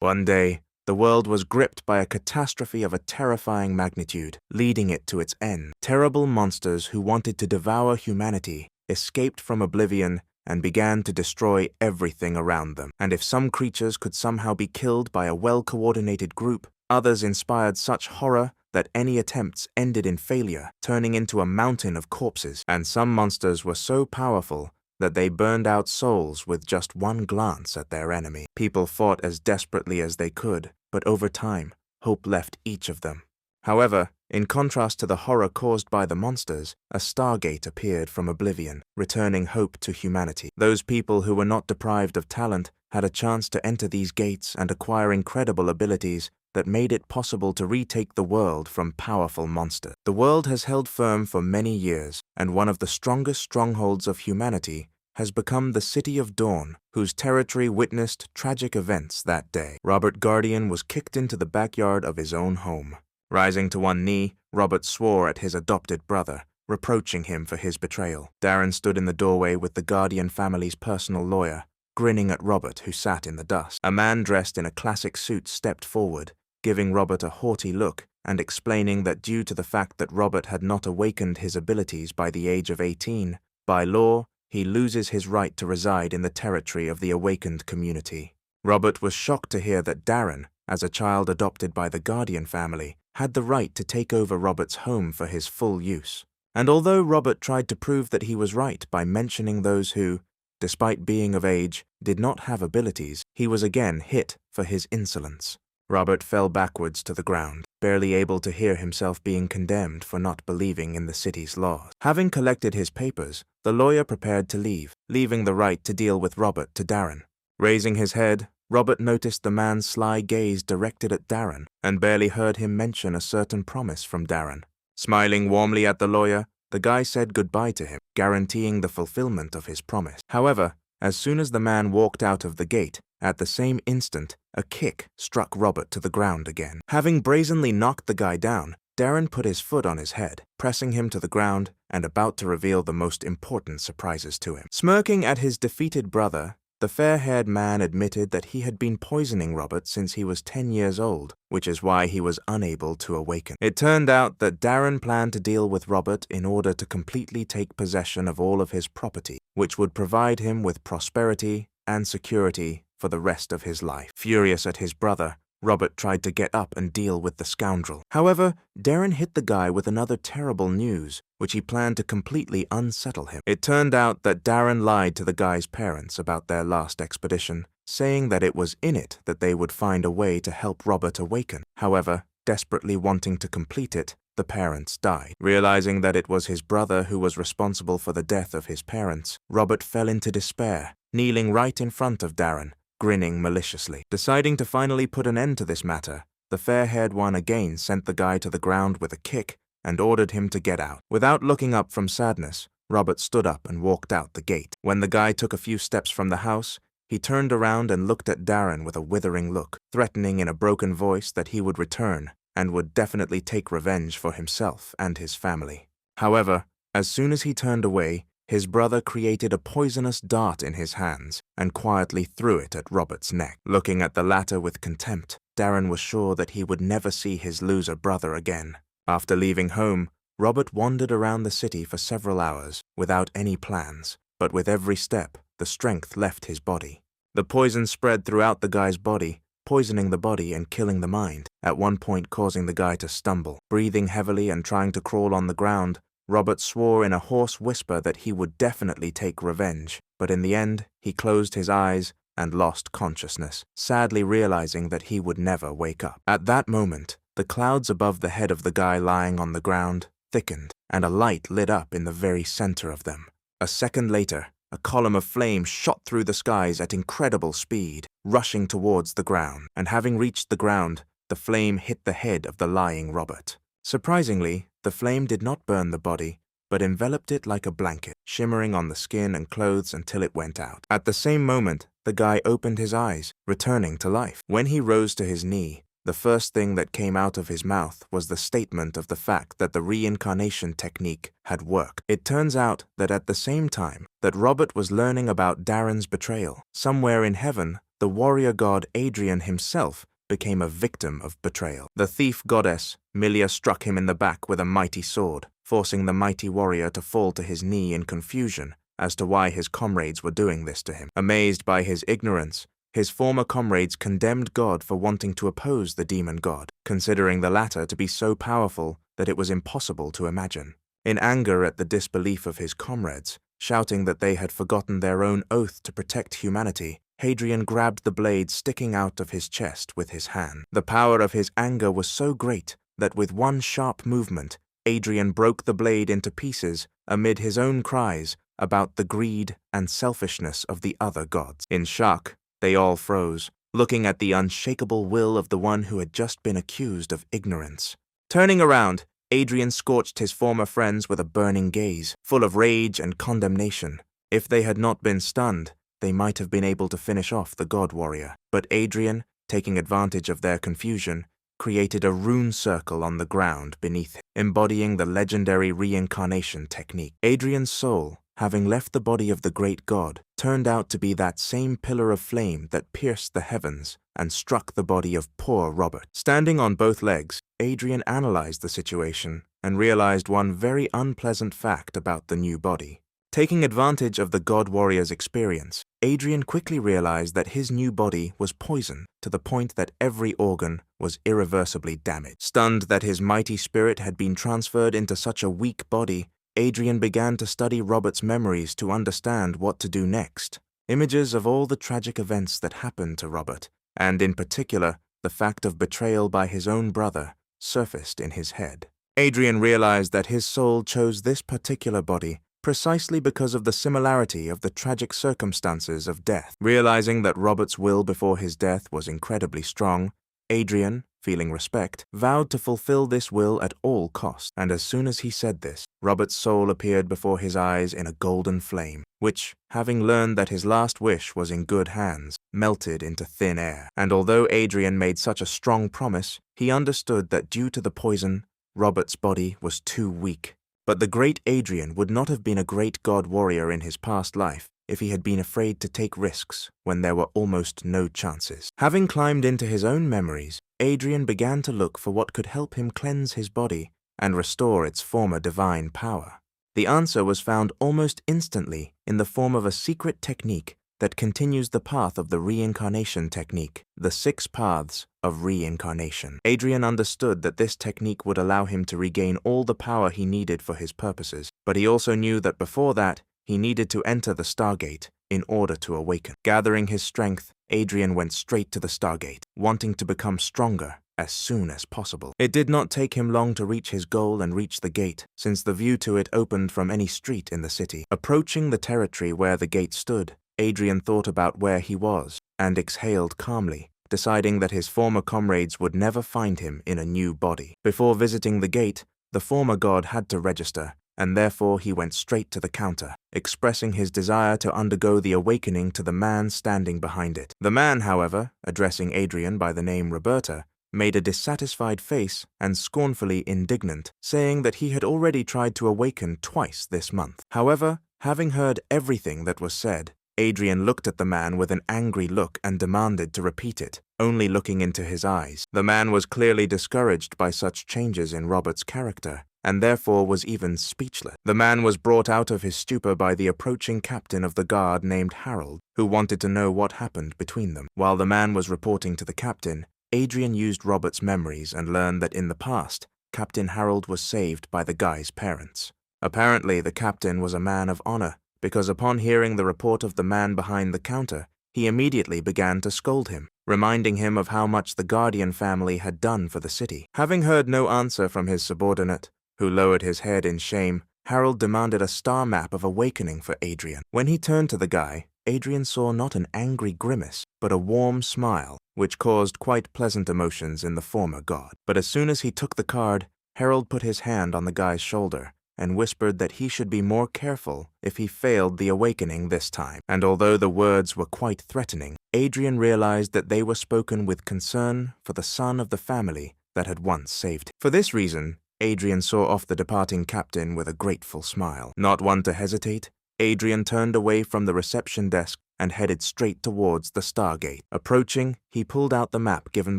One day, the world was gripped by a catastrophe of a terrifying magnitude, leading it to its end. Terrible monsters who wanted to devour humanity escaped from oblivion and began to destroy everything around them. And if some creatures could somehow be killed by a well-coordinated group, others inspired such horror that any attempts ended in failure, turning into a mountain of corpses. And some monsters were so powerful that they burned out souls with just one glance at their enemy. People fought as desperately as they could, but over time, hope left each of them. However, in contrast to the horror caused by the monsters, a stargate appeared from oblivion, returning hope to humanity. Those people who were not deprived of talent had a chance to enter these gates and acquire incredible abilities that made it possible to retake the world from powerful monsters. The world has held firm for many years, and one of the strongest strongholds of humanity has become the City of Dawn, whose territory witnessed tragic events that day. Robert Guardian was kicked into the backyard of his own home. Rising to one knee, Robert swore at his adopted brother, reproaching him for his betrayal. Darren stood in the doorway with the Guardian family's personal lawyer, grinning at Robert, who sat in the dust. A man dressed in a classic suit stepped forward, giving Robert a haughty look and explaining that due to the fact that Robert had not awakened his abilities by the age of 18, by law, he loses his right to reside in the territory of the awakened community. Robert was shocked to hear that Darren, as a child adopted by the Guardian family, had the right to take over Robert's home for his full use. And although Robert tried to prove that he was right by mentioning those who, despite being of age, did not have abilities, he was again hit for his insolence. Robert fell backwards to the ground, barely able to hear himself being condemned for not believing in the city's laws. Having collected his papers, the lawyer prepared to leave, leaving the right to deal with Robert to Darren. Raising his head, Robert noticed the man's sly gaze directed at Darren and barely heard him mention a certain promise from Darren. Smiling warmly at the lawyer, the guy said goodbye to him, guaranteeing the fulfillment of his promise. However, as soon as the man walked out of the gate, at the same instant, a kick struck Robert to the ground again. Having brazenly knocked the guy down, Darren put his foot on his head, pressing him to the ground and about to reveal the most important surprises to him. Smirking at his defeated brother, the fair-haired man admitted that he had been poisoning Robert since he was 10 years old, which is why he was unable to awaken. It turned out that Darren planned to deal with Robert in order to completely take possession of all of his property, which would provide him with prosperity and security for the rest of his life. Furious at his brother, Robert tried to get up and deal with the scoundrel. However, Darren hit the guy with another terrible news, which he planned to completely unsettle him. It turned out that Darren lied to the guy's parents about their last expedition, saying that it was in it that they would find a way to help Robert awaken. However, desperately wanting to complete it, the parents died. Realizing that it was his brother who was responsible for the death of his parents, Robert fell into despair, kneeling right in front of Darren, grinning maliciously. Deciding to finally put an end to this matter, the fair-haired one again sent the guy to the ground with a kick and ordered him to get out. Without looking up from sadness, Robert stood up and walked out the gate. When the guy took a few steps from the house, he turned around and looked at Darren with a withering look, threatening in a broken voice that he would return and would definitely take revenge for himself and his family. However, as soon as he turned away, his brother created a poisonous dart in his hands and quietly threw it at Robert's neck. Looking at the latter with contempt, Darren was sure that he would never see his loser brother again. After leaving home, Robert wandered around the city for several hours without any plans, but with every step, the strength left his body. The poison spread throughout the guy's body, poisoning the body and killing the mind, at one point causing the guy to stumble. Breathing heavily and trying to crawl on the ground, Robert swore in a hoarse whisper that he would definitely take revenge, but in the end, he closed his eyes and lost consciousness, sadly realizing that he would never wake up. At that moment, the clouds above the head of the guy lying on the ground thickened, and a light lit up in the very center of them. A second later, a column of flame shot through the skies at incredible speed, rushing towards the ground, and having reached the ground, the flame hit the head of the lying Robert. Surprisingly, the flame did not burn the body, but enveloped it like a blanket, shimmering on the skin and clothes until it went out. At the same moment, the guy opened his eyes, returning to life. When he rose to his knee, the first thing that came out of his mouth was the statement of the fact that the reincarnation technique had worked. It turns out that at the same time that Robert was learning about Darren's betrayal, somewhere in heaven, the warrior god Adrian himself became a victim of betrayal. The thief goddess, Milia, struck him in the back with a mighty sword, forcing the mighty warrior to fall to his knee in confusion as to why his comrades were doing this to him. Amazed by his ignorance, his former comrades condemned God for wanting to oppose the demon god, considering the latter to be so powerful that it was impossible to imagine. In anger at the disbelief of his comrades, shouting that they had forgotten their own oath to protect humanity, Hadrian grabbed the blade sticking out of his chest with his hand. The power of his anger was so great that with one sharp movement, Adrian broke the blade into pieces amid his own cries about the greed and selfishness of the other gods. In shock, they all froze, looking at the unshakable will of the one who had just been accused of ignorance. Turning around, Adrian scorched his former friends with a burning gaze, full of rage and condemnation. If they had not been stunned, they might have been able to finish off the god warrior. But Adrian, taking advantage of their confusion, created a rune circle on the ground beneath him, embodying the legendary reincarnation technique. Adrian's soul, having left the body of the great god, turned out to be that same pillar of flame that pierced the heavens and struck the body of poor Robert. Standing on both legs, Adrian analyzed the situation and realized one very unpleasant fact about the new body. Taking advantage of the god warrior's experience, Adrian quickly realized that his new body was poisoned to the point that every organ was irreversibly damaged. Stunned that his mighty spirit had been transferred into such a weak body, Adrian began to study Robert's memories to understand what to do next. Images of all the tragic events that happened to Robert, and in particular, the fact of betrayal by his own brother, surfaced in his head. Adrian realized that his soul chose this particular body precisely because of the similarity of the tragic circumstances of death. Realizing that Robert's will before his death was incredibly strong, Adrian, feeling respect, vowed to fulfill this will at all costs, and as soon as he said this, Robert's soul appeared before his eyes in a golden flame, which, having learned that his last wish was in good hands, melted into thin air. And although Adrian made such a strong promise, he understood that due to the poison, Robert's body was too weak. But the great Adrian would not have been a great god warrior in his past life if he had been afraid to take risks when there were almost no chances. Having climbed into his own memories, Adrian began to look for what could help him cleanse his body and restore its former divine power. The answer was found almost instantly in the form of a secret technique that continues the path of the reincarnation technique, the 6 paths of reincarnation. Adrian understood that this technique would allow him to regain all the power he needed for his purposes, but he also knew that before that, he needed to enter the Stargate in order to awaken. Gathering his strength, Adrian went straight to the Stargate, wanting to become stronger as soon as possible. It did not take him long to reach his goal and reach the gate, since the view to it opened from any street in the city. Approaching the territory where the gate stood, Adrian thought about where he was and exhaled calmly, deciding that his former comrades would never find him in a new body. Before visiting the gate, the former god had to register, and therefore he went straight to the counter, expressing his desire to undergo the awakening to the man standing behind it. The man, however, addressing Adrian by the name Roberta, made a dissatisfied face and scornfully indignant, saying that he had already tried to awaken twice this month. However, having heard everything that was said, Adrian looked at the man with an angry look and demanded to repeat it, only looking into his eyes. The man was clearly discouraged by such changes in Robert's character, and therefore was even speechless. The man was brought out of his stupor by the approaching captain of the guard named Harold, who wanted to know what happened between them. While the man was reporting to the captain, Adrian used Robert's memories and learned that in the past, Captain Harold was saved by the guy's parents. Apparently, the captain was a man of honor, because upon hearing the report of the man behind the counter, he immediately began to scold him, reminding him of how much the Guardian family had done for the city. Having heard no answer from his subordinate, who lowered his head in shame, Harold demanded a star map of awakening for Adrian. When he turned to the guy, Adrian saw not an angry grimace, but a warm smile, which caused quite pleasant emotions in the former god. But as soon as he took the card, Harold put his hand on the guy's shoulder and whispered that he should be more careful if he failed the awakening this time. And although the words were quite threatening, Adrian realized that they were spoken with concern for the son of the family that had once saved him. For this reason, Adrian saw off the departing captain with a grateful smile. Not one to hesitate, Adrian turned away from the reception desk and headed straight towards the Stargate. Approaching, he pulled out the map given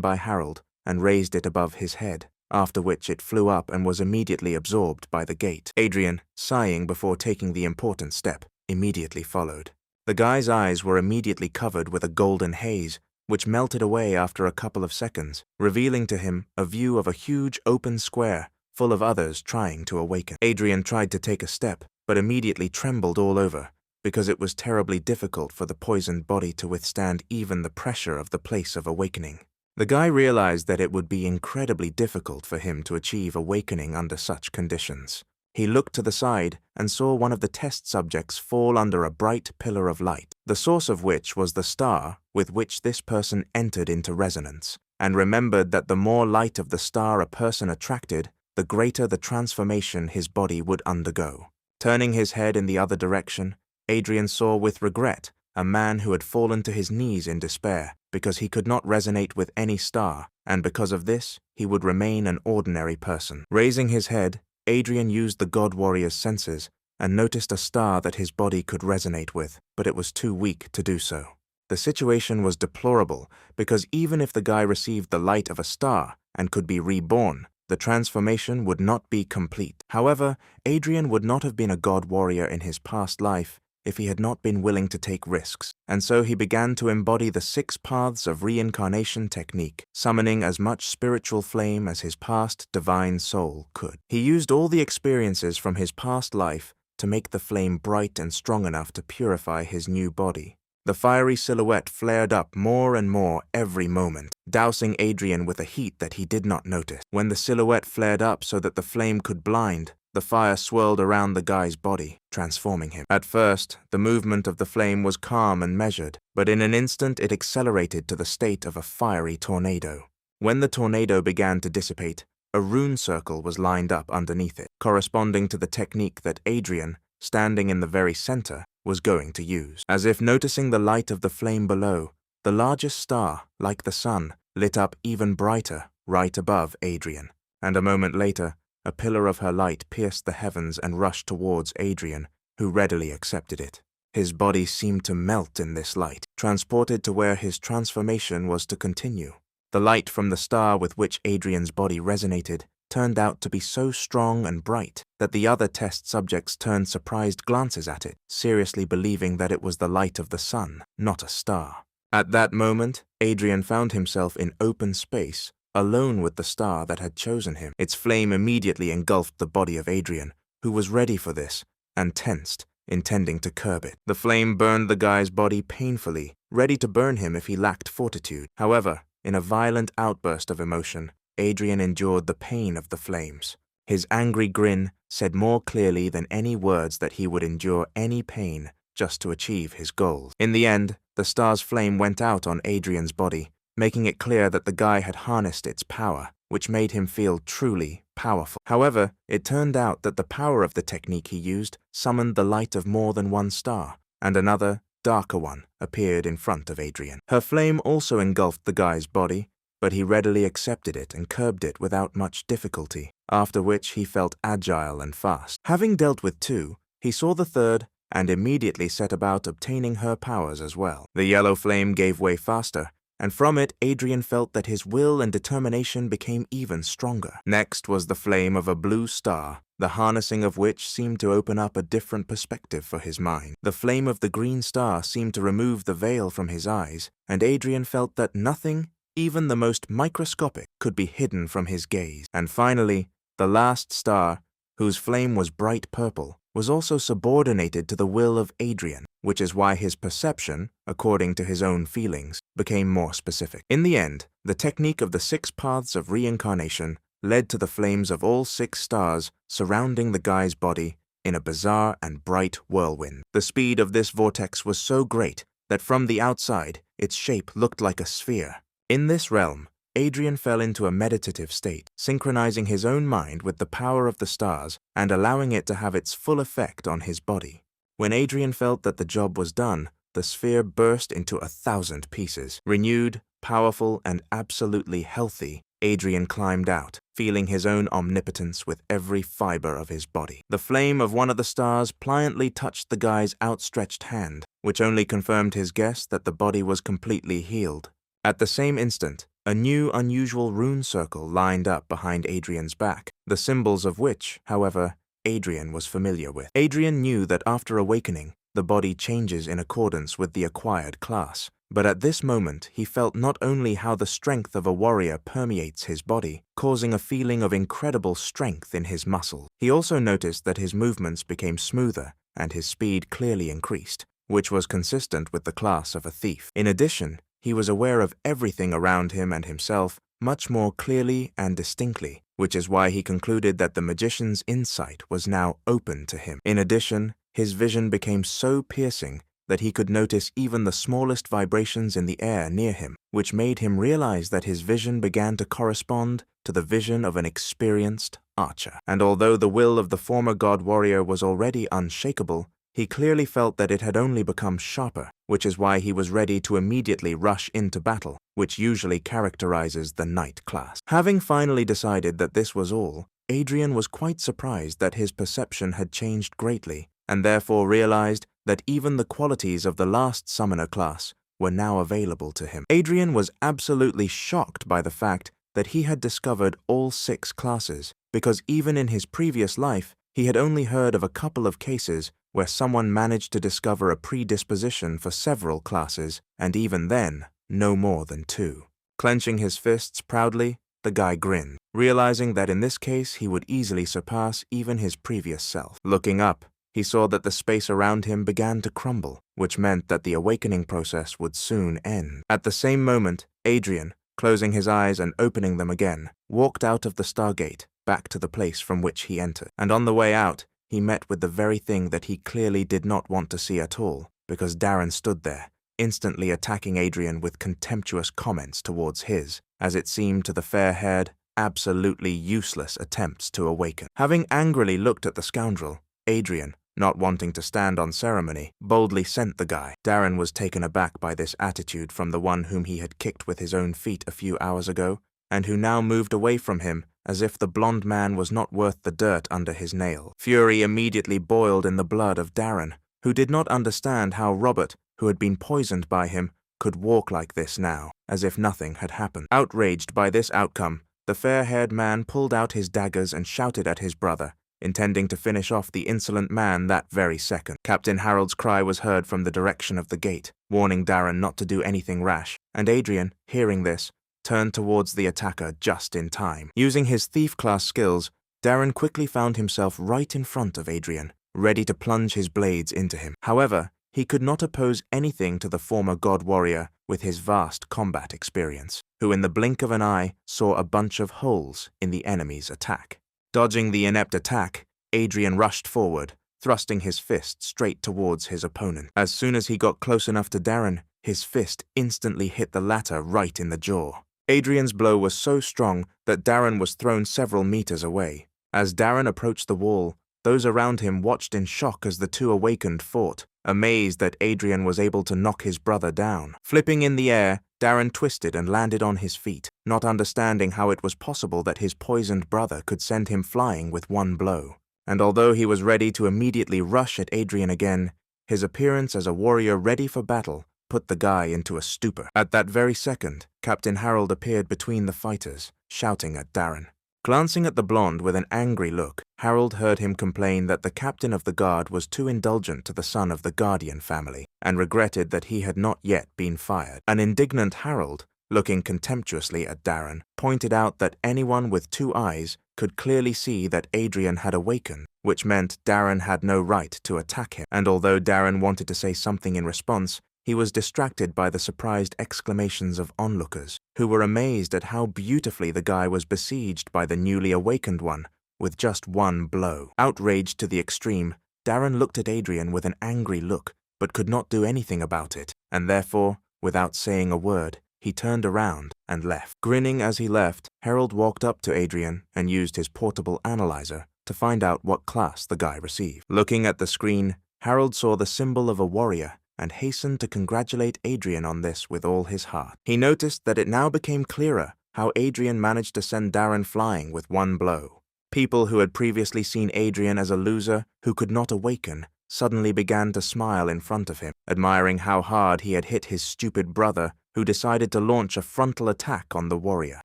by Harold and raised it above his head, after which it flew up and was immediately absorbed by the gate. Adrian, sighing before taking the important step, immediately followed. The guy's eyes were immediately covered with a golden haze, which melted away after a couple of seconds, revealing to him a view of a huge open square full of others trying to awaken. Adrian tried to take a step, but immediately trembled all over, because it was terribly difficult for the poisoned body to withstand even the pressure of the place of awakening. The guy realized that it would be incredibly difficult for him to achieve awakening under such conditions. He looked to the side and saw one of the test subjects fall under a bright pillar of light, the source of which was the star with which this person entered into resonance, and remembered that the more light of the star a person attracted, the greater the transformation his body would undergo. Turning his head in the other direction, Adrian saw with regret a man who had fallen to his knees in despair because he could not resonate with any star, and because of this, he would remain an ordinary person. Raising his head, Adrian used the God Warrior's senses and noticed a star that his body could resonate with, but it was too weak to do so. The situation was deplorable because even if the guy received the light of a star and could be reborn, the transformation would not be complete. However, Adrian would not have been a God Warrior in his past life if he had not been willing to take risks, and so he began to embody the 6 paths of reincarnation technique, summoning as much spiritual flame as his past divine soul could. He used all the experiences from his past life to make the flame bright and strong enough to purify his new body. The fiery silhouette flared up more and more every moment, dousing Adrian with a heat that he did not notice. When the silhouette flared up so that the flame could blind, the fire swirled around the guy's body, transforming him. At first, the movement of the flame was calm and measured, but in an instant it accelerated to the state of a fiery tornado. When the tornado began to dissipate, a rune circle was lined up underneath it, corresponding to the technique that Adrian, standing in the very center, was going to use. As if noticing the light of the flame below, the largest star, like the sun, lit up even brighter right above Adrian, and a moment later, a pillar of her light pierced the heavens and rushed towards Adrian, who readily accepted it. His body seemed to melt in this light, transported to where his transformation was to continue. The light from the star with which Adrian's body resonated turned out to be so strong and bright that the other test subjects turned surprised glances at it, seriously believing that it was the light of the sun, not a star. At that moment, Adrian found himself in open space, alone with the star that had chosen him. Its flame immediately engulfed the body of Adrian, who was ready for this, and tensed, intending to curb it. The flame burned the guy's body painfully, ready to burn him if he lacked fortitude. However, in a violent outburst of emotion, Adrian endured the pain of the flames. His angry grin said more clearly than any words that he would endure any pain just to achieve his goals. In the end, the star's flame went out on Adrian's body, making it clear that the guy had harnessed its power, which made him feel truly powerful. However, it turned out that the power of the technique he used summoned the light of more than one star, and another, darker one, appeared in front of Adrian. Her flame also engulfed the guy's body, but he readily accepted it and curbed it without much difficulty, after which he felt agile and fast. Having dealt with 2, he saw the third and immediately set about obtaining her powers as well. The yellow flame gave way faster, and from it Adrian felt that his will and determination became even stronger. Next was the flame of a blue star, the harnessing of which seemed to open up a different perspective for his mind. The flame of the green star seemed to remove the veil from his eyes, and Adrian felt that nothing, even the most microscopic, could be hidden from his gaze. And finally, the last star, whose flame was bright purple, was also subordinated to the will of Adrian, which is why his perception, according to his own feelings, became more specific. In the end, the technique of the 6 paths of reincarnation led to the flames of all 6 stars surrounding the guy's body in a bizarre and bright whirlwind. The speed of this vortex was so great that from the outside, its shape looked like a sphere. In this realm, Adrian fell into a meditative state, synchronizing his own mind with the power of the stars and allowing it to have its full effect on his body. When Adrian felt that the job was done, the sphere burst into 1,000 pieces. Renewed, powerful, and absolutely healthy, Adrian climbed out, feeling his own omnipotence with every fiber of his body. The flame of one of the stars pliantly touched the guy's outstretched hand, which only confirmed his guess that the body was completely healed. At the same instant, a new unusual rune circle lined up behind Adrian's back, the symbols of which, however, Adrian was familiar with. Adrian knew that after awakening, the body changes in accordance with the acquired class. But at this moment, he felt not only how the strength of a warrior permeates his body, causing a feeling of incredible strength in his muscles. He also noticed that his movements became smoother and his speed clearly increased, which was consistent with the class of a thief. In addition, he was aware of everything around him and himself much more clearly and distinctly, which is why he concluded that the magician's insight was now open to him. In addition, his vision became so piercing that he could notice even the smallest vibrations in the air near him, which made him realize that his vision began to correspond to the vision of an experienced archer. And although the will of the former god warrior was already unshakable, he clearly felt that it had only become sharper, which is why he was ready to immediately rush into battle, which usually characterizes the knight class. Having finally decided that this was all, Adrian was quite surprised that his perception had changed greatly, and therefore realized that even the qualities of the last summoner class were now available to him. Adrian was absolutely shocked by the fact that he had discovered all 6 classes, because even in his previous life, he had only heard of a couple of cases where someone managed to discover a predisposition for several classes, and even then, no more than 2. Clenching his fists proudly, the guy grinned, realizing that in this case he would easily surpass even his previous self. Looking up, he saw that the space around him began to crumble, which meant that the awakening process would soon end. At the same moment, Adrian, closing his eyes and opening them again, walked out of the Stargate, back to the place from which he entered. And on the way out, he met with the very thing that he clearly did not want to see at all, because Darren stood there, instantly attacking Adrian with contemptuous comments towards his, as it seemed to the fair-haired, absolutely useless attempts to awaken. Having angrily looked at the scoundrel, Adrian, not wanting to stand on ceremony, boldly sent the guy. Darren was taken aback by this attitude from the one whom he had kicked with his own feet a few hours ago, and who now moved away from him as if the blond man was not worth the dirt under his nail. Fury immediately boiled in the blood of Darren, who did not understand how Robert, who had been poisoned by him, could walk like this now, as if nothing had happened. Outraged by this outcome, the fair-haired man pulled out his daggers and shouted at his brother, intending to finish off the insolent man that very second. Captain Harold's cry was heard from the direction of the gate, warning Darren not to do anything rash, and Adrian, hearing this, turned towards the attacker just in time. Using his thief-class skills, Darren quickly found himself right in front of Adrian, ready to plunge his blades into him. However, he could not oppose anything to the former god warrior with his vast combat experience, who in the blink of an eye saw a bunch of holes in the enemy's attack. Dodging the inept attack, Adrian rushed forward, thrusting his fist straight towards his opponent. As soon as he got close enough to Darren, his fist instantly hit the latter right in the jaw. Adrian's blow was so strong that Darren was thrown several meters away. As Darren approached the wall, those around him watched in shock as the two awakened fought, amazed that Adrian was able to knock his brother down. Flipping in the air, Darren twisted and landed on his feet, not understanding how it was possible that his poisoned brother could send him flying with one blow. And although he was ready to immediately rush at Adrian again, his appearance as a warrior ready for battle put the guy into a stupor. At that very second, Captain Harold appeared between the fighters, shouting at Darren. Glancing at the blonde with an angry look, Harold heard him complain that the captain of the guard was too indulgent to the son of the Guardian family, and regretted that he had not yet been fired. An indignant Harold, looking contemptuously at Darren, pointed out that anyone with 2 eyes could clearly see that Adrian had awakened, which meant Darren had no right to attack him. And although Darren wanted to say something in response, he was distracted by the surprised exclamations of onlookers, who were amazed at how beautifully the guy was besieged by the newly awakened one, with just one blow. Outraged to the extreme, Darren looked at Adrian with an angry look, but could not do anything about it, and therefore, without saying a word, he turned around and left. Grinning as he left, Harold walked up to Adrian and used his portable analyzer to find out what class the guy received. Looking at the screen, Harold saw the symbol of a warrior and hastened to congratulate Adrian on this with all his heart. He noticed that it now became clearer how Adrian managed to send Darren flying with one blow. People who had previously seen Adrian as a loser who could not awaken suddenly began to smile in front of him, admiring how hard he had hit his stupid brother who decided to launch a frontal attack on the warrior.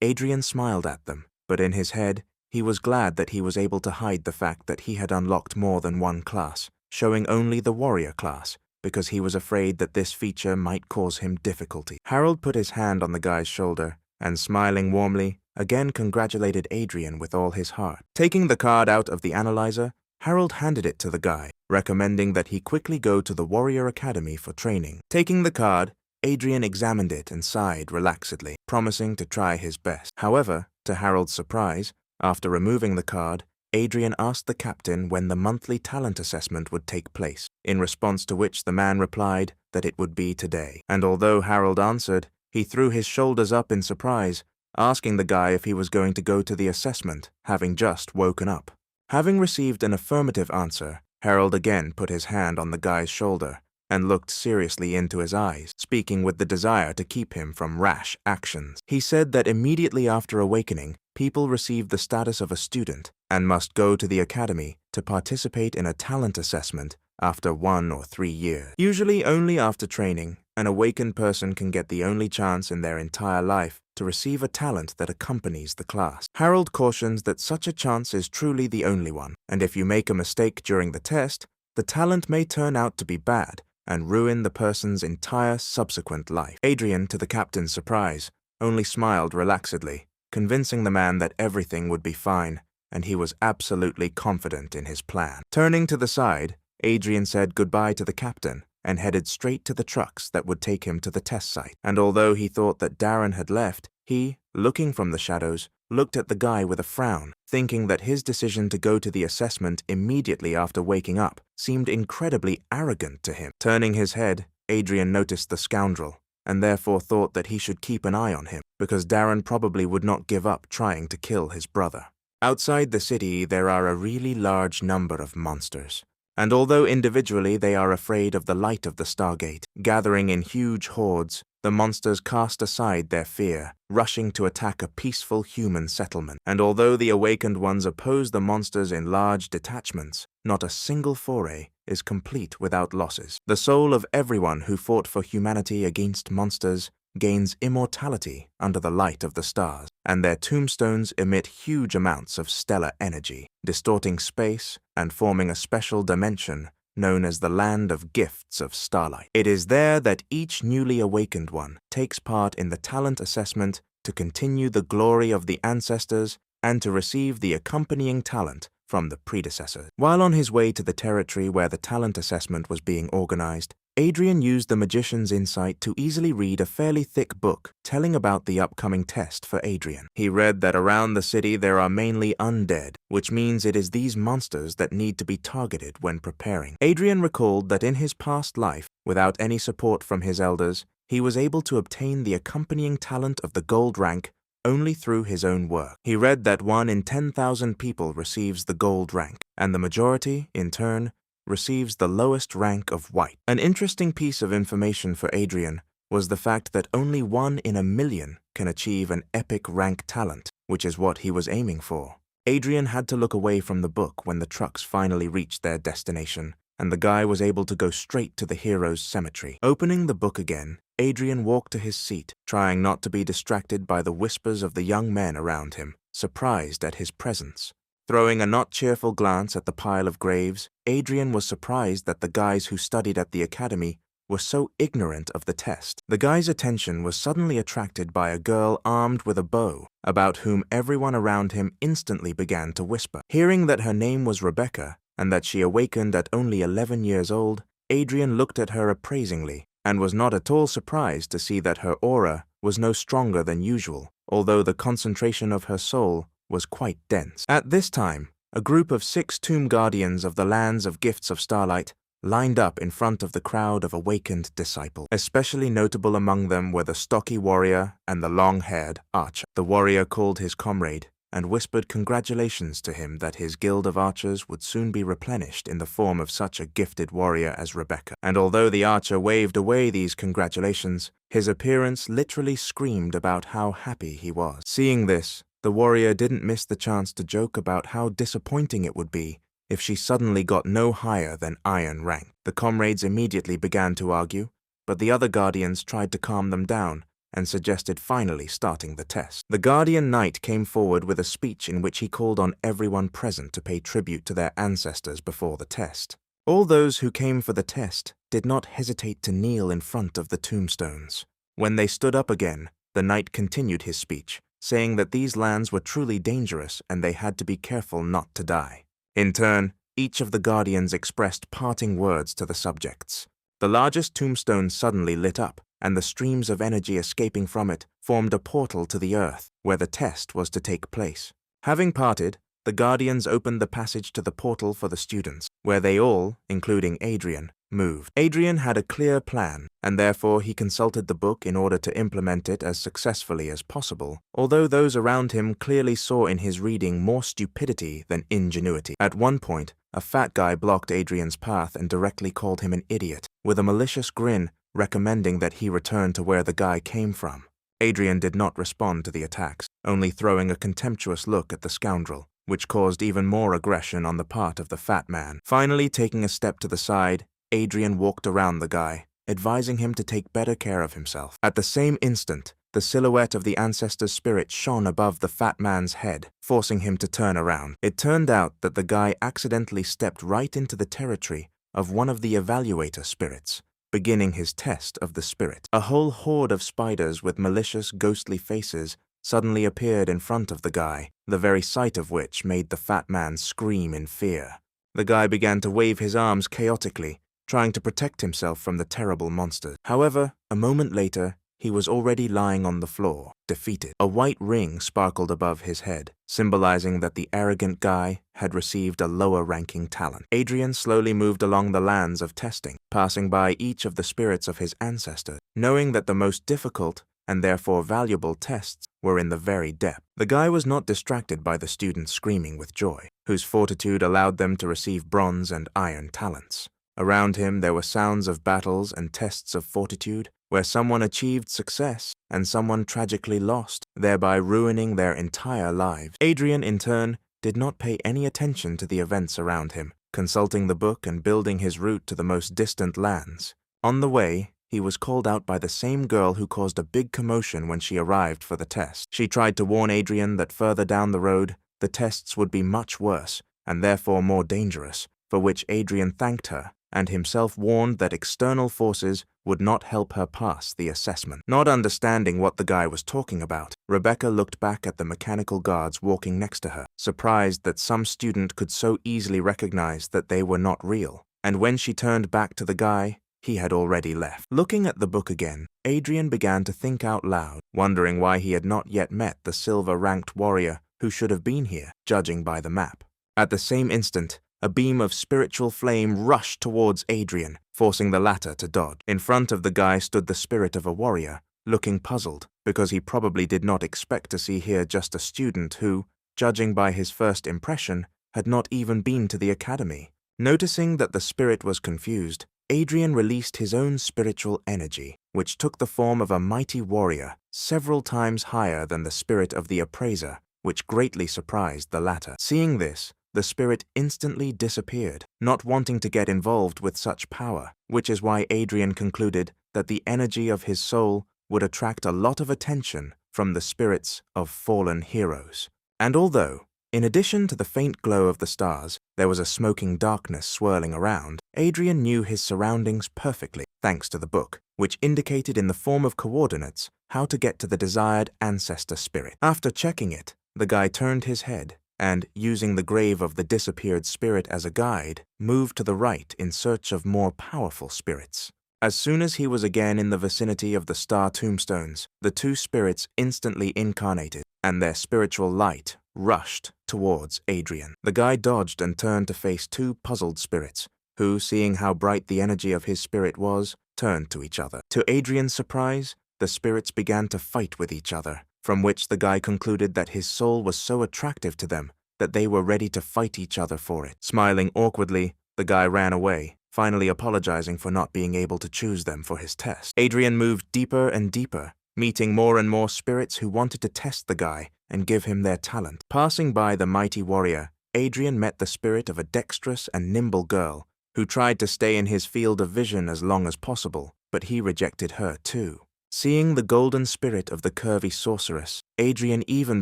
Adrian smiled at them, but in his head, he was glad that he was able to hide the fact that he had unlocked more than one class, showing only the warrior class, because he was afraid that this feature might cause him difficulty. Harold put his hand on the guy's shoulder and, smiling warmly, again congratulated Adrian with all his heart. Taking the card out of the analyzer, Harold handed it to the guy, recommending that he quickly go to the Warrior Academy for training. Taking the card, Adrian examined it and sighed relaxedly, promising to try his best. However, to Harold's surprise, after removing the card, Adrian asked the captain when the monthly talent assessment would take place, in response to which the man replied that it would be today. And although Harold answered, he threw his shoulders up in surprise, asking the guy if he was going to go to the assessment, having just woken up. Having received an affirmative answer, Harold again put his hand on the guy's shoulder and looked seriously into his eyes, speaking with the desire to keep him from rash actions. He said that immediately after awakening, people receive the status of a student and must go to the academy to participate in a talent assessment after 1 or 3 years. Usually only after training, an awakened person can get the only chance in their entire life to receive a talent that accompanies the class. Harold cautions that such a chance is truly the only one, and if you make a mistake during the test, the talent may turn out to be bad and ruin the person's entire subsequent life. Adrian, to the captain's surprise, only smiled relaxedly, convincing the man that everything would be fine, and he was absolutely confident in his plan. Turning to the side, Adrian said goodbye to the captain and headed straight to the trucks that would take him to the test site. And although he thought that Darren had left, he, looking from the shadows, looked at the guy with a frown, thinking that his decision to go to the assessment immediately after waking up seemed incredibly arrogant to him. Turning his head, Adrian noticed the scoundrel, and therefore thought that he should keep an eye on him, because Darren probably would not give up trying to kill his brother. Outside the city, there are a really large number of monsters. And although individually they are afraid of the light of the Stargate, gathering in huge hordes, the monsters cast aside their fear, rushing to attack a peaceful human settlement. And although the awakened ones oppose the monsters in large detachments, not a single foray is complete without losses. The soul of everyone who fought for humanity against monsters gains immortality under the light of the stars, and their tombstones emit huge amounts of stellar energy, distorting space and forming a special dimension known as the Land of Gifts of Starlight. It is there that each newly awakened one takes part in the talent assessment to continue the glory of the ancestors and to receive the accompanying talent from the predecessors. While on his way to the territory where the talent assessment was being organized, Adrian used the magician's insight to easily read a fairly thick book telling about the upcoming test for Adrian. He read that around the city there are mainly undead, which means it is these monsters that need to be targeted when preparing. Adrian recalled that in his past life, without any support from his elders, he was able to obtain the accompanying talent of the gold rank only through his own work. He read that 1 in 10,000 people receives the gold rank, and the majority, in turn, receives the lowest rank of white. An interesting piece of information for Adrian was the fact that only 1 in a million can achieve an epic rank talent, which is what he was aiming for. Adrian had to look away from the book when the trucks finally reached their destination, and the guy was able to go straight to the hero's cemetery. Opening the book again, Adrian walked to his seat, trying not to be distracted by the whispers of the young men around him, surprised at his presence. Throwing a not cheerful glance at the pile of graves, Adrian was surprised that the guys who studied at the academy were so ignorant of the test. The guy's attention was suddenly attracted by a girl armed with a bow, about whom everyone around him instantly began to whisper. Hearing that her name was Rebecca, and that she awakened at only 11 years old, Adrian looked at her appraisingly, and was not at all surprised to see that her aura was no stronger than usual, although the concentration of her soul was quite dense. At this time, a group of 6 tomb guardians of the lands of Gifts of Starlight lined up in front of the crowd of awakened disciples. Especially notable among them were the stocky warrior and the long-haired archer. The warrior called his comrade and whispered congratulations to him that his guild of archers would soon be replenished in the form of such a gifted warrior as Rebecca. And although the archer waved away these congratulations, His appearance literally screamed about how happy he was. Seeing this, the warrior didn't miss the chance to joke about how disappointing it would be if she suddenly got no higher than iron rank. The comrades immediately began to argue, but the other guardians tried to calm them down and suggested finally starting the test. The guardian knight came forward with a speech in which he called on everyone present to pay tribute to their ancestors before the test. All those who came for the test did not hesitate to kneel in front of the tombstones. When they stood up again, the knight continued his speech, saying that these lands were truly dangerous and they had to be careful not to die. In turn, each of the guardians expressed parting words to the subjects. The largest tombstone suddenly lit up, and the streams of energy escaping from it formed a portal to the earth, where the test was to take place. Having parted, the guardians opened the passage to the portal for the students, where they all, including Adrian, moved. Adrian had a clear plan, and therefore he consulted the book in order to implement it as successfully as possible, although those around him clearly saw in his reading more stupidity than ingenuity. At one point, a fat guy blocked Adrian's path and directly called him an idiot, with a malicious grin recommending that he return to where the guy came from. Adrian did not respond to the attacks, only throwing a contemptuous look at the scoundrel, which caused even more aggression on the part of the fat man. Finally, taking a step to the side, Adrian walked around the guy, advising him to take better care of himself. At the same instant, the silhouette of the ancestor's spirit shone above the fat man's head, forcing him to turn around. It turned out that the guy accidentally stepped right into the territory of one of the evaluator spirits, beginning his test of the spirit. A whole horde of spiders with malicious, ghostly faces suddenly appeared in front of the guy, the very sight of which made the fat man scream in fear. The guy began to wave his arms chaotically, trying to protect himself from the terrible monsters. However, a moment later, he was already lying on the floor, defeated. A white ring sparkled above his head, symbolizing that the arrogant guy had received a lower-ranking talent. Adrian slowly moved along the lands of testing, passing by each of the spirits of his ancestors, knowing that the most difficult and therefore valuable tests were in the very depth. The guy was not distracted by the students screaming with joy, whose fortitude allowed them to receive bronze and iron talents. Around him there were sounds of battles and tests of fortitude, where someone achieved success and someone tragically lost, thereby ruining their entire lives. Adrian, in turn, did not pay any attention to the events around him, consulting the book and building his route to the most distant lands. On the way, he was called out by the same girl who caused a big commotion when she arrived for the test. She tried to warn Adrian that further down the road, the tests would be much worse and therefore more dangerous, for which Adrian thanked her and himself warned that external forces would not help her pass the assessment. Not understanding what the guy was talking about, Rebecca looked back at the mechanical guards walking next to her, surprised that some student could so easily recognize that they were not real. And when she turned back to the guy, he had already left. Looking at the book again, Adrian began to think out loud, wondering why he had not yet met the silver-ranked warrior who should have been here, judging by the map. At the same instant, a beam of spiritual flame rushed towards Adrian, forcing the latter to dodge. In front of the guy stood the spirit of a warrior, looking puzzled, because he probably did not expect to see here just a student who, judging by his first impression, had not even been to the academy. Noticing that the spirit was confused, Adrian released his own spiritual energy, which took the form of a mighty warrior, several times higher than the spirit of the appraiser, which greatly surprised the latter. Seeing this, the spirit instantly disappeared, not wanting to get involved with such power, which is why Adrian concluded that the energy of his soul would attract a lot of attention from the spirits of fallen heroes. And although, in addition to the faint glow of the stars, there was a smoking darkness swirling around, Adrian knew his surroundings perfectly, thanks to the book, which indicated in the form of coordinates how to get to the desired ancestor spirit. After checking it, the guy turned his head and, using the grave of the disappeared spirit as a guide, moved to the right in search of more powerful spirits. As soon as he was again in the vicinity of the star tombstones, the two spirits instantly incarnated, and their spiritual light rushed towards Adrian. The guy dodged and turned to face two puzzled spirits, who, seeing how bright the energy of his spirit was, turned to each other. To Adrian's surprise, the spirits began to fight with each other, from which the guy concluded that his soul was so attractive to them that they were ready to fight each other for it. Smiling awkwardly, the guy ran away, finally apologizing for not being able to choose them for his test. Adrian moved deeper and deeper, meeting more and more spirits who wanted to test the guy and give him their talent. Passing by the mighty warrior, Adrian met the spirit of a dexterous and nimble girl who tried to stay in his field of vision as long as possible, but he rejected her too. Seeing the golden spirit of the curvy sorceress, Adrian even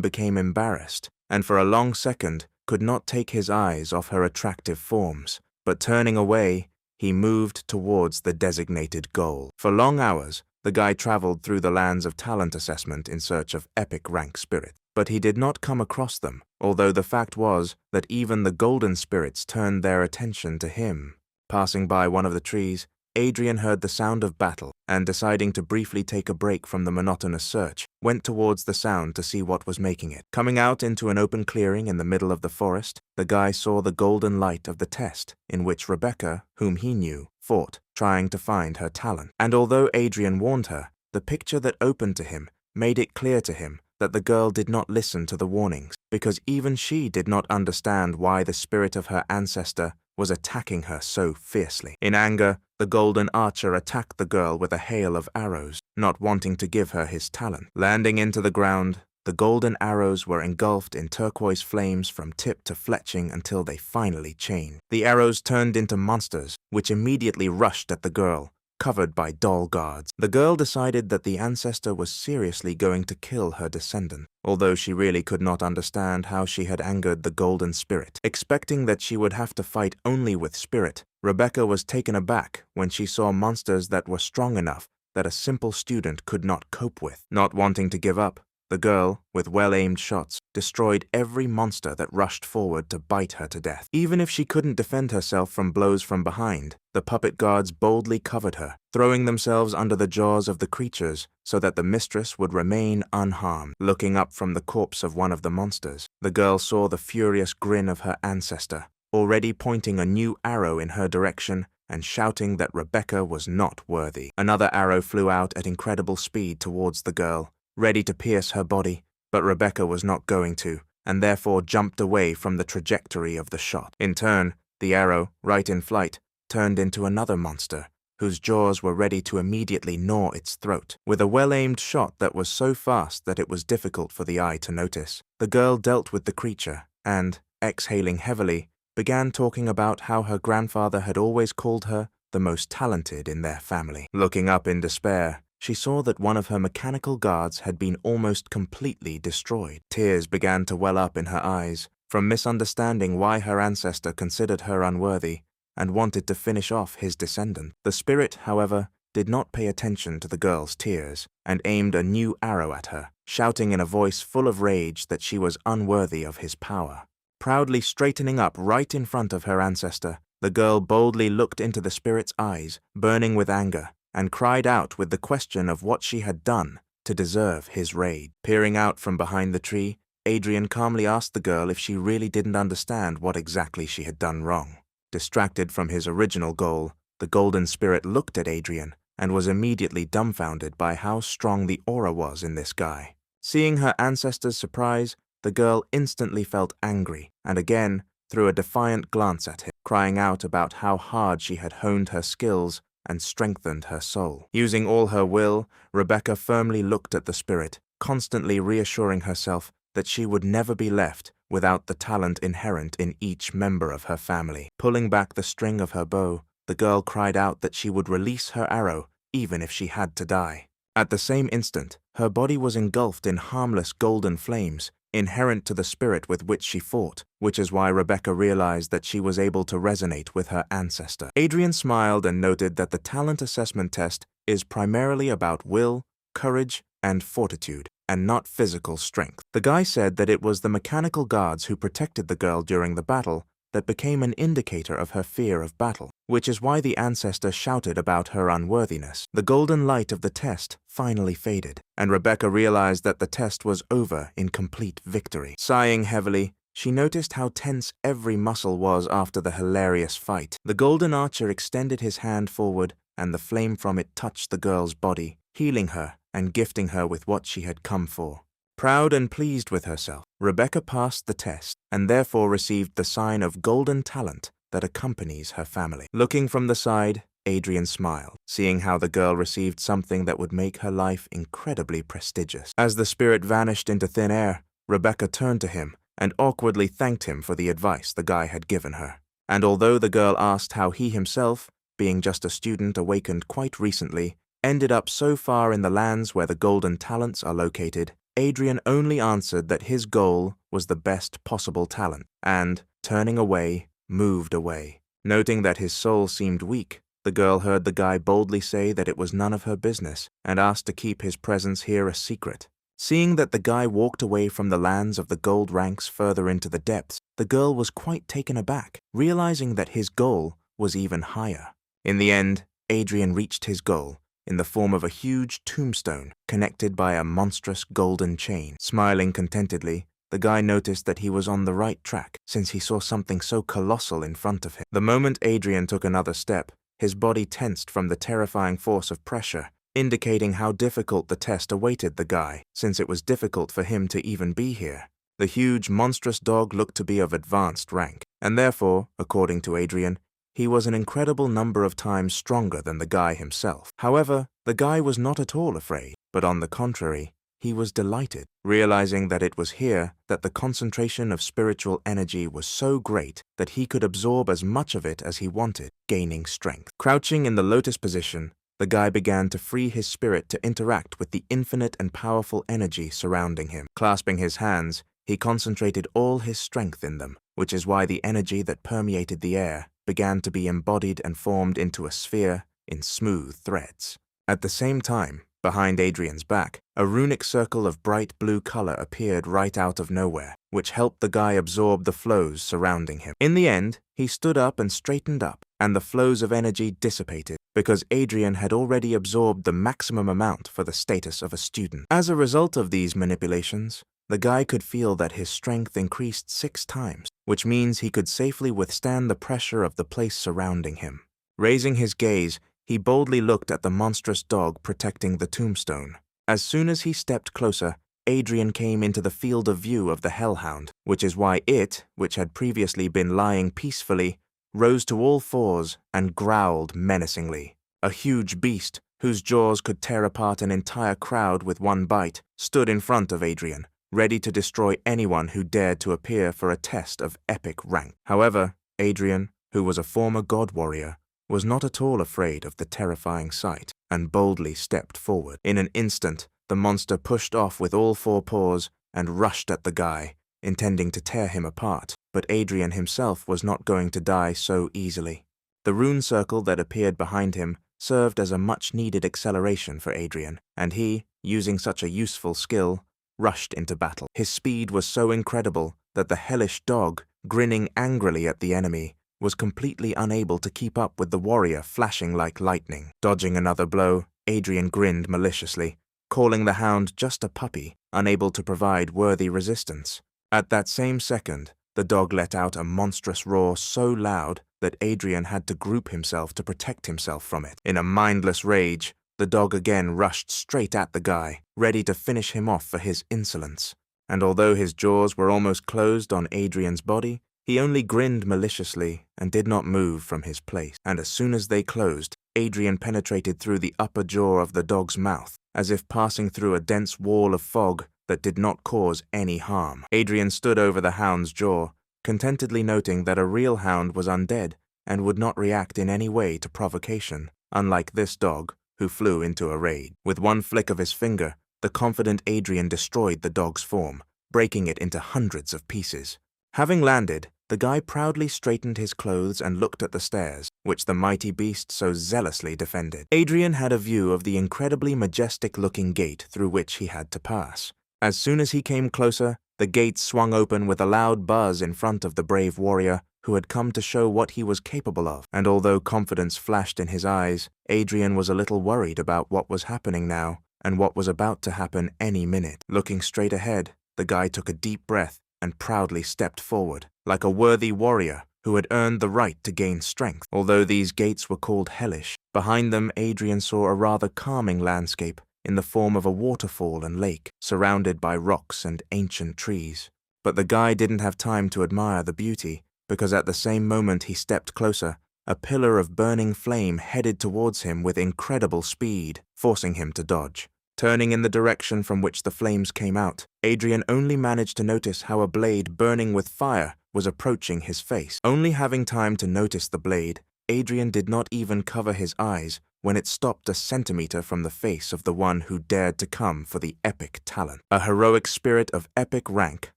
became embarrassed, and for a long second could not take his eyes off her attractive forms. But turning away, he moved towards the designated goal. For long hours, the guy traveled through the lands of talent assessment in search of epic rank spirits. But he did not come across them, although the fact was that even the golden spirits turned their attention to him. Passing by one of the trees, Adrian heard the sound of battle, and deciding to briefly take a break from the monotonous search, went towards the sound to see what was making it. Coming out into an open clearing in the middle of the forest, the guy saw the golden light of the test, in which Rebecca, whom he knew, fought, trying to find her talent. And although Adrian warned her, the picture that opened to him made it clear to him that the girl did not listen to the warnings, because even she did not understand why the spirit of her ancestor was attacking her so fiercely. In anger, the golden archer attacked the girl with a hail of arrows, not wanting to give her his talent. Landing into the ground, the golden arrows were engulfed in turquoise flames from tip to fletching until they finally chained. The arrows turned into monsters, which immediately rushed at the girl, covered by doll guards. The girl decided that the ancestor was seriously going to kill her descendant, although she really could not understand how she had angered the golden spirit. Expecting that she would have to fight only with spirit, Rebecca was taken aback when she saw monsters that were strong enough that a simple student could not cope with. Not wanting to give up, the girl, with well-aimed shots, destroyed every monster that rushed forward to bite her to death. Even if she couldn't defend herself from blows from behind, the puppet guards boldly covered her, throwing themselves under the jaws of the creatures so that the mistress would remain unharmed. Looking up from the corpse of one of the monsters, the girl saw the furious grin of her ancestor, already pointing a new arrow in her direction and shouting that Rebecca was not worthy. Another arrow flew out at incredible speed towards the girl, ready to pierce her body, but Rebecca was not going to, and therefore jumped away from the trajectory of the shot. In turn, the arrow, right in flight, turned into another monster, whose jaws were ready to immediately gnaw its throat. With a well-aimed shot that was so fast that it was difficult for the eye to notice, the girl dealt with the creature and, exhaling heavily, began talking about how her grandfather had always called her the most talented in their family. Looking up in despair, she saw that one of her mechanical guards had been almost completely destroyed. Tears began to well up in her eyes from misunderstanding why her ancestor considered her unworthy and wanted to finish off his descendant. The spirit, however, did not pay attention to the girl's tears and aimed a new arrow at her, shouting in a voice full of rage that she was unworthy of his power. Proudly straightening up right in front of her ancestor, the girl boldly looked into the spirit's eyes, burning with anger, and cried out with the question of what she had done to deserve his rage. Peering out from behind the tree, Adrian calmly asked the girl if she really didn't understand what exactly she had done wrong. Distracted from his original goal, the golden spirit looked at Adrian and was immediately dumbfounded by how strong the aura was in this guy. Seeing her ancestor's surprise, the girl instantly felt angry and again threw a defiant glance at him, crying out about how hard she had honed her skills and strengthened her soul. Using all her will, Rebecca firmly looked at the spirit, constantly reassuring herself that she would never be left without the talent inherent in each member of her family. Pulling back the string of her bow, the girl cried out that she would release her arrow even if she had to die. At the same instant, her body was engulfed in harmless golden flames, inherent to the spirit with which she fought, which is why Rebecca realized that she was able to resonate with her ancestor. Adrian smiled and noted that the talent assessment test is primarily about will, courage, and fortitude, and not physical strength. The guy said that it was the mechanical guards who protected the girl during the battle that became an indicator of her fear of battle, which is why the ancestor shouted about her unworthiness. The golden light of the test finally faded, and Rebecca realized that the test was over in complete victory. Sighing heavily, she noticed how tense every muscle was after the hilarious fight. The golden archer extended his hand forward, and the flame from it touched the girl's body, healing her and gifting her with what she had come for. Proud and pleased with herself, Rebecca passed the test and therefore received the sign of golden talent that accompanies her family. Looking from the side, Adrian smiled, seeing how the girl received something that would make her life incredibly prestigious. As the spirit vanished into thin air, Rebecca turned to him and awkwardly thanked him for the advice the guy had given her. And although the girl asked how he himself, being just a student awakened quite recently, ended up so far in the lands where the golden talents are located, Adrian only answered that his goal was the best possible talent, and, turning away, moved away. Noting that his soul seemed weak, the girl heard the guy boldly say that it was none of her business and asked to keep his presence here a secret. Seeing that the guy walked away from the lands of the gold ranks further into the depths, the girl was quite taken aback, realizing that his goal was even higher. In the end, Adrian reached his goal in the form of a huge tombstone connected by a monstrous golden chain. Smiling contentedly, the guy noticed that he was on the right track since he saw something so colossal in front of him. The moment Adrian took another step, his body tensed from the terrifying force of pressure, indicating how difficult the test awaited the guy, since it was difficult for him to even be here. The huge, monstrous dog looked to be of advanced rank, and therefore, according to Adrian, he was an incredible number of times stronger than the guy himself. However, the guy was not at all afraid, but on the contrary, he was delighted, realizing that it was here that the concentration of spiritual energy was so great that he could absorb as much of it as he wanted, gaining strength. Crouching in the lotus position, the guy began to free his spirit to interact with the infinite and powerful energy surrounding him. Clasping his hands, he concentrated all his strength in them, which is why the energy that permeated the air began to be embodied and formed into a sphere in smooth threads. At the same time, behind Adrian's back, a runic circle of bright blue color appeared right out of nowhere, which helped the guy absorb the flows surrounding him. In the end, he stood up and straightened up, and the flows of energy dissipated, because Adrian had already absorbed the maximum amount for the status of a student. As a result of these manipulations, the guy could feel that his strength increased 6 times, which means he could safely withstand the pressure of the place surrounding him. Raising his gaze, he boldly looked at the monstrous dog protecting the tombstone. As soon as he stepped closer, Adrian came into the field of view of the hellhound, which is why it, which had previously been lying peacefully, rose to all fours and growled menacingly. A huge beast, whose jaws could tear apart an entire crowd with one bite, stood in front of Adrian, ready to destroy anyone who dared to appear for a test of epic rank. However, Adrian, who was a former god warrior, was not at all afraid of the terrifying sight, and boldly stepped forward. In an instant, the monster pushed off with all 4 paws and rushed at the guy, intending to tear him apart, but Adrian himself was not going to die so easily. The rune circle that appeared behind him served as a much-needed acceleration for Adrian, and he, using such a useful skill, rushed into battle. His speed was so incredible that the hellish dog, grinning angrily at the enemy, was completely unable to keep up with the warrior flashing like lightning. Dodging another blow, Adrian grinned maliciously, calling the hound just a puppy, unable to provide worthy resistance. At that same second, the dog let out a monstrous roar so loud that Adrian had to group himself to protect himself from it. In a mindless rage, the dog again rushed straight at the guy, ready to finish him off for his insolence. And although his jaws were almost closed on Adrian's body, he only grinned maliciously and did not move from his place. And as soon as they closed, Adrian penetrated through the upper jaw of the dog's mouth, as if passing through a dense wall of fog that did not cause any harm. Adrian stood over the hound's jaw, contentedly noting that a real hound was undead and would not react in any way to provocation, unlike this dog, who flew into a rage. With one flick of his finger, the confident Adrian destroyed the dog's form, breaking it into hundreds of pieces. Having landed, the guy proudly straightened his clothes and looked at the stairs, which the mighty beast so zealously defended. Adrian had a view of the incredibly majestic-looking gate through which he had to pass. As soon as he came closer, the gate swung open with a loud buzz in front of the brave warrior who had come to show what he was capable of. And although confidence flashed in his eyes, Adrian was a little worried about what was happening now and what was about to happen any minute. Looking straight ahead, the guy took a deep breath and proudly stepped forward, like a worthy warrior who had earned the right to gain strength. Although these gates were called hellish, behind them Adrian saw a rather calming landscape in the form of a waterfall and lake, surrounded by rocks and ancient trees. But the guy didn't have time to admire the beauty, because at the same moment he stepped closer, a pillar of burning flame headed towards him with incredible speed, forcing him to dodge. Turning in the direction from which the flames came out, Adrian only managed to notice how a blade burning with fire was approaching his face. Only having time to notice the blade, Adrian did not even cover his eyes when it stopped a centimeter from the face of the one who dared to come for the epic talent. A heroic spirit of epic rank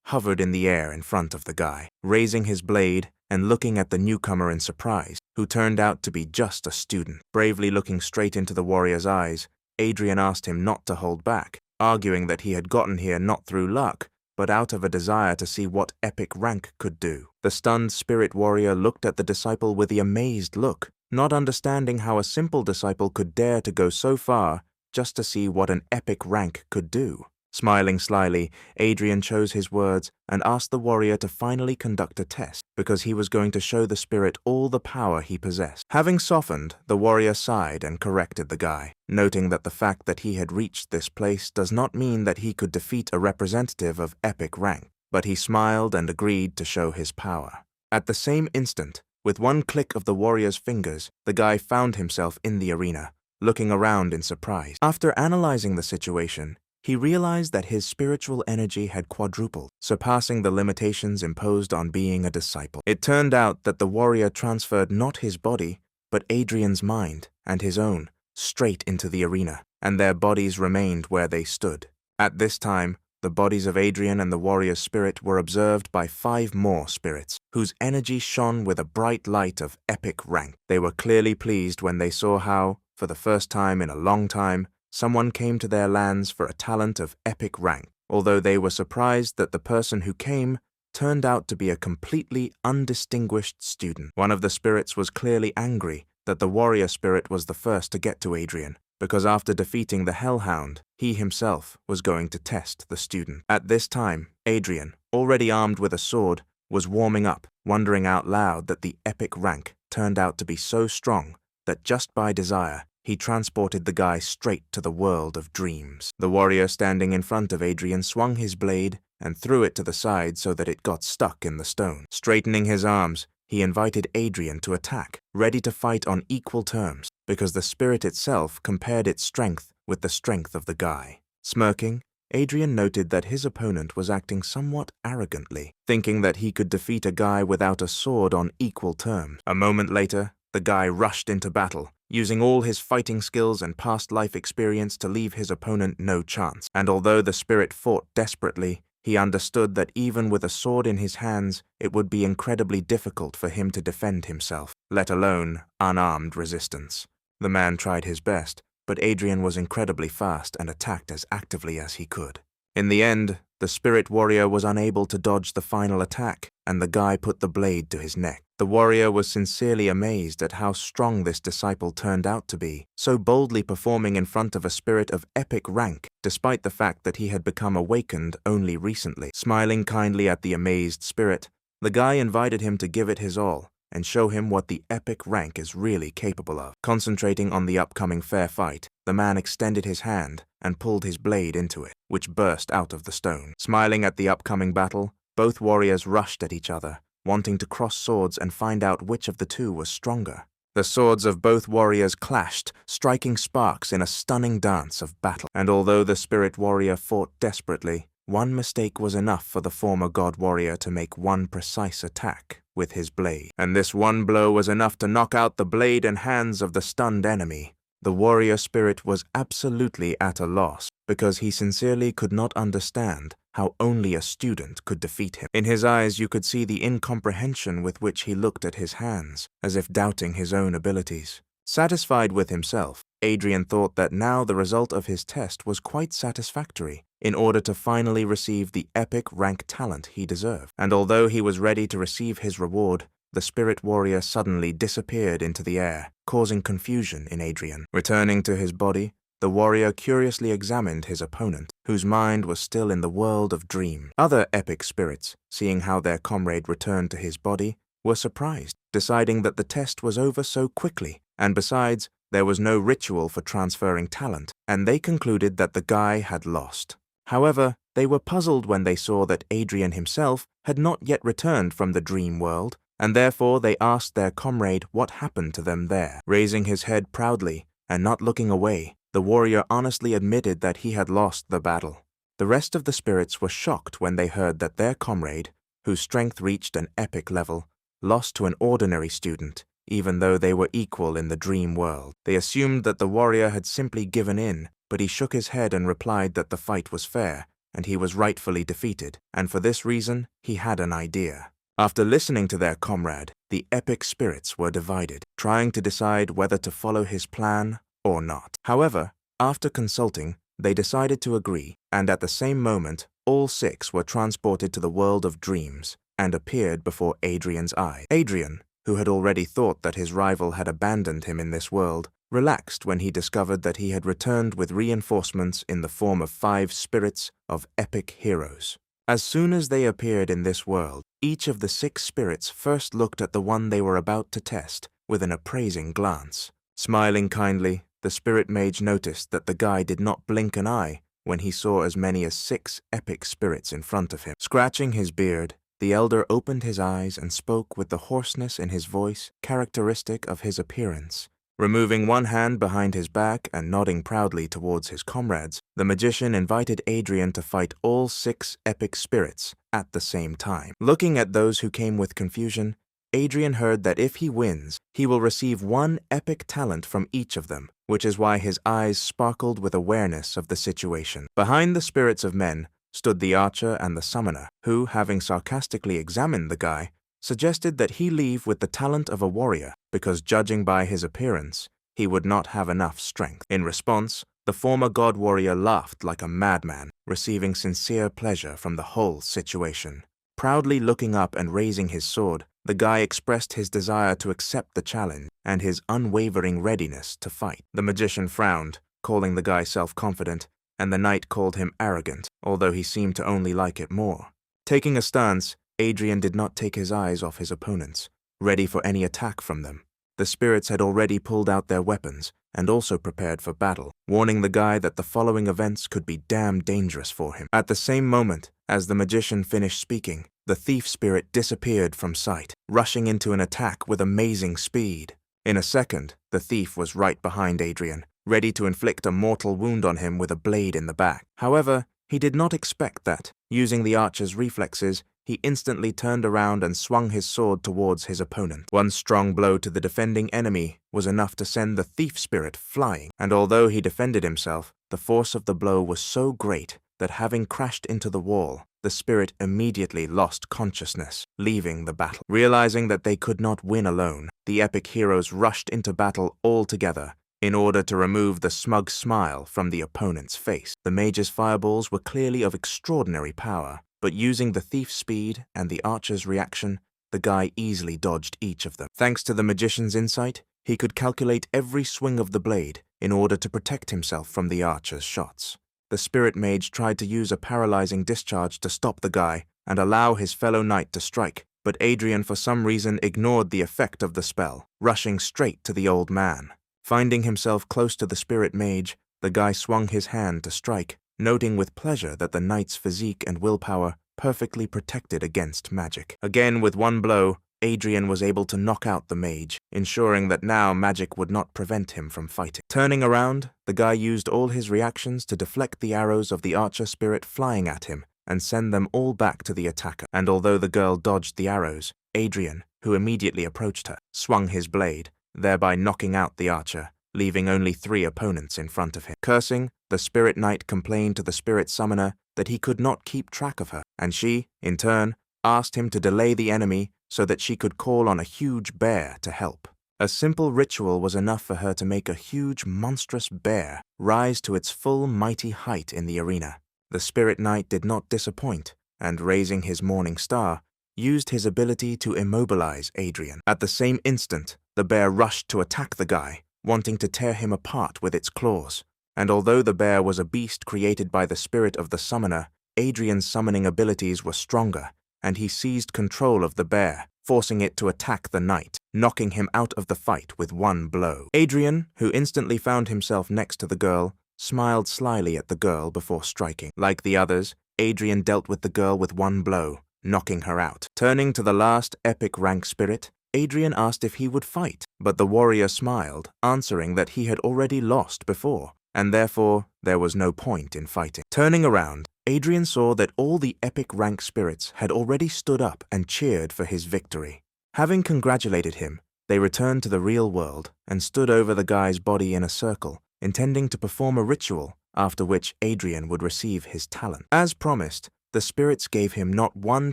hovered in the air in front of the guy, raising his blade and looking at the newcomer in surprise, who turned out to be just a student. Bravely looking straight into the warrior's eyes, Adrian asked him not to hold back, arguing that he had gotten here not through luck, but out of a desire to see what epic rank could do. The stunned spirit warrior looked at the disciple with the amazed look, not understanding how a simple disciple could dare to go so far just to see what an epic rank could do. Smiling slyly, Adrian chose his words and asked the warrior to finally conduct a test, because he was going to show the spirit all the power he possessed. Having softened, the warrior sighed and corrected the guy, noting that the fact that he had reached this place does not mean that he could defeat a representative of epic rank, but he smiled and agreed to show his power. At the same instant, with one click of the warrior's fingers, the guy found himself in the arena, looking around in surprise. After analyzing the situation, he realized that his spiritual energy had quadrupled, surpassing the limitations imposed on being a disciple. It turned out that the warrior transferred not his body, but Adrian's mind and his own, straight into the arena, and their bodies remained where they stood. At this time, the bodies of Adrian and the warrior's spirit were observed by 5 more spirits, whose energy shone with a bright light of epic rank. They were clearly pleased when they saw how, for the first time in a long time, someone came to their lands for a talent of epic rank, although they were surprised that the person who came turned out to be a completely undistinguished student. One of the spirits was clearly angry that the warrior spirit was the first to get to Adrian, because after defeating the hellhound, he himself was going to test the student. At this time, Adrian, already armed with a sword, was warming up, wondering out loud that the epic rank turned out to be so strong that just by desire, he transported the guy straight to the world of dreams. The warrior standing in front of Adrian swung his blade and threw it to the side so that it got stuck in the stone. Straightening his arms, he invited Adrian to attack, ready to fight on equal terms, because the spirit itself compared its strength with the strength of the guy. Smirking, Adrian noted that his opponent was acting somewhat arrogantly, thinking that he could defeat a guy without a sword on equal terms. A moment later, the guy rushed into battle, using all his fighting skills and past life experience to leave his opponent no chance. And although the spirit fought desperately, he understood that even with a sword in his hands, it would be incredibly difficult for him to defend himself, let alone unarmed resistance. The man tried his best, but Adrian was incredibly fast and attacked as actively as he could. In the end, the spirit warrior was unable to dodge the final attack, and the guy put the blade to his neck. The warrior was sincerely amazed at how strong this disciple turned out to be, so boldly performing in front of a spirit of epic rank, despite the fact that he had become awakened only recently. Smiling kindly at the amazed spirit, the guy invited him to give it his all and show him what the epic rank is really capable of. Concentrating on the upcoming fair fight, the man extended his hand and pulled his blade into it, which burst out of the stone. Smiling at the upcoming battle, both warriors rushed at each other, wanting to cross swords and find out which of the two was stronger. The swords of both warriors clashed, striking sparks in a stunning dance of battle. And although the spirit warrior fought desperately, one mistake was enough for the former god warrior to make one precise attack with his blade. And this one blow was enough to knock out the blade and hands of the stunned enemy. The warrior spirit was absolutely at a loss, because he sincerely could not understand how only a student could defeat him. In his eyes you could see the incomprehension with which he looked at his hands, as if doubting his own abilities. Satisfied with himself, Adrian thought that now the result of his test was quite satisfactory, in order to finally receive the epic rank talent he deserved. And although he was ready to receive his reward, the spirit warrior suddenly disappeared into the air, causing confusion in Adrian. Returning to his body, the warrior curiously examined his opponent, whose mind was still in the world of dream. Other epic spirits, seeing how their comrade returned to his body, were surprised, deciding that the test was over so quickly, and besides, there was no ritual for transferring talent, and they concluded that the guy had lost. However, they were puzzled when they saw that Adrian himself had not yet returned from the dream world, and therefore they asked their comrade what happened to them there. Raising his head proudly and not looking away, the warrior honestly admitted that he had lost the battle. The rest of the spirits were shocked when they heard that their comrade, whose strength reached an epic level, lost to an ordinary student, even though they were equal in the dream world. They assumed that the warrior had simply given in, but he shook his head and replied that the fight was fair, and he was rightfully defeated, and for this reason he had an idea. After listening to their comrade, the epic spirits were divided, trying to decide whether to follow his plan or not. However, after consulting, they decided to agree, and at the same moment, all 6 were transported to the world of dreams and appeared before Adrian's eyes. Adrian, who had already thought that his rival had abandoned him in this world, relaxed when he discovered that he had returned with reinforcements in the form of 5 spirits of epic heroes. As soon as they appeared in this world, each of the 6 spirits first looked at the one they were about to test with an appraising glance. Smiling kindly, the spirit mage noticed that the guy did not blink an eye when he saw as many as 6 epic spirits in front of him. Scratching his beard, the elder opened his eyes and spoke with the hoarseness in his voice characteristic of his appearance. Removing one hand behind his back and nodding proudly towards his comrades, the magician invited Adrian to fight all 6 epic spirits at the same time. Looking at those who came with confusion, Adrian heard that if he wins, he will receive 1 epic talent from each of them, which is why his eyes sparkled with awareness of the situation. Behind the spirits of men stood the archer and the summoner, who, having sarcastically examined the guy, suggested that he leave with the talent of a warrior because, judging by his appearance, he would not have enough strength. In response, the former god warrior laughed like a madman, receiving sincere pleasure from the whole situation. Proudly looking up and raising his sword, the guy expressed his desire to accept the challenge and his unwavering readiness to fight. The magician frowned, calling the guy self-confident, and the knight called him arrogant, although he seemed to only like it more. Taking a stance, Adrian did not take his eyes off his opponents, ready for any attack from them. The spirits had already pulled out their weapons and also prepared for battle, warning the guy that the following events could be damn dangerous for him. At the same moment, as the magician finished speaking, the thief spirit disappeared from sight, rushing into an attack with amazing speed. In a second, the thief was right behind Adrian, ready to inflict a mortal wound on him with a blade in the back. However, he did not expect that. Using the archer's reflexes, he instantly turned around and swung his sword towards his opponent. One strong blow to the defending enemy was enough to send the thief spirit flying, and although he defended himself, the force of the blow was so great that, having crashed into the wall, the spirit immediately lost consciousness, leaving the battle. Realizing that they could not win alone, the epic heroes rushed into battle all together in order to remove the smug smile from the opponent's face. The mage's fireballs were clearly of extraordinary power, but using the thief's speed and the archer's reaction, the guy easily dodged each of them. Thanks to the magician's insight, he could calculate every swing of the blade in order to protect himself from the archer's shots. The spirit mage tried to use a paralyzing discharge to stop the guy and allow his fellow knight to strike, but Adrian for some reason ignored the effect of the spell, rushing straight to the old man. Finding himself close to the spirit mage, the guy swung his hand to strike, noting with pleasure that the knight's physique and willpower perfectly protected against magic. Again, with one blow, Adrian was able to knock out the mage, ensuring that now magic would not prevent him from fighting. Turning around, the guy used all his reactions to deflect the arrows of the archer spirit flying at him and send them all back to the attacker. And although the girl dodged the arrows, Adrian, who immediately approached her, swung his blade, thereby knocking out the archer, leaving only 3 opponents in front of him. Cursing, the spirit knight complained to the spirit summoner that he could not keep track of her, and she, in turn, asked him to delay the enemy so that she could call on a huge bear to help. A simple ritual was enough for her to make a huge, monstrous bear rise to its full mighty height in the arena. The spirit knight did not disappoint, and raising his morning star, used his ability to immobilize Adrian. At the same instant, the bear rushed to attack the guy, wanting to tear him apart with its claws. And although the bear was a beast created by the spirit of the summoner, Adrian's summoning abilities were stronger, and he seized control of the bear, forcing it to attack the knight, knocking him out of the fight with one blow. Adrian, who instantly found himself next to the girl, smiled slyly at the girl before striking. Like the others, Adrian dealt with the girl with one blow, knocking her out. Turning to the last epic rank spirit, Adrian asked if he would fight, but the warrior smiled, answering that he had already lost before, and therefore there was no point in fighting. Turning around, Adrian saw that all the epic rank spirits had already stood up and cheered for his victory. Having congratulated him, they returned to the real world and stood over the guy's body in a circle, intending to perform a ritual, after which Adrian would receive his talent. As promised, the spirits gave him not one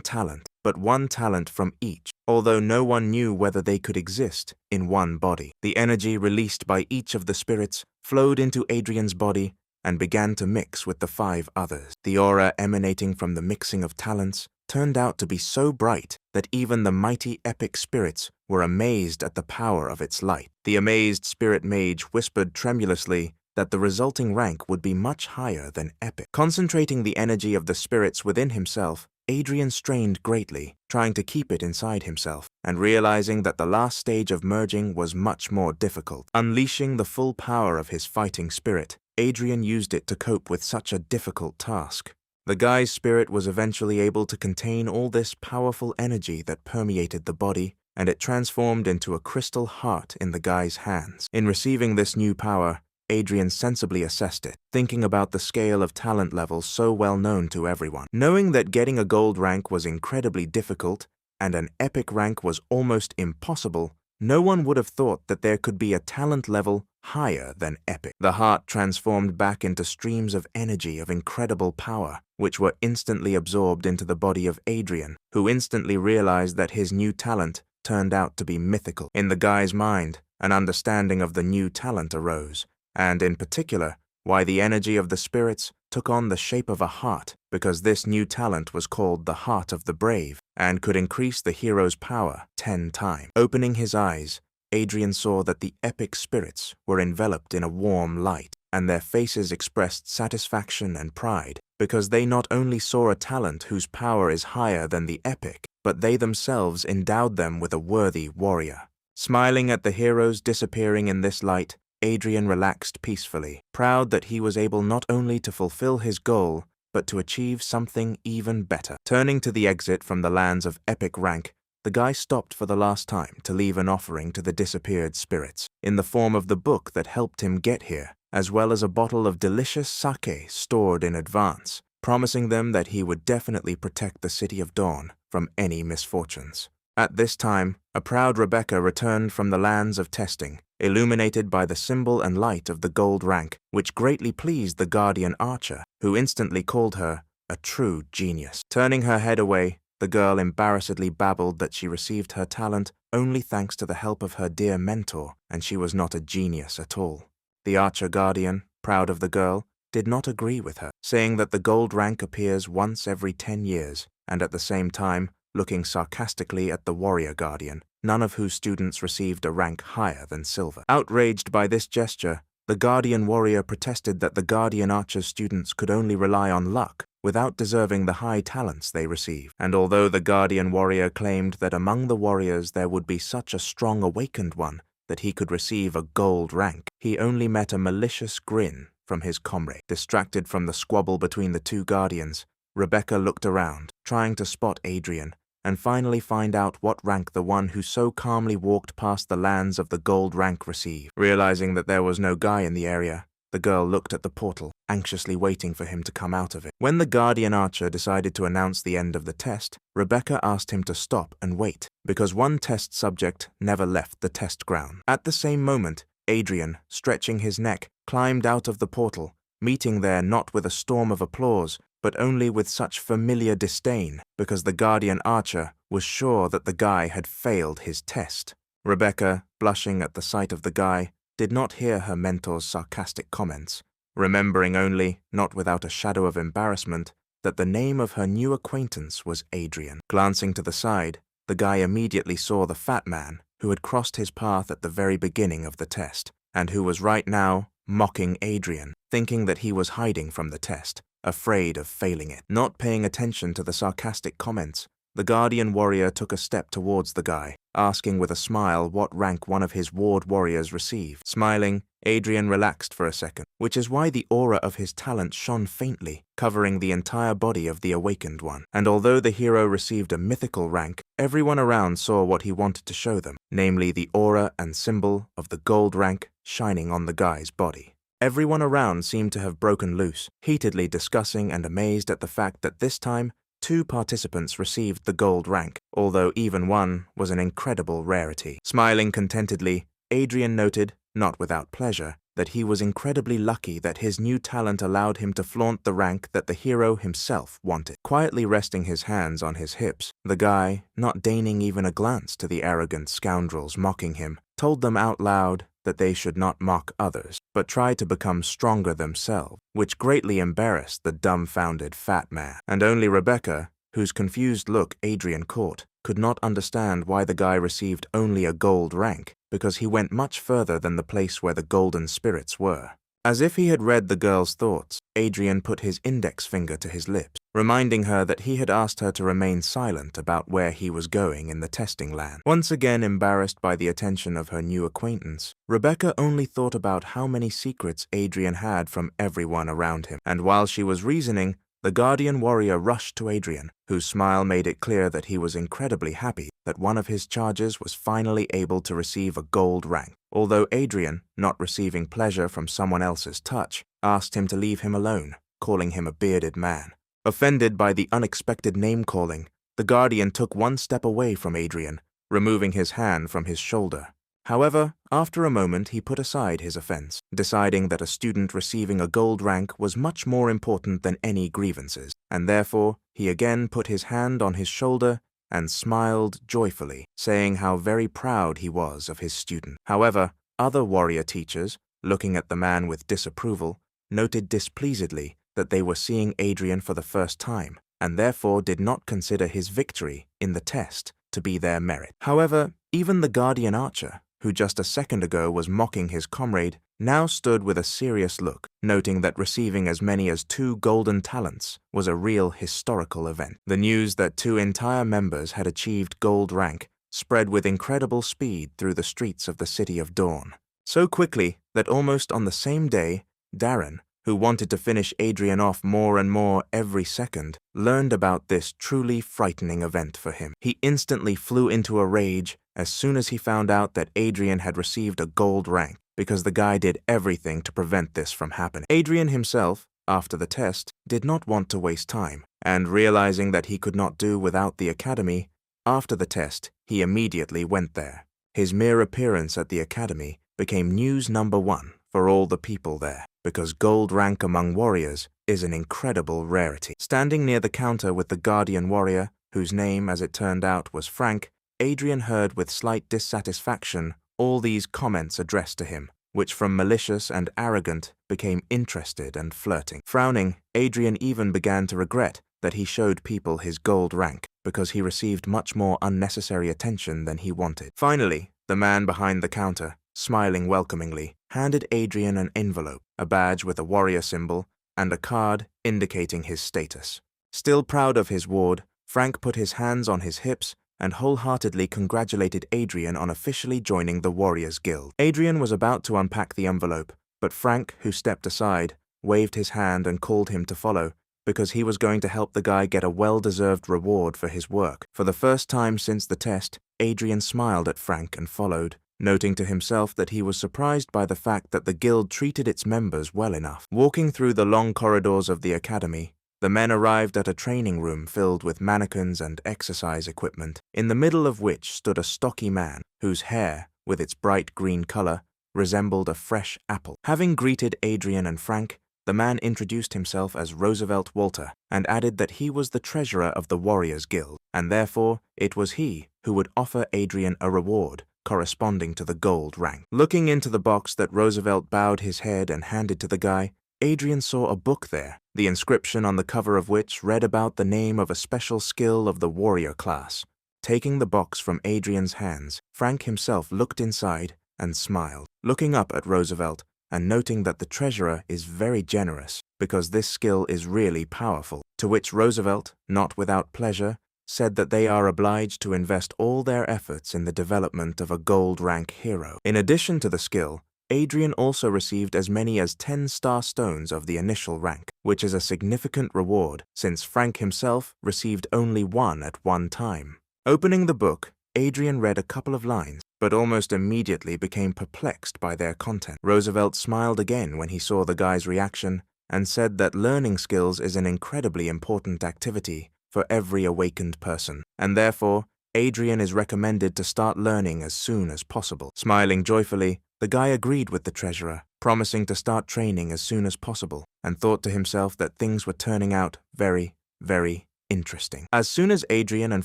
talent, but one talent from each, although no one knew whether they could exist in one body. The energy released by each of the spirits flowed into Adrian's body and began to mix with the 5 others. The aura emanating from the mixing of talents turned out to be so bright that even the mighty epic spirits were amazed at the power of its light. The amazed spirit mage whispered tremulously that the resulting rank would be much higher than epic. Concentrating the energy of the spirits within himself, Adrian strained greatly, trying to keep it inside himself, and realizing that the last stage of merging was much more difficult. Unleashing the full power of his fighting spirit, Adrian used it to cope with such a difficult task. The guy's spirit was eventually able to contain all this powerful energy that permeated the body, and it transformed into a crystal heart in the guy's hands. In receiving this new power, Adrian sensibly assessed it, thinking about the scale of talent levels so well known to everyone. Knowing that getting a gold rank was incredibly difficult and an epic rank was almost impossible, no one would have thought that there could be a talent level higher than epic. The heart transformed back into streams of energy of incredible power, which were instantly absorbed into the body of Adrian, who instantly realized that his new talent turned out to be mythical. In the guy's mind, an understanding of the new talent arose, and in particular, why the energy of the spirits took on the shape of a heart, because this new talent was called the Heart of the Brave, and could increase the hero's power 10 times. Opening his eyes, Adrian saw that the epic spirits were enveloped in a warm light, and their faces expressed satisfaction and pride, because they not only saw a talent whose power is higher than the epic, but they themselves endowed them with a worthy warrior. Smiling at the heroes disappearing in this light, Adrian relaxed peacefully, proud that he was able not only to fulfill his goal, but to achieve something even better. Turning to the exit from the lands of epic rank, the guy stopped for the last time to leave an offering to the disappeared spirits, in the form of the book that helped him get here, as well as a bottle of delicious sake stored in advance, promising them that he would definitely protect the City of Dawn from any misfortunes. At this time, a proud Rebecca returned from the lands of testing, illuminated by the symbol and light of the gold rank, which greatly pleased the guardian archer, who instantly called her a true genius. Turning her head away, the girl embarrassedly babbled that she received her talent only thanks to the help of her dear mentor, and she was not a genius at all. The archer guardian, proud of the girl, did not agree with her, saying that the gold rank appears once every 10 years, and at the same time, looking sarcastically at the warrior guardian, none of whose students received a rank higher than silver. Outraged by this gesture, the guardian warrior protested that the guardian archer's students could only rely on luck, without deserving the high talents they receive. And although the guardian warrior claimed that among the warriors there would be such a strong awakened one that he could receive a gold rank, he only met a malicious grin from his comrade. Distracted from the squabble between the two guardians, Rebecca looked around, trying to spot Adrian, and finally find out what rank the one who so calmly walked past the lands of the gold rank received. Realizing that there was no guy in the area, the girl looked at the portal, anxiously waiting for him to come out of it. When the guardian archer decided to announce the end of the test, Rebecca asked him to stop and wait, because one test subject never left the test ground. At the same moment, Adrian, stretching his neck, climbed out of the portal, meeting there not with a storm of applause, but only with such familiar disdain, because the guardian archer was sure that the guy had failed his test. Rebecca, blushing at the sight of the guy, did not hear her mentor's sarcastic comments, remembering only, not without a shadow of embarrassment, that the name of her new acquaintance was Adrian. Glancing to the side, the guy immediately saw the fat man who had crossed his path at the very beginning of the test, and who was right now mocking Adrian, thinking that he was hiding from the test, afraid of failing it. Not paying attention to the sarcastic comments, the guardian warrior took a step towards the guy, asking with a smile what rank one of his ward warriors received. Smiling, Adrian relaxed for a second, which is why the aura of his talent shone faintly, covering the entire body of the awakened one. And although the hero received a mythical rank, everyone around saw what he wanted to show them, namely the aura and symbol of the gold rank shining on the guy's body. Everyone around seemed to have broken loose, heatedly discussing and amazed at the fact that this time, 2 participants received the gold rank, although even one was an incredible rarity. Smiling contentedly, Adrian noted, not without pleasure, that he was incredibly lucky that his new talent allowed him to flaunt the rank that the hero himself wanted. Quietly resting his hands on his hips, the guy, not deigning even a glance to the arrogant scoundrels mocking him, told them out loud that they should not mock others, but try to become stronger themselves, which greatly embarrassed the dumbfounded fat man. And only Rebecca, whose confused look Adrian caught, could not understand why the guy received only a gold rank, because he went much further than the place where the golden spirits were. As if he had read the girl's thoughts, Adrian put his index finger to his lips, reminding her that he had asked her to remain silent about where he was going in the testing land. Once again embarrassed by the attention of her new acquaintance, Rebecca only thought about how many secrets Adrian had from everyone around him, and while she was reasoning, the guardian warrior rushed to Adrian, whose smile made it clear that he was incredibly happy that one of his charges was finally able to receive a gold rank, although Adrian, not receiving pleasure from someone else's touch, asked him to leave him alone, calling him a bearded man. Offended by the unexpected name-calling, the guardian took one step away from Adrian, removing his hand from his shoulder. However, after a moment he put aside his offense, deciding that a student receiving a gold rank was much more important than any grievances, and therefore he again put his hand on his shoulder and smiled joyfully, saying how very proud he was of his student. However, other warrior teachers, looking at the man with disapproval, noted displeasedly that they were seeing Adrian for the first time, and therefore did not consider his victory in the test to be their merit. However, even the guardian archer, who just a second ago was mocking his comrade, now stood with a serious look, noting that receiving as many as 2 golden talents was a real historical event. The news that 2 entire members had achieved gold rank spread with incredible speed through the streets of the City of Dawn. So quickly that almost on the same day, Darren, who wanted to finish Adrian off more and more every second, learned about this truly frightening event for him. He instantly flew into a rage as soon as he found out that Adrian had received a gold rank, because the guy did everything to prevent this from happening. Adrian himself, after the test, did not want to waste time, and realizing that he could not do without the academy, after the test, he immediately went there. His mere appearance at the academy became news number 1 for all the people there, because gold rank among warriors is an incredible rarity. Standing near the counter with the guardian warrior, whose name, as it turned out, was Frank, Adrian heard with slight dissatisfaction all these comments addressed to him, which from malicious and arrogant became interested and flirting. Frowning, Adrian even began to regret that he showed people his gold rank, because he received much more unnecessary attention than he wanted. Finally, the man behind the counter, smiling welcomingly, handed Adrian an envelope, a badge with a warrior symbol, and a card indicating his status. Still proud of his ward, Frank put his hands on his hips and wholeheartedly congratulated Adrian on officially joining the Warriors Guild. Adrian was about to unpack the envelope, but Frank, who stepped aside, waved his hand and called him to follow, because he was going to help the guy get a well-deserved reward for his work. For the first time since the test, Adrian smiled at Frank and followed, noting to himself that he was surprised by the fact that the guild treated its members well enough. Walking through the long corridors of the academy, the men arrived at a training room filled with mannequins and exercise equipment, in the middle of which stood a stocky man, whose hair, with its bright green color, resembled a fresh apple. Having greeted Adrian and Frank, the man introduced himself as Roosevelt Walter and added that he was the treasurer of the Warriors Guild, and therefore it was he who would offer Adrian a reward corresponding to the gold rank. Looking into the box that Roosevelt bowed his head and handed to the guy, Adrian saw a book there, the inscription on the cover of which read about the name of a special skill of the warrior class. Taking the box from Adrian's hands, Frank himself looked inside and smiled, looking up at Roosevelt and noting that the treasurer is very generous because this skill is really powerful, to which Roosevelt, not without pleasure, said that they are obliged to invest all their efforts in the development of a gold rank hero. In addition to the skill, Adrian also received as many as 10 star stones of the initial rank, which is a significant reward since Frank himself received only one at one time. Opening the book, Adrian read a couple of lines, but almost immediately became perplexed by their content. Roosevelt smiled again when he saw the guy's reaction and said that learning skills is an incredibly important activity for every awakened person, and therefore, Adrian is recommended to start learning as soon as possible. Smiling joyfully, the guy agreed with the treasurer, promising to start training as soon as possible, and thought to himself that things were turning out very, very interesting. As soon as Adrian and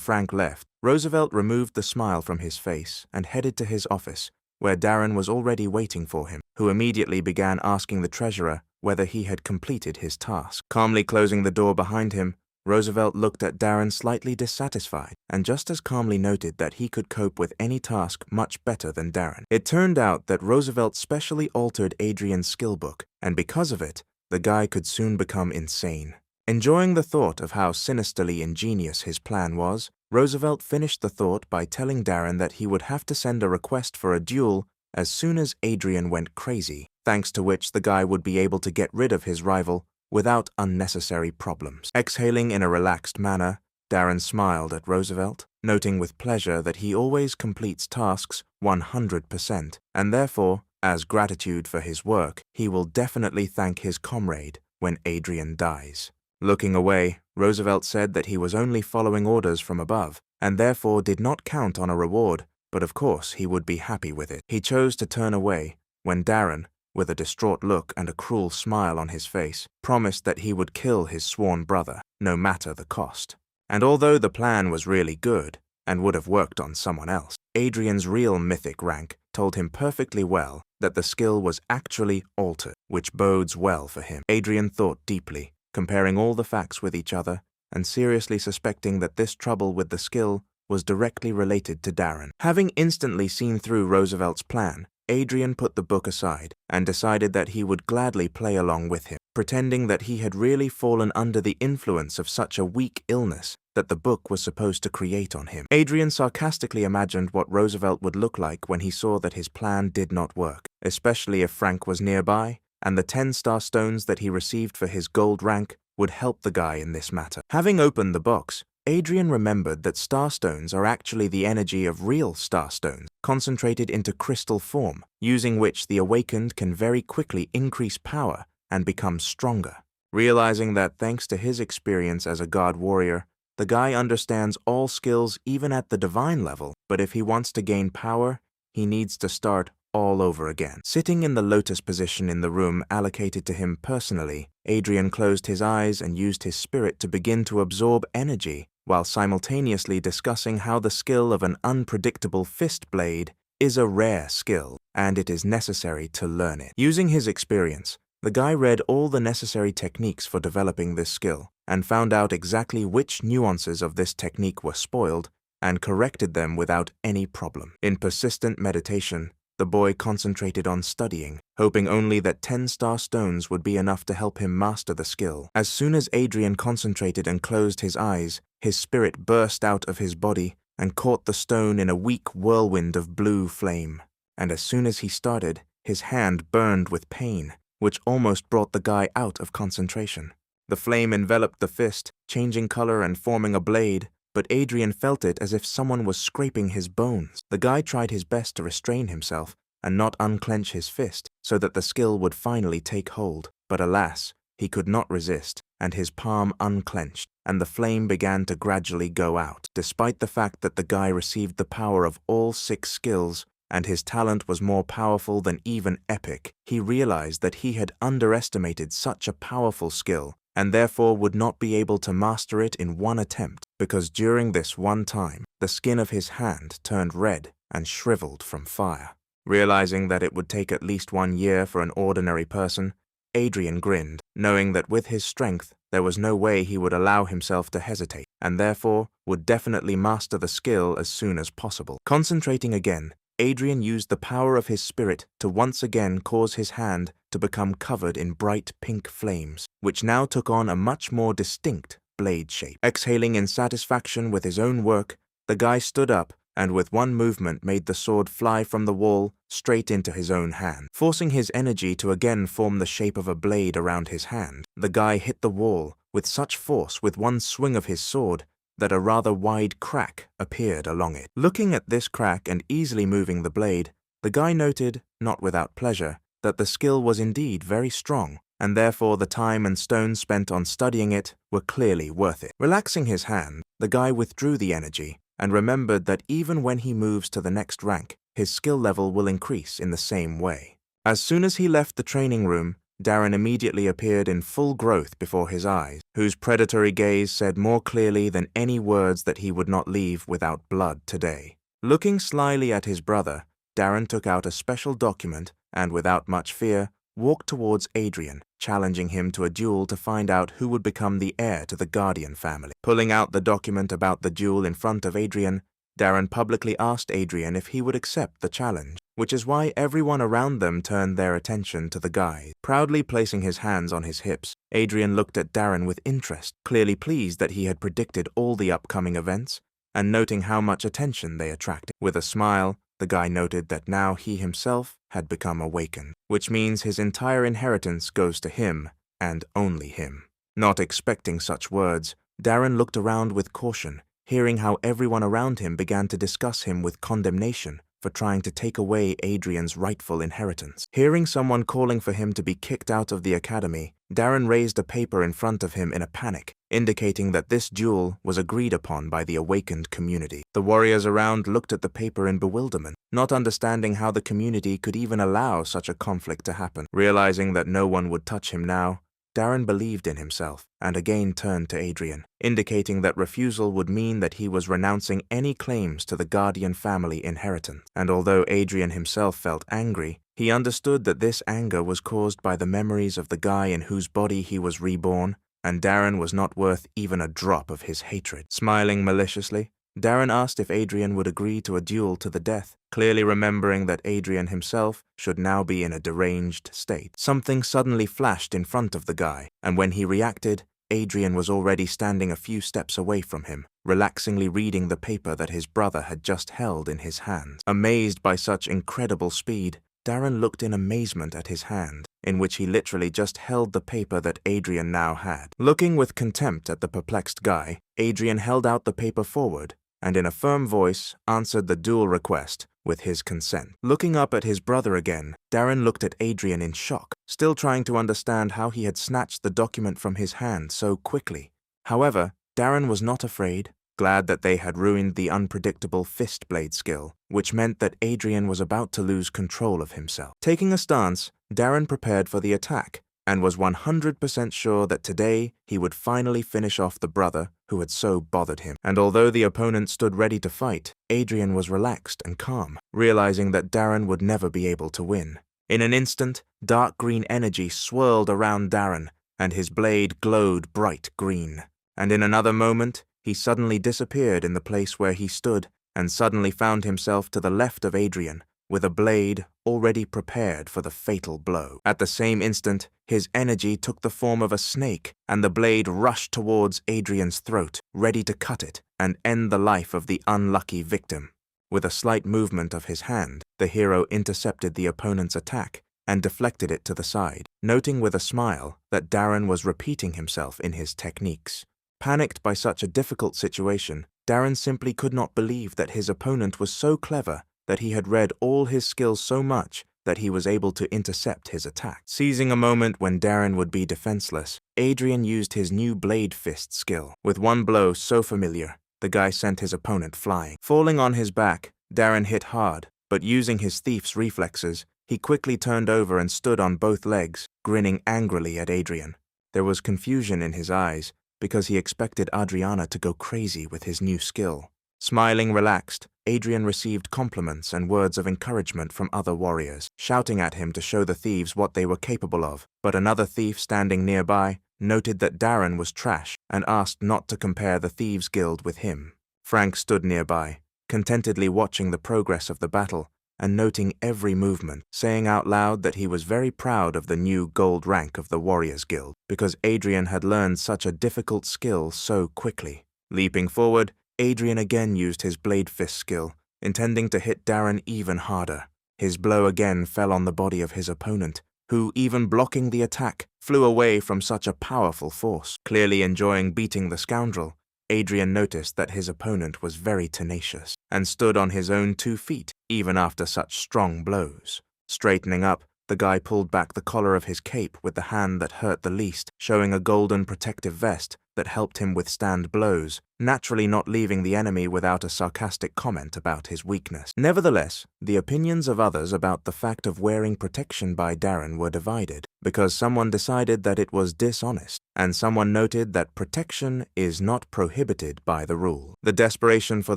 Frank left, Roosevelt removed the smile from his face and headed to his office, where Darren was already waiting for him, who immediately began asking the treasurer whether he had completed his task. Calmly closing the door behind him, Roosevelt looked at Darren slightly dissatisfied, and just as calmly noted that he could cope with any task much better than Darren. It turned out that Roosevelt specially altered Adrian's skill book, and because of it, the guy could soon become insane. Enjoying the thought of how sinisterly ingenious his plan was, Roosevelt finished the thought by telling Darren that he would have to send a request for a duel as soon as Adrian went crazy, thanks to which the guy would be able to get rid of his rival without unnecessary problems. Exhaling in a relaxed manner, Darren smiled at Roosevelt, noting with pleasure that he always completes tasks 100%, and therefore, as gratitude for his work, he will definitely thank his comrade when Adrian dies. Looking away, Roosevelt said that he was only following orders from above, and therefore did not count on a reward, but of course he would be happy with it. He chose to turn away when Darren, with a distraught look and a cruel smile on his face, promised that he would kill his sworn brother, no matter the cost. And although the plan was really good, and would have worked on someone else, Adrian's real mythic rank told him perfectly well that the skill was actually altered, which bodes well for him. Adrian thought deeply, comparing all the facts with each other, and seriously suspecting that this trouble with the skill was directly related to Darren. Having instantly seen through Roosevelt's plan, Adrian put the book aside and decided that he would gladly play along with him, pretending that he had really fallen under the influence of such a weak illness that the book was supposed to create on him. Adrian sarcastically imagined what Roosevelt would look like when he saw that his plan did not work, especially if Frank was nearby, and the 10 star stones that he received for his gold rank would help the guy in this matter. Having opened the box, Adrian remembered that star stones are actually the energy of real star stones, concentrated into crystal form, using which the awakened can very quickly increase power and become stronger. Realizing that thanks to his experience as a god warrior, the guy understands all skills even at the divine level, but if he wants to gain power, he needs to start all over again. Sitting in the lotus position in the room allocated to him personally, Adrian closed his eyes and used his spirit to begin to absorb energy, while simultaneously discussing how the skill of an unpredictable fist blade is a rare skill, and it is necessary to learn it. Using his experience, the guy read all the necessary techniques for developing this skill, and found out exactly which nuances of this technique were spoiled, and corrected them without any problem. In persistent meditation, the boy concentrated on studying, hoping only that 10 star stones would be enough to help him master the skill. As soon as Adrian concentrated and closed his eyes, his spirit burst out of his body and caught the stone in a weak whirlwind of blue flame. And as soon as he started, his hand burned with pain, which almost brought the guy out of concentration. The flame enveloped the fist, changing color and forming a blade, but Adrian felt it as if someone was scraping his bones. The guy tried his best to restrain himself and not unclench his fist so that the skill would finally take hold, but alas, he could not resist, and his palm unclenched, and the flame began to gradually go out. Despite the fact that the guy received the power of all 6 skills, and his talent was more powerful than even epic, he realized that he had underestimated such a powerful skill, and therefore would not be able to master it in one attempt, because during this one time, the skin of his hand turned red and shriveled from fire. Realizing that it would take at least 1 year for an ordinary person, Adrian grinned, knowing that with his strength, there was no way he would allow himself to hesitate, and therefore would definitely master the skill as soon as possible. Concentrating again, Adrian used the power of his spirit to once again cause his hand to become covered in bright pink flames, which now took on a much more distinct blade shape. Exhaling in satisfaction with his own work, the guy stood up and with one movement made the sword fly from the wall straight into his own hand. Forcing his energy to again form the shape of a blade around his hand, the guy hit the wall with such force with one swing of his sword that a rather wide crack appeared along it. Looking at this crack and easily moving the blade, the guy noted, not without pleasure, that the skill was indeed very strong, and therefore the time and stones spent on studying it were clearly worth it. Relaxing his hand, the guy withdrew the energy and remembered that even when he moves to the next rank, his skill level will increase in the same way. As soon as he left the training room, Darren immediately appeared in full growth before his eyes, whose predatory gaze said more clearly than any words that he would not leave without blood today. Looking slyly at his brother, Darren took out a special document and, without much fear, walked towards Adrian, challenging him to a duel to find out who would become the heir to the Guardian family. Pulling out the document about the duel in front of Adrian, Darren publicly asked Adrian if he would accept the challenge, which is why everyone around them turned their attention to the guy. Proudly placing his hands on his hips, Adrian looked at Darren with interest, clearly pleased that he had predicted all the upcoming events, and noting how much attention they attracted. With a smile, the guy noted that now he himself had become awakened, which means his entire inheritance goes to him, and only him. Not expecting such words, Darren looked around with caution, hearing how everyone around him began to discuss him with condemnation for trying to take away Adrian's rightful inheritance. Hearing someone calling for him to be kicked out of the academy, Darren raised a paper in front of him in a panic, indicating that this duel was agreed upon by the awakened community. The warriors around looked at the paper in bewilderment, not understanding how the community could even allow such a conflict to happen. Realizing that no one would touch him now, Darren believed in himself and again turned to Adrian, indicating that refusal would mean that he was renouncing any claims to the Guardian family inheritance. And although Adrian himself felt angry, he understood that this anger was caused by the memories of the guy in whose body he was reborn, and Darren was not worth even a drop of his hatred. Smiling maliciously, Darren asked if Adrian would agree to a duel to the death, clearly remembering that Adrian himself should now be in a deranged state. Something suddenly flashed in front of the guy, and when he reacted, Adrian was already standing a few steps away from him, relaxingly reading the paper that his brother had just held in his hand. Amazed by such incredible speed, Darren looked in amazement at his hand, in which he literally just held the paper that Adrian now had. Looking with contempt at the perplexed guy, Adrian held out the paper forward, and in a firm voice answered the duel request with his consent. Looking up at his brother again, Darren looked at Adrian in shock, still trying to understand how he had snatched the document from his hand so quickly. However, Darren was not afraid, glad that they had ruined the unpredictable fist blade skill, which meant that Adrian was about to lose control of himself. Taking a stance, Darren prepared for the attack, and was 100% sure that today he would finally finish off the brother who had so bothered him. And although the opponent stood ready to fight, Adrian was relaxed and calm, realizing that Darren would never be able to win. In an instant, dark green energy swirled around Darren, and his blade glowed bright green. And in another moment, he suddenly disappeared in the place where he stood, and suddenly found himself to the left of Adrian, with a blade already prepared for the fatal blow. At the same instant, his energy took the form of a snake, and the blade rushed towards Adrian's throat, ready to cut it and end the life of the unlucky victim. With a slight movement of his hand, the hero intercepted the opponent's attack and deflected it to the side, noting with a smile that Darren was repeating himself in his techniques. Panicked by such a difficult situation, Darren simply could not believe that his opponent was so clever that he had read all his skills so much that he was able to intercept his attack. Seizing a moment when Darren would be defenseless, Adrian used his new blade fist skill. With one blow so familiar, the guy sent his opponent flying. Falling on his back, Darren hit hard, but using his thief's reflexes, he quickly turned over and stood on both legs, grinning angrily at Adrian. There was confusion in his eyes, because he expected Adriana to go crazy with his new skill. Smiling relaxed, Adrian received compliments and words of encouragement from other warriors, shouting at him to show the thieves what they were capable of. But another thief standing nearby noted that Darren was trash and asked not to compare the Thieves' Guild with him. Frank stood nearby, contentedly watching the progress of the battle and noting every movement, saying out loud that he was very proud of the new gold rank of the Warriors Guild, because Adrian had learned such a difficult skill so quickly. Leaping forward, Adrian again used his blade fist skill, intending to hit Darren even harder. His blow again fell on the body of his opponent, who, even blocking the attack, flew away from such a powerful force. Clearly enjoying beating the scoundrel, Adrian noticed that his opponent was very tenacious and stood on his own 2 feet even after such strong blows. Straightening up, the guy pulled back the collar of his cape with the hand that hurt the least, showing a golden protective vest that helped him withstand blows, naturally not leaving the enemy without a sarcastic comment about his weakness. Nevertheless, the opinions of others about the fact of wearing protection by Darren were divided, because someone decided that it was dishonest, and someone noted that protection is not prohibited by the rule. The desperation for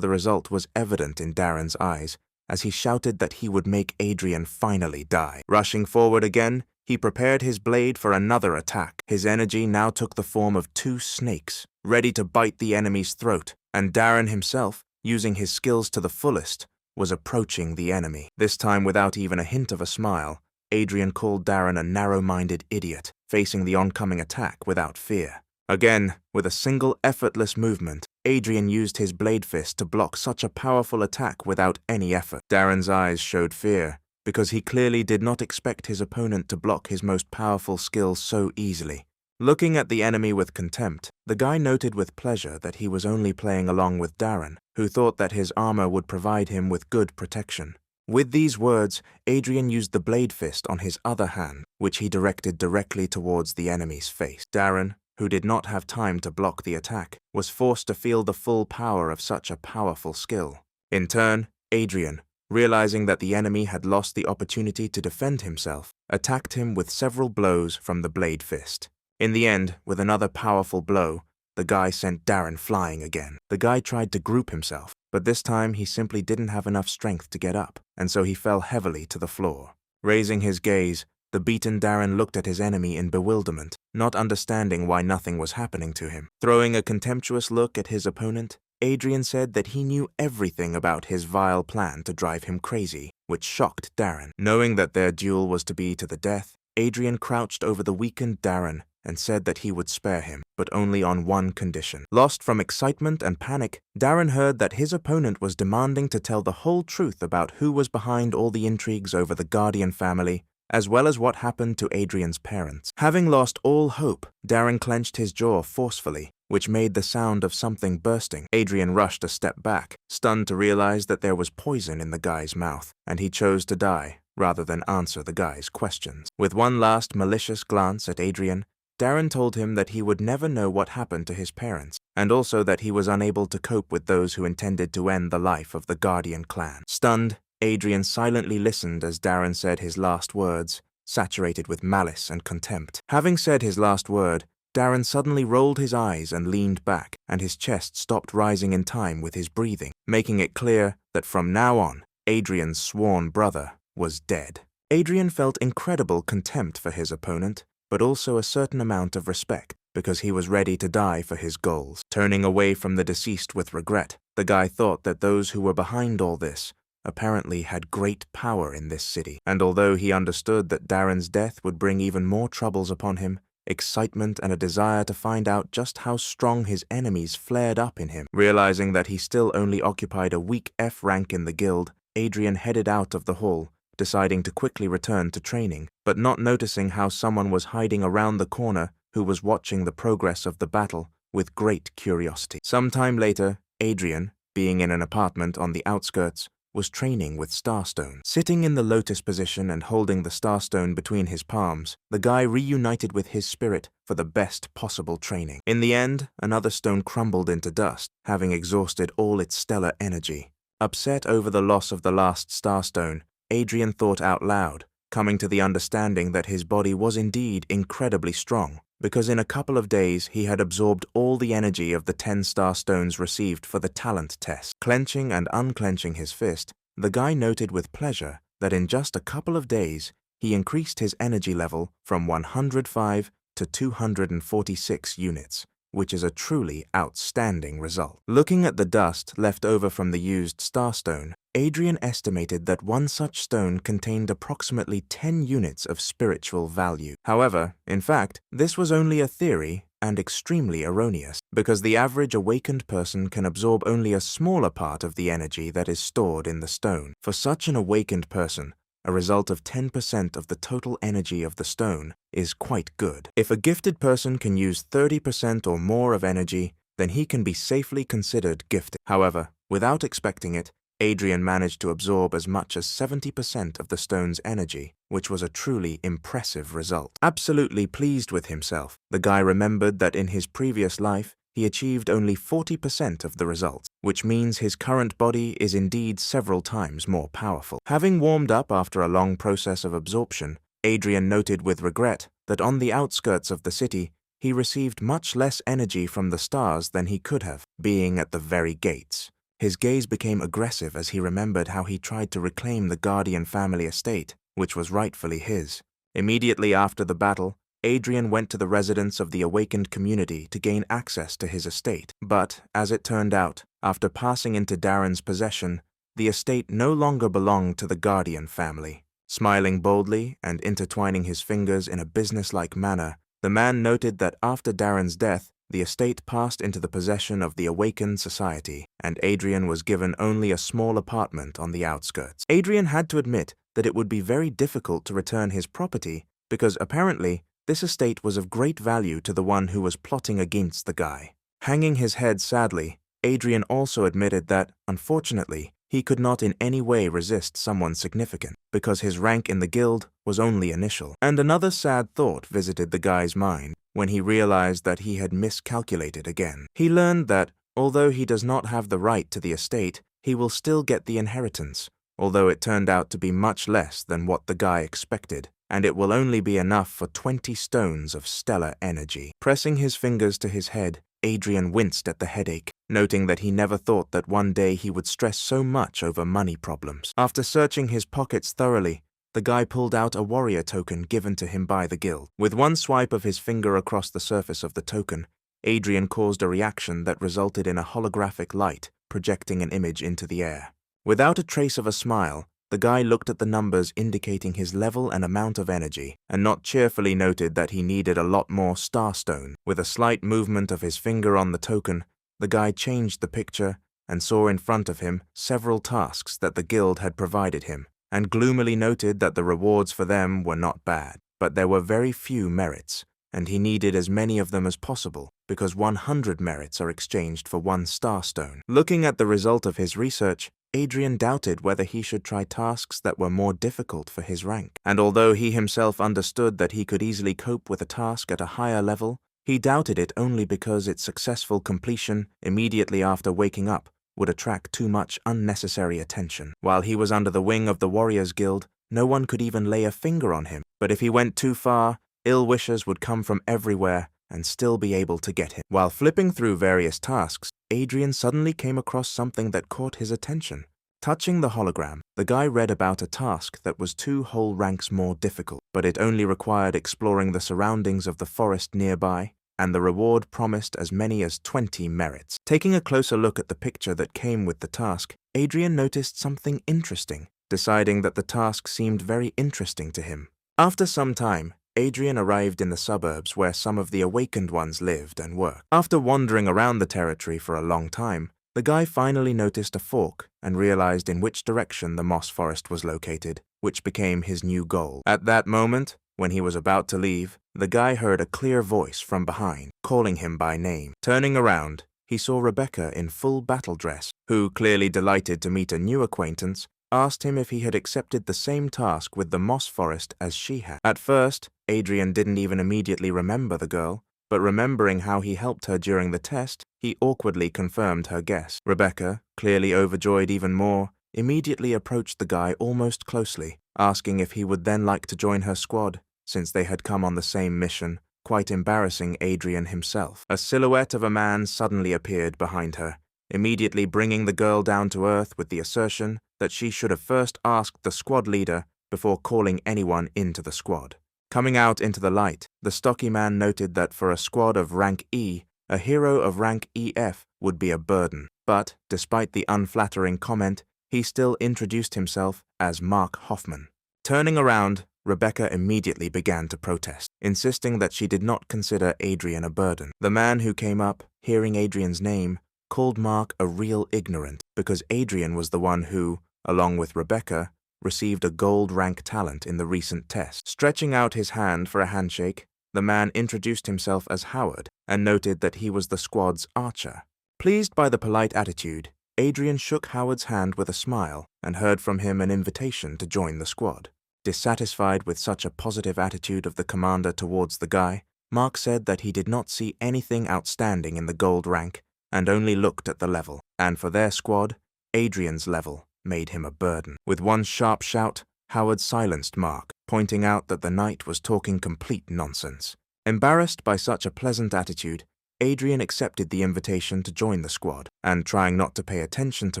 the result was evident in Darren's eyes, as he shouted that he would make Adrian finally die. Rushing forward again, he prepared his blade for another attack. His energy now took the form of 2 snakes, ready to bite the enemy's throat, and Darren himself, using his skills to the fullest, was approaching the enemy. This time without even a hint of a smile, Adrian called Darren a narrow-minded idiot, facing the oncoming attack without fear. Again, with a single effortless movement, Adrian used his blade fist to block such a powerful attack without any effort. Darren's eyes showed fear, because he clearly did not expect his opponent to block his most powerful skill so easily. Looking at the enemy with contempt, the guy noted with pleasure that he was only playing along with Darren, who thought that his armor would provide him with good protection. With these words, Adrian used the blade fist on his other hand, which he directed directly towards the enemy's face. Darren, who did not have time to block the attack, was forced to feel the full power of such a powerful skill. In turn, Adrian, realizing that the enemy had lost the opportunity to defend himself, attacked him with several blows from the blade fist. In the end, with another powerful blow, the guy sent Darren flying again. The guy tried to group himself, but this time he simply didn't have enough strength to get up, and so he fell heavily to the floor. Raising his gaze, the beaten Darren looked at his enemy in bewilderment, not understanding why nothing was happening to him. Throwing a contemptuous look at his opponent, Adrian said that he knew everything about his vile plan to drive him crazy, which shocked Darren. Knowing that their duel was to be to the death, Adrian crouched over the weakened Darren and said that he would spare him, but only on one condition. Lost from excitement and panic, Darren heard that his opponent was demanding to tell the whole truth about who was behind all the intrigues over the Guardian family, as well as what happened to Adrian's parents. Having lost all hope, Darren clenched his jaw forcefully, which made the sound of something bursting. Adrian rushed a step back, stunned to realize that there was poison in the guy's mouth, and he chose to die rather than answer the guy's questions. With one last malicious glance at Adrian, Darren told him that he would never know what happened to his parents, and also that he was unable to cope with those who intended to end the life of the Guardian clan. Stunned, Adrian silently listened as Darren said his last words, saturated with malice and contempt. Having said his last word, Darren suddenly rolled his eyes and leaned back, and his chest stopped rising in time with his breathing, making it clear that from now on, Adrian's sworn brother was dead. Adrian felt incredible contempt for his opponent, but also a certain amount of respect, because he was ready to die for his goals. Turning away from the deceased with regret, the guy thought that those who were behind all this apparently had great power in this city, and although he understood that Darren's death would bring even more troubles upon him, excitement and a desire to find out just how strong his enemies flared up in him. Realizing that he still only occupied a weak F rank in the guild, Adrian headed out of the hall, deciding to quickly return to training, but not noticing how someone was hiding around the corner who was watching the progress of the battle with great curiosity. Sometime later, Adrian, being in an apartment on the outskirts, was training with Starstone. Sitting in the lotus position and holding the Starstone between his palms, the guy reunited with his spirit for the best possible training. In the end, another stone crumbled into dust, having exhausted all its stellar energy. Upset over the loss of the last Starstone, Adrian thought out loud, coming to the understanding that his body was indeed incredibly strong, because in a couple of days he had absorbed all the energy of the 10 Starstones received for the talent test. Clenching and unclenching his fist, the guy noted with pleasure that in just a couple of days he increased his energy level from 105 to 246 units, which is a truly outstanding result. Looking at the dust left over from the used Starstone, Adrian estimated that one such stone contained approximately 10 units of spiritual value. However, in fact, this was only a theory, and extremely erroneous, because the average awakened person can absorb only a smaller part of the energy that is stored in the stone. For such an awakened person, a result of 10% of the total energy of the stone is quite good. If a gifted person can use 30% or more of energy, then he can be safely considered gifted. However, without expecting it, Adrian managed to absorb as much as 70% of the stone's energy, which was a truly impressive result. Absolutely pleased with himself, the guy remembered that in his previous life, he achieved only 40% of the results, which means his current body is indeed several times more powerful. Having warmed up after a long process of absorption, Adrian noted with regret that on the outskirts of the city, he received much less energy from the stars than he could have, being at the very gates. His gaze became aggressive as he remembered how he tried to reclaim the Guardian family estate, which was rightfully his. Immediately after the battle, Adrian went to the residence of the awakened community to gain access to his estate. But, as it turned out, after passing into Darren's possession, the estate no longer belonged to the Guardian family. Smiling boldly and intertwining his fingers in a businesslike manner, the man noted that after Darren's death, the estate passed into the possession of the awakened society, and Adrian was given only a small apartment on the outskirts. Adrian had to admit that it would be very difficult to return his property because apparently this estate was of great value to the one who was plotting against the guy. Hanging his head sadly, Adrian also admitted that, unfortunately, he could not in any way resist someone significant, because his rank in the guild was only initial. And another sad thought visited the guy's mind when he realized that he had miscalculated again. He learned that, although he does not have the right to the estate, he will still get the inheritance, although it turned out to be much less than what the guy expected, and it will only be enough for 20 stones of stellar energy. Pressing his fingers to his head, Adrian winced at the headache, noting that he never thought that one day he would stress so much over money problems. After searching his pockets thoroughly, the guy pulled out a warrior token given to him by the guild. With one swipe of his finger across the surface of the token, Adrian caused a reaction that resulted in a holographic light projecting an image into the air. Without a trace of a smile, the guy looked at the numbers indicating his level and amount of energy, and not cheerfully noted that he needed a lot more starstone. With a slight movement of his finger on the token, the guy changed the picture and saw in front of him several tasks that the guild had provided him, and gloomily noted that the rewards for them were not bad, but there were very few merits, and he needed as many of them as possible, because 100 merits are exchanged for 1 starstone. Looking at the result of his research, Adrian doubted whether he should try tasks that were more difficult for his rank, and although he himself understood that he could easily cope with a task at a higher level, he doubted it only because its successful completion immediately after waking up would attract too much unnecessary attention. While he was under the wing of the Warriors Guild, no one could even lay a finger on him, but if he went too far, ill wishers would come from everywhere and still be able to get him. While flipping through various tasks, Adrian suddenly came across something that caught his attention. Touching the hologram, the guy read about a task that was 2 whole ranks more difficult, but it only required exploring the surroundings of the forest nearby, and the reward promised as many as 20 merits. Taking a closer look at the picture that came with the task, Adrian noticed something interesting, deciding that the task seemed very interesting to him. After some time, Adrian arrived in the suburbs where some of the awakened ones lived and worked. After wandering around the territory for a long time, the guy finally noticed a fork and realized in which direction the moss forest was located, which became his new goal. At that moment, when he was about to leave, the guy heard a clear voice from behind, calling him by name. Turning around, he saw Rebecca in full battle dress, who, clearly delighted to meet a new acquaintance, asked him if he had accepted the same task with the moss forest as she had. At first, Adrian didn't even immediately remember the girl, but remembering how he helped her during the test, he awkwardly confirmed her guess. Rebecca, clearly overjoyed even more, immediately approached the guy almost closely, asking if he would then like to join her squad, since they had come on the same mission, quite embarrassing Adrian himself. A silhouette of a man suddenly appeared behind her, immediately bringing the girl down to earth with the assertion that she should have first asked the squad leader before calling anyone into the squad. Coming out into the light, the stocky man noted that for a squad of rank E, a hero of rank EF would be a burden. But, despite the unflattering comment, he still introduced himself as Mark Hoffman. Turning around, Rebecca immediately began to protest. insisting that she did not consider Adrian a burden. The man who came up, hearing Adrian's name, called Mark a real ignorant because Adrian was the one who, along with Rebecca, received a gold rank talent in the recent test. Stretching out his hand for a handshake, the man introduced himself as Howard and noted that he was the squad's archer. Pleased by the polite attitude, Adrian shook Howard's hand with a smile and heard from him an invitation to join the squad. Dissatisfied with such a positive attitude of the commander towards the guy, Mark said that he did not see anything outstanding in the gold rank and only looked at the level, and for their squad, Adrian's level made him a burden. With one sharp shout, Howard silenced Mark, pointing out that the knight was talking complete nonsense. Embarrassed by such a pleasant attitude, Adrian accepted the invitation to join the squad, and trying not to pay attention to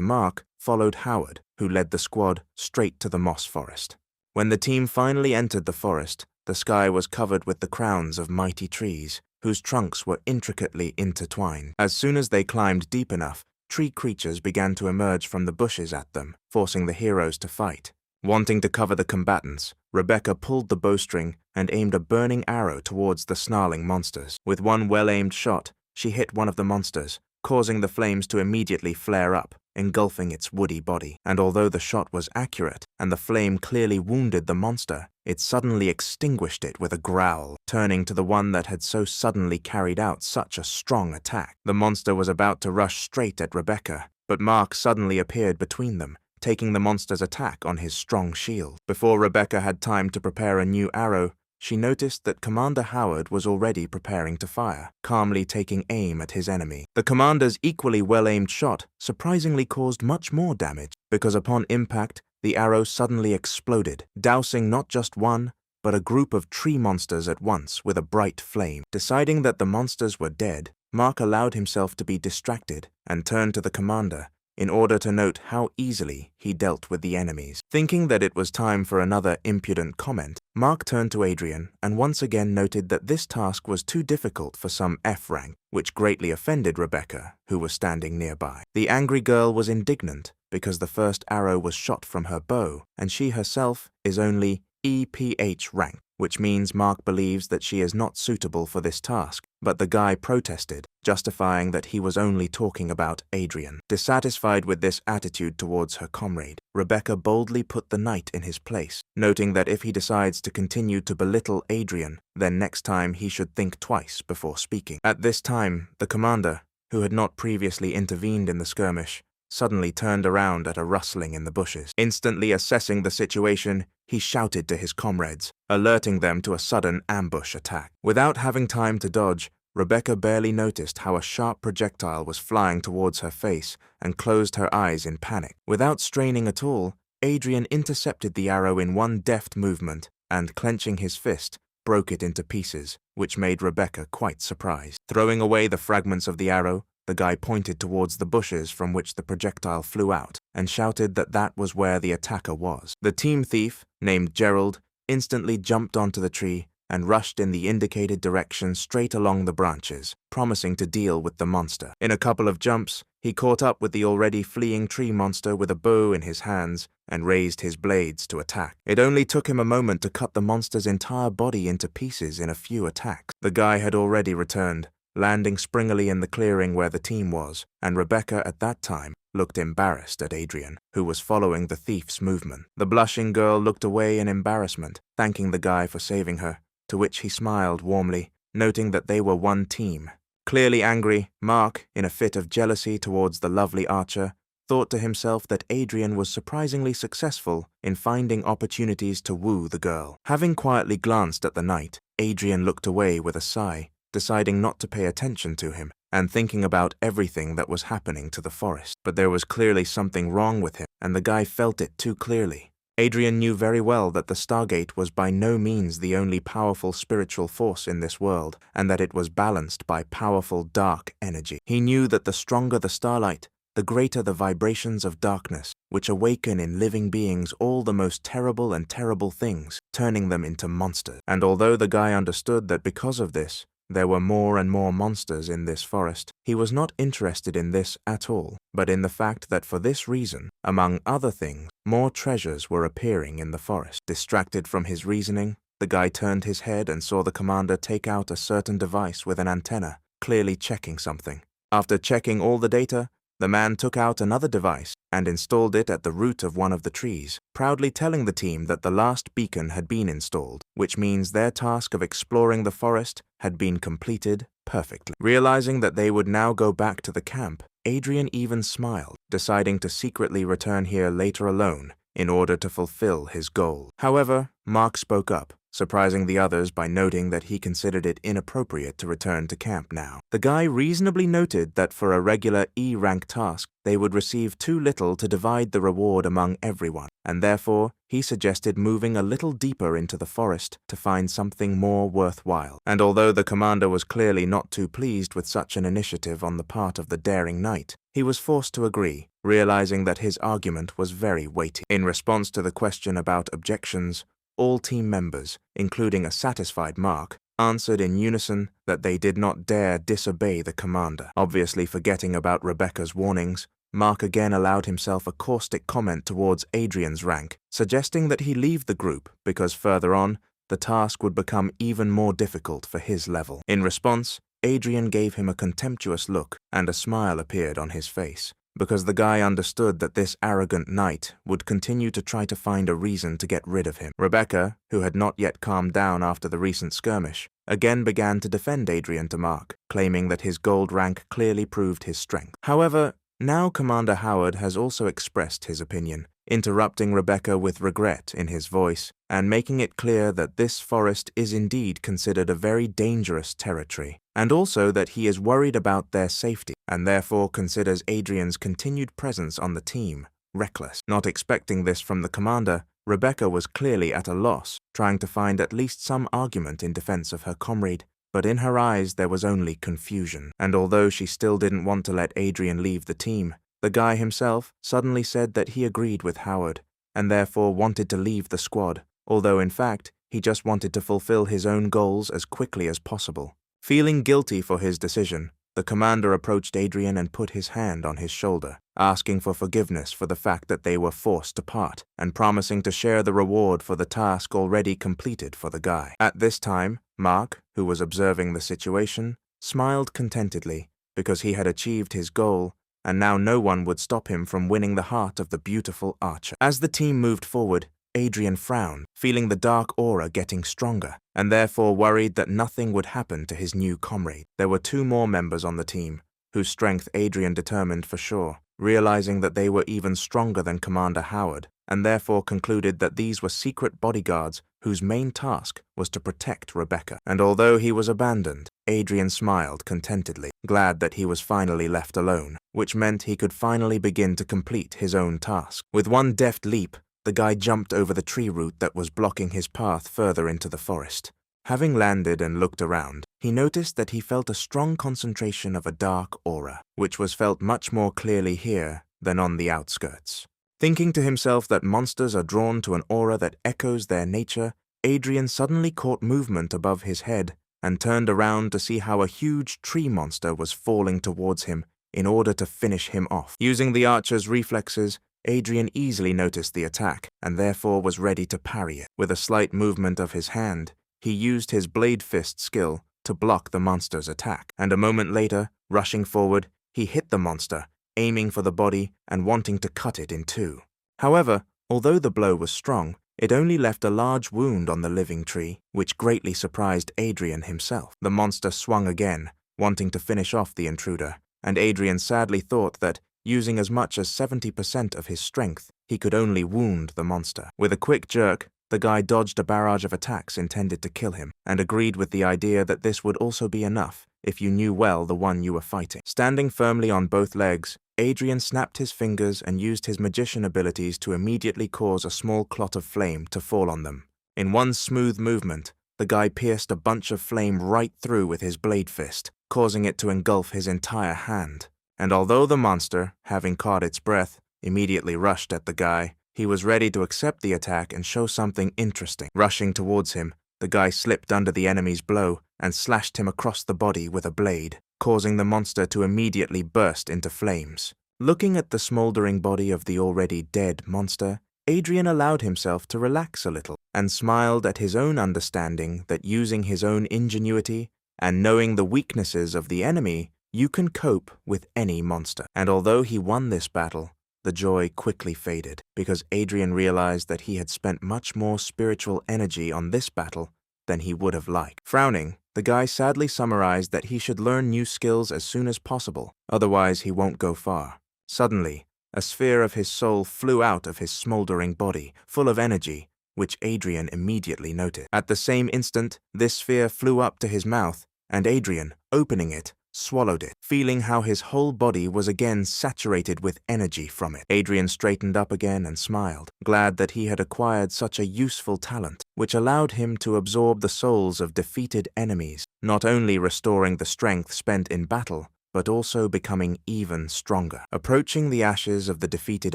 Mark, followed Howard, who led the squad straight to the moss forest. When the team finally entered the forest, the sky was covered with the crowns of mighty trees, whose trunks were intricately intertwined. As soon as they climbed deep enough, tree creatures began to emerge from the bushes at them, forcing the heroes to fight. Wanting to cover the combatants, Rebecca pulled the bowstring and aimed a burning arrow towards the snarling monsters. With one well-aimed shot, she hit one of the monsters, causing the flames to immediately flare up, engulfing its woody body. And although the shot was accurate and the flame clearly wounded the monster, it suddenly extinguished it with a growl, turning to the one that had so suddenly carried out such a strong attack. The monster was about to rush straight at Rebecca, but Mark suddenly appeared between them, taking the monster's attack on his strong shield. Before Rebecca had time to prepare a new arrow, she noticed that Commander Howard was already preparing to fire, calmly taking aim at his enemy. The commander's equally well-aimed shot surprisingly caused much more damage, because upon impact, the arrow suddenly exploded, dousing not just one, but a group of tree monsters at once with a bright flame. Deciding that the monsters were dead, Mark allowed himself to be distracted and turned to the commander in order to note how easily he dealt with the enemies. Thinking that it was time for another impudent comment, Mark turned to Adrian and once again noted that this task was too difficult for some F rank, which greatly offended Rebecca, who was standing nearby. The angry girl was indignant because the first arrow was shot from her bow, and she herself is only EPH rank, which means Mark believes that she is not suitable for this task, but the guy protested, justifying that he was only talking about Adrian. Dissatisfied with this attitude towards her comrade, Rebecca boldly put the knight in his place, noting that if he decides to continue to belittle Adrian, then next time he should think twice before speaking. At this time, the commander, who had not previously intervened in the skirmish, suddenly turned around at a rustling in the bushes. Instantly assessing the situation, he shouted to his comrades, alerting them to a sudden ambush attack. Without having time to dodge, Rebecca barely noticed how a sharp projectile was flying towards her face and closed her eyes in panic. Without straining at all, Adrian intercepted the arrow in one deft movement and, clenching his fist, broke it into pieces, which made Rebecca quite surprised. Throwing away the fragments of the arrow, the guy pointed towards the bushes from which the projectile flew out and shouted that that was where the attacker was. The team thief, named Gerald, instantly jumped onto the tree and rushed in the indicated direction straight along the branches, promising to deal with the monster. In a couple of jumps, he caught up with the already fleeing tree monster with a bow in his hands and raised his blades to attack. It only took him a moment to cut the monster's entire body into pieces in a few attacks. The guy had already returned, landing springily in the clearing where the team was, and Rebecca at that time looked embarrassed at Adrian, who was following the thief's movement. The blushing girl looked away in embarrassment, thanking the guy for saving her, to which he smiled warmly, noting that they were one team. Clearly angry, Mark, in a fit of jealousy towards the lovely archer, thought to himself that Adrian was surprisingly successful in finding opportunities to woo the girl. Having quietly glanced at the knight, Adrian looked away with a sigh, deciding not to pay attention to him, and thinking about everything that was happening to the forest. But there was clearly something wrong with him, and the guy felt it too clearly. Adrian knew very well that the Stargate was by no means the only powerful spiritual force in this world, and that it was balanced by powerful dark energy. He knew that the stronger the starlight, the greater the vibrations of darkness, which awaken in living beings all the most terrible and terrible things, turning them into monsters. And although the guy understood that because of this, there were more and more monsters in this forest, he was not interested in this at all, but in the fact that for this reason, among other things, more treasures were appearing in the forest. Distracted from his reasoning, The guy turned his head and saw the commander take out a certain device with an antenna, clearly checking something. After checking all the data, the man took out another device and installed it at the root of one of the trees, proudly telling the team that the last beacon had been installed, which means their task of exploring the forest had been completed perfectly. Realizing that they would now go back to the camp, Adrian even smiled, deciding to secretly return here later alone in order to fulfill his goal. However, Mark spoke up, surprising the others by noting that he considered it inappropriate to return to camp now. The guy reasonably noted that for a regular E-rank task, they would receive too little to divide the reward among everyone, and therefore he suggested moving a little deeper into the forest to find something more worthwhile. And although the commander was clearly not too pleased with such an initiative on the part of the daring knight, he was forced to agree, realizing that his argument was very weighty. In response to the question about objections, all team members, including a satisfied Mark, answered in unison that they did not dare disobey the commander. Obviously forgetting about Rebecca's warnings, Mark again allowed himself a caustic comment towards Adrian's rank, suggesting that he leave the group because further on, the task would become even more difficult for his level. In response, Adrian gave him a contemptuous look and a smile appeared on his face, because the guy understood that this arrogant knight would continue to try to find a reason to get rid of him. Rebecca, who had not yet calmed down after the recent skirmish, again began to defend Adrian to Mark, claiming that his gold rank clearly proved his strength. However, now Commander Howard has also expressed his opinion, interrupting Rebecca with regret in his voice, and making it clear that this forest is indeed considered a very dangerous territory, and also that he is worried about their safety, and therefore considers Adrian's continued presence on the team reckless. Not expecting this from the commander, Rebecca was clearly at a loss, trying to find at least some argument in defense of her comrade, but in her eyes there was only confusion. And although she still didn't want to let Adrian leave the team, the guy himself suddenly said that he agreed with Howard, and therefore wanted to leave the squad, although in fact he just wanted to fulfill his own goals as quickly as possible. Feeling guilty for his decision, the commander approached Adrian and put his hand on his shoulder, asking for forgiveness for the fact that they were forced to part, and promising to share the reward for the task already completed for the guy. At this time, Mark, who was observing the situation, smiled contentedly because he had achieved his goal, and now no one would stop him from winning the heart of the beautiful archer. As the team moved forward, Adrian frowned, feeling the dark aura getting stronger, and therefore worried that nothing would happen to his new comrade. There were 2 more members on the team, whose strength Adrian determined for sure, realizing that they were even stronger than Commander Howard, and therefore concluded that these were secret bodyguards whose main task was to protect Rebecca. And although he was abandoned, Adrian smiled contentedly, glad that he was finally left alone, which meant he could finally begin to complete his own task. With one deft leap, the guy jumped over the tree root that was blocking his path further into the forest. Having landed and looked around, he noticed that he felt a strong concentration of a dark aura, which was felt much more clearly here than on the outskirts. Thinking to himself that monsters are drawn to an aura that echoes their nature, Adrian suddenly caught movement above his head and turned around to see how a huge tree monster was falling towards him in order to finish him off. Using the archer's reflexes, Adrian easily noticed the attack and therefore was ready to parry it. With a slight movement of his hand, he used his blade fist skill to block the monster's attack, and a moment later, rushing forward, he hit the monster, aiming for the body and wanting to cut it in 2. However, although the blow was strong, it only left a large wound on the living tree, which greatly surprised Adrian himself. The monster swung again, wanting to finish off the intruder, and Adrian sadly thought that, using as much as 70% of his strength, he could only wound the monster. With a quick jerk, the guy dodged a barrage of attacks intended to kill him, and agreed with the idea that this would also be enough if you knew well the one you were fighting. Standing firmly on both legs, Adrian snapped his fingers and used his magician abilities to immediately cause a small clot of flame to fall on them. In one smooth movement, the guy pierced a bunch of flame right through with his blade fist, causing it to engulf his entire hand. And although the monster, having caught its breath, immediately rushed at the guy, he was ready to accept the attack and show something interesting. Rushing towards him, the guy slipped under the enemy's blow and slashed him across the body with a blade, causing the monster to immediately burst into flames. Looking at the smoldering body of the already dead monster, Adrian allowed himself to relax a little and smiled at his own understanding that using his own ingenuity and knowing the weaknesses of the enemy, you can cope with any monster. And although he won this battle, the joy quickly faded because Adrian realized that he had spent much more spiritual energy on this battle than he would have liked. Frowning, the guy sadly summarized that he should learn new skills as soon as possible, otherwise he won't go far. Suddenly, a sphere of his soul flew out of his smoldering body, full of energy, which Adrian immediately noted. At the same instant, this sphere flew up to his mouth, and Adrian, opening it, swallowed it, feeling how his whole body was again saturated with energy from it. Adrian straightened up again and smiled, glad that he had acquired such a useful talent, which allowed him to absorb the souls of defeated enemies, not only restoring the strength spent in battle, but also becoming even stronger. Approaching the ashes of the defeated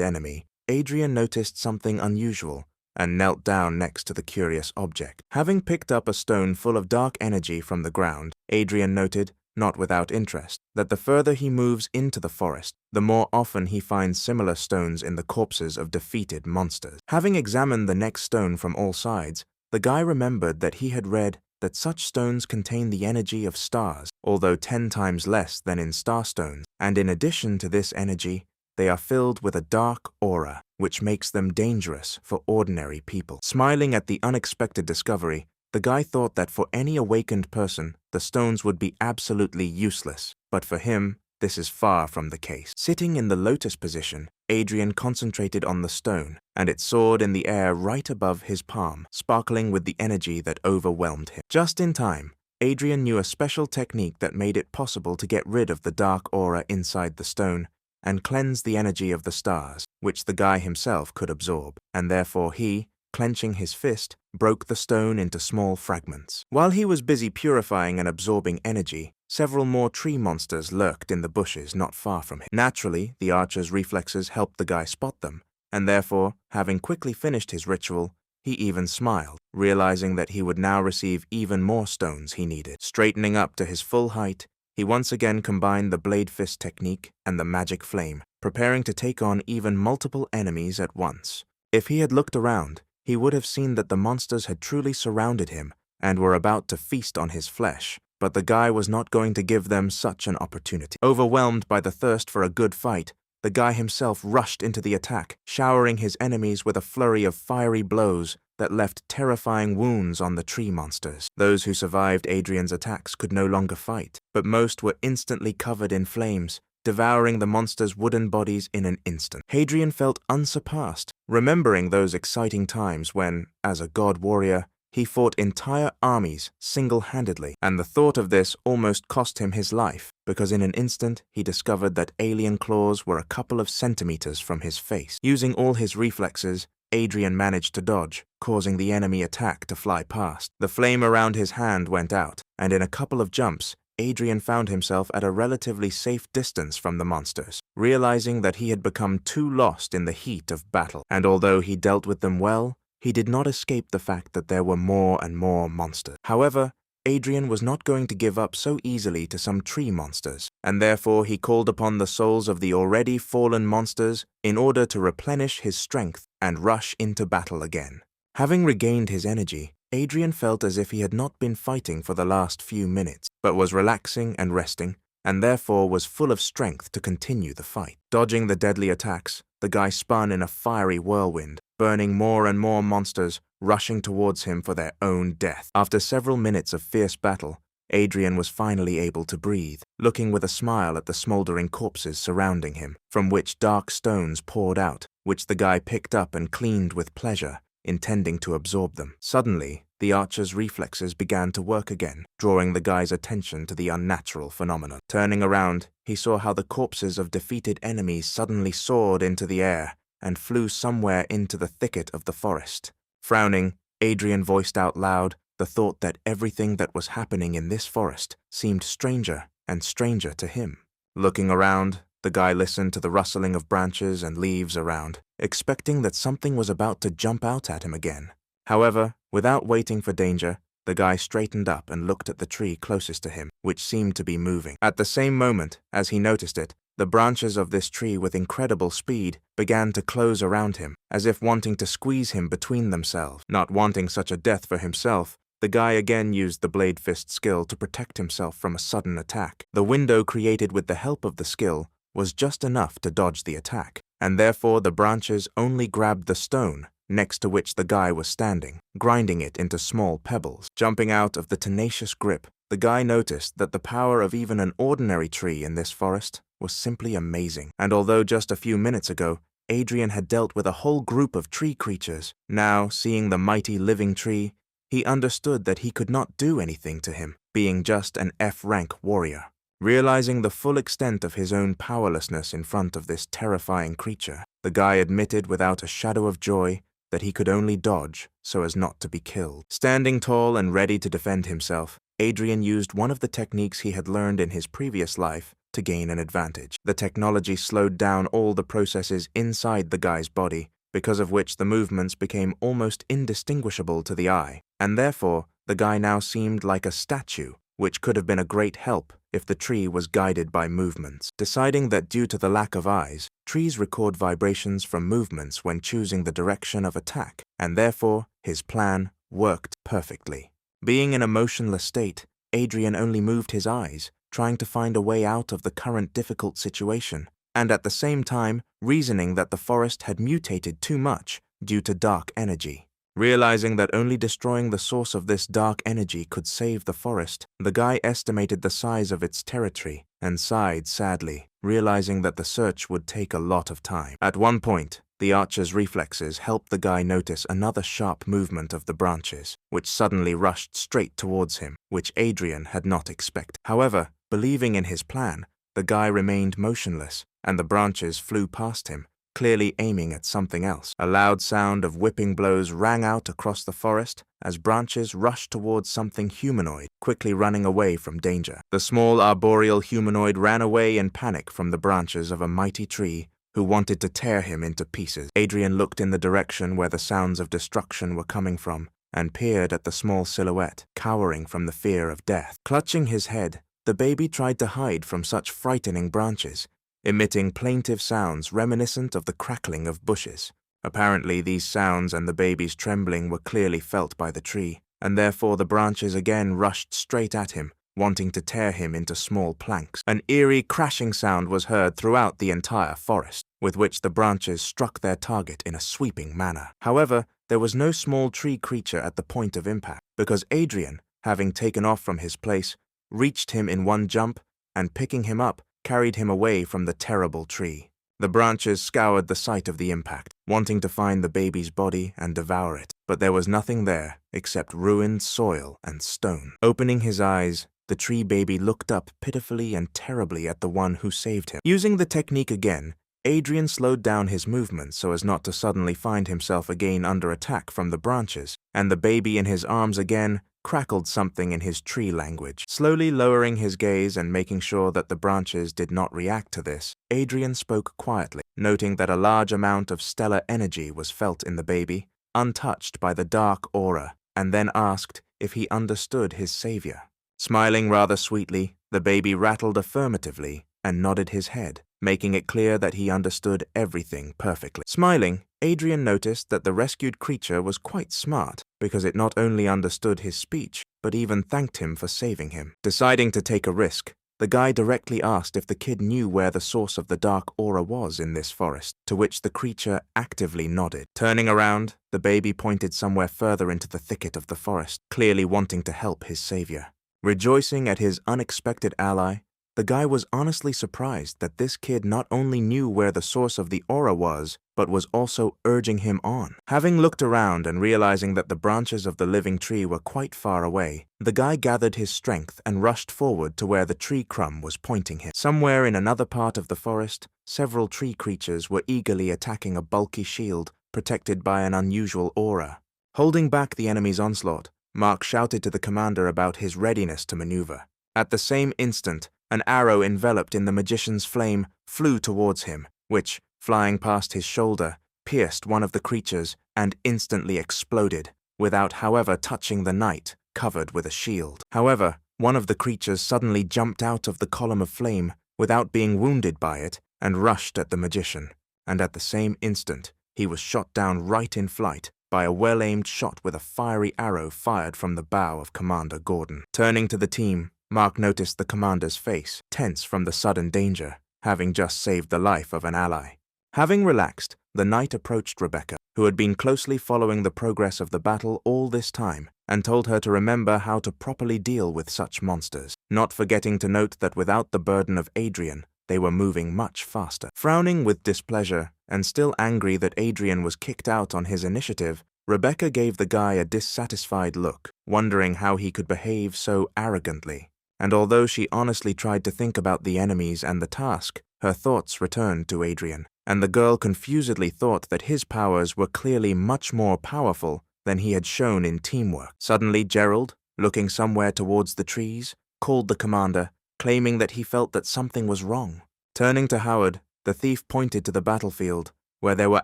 enemy, Adrian noticed something unusual and knelt down next to the curious object. Having picked up a stone full of dark energy from the ground, Adrian noted, not without interest, that the further he moves into the forest, the more often he finds similar stones in the corpses of defeated monsters. Having examined the next stone from all sides, the guy remembered that he had read that such stones contain the energy of stars, although 10 times less than in starstones, and in addition to this energy, they are filled with a dark aura, which makes them dangerous for ordinary people. Smiling at the unexpected discovery, the guy thought that for any awakened person, the stones would be absolutely useless, but for him, this is far from the case. Sitting in the lotus position, Adrian concentrated on the stone, and it soared in the air right above his palm, sparkling with the energy that overwhelmed him. Just in time, Adrian knew a special technique that made it possible to get rid of the dark aura inside the stone and cleanse the energy of the stars, which the guy himself could absorb, and therefore he, clenching his fist, broke the stone into small fragments. While he was busy purifying and absorbing energy, several more tree monsters lurked in the bushes not far from him. Naturally, the archer's reflexes helped the guy spot them, and therefore, having quickly finished his ritual, he even smiled, realizing that he would now receive even more stones he needed. Straightening up to his full height, he once again combined the blade fist technique and the magic flame, preparing to take on even multiple enemies at once. If he had looked around, he would have seen that the monsters had truly surrounded him and were about to feast on his flesh, but the guy was not going to give them such an opportunity. Overwhelmed by the thirst for a good fight, the guy himself rushed into the attack, showering his enemies with a flurry of fiery blows that left terrifying wounds on the tree monsters. Those who survived Adrian's attacks could no longer fight, but most were instantly covered in flames, devouring the monsters' wooden bodies in an instant. Hadrian felt unsurpassed, remembering those exciting times when, as a god warrior, he fought entire armies single-handedly, and the thought of this almost cost him his life, because in an instant he discovered that alien claws were a couple of centimeters from his face. Using all his reflexes, Adrian managed to dodge, causing the enemy attack to fly past. The flame around his hand went out, and in a couple of jumps, Adrian found himself at a relatively safe distance from the monsters, realizing that he had become too lost in the heat of battle. And although he dealt with them well, he did not escape the fact that there were more and more monsters. However, Adrian was not going to give up so easily to some tree monsters, and therefore he called upon the souls of the already fallen monsters in order to replenish his strength and rush into battle again. Having regained his energy, Adrian felt as if he had not been fighting for the last few minutes, but was relaxing and resting, and therefore was full of strength to continue the fight. Dodging the deadly attacks, the guy spun in a fiery whirlwind, burning more and more monsters, rushing towards him for their own death. After several minutes of fierce battle, Adrian was finally able to breathe, looking with a smile at the smoldering corpses surrounding him, from which dark stones poured out, which the guy picked up and cleaned with pleasure, intending to absorb them. Suddenly, the archer's reflexes began to work again, drawing the guy's attention to the unnatural phenomenon. Turning around, he saw how the corpses of defeated enemies suddenly soared into the air and flew somewhere into the thicket of the forest. Frowning, Adrian voiced out loud the thought that everything that was happening in this forest seemed stranger and stranger to him. Looking around, the guy listened to the rustling of branches and leaves around, expecting that something was about to jump out at him again. However, without waiting for danger, the guy straightened up and looked at the tree closest to him, which seemed to be moving. At the same moment, as he noticed it, The branches of this tree with incredible speed began to close around him, as if wanting to squeeze him between themselves. Not wanting such a death for himself, the guy again used the blade fist skill to protect himself from a sudden attack. The window created with the help of the skill was just enough to dodge the attack, and therefore the branches only grabbed the stone next to which the guy was standing, grinding it into small pebbles. Jumping out of the tenacious grip, the guy noticed that the power of even an ordinary tree in this forest was simply amazing. And although just a few minutes ago, Adrian had dealt with a whole group of tree creatures, now, seeing the mighty living tree, he understood that he could not do anything to him, being just an F-rank warrior. Realizing the full extent of his own powerlessness in front of this terrifying creature, the guy admitted without a shadow of joy that he could only dodge so as not to be killed. Standing tall and ready to defend himself, Adrian used one of the techniques he had learned in his previous life to gain an advantage. The technology slowed down all the processes inside the guy's body, because of which the movements became almost indistinguishable to the eye, and therefore the guy now seemed like a statue, which could have been a great help if the tree was guided by movements. Deciding that due to the lack of eyes, trees record vibrations from movements when choosing the direction of attack, and therefore his plan worked perfectly. Being in a motionless state, Adrian only moved his eyes, trying to find a way out of the current difficult situation, and at the same time reasoning that the forest had mutated too much due to dark energy. Realizing that only destroying the source of this dark energy could save the forest, the guy estimated the size of its territory and sighed sadly, realizing that the search would take a lot of time. At one point, the archer's reflexes helped the guy notice another sharp movement of the branches, which suddenly rushed straight towards him, which Adrian had not expected. However, believing in his plan, the guy remained motionless, and the branches flew past him, clearly aiming at something else. A loud sound of whipping blows rang out across the forest as branches rushed towards something humanoid, quickly running away from danger. The small arboreal humanoid ran away in panic from the branches of a mighty tree who wanted to tear him into pieces. Adrian looked in the direction where the sounds of destruction were coming from and peered at the small silhouette, cowering from the fear of death. Clutching his head, the baby tried to hide from such frightening branches, emitting plaintive sounds reminiscent of the crackling of bushes. Apparently, these sounds and the baby's trembling were clearly felt by the tree, and therefore the branches again rushed straight at him, wanting to tear him into small planks. An eerie crashing sound was heard throughout the entire forest, with which the branches struck their target in a sweeping manner. However, there was no small tree creature at the point of impact, because Adrian, having taken off from his place, reached him in one jump and, picking him up, carried him away from the terrible tree. The branches scoured the site of the impact, wanting to find the baby's body and devour it, but there was nothing there except ruined soil and stone. Opening his eyes, the tree baby looked up pitifully and terribly at the one who saved him. Using the technique again, Adrian slowed down his movements so as not to suddenly find himself again under attack from the branches, and the baby in his arms again crackled something in his tree language. Slowly lowering his gaze and making sure that the branches did not react to this, Adrian spoke quietly, noting that a large amount of stellar energy was felt in the baby, untouched by the dark aura, and then asked if he understood his savior. Smiling rather sweetly, the baby rattled affirmatively and nodded his head, making it clear that he understood everything perfectly. Smiling, Adrian noticed that the rescued creature was quite smart, because it not only understood his speech, but even thanked him for saving him. Deciding to take a risk, the guy directly asked if the kid knew where the source of the dark aura was in this forest, to which the creature actively nodded. Turning around, the baby pointed somewhere further into the thicket of the forest, clearly wanting to help his savior. Rejoicing at his unexpected ally, the guy was honestly surprised that this kid not only knew where the source of the aura was, but was also urging him on. Having looked around and realizing that the branches of the living tree were quite far away, the guy gathered his strength and rushed forward to where the tree crumb was pointing him. Somewhere in another part of the forest, several tree creatures were eagerly attacking a bulky shield protected by an unusual aura. Holding back the enemy's onslaught, Mark shouted to the commander about his readiness to maneuver. At the same instant, an arrow enveloped in the magician's flame flew towards him, which, flying past his shoulder, pierced one of the creatures and instantly exploded, without however touching the knight, covered with a shield. However, one of the creatures suddenly jumped out of the column of flame, without being wounded by it and rushed at the magician, and at the same instant he was shot down right in flight by a well-aimed shot with a fiery arrow fired from the bow of Commander Gordon. Turning to the team, Mark noticed the commander's face, tense from the sudden danger, having just saved the life of an ally. Having relaxed, the knight approached Rebecca, who had been closely following the progress of the battle all this time, and told her to remember how to properly deal with such monsters, not forgetting to note that without the burden of Adrian, they were moving much faster. Frowning with displeasure, and still angry that Adrian was kicked out on his initiative, Rebecca gave the guy a dissatisfied look, wondering how he could behave so arrogantly. And although she honestly tried to think about the enemies and the task, her thoughts returned to Adrian, and the girl confusedly thought that his powers were clearly much more powerful than he had shown in teamwork. Suddenly Gerald, looking somewhere towards the trees, called the commander, claiming that he felt that something was wrong. Turning to Howard, the thief pointed to the battlefield, where there were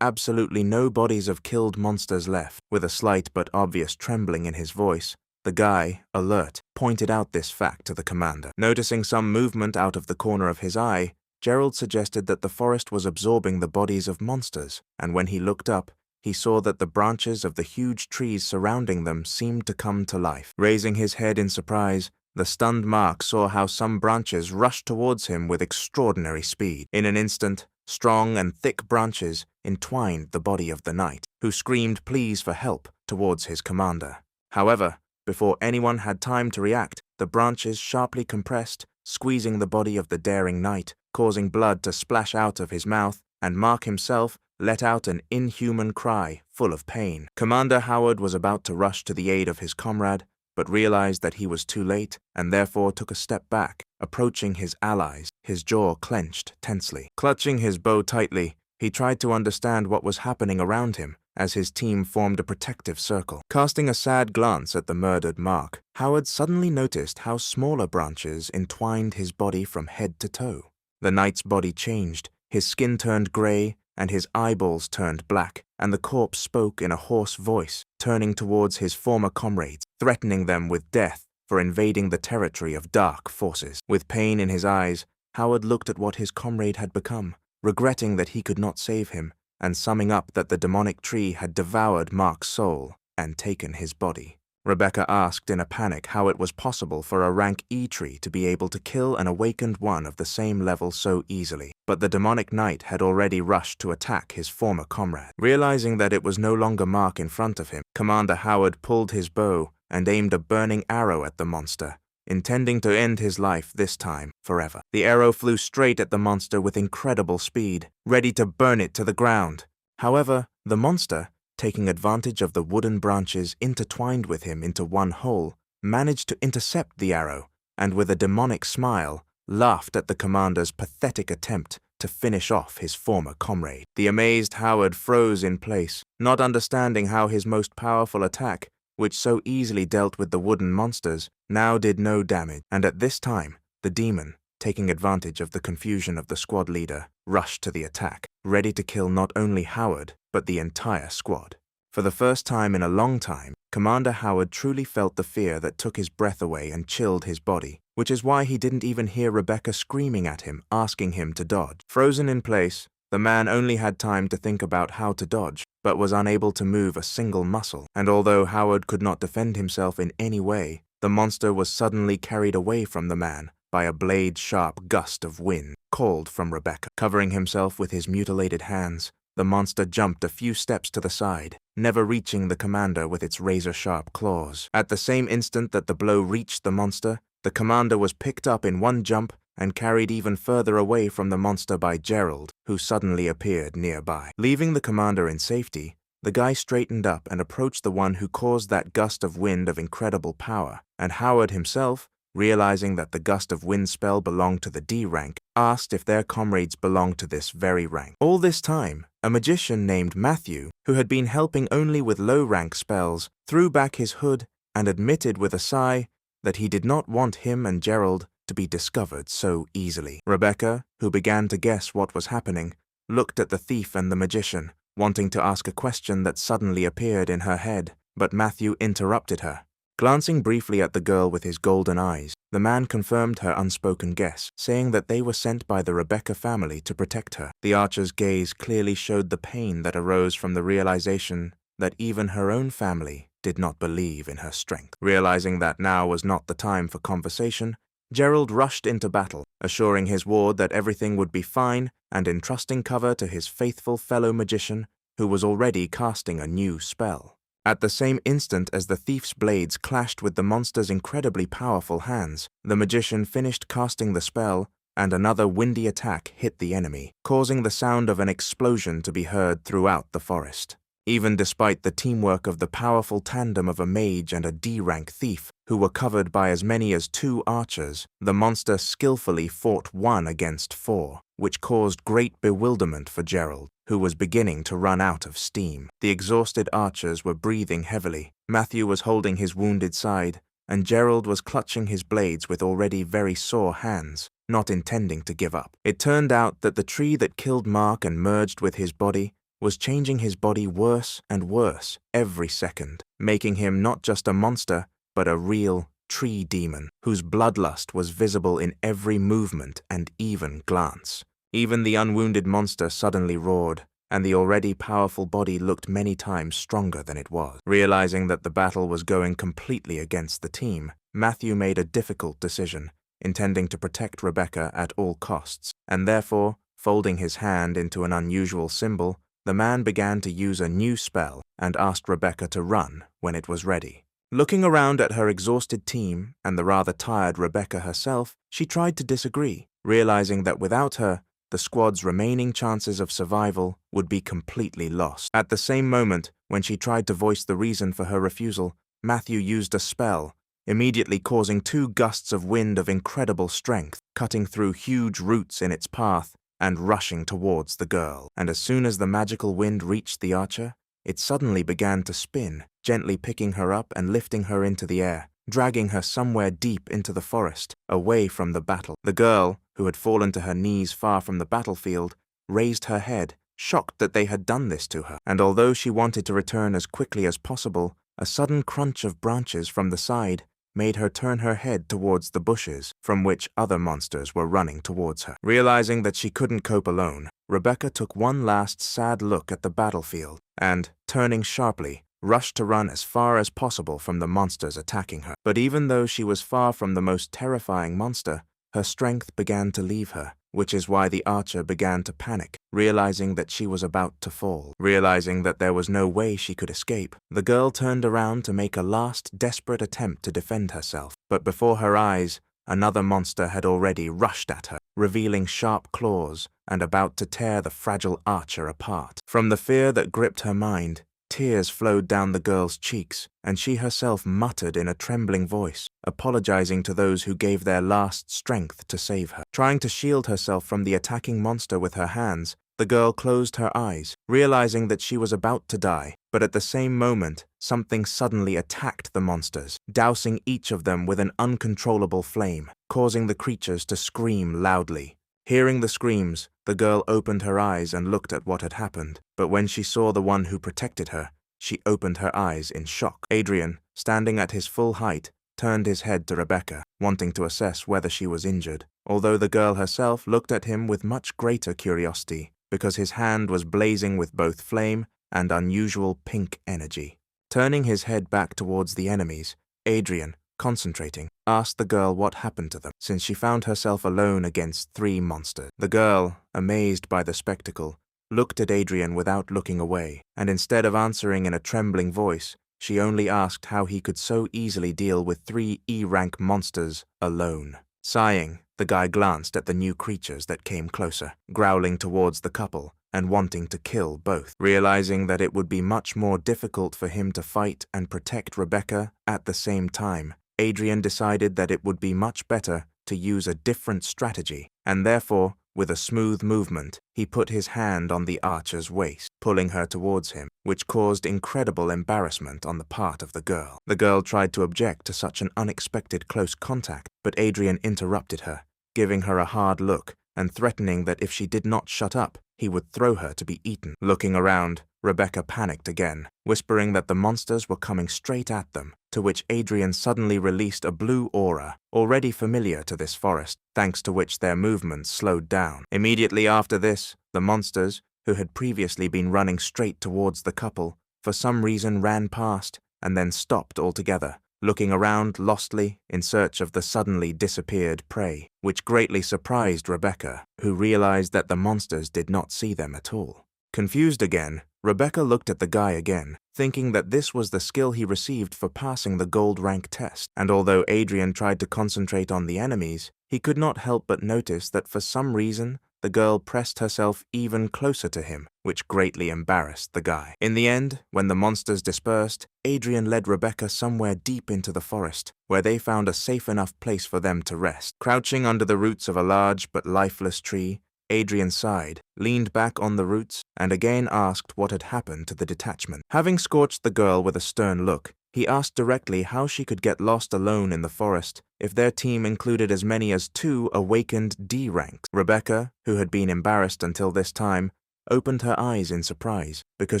absolutely no bodies of killed monsters left. With a slight but obvious trembling in his voice, the guy, alert, pointed out this fact to the commander. Noticing some movement out of the corner of his eye, Gerald suggested that the forest was absorbing the bodies of monsters, and when he looked up, he saw that the branches of the huge trees surrounding them seemed to come to life. Raising his head in surprise, the stunned Mark saw how some branches rushed towards him with extraordinary speed. In an instant, strong and thick branches entwined the body of the knight, who screamed pleas for help towards his commander. However, before anyone had time to react, the branches sharply compressed, squeezing the body of the daring knight, causing blood to splash out of his mouth, and Mark himself let out an inhuman cry full of pain. Commander Howard was about to rush to the aid of his comrade, but realized that he was too late and therefore took a step back, approaching his allies, his jaw clenched tensely. Clutching his bow tightly, he tried to understand what was happening around him as his team formed a protective circle. Casting a sad glance at the murdered Mark, Howard suddenly noticed how smaller branches entwined his body from head to toe. The knight's body changed, his skin turned gray, and his eyeballs turned black, and the corpse spoke in a hoarse voice, turning towards his former comrades, threatening them with death for invading the territory of dark forces. With pain in his eyes, Howard looked at what his comrade had become, regretting that he could not save him, and summing up that the demonic tree had devoured Mark's soul and taken his body. Rebecca asked in a panic how it was possible for a rank E tree to be able to kill an awakened one of the same level so easily, but the demonic knight had already rushed to attack his former comrade. Realizing that it was no longer Mark in front of him, Commander Howard pulled his bow and aimed a burning arrow at the monster, intending to end his life this time forever. The arrow flew straight at the monster with incredible speed, ready to burn it to the ground. However, the monster, taking advantage of the wooden branches intertwined with him into one whole, managed to intercept the arrow, and with a demonic smile, laughed at the commander's pathetic attempt to finish off his former comrade. The amazed Howard froze in place, not understanding how his most powerful attack, which so easily dealt with the wooden monsters, now did no damage, and at this time, the demon, taking advantage of the confusion of the squad leader, rushed to the attack, ready to kill not only Howard, but the entire squad. For the first time in a long time, Commander Howard truly felt the fear that took his breath away and chilled his body, which is why he didn't even hear Rebecca screaming at him, asking him to dodge. Frozen in place, the man only had time to think about how to dodge, but was unable to move a single muscle, and although Howard could not defend himself in any way, the monster was suddenly carried away from the man by a blade-sharp gust of wind, called from Rebecca. Covering himself with his mutilated hands, the monster jumped a few steps to the side, never reaching the commander with its razor-sharp claws. At the same instant that the blow reached the monster, the commander was picked up in one jump and carried even further away from the monster by Gerald, who suddenly appeared nearby. Leaving the commander in safety, the guy straightened up and approached the one who caused that gust of wind of incredible power, and Howard himself, realizing that the gust of wind spell belonged to the D rank, asked if their comrades belonged to this very rank. All this time, a magician named Matthew, who had been helping only with low-rank spells, threw back his hood and admitted with a sigh that he did not want him and Gerald to be discovered so easily. Rebecca, who began to guess what was happening, looked at the thief and the magician, wanting to ask a question that suddenly appeared in her head, but Matthew interrupted her, Glancing briefly at the girl with his golden eyes, the man confirmed her unspoken guess, saying that they were sent by the Rebecca family to protect her. The archer's gaze clearly showed the pain that arose from the realization that even her own family did not believe in her strength. Realizing that now was not the time for conversation, Gerald rushed into battle, assuring his ward that everything would be fine and entrusting cover to his faithful fellow magician, who was already casting a new spell. At the same instant as the thief's blades clashed with the monster's incredibly powerful hands, the magician finished casting the spell, and another windy attack hit the enemy, causing the sound of an explosion to be heard throughout the forest. Even despite the teamwork of the powerful tandem of a mage and a D-rank thief, who were covered by as many as 2 archers, the monster skillfully fought 1 against 4, which caused great bewilderment for Gerald, who was beginning to run out of steam. The exhausted archers were breathing heavily. Matthew was holding his wounded side, and Gerald was clutching his blades with already very sore hands, not intending to give up. It turned out that the tree that killed Mark and merged with his body was changing his body worse and worse every second, making him not just a monster, but a real tree demon, whose bloodlust was visible in every movement and even glance. Even the unwounded monster suddenly roared, and the already powerful body looked many times stronger than it was. Realizing that the battle was going completely against the team, Matthew made a difficult decision, intending to protect Rebecca at all costs, and therefore, folding his hand into an unusual symbol, the man began to use a new spell and asked Rebecca to run when it was ready. Looking around at her exhausted team and the rather tired Rebecca herself, she tried to disagree, realizing that without her, the squad's remaining chances of survival would be completely lost. At the same moment, when she tried to voice the reason for her refusal, Matthew used a spell, immediately causing 2 gusts of wind of incredible strength, cutting through huge roots in its path and rushing towards the girl. And as soon as the magical wind reached the archer, it suddenly began to spin, gently picking her up and lifting her into the air, dragging her somewhere deep into the forest, away from the battle. The girl, who had fallen to her knees far from the battlefield, raised her head, shocked that they had done this to her. And although she wanted to return as quickly as possible, a sudden crunch of branches from the side made her turn her head towards the bushes, from which other monsters were running towards her. Realizing that she couldn't cope alone, Rebecca took one last sad look at the battlefield and, turning sharply, rushed to run as far as possible from the monsters attacking her. But even though she was far from the most terrifying monster, her strength began to leave her, which is why the archer began to panic, realizing that she was about to fall. Realizing that there was no way she could escape, the girl turned around to make a last desperate attempt to defend herself. But before her eyes, another monster had already rushed at her, revealing sharp claws and about to tear the fragile archer apart. From the fear that gripped her mind, tears flowed down the girl's cheeks, and she herself muttered in a trembling voice, apologizing to those who gave their last strength to save her. Trying to shield herself from the attacking monster with her hands, the girl closed her eyes, realizing that she was about to die. But at the same moment, something suddenly attacked the monsters, dousing each of them with an uncontrollable flame, causing the creatures to scream loudly. Hearing the screams, the girl opened her eyes and looked at what had happened, but when she saw the one who protected her, she opened her eyes in shock. Adrian, standing at his full height, turned his head to Rebecca, wanting to assess whether she was injured, although the girl herself looked at him with much greater curiosity, because his hand was blazing with both flame and unusual pink energy. Turning his head back towards the enemies, Adrian, concentrating, asked the girl what happened to them, since she found herself alone against 3 monsters. The girl, amazed by the spectacle, looked at Adrian without looking away, and instead of answering in a trembling voice, she only asked how he could so easily deal with 3 E-rank monsters alone. Sighing, the guy glanced at the new creatures that came closer, growling towards the couple and wanting to kill both. Realizing that it would be much more difficult for him to fight and protect Rebecca at the same time, Adrian decided that it would be much better to use a different strategy, and therefore, with a smooth movement, he put his hand on the archer's waist, pulling her towards him, which caused incredible embarrassment on the part of the girl. The girl tried to object to such an unexpected close contact, but Adrian interrupted her, giving her a hard look and threatening that if she did not shut up, he would throw her to be eaten. Looking around, Rebecca panicked again, whispering that the monsters were coming straight at them, to which Adrian suddenly released a blue aura, already familiar to this forest, thanks to which their movements slowed down. Immediately after this, the monsters, who had previously been running straight towards the couple, for some reason ran past and then stopped altogether, looking around lostly in search of the suddenly disappeared prey, which greatly surprised Rebecca, who realized that the monsters did not see them at all. Confused again, Rebecca looked at the guy again, thinking that this was the skill he received for passing the gold rank test, and although Adrian tried to concentrate on the enemies, he could not help but notice that for some reason the girl pressed herself even closer to him, which greatly embarrassed the guy. In the end, when the monsters dispersed, Adrian led Rebecca somewhere deep into the forest, where they found a safe enough place for them to rest. Crouching under the roots of a large but lifeless tree, Adrian sighed, leaned back on the roots, and again asked what had happened to the detachment. Having scorched the girl with a stern look, he asked directly how she could get lost alone in the forest if their team included as many as 2 awakened D ranks. Rebecca, who had been embarrassed until this time, opened her eyes in surprise, because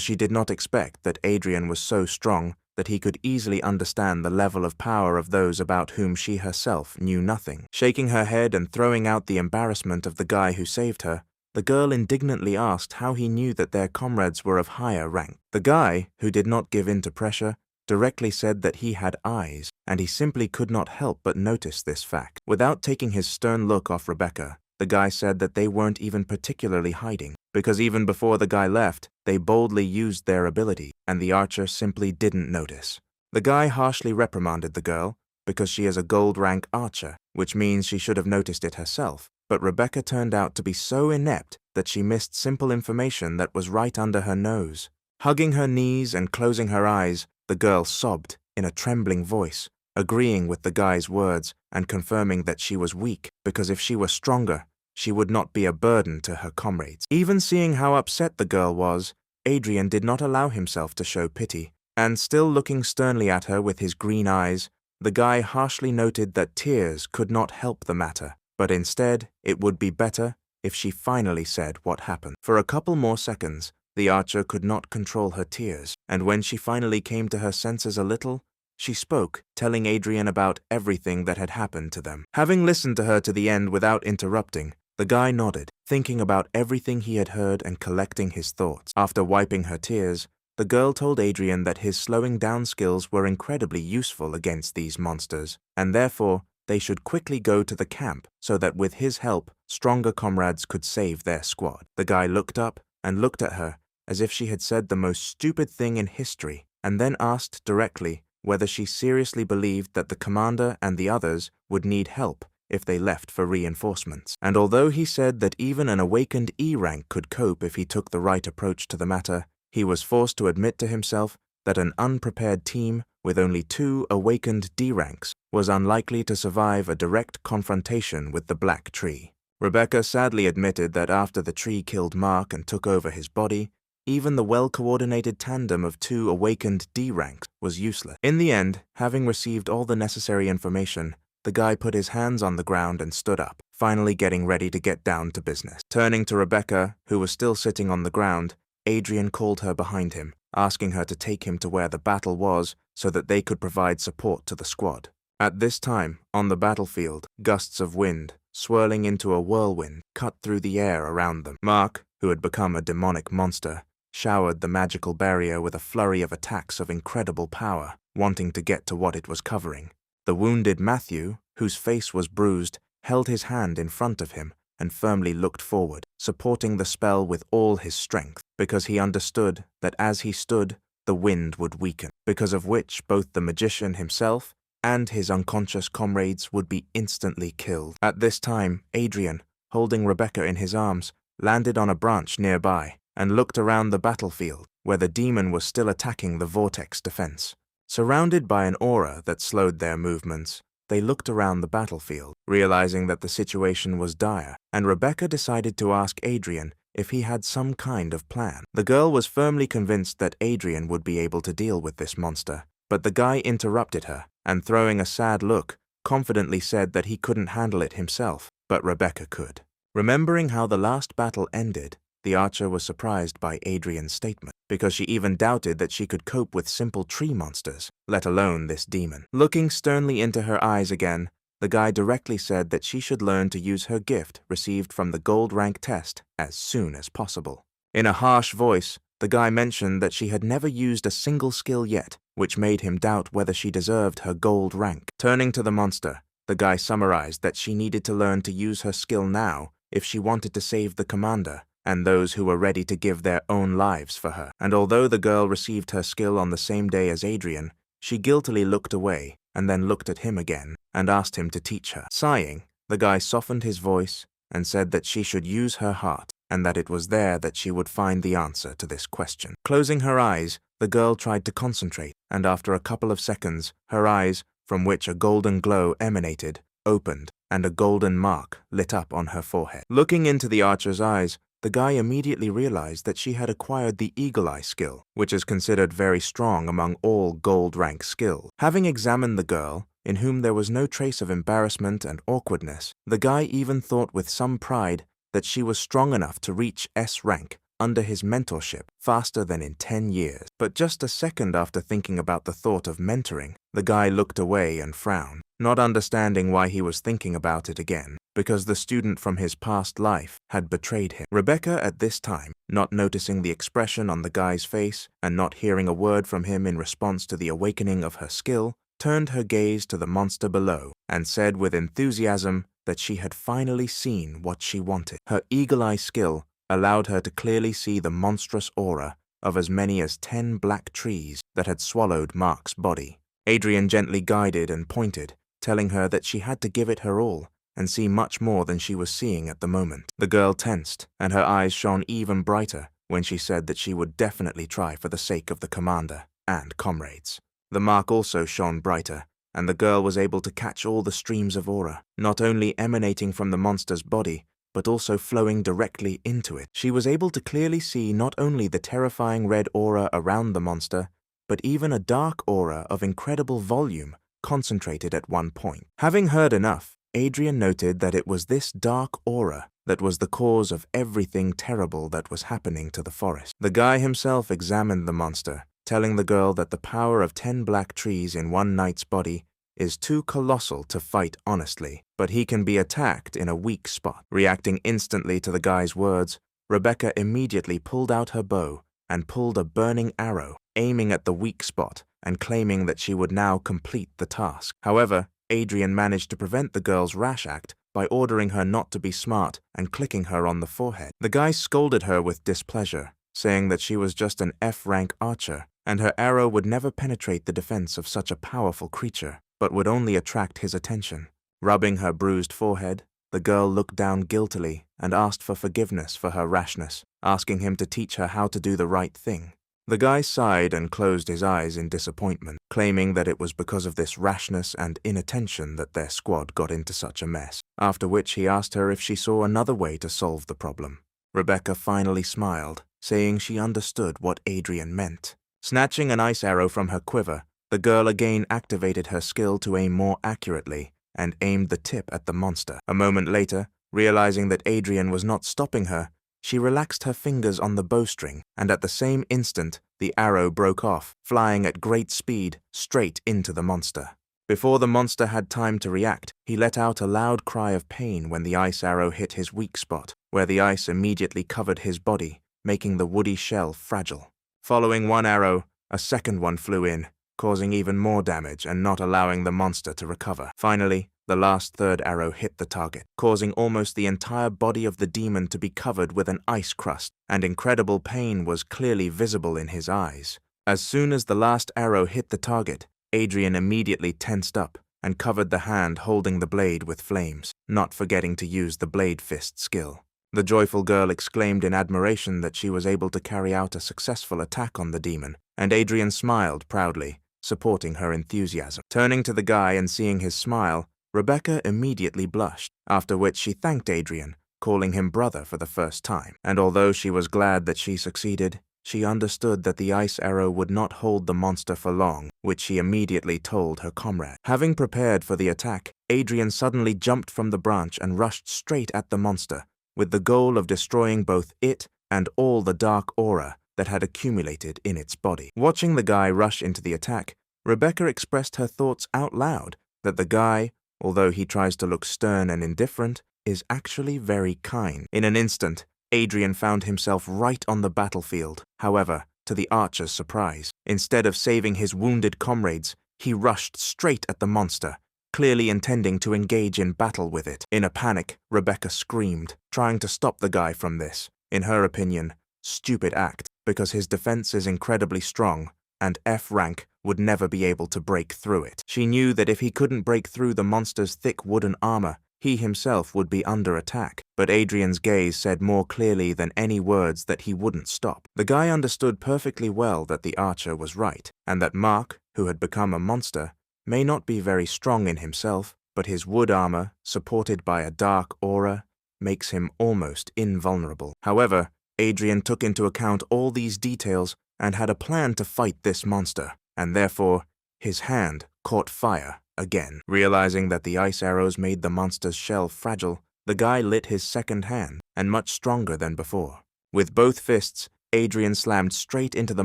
she did not expect that Adrian was so strong that he could easily understand the level of power of those about whom she herself knew nothing. Shaking her head and throwing out the embarrassment of the guy who saved her, the girl indignantly asked how he knew that their comrades were of higher rank. The guy, who did not give in to pressure, directly said that he had eyes, and he simply could not help but notice this fact. Without taking his stern look off Rebecca, the guy said that they weren't even particularly hiding, because even before the guy left, they boldly used their ability, and the archer simply didn't notice. The guy harshly reprimanded the girl, because she is a gold rank archer, which means she should have noticed it herself, but Rebecca turned out to be so inept that she missed simple information that was right under her nose. Hugging her knees and closing her eyes, the girl sobbed in a trembling voice, agreeing with the guy's words and confirming that she was weak, because if she were stronger, she would not be a burden to her comrades. Even seeing how upset the girl was, Adrian did not allow himself to show pity, and still looking sternly at her with his green eyes, the guy harshly noted that tears could not help the matter, but instead it would be better if she finally said what happened. For a couple more seconds, the archer could not control her tears, and when she finally came to her senses a little, she spoke, telling Adrian about everything that had happened to them. Having listened to her to the end without interrupting, the guy nodded, thinking about everything he had heard and collecting his thoughts. After wiping her tears, the girl told Adrian that his slowing down skills were incredibly useful against these monsters, and therefore they should quickly go to the camp so that with his help, stronger comrades could save their squad. The guy looked up and looked at her as if she had said the most stupid thing in history, and then asked directly whether she seriously believed that the commander and the others would need help if they left for reinforcements. And although he said that even an awakened E rank could cope if he took the right approach to the matter, he was forced to admit to himself that an unprepared team with only 2 awakened D ranks was unlikely to survive a direct confrontation with the black tree. Rebecca sadly admitted that after the tree killed Mark and took over his body, even the well-coordinated tandem of 2 awakened D ranks was useless. In the end, having received all the necessary information, the guy put his hands on the ground and stood up, finally getting ready to get down to business. Turning to Rebecca, who was still sitting on the ground, Adrian called her behind him, asking her to take him to where the battle was so that they could provide support to the squad. At this time, on the battlefield, gusts of wind, swirling into a whirlwind, cut through the air around them. Mark, who had become a demonic monster, showered the magical barrier with a flurry of attacks of incredible power, wanting to get to what it was covering. The wounded Matthew, whose face was bruised, held his hand in front of him and firmly looked forward, supporting the spell with all his strength, because he understood that as he stood, the wind would weaken, because of which both the magician himself and his unconscious comrades would be instantly killed. At this time, Adrian, holding Rebecca in his arms, landed on a branch nearby and looked around the battlefield, where the demon was still attacking the vortex defense. Surrounded by an aura that slowed their movements, they looked around the battlefield, realizing that the situation was dire, and Rebecca decided to ask Adrian if he had some kind of plan. The girl was firmly convinced that Adrian would be able to deal with this monster, but the guy interrupted her, and throwing a sad look, confidently said that he couldn't handle it himself, but Rebecca could. Remembering how the last battle ended, The archer was surprised by Adrian's statement, because she even doubted that she could cope with simple tree monsters, let alone this demon. Looking sternly into her eyes again, the guy directly said that she should learn to use her gift received from the gold rank test as soon as possible. In a harsh voice, the guy mentioned that she had never used a single skill yet, which made him doubt whether she deserved her gold rank. Turning to the monster, the guy summarized that she needed to learn to use her skill now if she wanted to save the commander and those who were ready to give their own lives for her. And although the girl received her skill on the same day as Adrian, she guiltily looked away and then looked at him again and asked him to teach her. Sighing, the guy softened his voice and said that she should use her heart and that it was there that she would find the answer to this question. Closing her eyes, the girl tried to concentrate, and after a couple of seconds, her eyes, from which a golden glow emanated, opened, and a golden mark lit up on her forehead. Looking into the archer's eyes, the guy immediately realized that she had acquired the Eagle Eye skill, which is considered very strong among all gold rank skills. Having examined the girl, in whom there was no trace of embarrassment and awkwardness, the guy even thought with some pride that she was strong enough to reach S rank under his mentorship faster than in 10 years. But just a second after thinking about the thought of mentoring, the guy looked away and frowned, not understanding why he was thinking about it again, because the student from his past life had betrayed him. Rebecca, at this time, not noticing the expression on the guy's face and not hearing a word from him in response to the awakening of her skill, turned her gaze to the monster below and said with enthusiasm that she had finally seen what she wanted. Her Eagle Eye skill allowed her to clearly see the monstrous aura of as many as 10 black trees that had swallowed Mark's body. Adrian gently guided and pointed, telling her that she had to give it her all and see much more than she was seeing at the moment. The girl tensed, and her eyes shone even brighter when she said that she would definitely try for the sake of the commander and comrades. The mark also shone brighter, and the girl was able to catch all the streams of aura, not only emanating from the monster's body, but also flowing directly into it. She was able to clearly see not only the terrifying red aura around the monster, but even a dark aura of incredible volume concentrated at one point. Having heard enough, Adrian noted that it was this dark aura that was the cause of everything terrible that was happening to the forest. The guy himself examined the monster, telling the girl that the power of 10 black trees in one knight's body is too colossal to fight honestly, but he can be attacked in a weak spot. Reacting instantly to the guy's words, Rebecca immediately pulled out her bow and pulled a burning arrow, aiming at the weak spot and claiming that she would now complete the task. However, Adrian managed to prevent the girl's rash act by ordering her not to be smart and clicking her on the forehead. The guy scolded her with displeasure, saying that she was just an F-rank archer, and her arrow would never penetrate the defense of such a powerful creature, but would only attract his attention. Rubbing her bruised forehead, the girl looked down guiltily and asked for forgiveness for her rashness, asking him to teach her how to do the right thing. The guy sighed and closed his eyes in disappointment, claiming that it was because of this rashness and inattention that their squad got into such a mess, after which he asked her if she saw another way to solve the problem. Rebecca finally smiled, saying she understood what Adrian meant. Snatching an ice arrow from her quiver, the girl again activated her skill to aim more accurately and aimed the tip at the monster. A moment later, realizing that Adrian was not stopping her, she relaxed her fingers on the bowstring, and at the same instant, the arrow broke off, flying at great speed straight into the monster. Before the monster had time to react, he let out a loud cry of pain when the ice arrow hit his weak spot, where the ice immediately covered his body, making the woody shell fragile. Following one arrow, a second one flew in, causing even more damage and not allowing the monster to recover. Finally, the last third arrow hit the target, causing almost the entire body of the demon to be covered with an ice crust, and incredible pain was clearly visible in his eyes. As soon as the last arrow hit the target, Adrian immediately tensed up and covered the hand holding the blade with flames, not forgetting to use the blade fist skill. The joyful girl exclaimed in admiration that she was able to carry out a successful attack on the demon, and Adrian smiled proudly, supporting her enthusiasm. Turning to the guy and seeing his smile, Rebecca immediately blushed, after which she thanked Adrian, calling him brother for the first time. And although she was glad that she succeeded, she understood that the ice arrow would not hold the monster for long, which she immediately told her comrade. Having prepared for the attack, Adrian suddenly jumped from the branch and rushed straight at the monster, with the goal of destroying both it and all the dark aura that had accumulated in its body. Watching the guy rush into the attack, Rebecca expressed her thoughts out loud that the guy, although he tries to look stern and indifferent, is actually very kind. In an instant, Adrian found himself right on the battlefield. However, to the archer's surprise, instead of saving his wounded comrades, he rushed straight at the monster, clearly intending to engage in battle with it. In a panic, Rebecca screamed, trying to stop the guy from this, in her opinion, stupid act, because his defense is incredibly strong, and F rank would never be able to break through it. She knew that if he couldn't break through the monster's thick wooden armor, he himself would be under attack, but Adrian's gaze said more clearly than any words that he wouldn't stop. The guy understood perfectly well that the archer was right, and that Mark, who had become a monster, may not be very strong in himself, but his wood armor, supported by a dark aura, makes him almost invulnerable. However, Adrian took into account all these details and had a plan to fight this monster, and therefore, his hand caught fire again. Realizing that the ice arrows made the monster's shell fragile, the guy lit his second hand, and much stronger than before. With both fists, Adrian slammed straight into the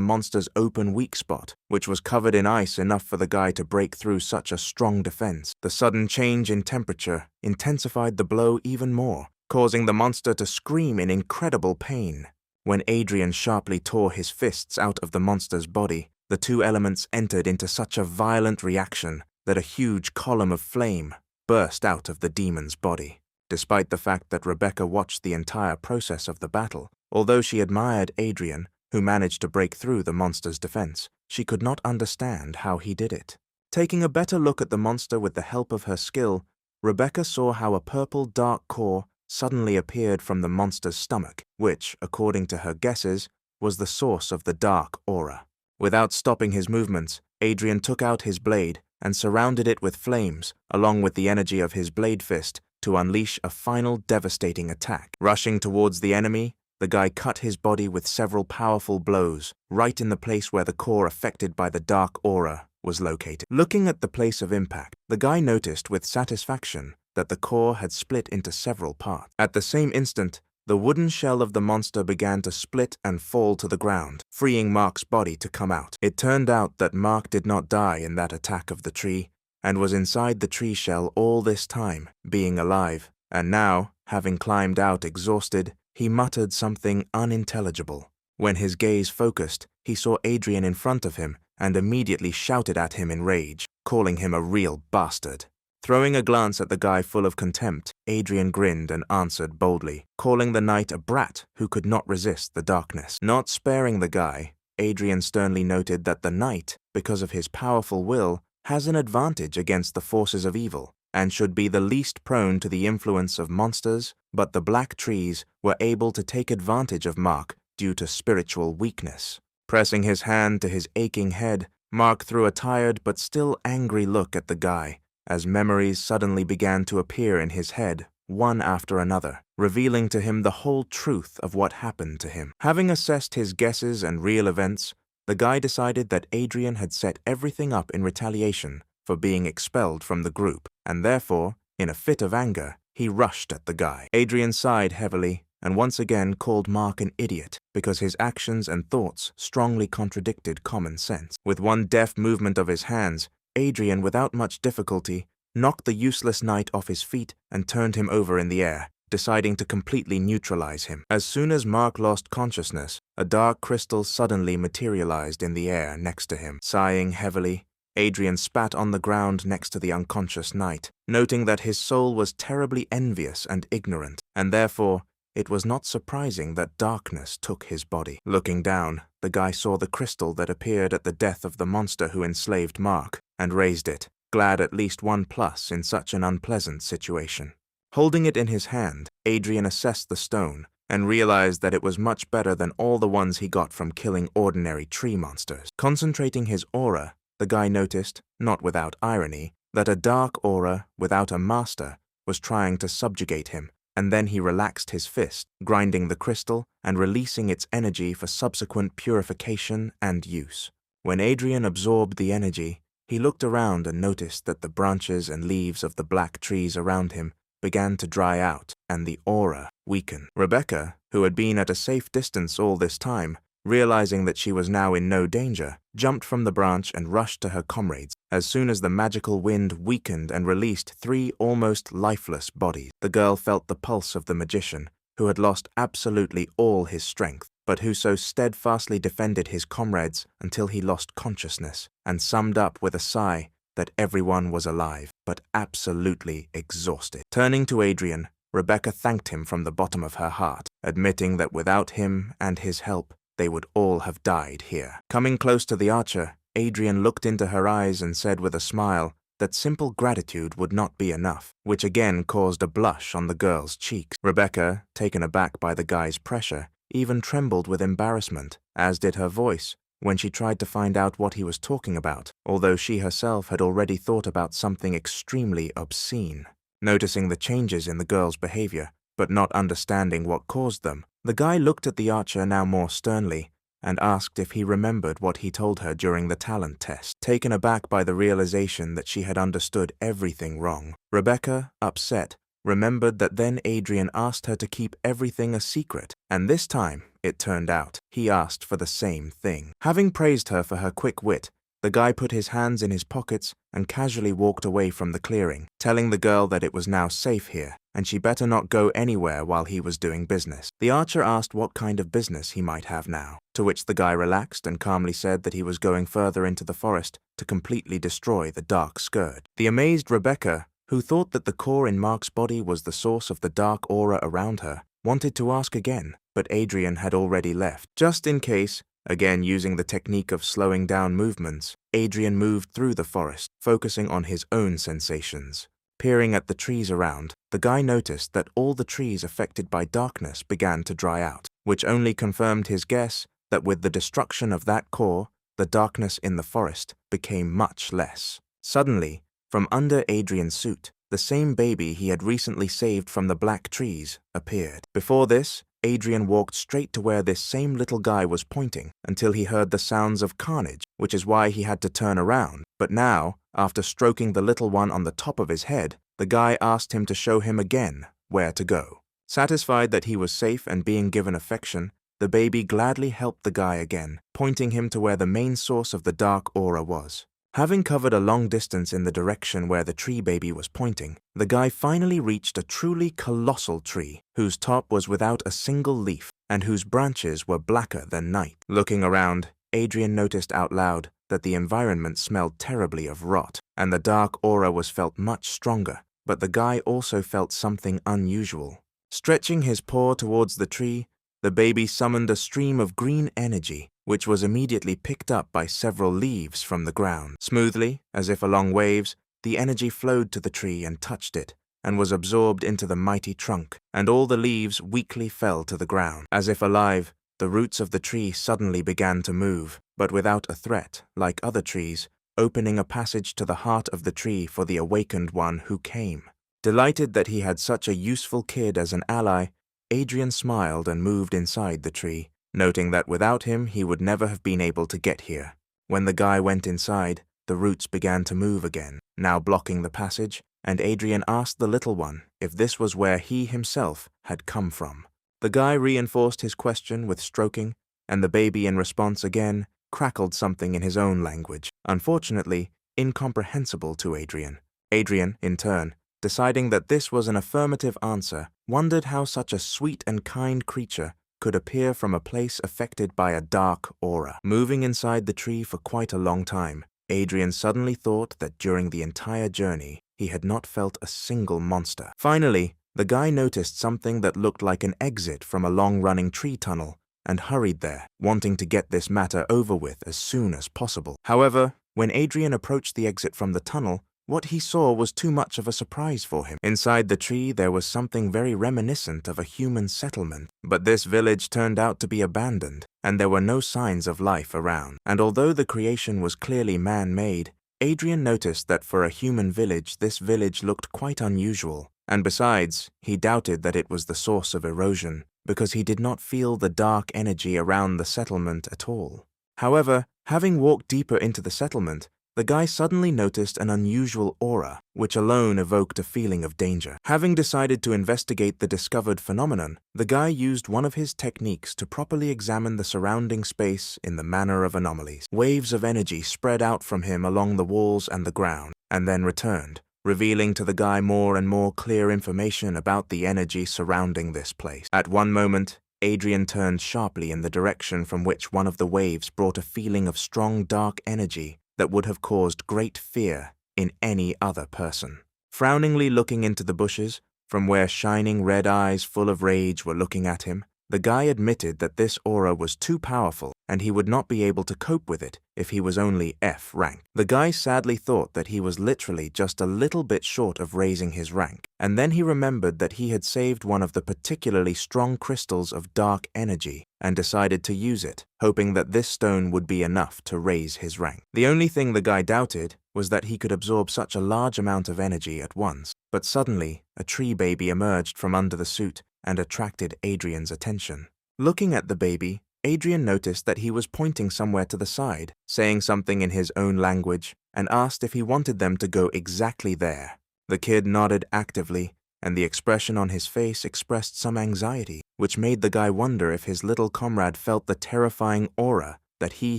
monster's open weak spot, which was covered in ice enough for the guy to break through such a strong defense. The sudden change in temperature intensified the blow even more, causing the monster to scream in incredible pain. When Adrian sharply tore his fists out of the monster's body, the two elements entered into such a violent reaction that a huge column of flame burst out of the demon's body. Despite the fact that Rebecca watched the entire process of the battle, although she admired Adrian, who managed to break through the monster's defense, she could not understand how he did it. Taking a better look at the monster with the help of her skill, Rebecca saw how a purple dark core suddenly appeared from the monster's stomach, which, according to her guesses, was the source of the dark aura. Without stopping his movements, Adrian took out his blade and surrounded it with flames, along with the energy of his blade fist, to unleash a final devastating attack. Rushing towards the enemy, the guy cut his body with several powerful blows, right in the place where the core affected by the dark aura was located. Looking at the place of impact, the guy noticed with satisfaction that the core had split into several parts. At the same instant, the wooden shell of the monster began to split and fall to the ground, freeing Mark's body to come out. It turned out that Mark did not die in that attack of the tree, and was inside the tree shell all this time, being alive, and now, having climbed out exhausted, he muttered something unintelligible. When his gaze focused, he saw Adrian in front of him and immediately shouted at him in rage, calling him a real bastard. Throwing a glance at the guy full of contempt, Adrian grinned and answered boldly, calling the knight a brat who could not resist the darkness. Not sparing the guy, Adrian sternly noted that the knight, because of his powerful will, has an advantage against the forces of evil, and should be the least prone to the influence of monsters, but the black trees were able to take advantage of Mark due to spiritual weakness. Pressing his hand to his aching head, Mark threw a tired but still angry look at the guy, as memories suddenly began to appear in his head, one after another, revealing to him the whole truth of what happened to him. Having assessed his guesses and real events, the guy decided that Adrian had set everything up in retaliation for being expelled from the group, and therefore, in a fit of anger, he rushed at the guy. Adrian sighed heavily and once again called Mark an idiot because his actions and thoughts strongly contradicted common sense. With one deft movement of his hands, Adrian, without much difficulty, knocked the useless knight off his feet and turned him over in the air, deciding to completely neutralize him. As soon as Mark lost consciousness, a dark crystal suddenly materialized in the air next to him. Sighing heavily, Adrian spat on the ground next to the unconscious knight, noting that his soul was terribly envious and ignorant, and therefore it was not surprising that darkness took his body. Looking down, the guy saw the crystal that appeared at the death of the monster who enslaved Mark, and raised it, glad at least 1+ in such an unpleasant situation. Holding it in his hand, Adrian assessed the stone, and realized that it was much better than all the ones he got from killing ordinary tree monsters. Concentrating his aura, the guy noticed, not without irony, that a dark aura without a master was trying to subjugate him, and then he relaxed his fist, grinding the crystal and releasing its energy for subsequent purification and use. When Adrian absorbed the energy, he looked around and noticed that the branches and leaves of the black trees around him began to dry out and the aura weaken. Rebecca, who had been at a safe distance all this time, realizing that she was now in no danger, jumped from the branch and rushed to her comrades. As soon as the magical wind weakened and released 3 almost lifeless bodies, the girl felt the pulse of the magician, who had lost absolutely all his strength, but who so steadfastly defended his comrades until he lost consciousness, and summed up with a sigh that everyone was alive, but absolutely exhausted. Turning to Adrian, Rebecca thanked him from the bottom of her heart, admitting that without him and his help, they would all have died here. Coming close to the archer, Adrian looked into her eyes and said with a smile that simple gratitude would not be enough, which again caused a blush on the girl's cheeks. Rebecca, taken aback by the guy's pressure, even trembled with embarrassment, as did her voice, when she tried to find out what he was talking about, although she herself had already thought about something extremely obscene. Noticing the changes in the girl's behavior, but not understanding what caused them, the guy looked at the archer now more sternly and asked if he remembered what he told her during the talent test. Taken aback by the realization that she had understood everything wrong, Rebecca, upset, remembered that then Adrian asked her to keep everything a secret, and this time, it turned out, he asked for the same thing. Having praised her for her quick wit, the guy put his hands in his pockets and casually walked away from the clearing, telling the girl that it was now safe here, and she better not go anywhere while he was doing business. The archer asked what kind of business he might have now, to which the guy relaxed and calmly said that he was going further into the forest to completely destroy the dark scourge. The amazed Rebecca, who thought that the core in Mark's body was the source of the dark aura around her, wanted to ask again, but Adrian had already left. Just in case, again using the technique of slowing down movements, Adrian moved through the forest, focusing on his own sensations. Peering at the trees around, the guy noticed that all the trees affected by darkness began to dry out, which only confirmed his guess that with the destruction of that core, the darkness in the forest became much less. Suddenly, from under Adrian's suit, the same baby he had recently saved from the black trees appeared. Before this, Adrian walked straight to where this same little guy was pointing until he heard the sounds of carnage, which is why he had to turn around. But now, after stroking the little one on the top of his head, the guy asked him to show him again where to go. Satisfied that he was safe and being given affection, the baby gladly helped the guy again, pointing him to where the main source of the dark aura was. Having covered a long distance in the direction where the tree baby was pointing, the guy finally reached a truly colossal tree, whose top was without a single leaf, and whose branches were blacker than night. Looking around, Adrian noticed out loud that the environment smelled terribly of rot, and the dark aura was felt much stronger, but the guy also felt something unusual. Stretching his paw towards the tree, the baby summoned a stream of green energy, which was immediately picked up by several leaves from the ground. Smoothly, as if along waves, the energy flowed to the tree and touched it, and was absorbed into the mighty trunk, and all the leaves weakly fell to the ground. As if alive, the roots of the tree suddenly began to move, but without a threat, like other trees, opening a passage to the heart of the tree for the awakened one who came. Delighted that he had such a useful kid as an ally, Adrian smiled and moved inside the tree, noting that without him he would never have been able to get here. When the guy went inside, the roots began to move again, now blocking the passage, and Adrian asked the little one if this was where he himself had come from. The guy reinforced his question with stroking, and the baby in response again crackled something in his own language, unfortunately incomprehensible to Adrian. Adrian, in turn, deciding that this was an affirmative answer, wondered how such a sweet and kind creature could appear from a place affected by a dark aura. Moving inside the tree for quite a long time, Adrian suddenly thought that during the entire journey, he had not felt a single monster. Finally, the guy noticed something that looked like an exit from a long-running tree tunnel and hurried there, wanting to get this matter over with as soon as possible. However, when Adrian approached the exit from the tunnel, what he saw was too much of a surprise for him. Inside the tree, there was something very reminiscent of a human settlement, but this village turned out to be abandoned, and there were no signs of life around. And although the creation was clearly man-made, Adrian noticed that for a human village, this village looked quite unusual, and besides, he doubted that it was the source of erosion, because he did not feel the dark energy around the settlement at all. However, having walked deeper into the settlement, the guy suddenly noticed an unusual aura, which alone evoked a feeling of danger. Having decided to investigate the discovered phenomenon, the guy used one of his techniques to properly examine the surrounding space in the manner of anomalies. Waves of energy spread out from him along the walls and the ground, and then returned, revealing to the guy more and more clear information about the energy surrounding this place. At one moment, Adrian turned sharply in the direction from which one of the waves brought a feeling of strong dark energy that would have caused great fear in any other person. Frowningly looking into the bushes, from where shining red eyes full of rage were looking at him, the guy admitted that this aura was too powerful and he would not be able to cope with it if he was only F rank. The guy sadly thought that he was literally just a little bit short of raising his rank, and then he remembered that he had saved one of the particularly strong crystals of dark energy and decided to use it, hoping that this stone would be enough to raise his rank. The only thing the guy doubted was that he could absorb such a large amount of energy at once. But suddenly, a tree baby emerged from under the suit and attracted Adrian's attention. Looking at the baby, Adrian noticed that he was pointing somewhere to the side, saying something in his own language, and asked if he wanted them to go exactly there. The kid nodded actively, and the expression on his face expressed some anxiety, which made the guy wonder if his little comrade felt the terrifying aura that he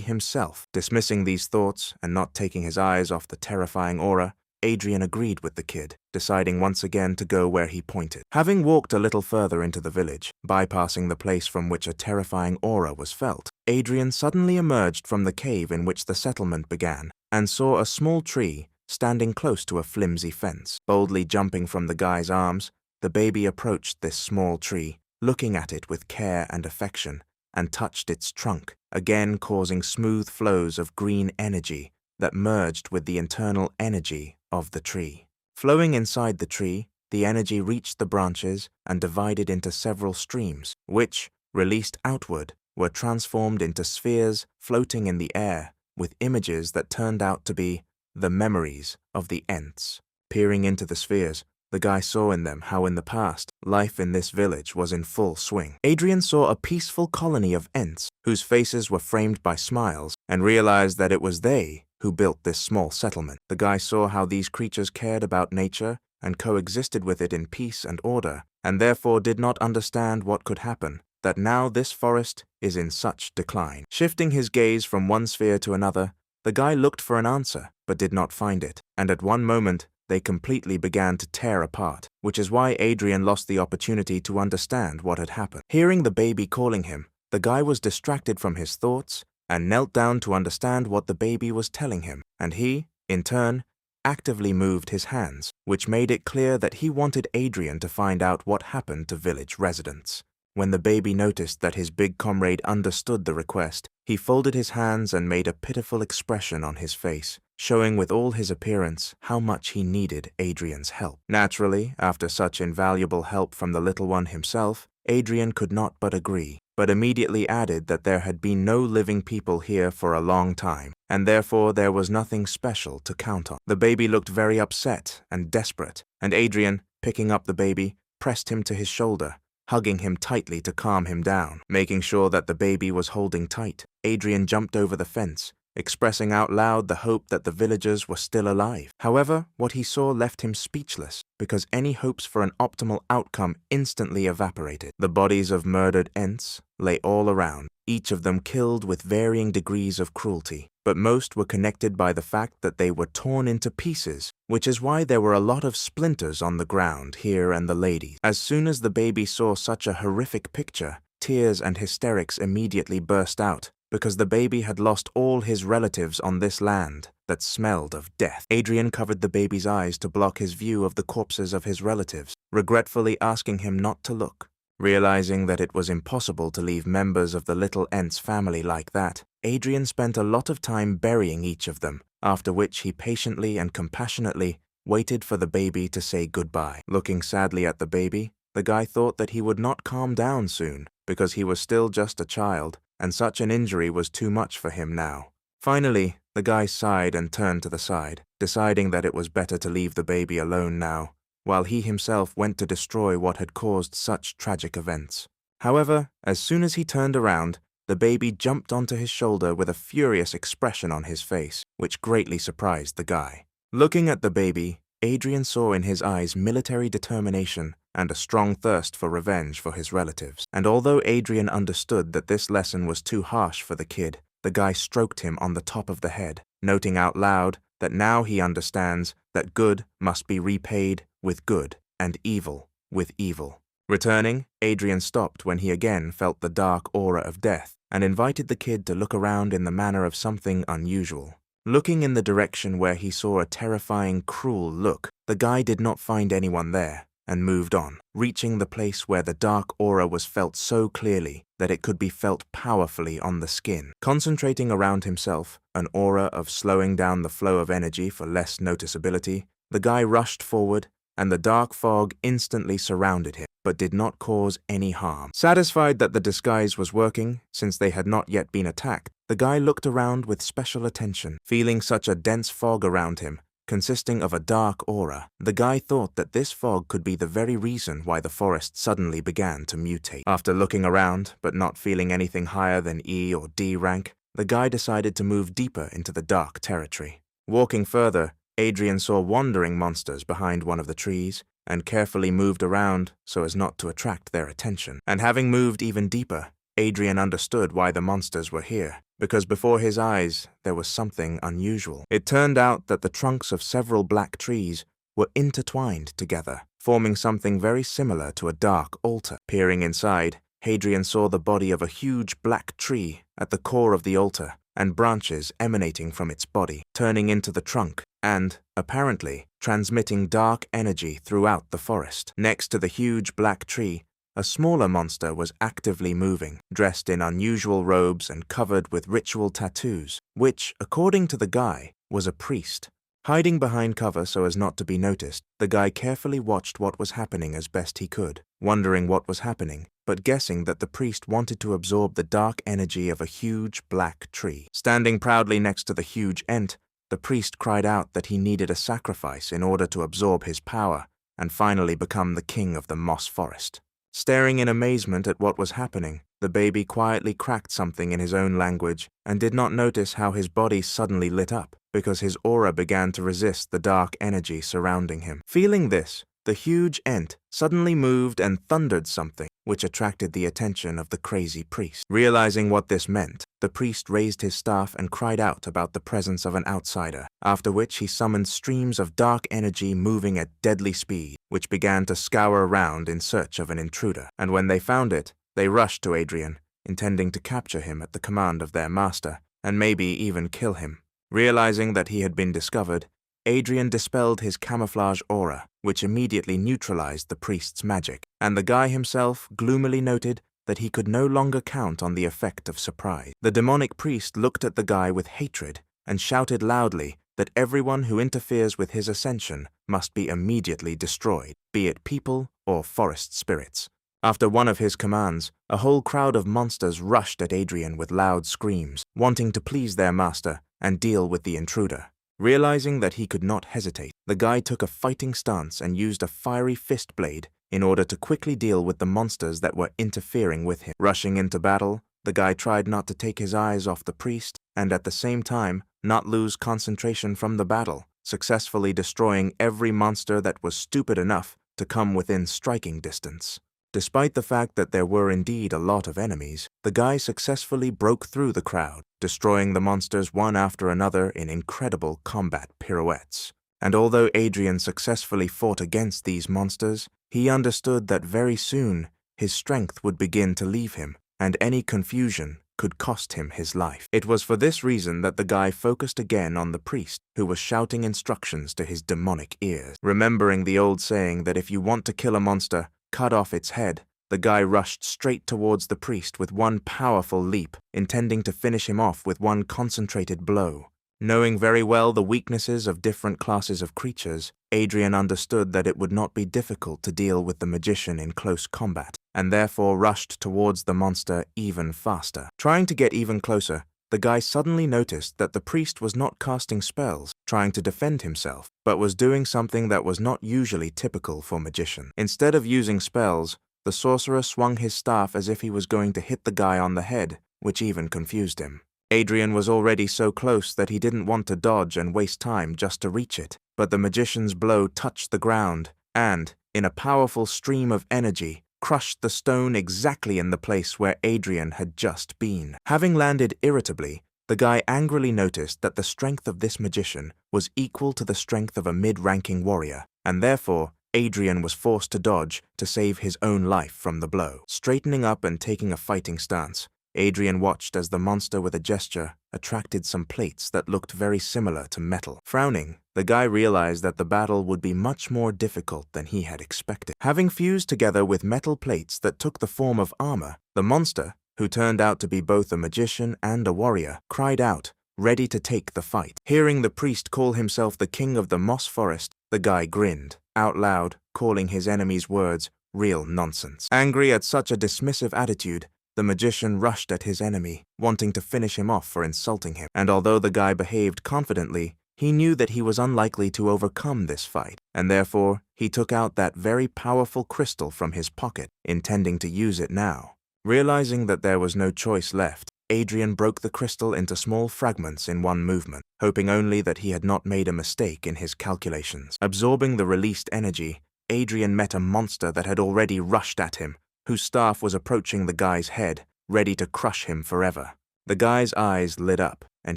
himself. Dismissing these thoughts and not taking his eyes off the terrifying aura, Adrian agreed with the kid, deciding once again to go where he pointed. Having walked a little further into the village, bypassing the place from which a terrifying aura was felt, Adrian suddenly emerged from the cave in which the settlement began and saw a small tree standing close to a flimsy fence. Boldly jumping from the guy's arms, the baby approached this small tree, looking at it with care and affection, and touched its trunk, again causing smooth flows of green energy that merged with the internal energy of the tree. Flowing inside the tree, the energy reached the branches and divided into several streams, which, released outward, were transformed into spheres floating in the air with images that turned out to be the memories of the Ents. Peering into the spheres, the guy saw in them how in the past, life in this village was in full swing. Adrian saw a peaceful colony of Ents whose faces were framed by smiles and realized that it was they who built this small settlement. The guy saw how these creatures cared about nature and coexisted with it in peace and order, and therefore did not understand what could happen, that now this forest is in such decline. Shifting his gaze from one sphere to another, the guy looked for an answer, but did not find it, and at one moment, they completely began to tear apart, which is why Adrian lost the opportunity to understand what had happened. Hearing the baby calling him, the guy was distracted from his thoughts and knelt down to understand what the baby was telling him, and he, in turn, actively moved his hands, which made it clear that he wanted Adrian to find out what happened to village residents. When the baby noticed that his big comrade understood the request, he folded his hands and made a pitiful expression on his face, showing with all his appearance how much he needed Adrian's help. Naturally, after such invaluable help from the little one himself, Adrian could not but agree, but immediately added that there had been no living people here for a long time, and therefore there was nothing special to count on. The baby looked very upset and desperate, and Adrian, picking up the baby, pressed him to his shoulder, hugging him tightly to calm him down. Making sure that the baby was holding tight, Adrian jumped over the fence, expressing out loud the hope that the villagers were still alive. However, what he saw left him speechless, because any hopes for an optimal outcome instantly evaporated. The bodies of murdered Ents lay all around, each of them killed with varying degrees of cruelty, but most were connected by the fact that they were torn into pieces, which is why there were a lot of splinters on the ground here and the ladies. As soon as the baby saw such a horrific picture, tears and hysterics immediately burst out, because the baby had lost all his relatives on this land that smelled of death. Adrian covered the baby's eyes to block his view of the corpses of his relatives, regretfully asking him not to look. Realizing that it was impossible to leave members of the little Ents family like that, Adrian spent a lot of time burying each of them, after which he patiently and compassionately waited for the baby to say goodbye. Looking sadly at the baby, the guy thought that he would not calm down soon, because he was still just a child, and such an injury was too much for him now. Finally, the guy sighed and turned to the side, deciding that it was better to leave the baby alone now, while he himself went to destroy what had caused such tragic events. However, as soon as he turned around, the baby jumped onto his shoulder with a furious expression on his face, which greatly surprised the guy. Looking at the baby, Adrian saw in his eyes military determination and a strong thirst for revenge for his relatives. And although Adrian understood that this lesson was too harsh for the kid, the guy stroked him on the top of the head, noting out loud that now he understands that good must be repaid with good and evil with evil. Returning, Adrian stopped when he again felt the dark aura of death and invited the kid to look around in the manner of something unusual. Looking in the direction where he saw a terrifying, cruel look, the guy did not find anyone there and moved on, reaching the place where the dark aura was felt so clearly that it could be felt powerfully on the skin. Concentrating around himself, an aura of slowing down the flow of energy for less noticeability, the guy rushed forward, and the dark fog instantly surrounded him, but did not cause any harm. Satisfied that the disguise was working, since they had not yet been attacked, the guy looked around with special attention. Feeling such a dense fog around him, consisting of a dark aura, the guy thought that this fog could be the very reason why the forest suddenly began to mutate. After looking around, but not feeling anything higher than E or D rank, the guy decided to move deeper into the dark territory. Walking further, Adrian saw wandering monsters behind one of the trees, and carefully moved around so as not to attract their attention. And having moved even deeper, Adrian understood why the monsters were here, because before his eyes there was something unusual. It turned out that the trunks of several black trees were intertwined together, forming something very similar to a dark altar. Peering inside, Adrian saw the body of a huge black tree at the core of the altar, and branches emanating from its body, turning into the trunk, and, apparently, transmitting dark energy throughout the forest. Next to the huge black tree, a smaller monster was actively moving, dressed in unusual robes and covered with ritual tattoos, which, according to the guy, was a priest. Hiding behind cover so as not to be noticed, the guy carefully watched what was happening as best he could, wondering what was happening, but guessing that the priest wanted to absorb the dark energy of a huge black tree. Standing proudly next to the huge ent, the priest cried out that he needed a sacrifice in order to absorb his power and finally become the king of the moss forest. Staring in amazement at what was happening, the baby quietly cracked something in his own language and did not notice how his body suddenly lit up because his aura began to resist the dark energy surrounding him. Feeling this, the huge ent suddenly moved and thundered something, which attracted the attention of the crazy priest. Realizing what this meant, the priest raised his staff and cried out about the presence of an outsider, after which he summoned streams of dark energy moving at deadly speed, which began to scour around in search of an intruder. And when they found it, they rushed to Adrian, intending to capture him at the command of their master, and maybe even kill him. Realizing that he had been discovered, Adrian dispelled his camouflage aura, which immediately neutralized the priest's magic, and the guy himself gloomily noted that he could no longer count on the effect of surprise. The demonic priest looked at the guy with hatred and shouted loudly that everyone who interferes with his ascension must be immediately destroyed, be it people or forest spirits. After one of his commands, a whole crowd of monsters rushed at Adrian with loud screams, wanting to please their master and deal with the intruder. Realizing that he could not hesitate, the guy took a fighting stance and used a fiery fist blade in order to quickly deal with the monsters that were interfering with him. Rushing into battle, the guy tried not to take his eyes off the priest and at the same time not lose concentration from the battle, successfully destroying every monster that was stupid enough to come within striking distance. Despite the fact that there were indeed a lot of enemies, the guy successfully broke through the crowd, destroying the monsters one after another in incredible combat pirouettes. And although Adrian successfully fought against these monsters, he understood that very soon his strength would begin to leave him, and any confusion could cost him his life. It was for this reason that the guy focused again on the priest, who was shouting instructions to his demonic ears. Remembering the old saying that if you want to kill a monster, cut off its head, the guy rushed straight towards the priest with one powerful leap, intending to finish him off with one concentrated blow. Knowing very well the weaknesses of different classes of creatures, Adrian understood that it would not be difficult to deal with the magician in close combat, and therefore rushed towards the monster even faster. Trying to get even closer, the guy suddenly noticed that the priest was not casting spells, trying to defend himself, but was doing something that was not usually typical for magicians. Instead of using spells, the sorcerer swung his staff as if he was going to hit the guy on the head, which even confused him. Adrian was already so close that he didn't want to dodge and waste time just to reach it, but the magician's blow touched the ground and, in a powerful stream of energy, crushed the stone exactly in the place where Adrian had just been. Having landed irritably, the guy angrily noticed that the strength of this magician was equal to the strength of a mid-ranking warrior, and therefore Adrian was forced to dodge to save his own life from the blow. Straightening up and taking a fighting stance, Adrian watched as the monster with a gesture attracted some plates that looked very similar to metal. Frowning, the guy realized that the battle would be much more difficult than he had expected. Having fused together with metal plates that took the form of armor, the monster, who turned out to be both a magician and a warrior, cried out, ready to take the fight. Hearing the priest call himself the king of the moss forest, the guy grinned, out loud, calling his enemy's words real nonsense. Angry at such a dismissive attitude, the magician rushed at his enemy, wanting to finish him off for insulting him. And although the guy behaved confidently, he knew that he was unlikely to overcome this fight, and therefore he took out that very powerful crystal from his pocket, intending to use it now. Realizing that there was no choice left, Adrian broke the crystal into small fragments in one movement, hoping only that he had not made a mistake in his calculations. Absorbing the released energy, Adrian met a monster that had already rushed at him, whose staff was approaching the guy's head, ready to crush him forever. The guy's eyes lit up, and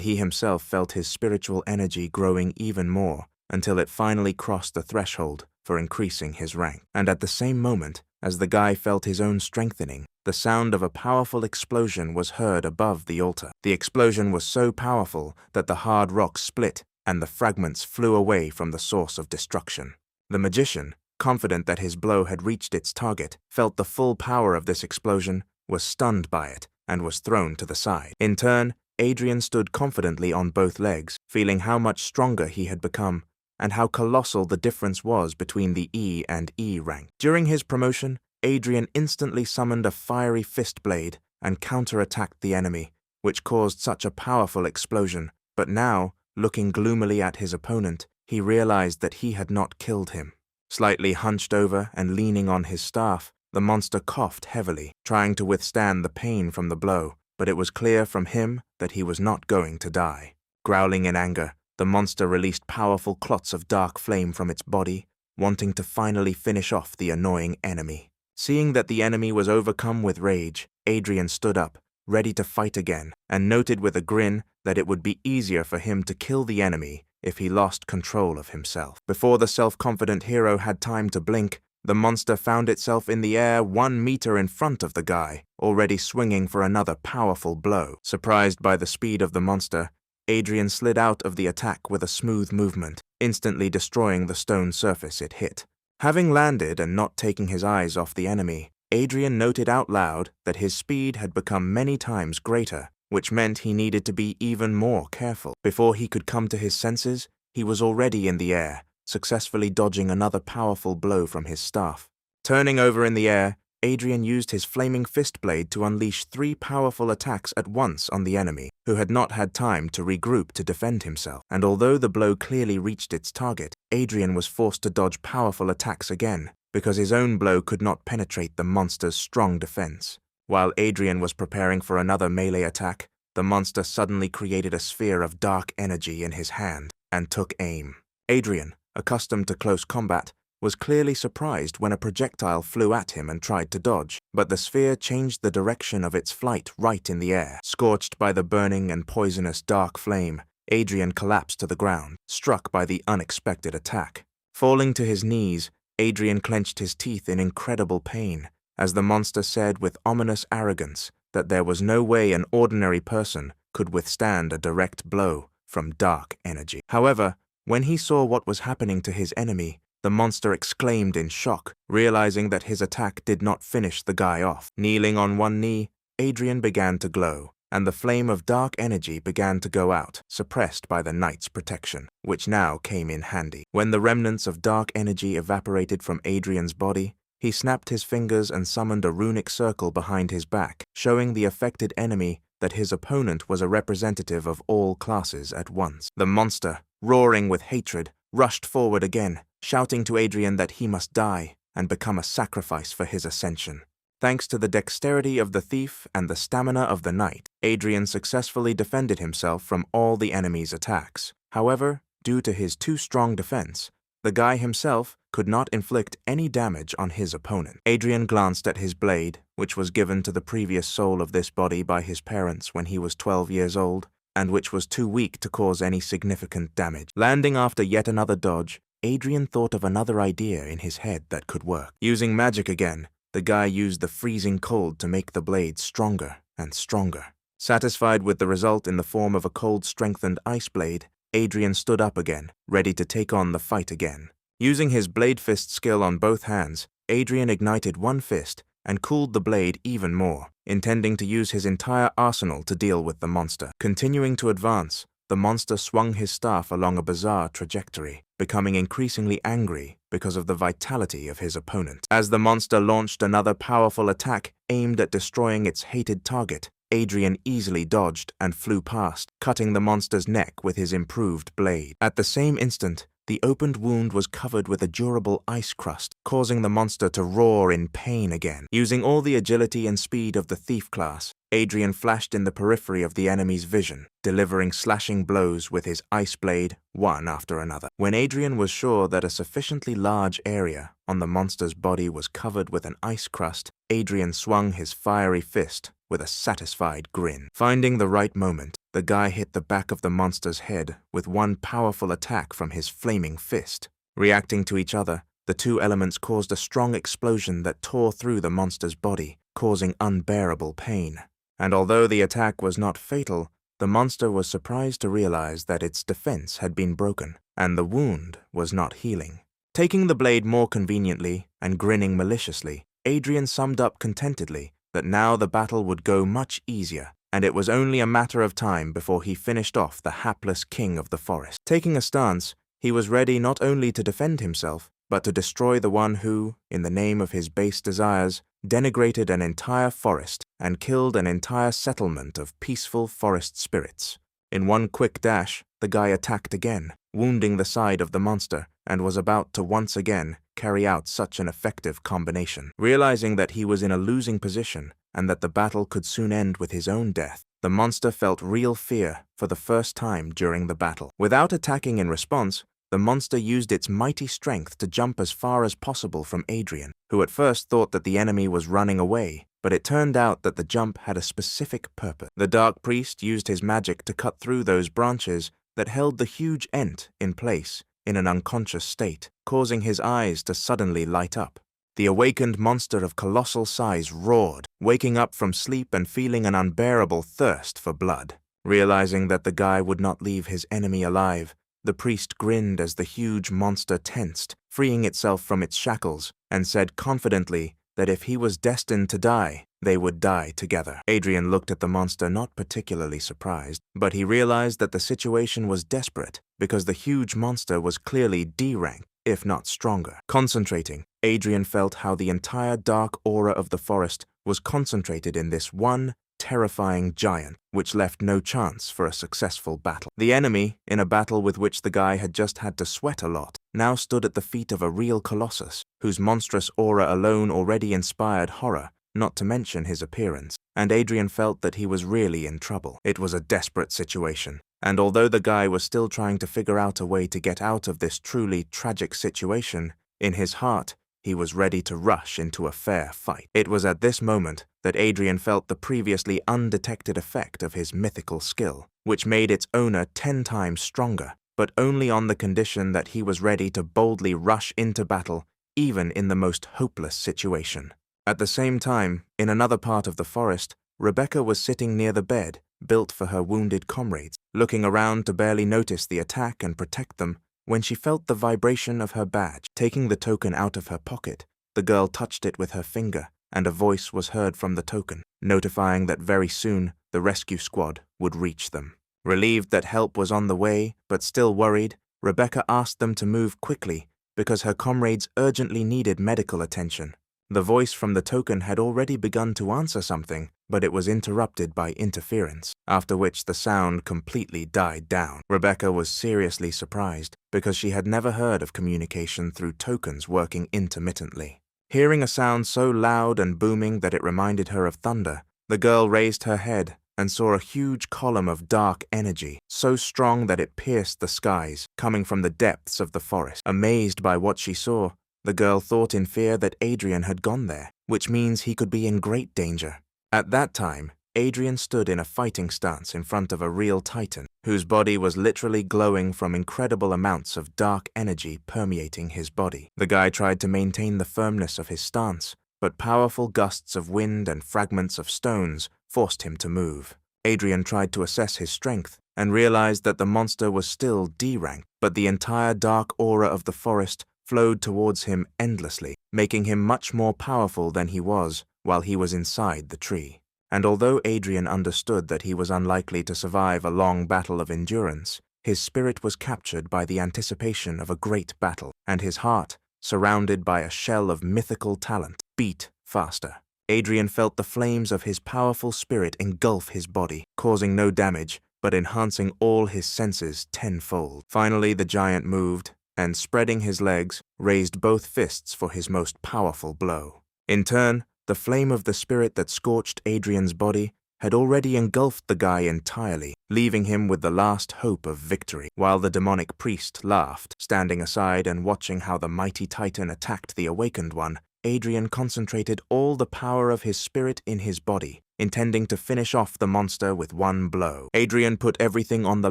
he himself felt his spiritual energy growing even more until it finally crossed the threshold for increasing his rank. And at the same moment, as the guy felt his own strengthening, the sound of a powerful explosion was heard above the altar. The explosion was so powerful that the hard rock split and the fragments flew away from the source of destruction. The magician, confident that his blow had reached its target, felt the full power of this explosion, was stunned by it, and was thrown to the side. In turn, Adrian stood confidently on both legs, feeling how much stronger he had become, and how colossal the difference was between the E and E rank. During his promotion, Adrian instantly summoned a fiery fist blade and counterattacked the enemy, which caused such a powerful explosion. But now, looking gloomily at his opponent, he realized that he had not killed him. Slightly hunched over and leaning on his staff, the monster coughed heavily, trying to withstand the pain from the blow, but it was clear from him that he was not going to die. Growling in anger, the monster released powerful clots of dark flame from its body, wanting to finally finish off the annoying enemy. Seeing that the enemy was overcome with rage, Adrian stood up, ready to fight again, and noted with a grin that it would be easier for him to kill the enemy if he lost control of himself. Before the self-confident hero had time to blink, the monster found itself in the air 1 meter in front of the guy, already swinging for another powerful blow. Surprised by the speed of the monster, Adrian slid out of the attack with a smooth movement, instantly destroying the stone surface it hit. Having landed and not taking his eyes off the enemy, Adrian noted out loud that his speed had become many times greater, which meant he needed to be even more careful. Before he could come to his senses, he was already in the air, successfully dodging another powerful blow from his staff. Turning over in the air, Adrian used his flaming fist blade to unleash 3 powerful attacks at once on the enemy, who had not had time to regroup to defend himself. And although the blow clearly reached its target, Adrian was forced to dodge powerful attacks again, because his own blow could not penetrate the monster's strong defense. While Adrian was preparing for another melee attack, the monster suddenly created a sphere of dark energy in his hand and took aim. Adrian, accustomed to close combat, was clearly surprised when a projectile flew at him and tried to dodge, but the sphere changed the direction of its flight right in the air. Scorched by the burning and poisonous dark flame, Adrian collapsed to the ground, struck by the unexpected attack. Falling to his knees, Adrian clenched his teeth in incredible pain, as the monster said with ominous arrogance that there was no way an ordinary person could withstand a direct blow from dark energy. However, when he saw what was happening to his enemy, the monster exclaimed in shock, realizing that his attack did not finish the guy off. Kneeling on one knee, Adrian began to glow, and the flame of dark energy began to go out, suppressed by the knight's protection, which now came in handy. When the remnants of dark energy evaporated from Adrian's body, he snapped his fingers and summoned a runic circle behind his back, showing the affected enemy that his opponent was a representative of all classes at once. The monster, roaring with hatred, rushed forward again, shouting to Adrian that he must die and become a sacrifice for his ascension. Thanks to the dexterity of the thief and the stamina of the knight, Adrian successfully defended himself from all the enemy's attacks. However, due to his too strong defense, the guy himself could not inflict any damage on his opponent. Adrian glanced at his blade, which was given to the previous soul of this body by his parents when he was 12 years old, and which was too weak to cause any significant damage. Landing after yet another dodge, Adrian thought of another idea in his head that could work. Using magic again, the guy used the freezing cold to make the blade stronger and stronger. Satisfied with the result in the form of a cold-strengthened ice blade, Adrian stood up again, ready to take on the fight again. Using his blade fist skill on both hands, Adrian ignited one fist and cooled the blade even more, intending to use his entire arsenal to deal with the monster. Continuing to advance, the monster swung his staff along a bizarre trajectory, becoming increasingly angry because of the vitality of his opponent. As the monster launched another powerful attack aimed at destroying its hated target, Adrian easily dodged and flew past, cutting the monster's neck with his improved blade. At the same instant, the opened wound was covered with a durable ice crust, causing the monster to roar in pain again. Using all the agility and speed of the thief class, Adrian flashed in the periphery of the enemy's vision, delivering slashing blows with his ice blade one after another. When Adrian was sure that a sufficiently large area on the monster's body was covered with an ice crust, Adrian swung his fiery fist with a satisfied grin. Finding the right moment, the guy hit the back of the monster's head with one powerful attack from his flaming fist. Reacting to each other, the two elements caused a strong explosion that tore through the monster's body, causing unbearable pain. And although the attack was not fatal, the monster was surprised to realize that its defense had been broken, and the wound was not healing. Taking the blade more conveniently and grinning maliciously, Adrian summed up contentedly that now the battle would go much easier, and it was only a matter of time before he finished off the hapless king of the forest. Taking a stance, he was ready not only to defend himself, but to destroy the one who, in the name of his base desires, denigrated an entire forest and killed an entire settlement of peaceful forest spirits. In one quick dash, the guy attacked again, wounding the side of the monster, and was about to once again carry out such an effective combination. Realizing that he was in a losing position and that the battle could soon end with his own death, the monster felt real fear for the first time during the battle. Without attacking in response, the monster used its mighty strength to jump as far as possible from Adrian, who at first thought that the enemy was running away, but it turned out that the jump had a specific purpose. The dark priest used his magic to cut through those branches that held the huge ent in place in an unconscious state, causing his eyes to suddenly light up. The awakened monster of colossal size roared, waking up from sleep and feeling an unbearable thirst for blood. Realizing that the guy would not leave his enemy alive, the priest grinned as the huge monster tensed, freeing itself from its shackles, and said confidently that if he was destined to die, they would die together. Adrian looked at the monster not particularly surprised, but he realized that the situation was desperate because the huge monster was clearly D-ranked, if not stronger. Concentrating, Adrian felt how the entire dark aura of the forest was concentrated in this one terrifying giant, which left no chance for a successful battle. The enemy, in a battle with which the guy had just had to sweat a lot, now stood at the feet of a real colossus, whose monstrous aura alone already inspired horror, not to mention his appearance, and Adrian felt that he was really in trouble. It was a desperate situation, and although the guy was still trying to figure out a way to get out of this truly tragic situation, in his heart, he was ready to rush into a fair fight. It was at this moment that Adrian felt the previously undetected effect of his mythical skill, which made its owner 10 times stronger, but only on the condition that he was ready to boldly rush into battle, even in the most hopeless situation. At the same time, in another part of the forest, Rebecca was sitting near the bed, built for her wounded comrades, looking around to barely notice the attack and protect them, when she felt the vibration of her badge. Taking the token out of her pocket, the girl touched it with her finger, and a voice was heard from the token, notifying that very soon the rescue squad would reach them. Relieved that help was on the way, but still worried, Rebecca asked them to move quickly because her comrades urgently needed medical attention. The voice from the token had already begun to answer something, but it was interrupted by interference, after which the sound completely died down. Rebecca was seriously surprised because she had never heard of communication through tokens working intermittently. Hearing a sound so loud and booming that it reminded her of thunder, the girl raised her head and saw a huge column of dark energy, so strong that it pierced the skies, coming from the depths of the forest. Amazed by what she saw, the girl thought in fear that Adrian had gone there, which means he could be in great danger. At that time, Adrian stood in a fighting stance in front of a real titan, whose body was literally glowing from incredible amounts of dark energy permeating his body. The guy tried to maintain the firmness of his stance, but powerful gusts of wind and fragments of stones forced him to move. Adrian tried to assess his strength and realized that the monster was still D-ranked, but the entire dark aura of the forest flowed towards him endlessly, making him much more powerful than he was while he was inside the tree. And although Adrian understood that he was unlikely to survive a long battle of endurance, his spirit was captured by the anticipation of a great battle, and his heart, surrounded by a shell of mythical talent, beat faster. Adrian felt the flames of his powerful spirit engulf his body, causing no damage, but enhancing all his senses tenfold. Finally, the giant moved, and spreading his legs, raised both fists for his most powerful blow. In turn, the flame of the spirit that scorched Adrian's body had already engulfed the guy entirely, leaving him with the last hope of victory. While the demonic priest laughed, standing aside and watching how the mighty titan attacked the awakened one, Adrian concentrated all the power of his spirit in his body, intending to finish off the monster with one blow. Adrian put everything on the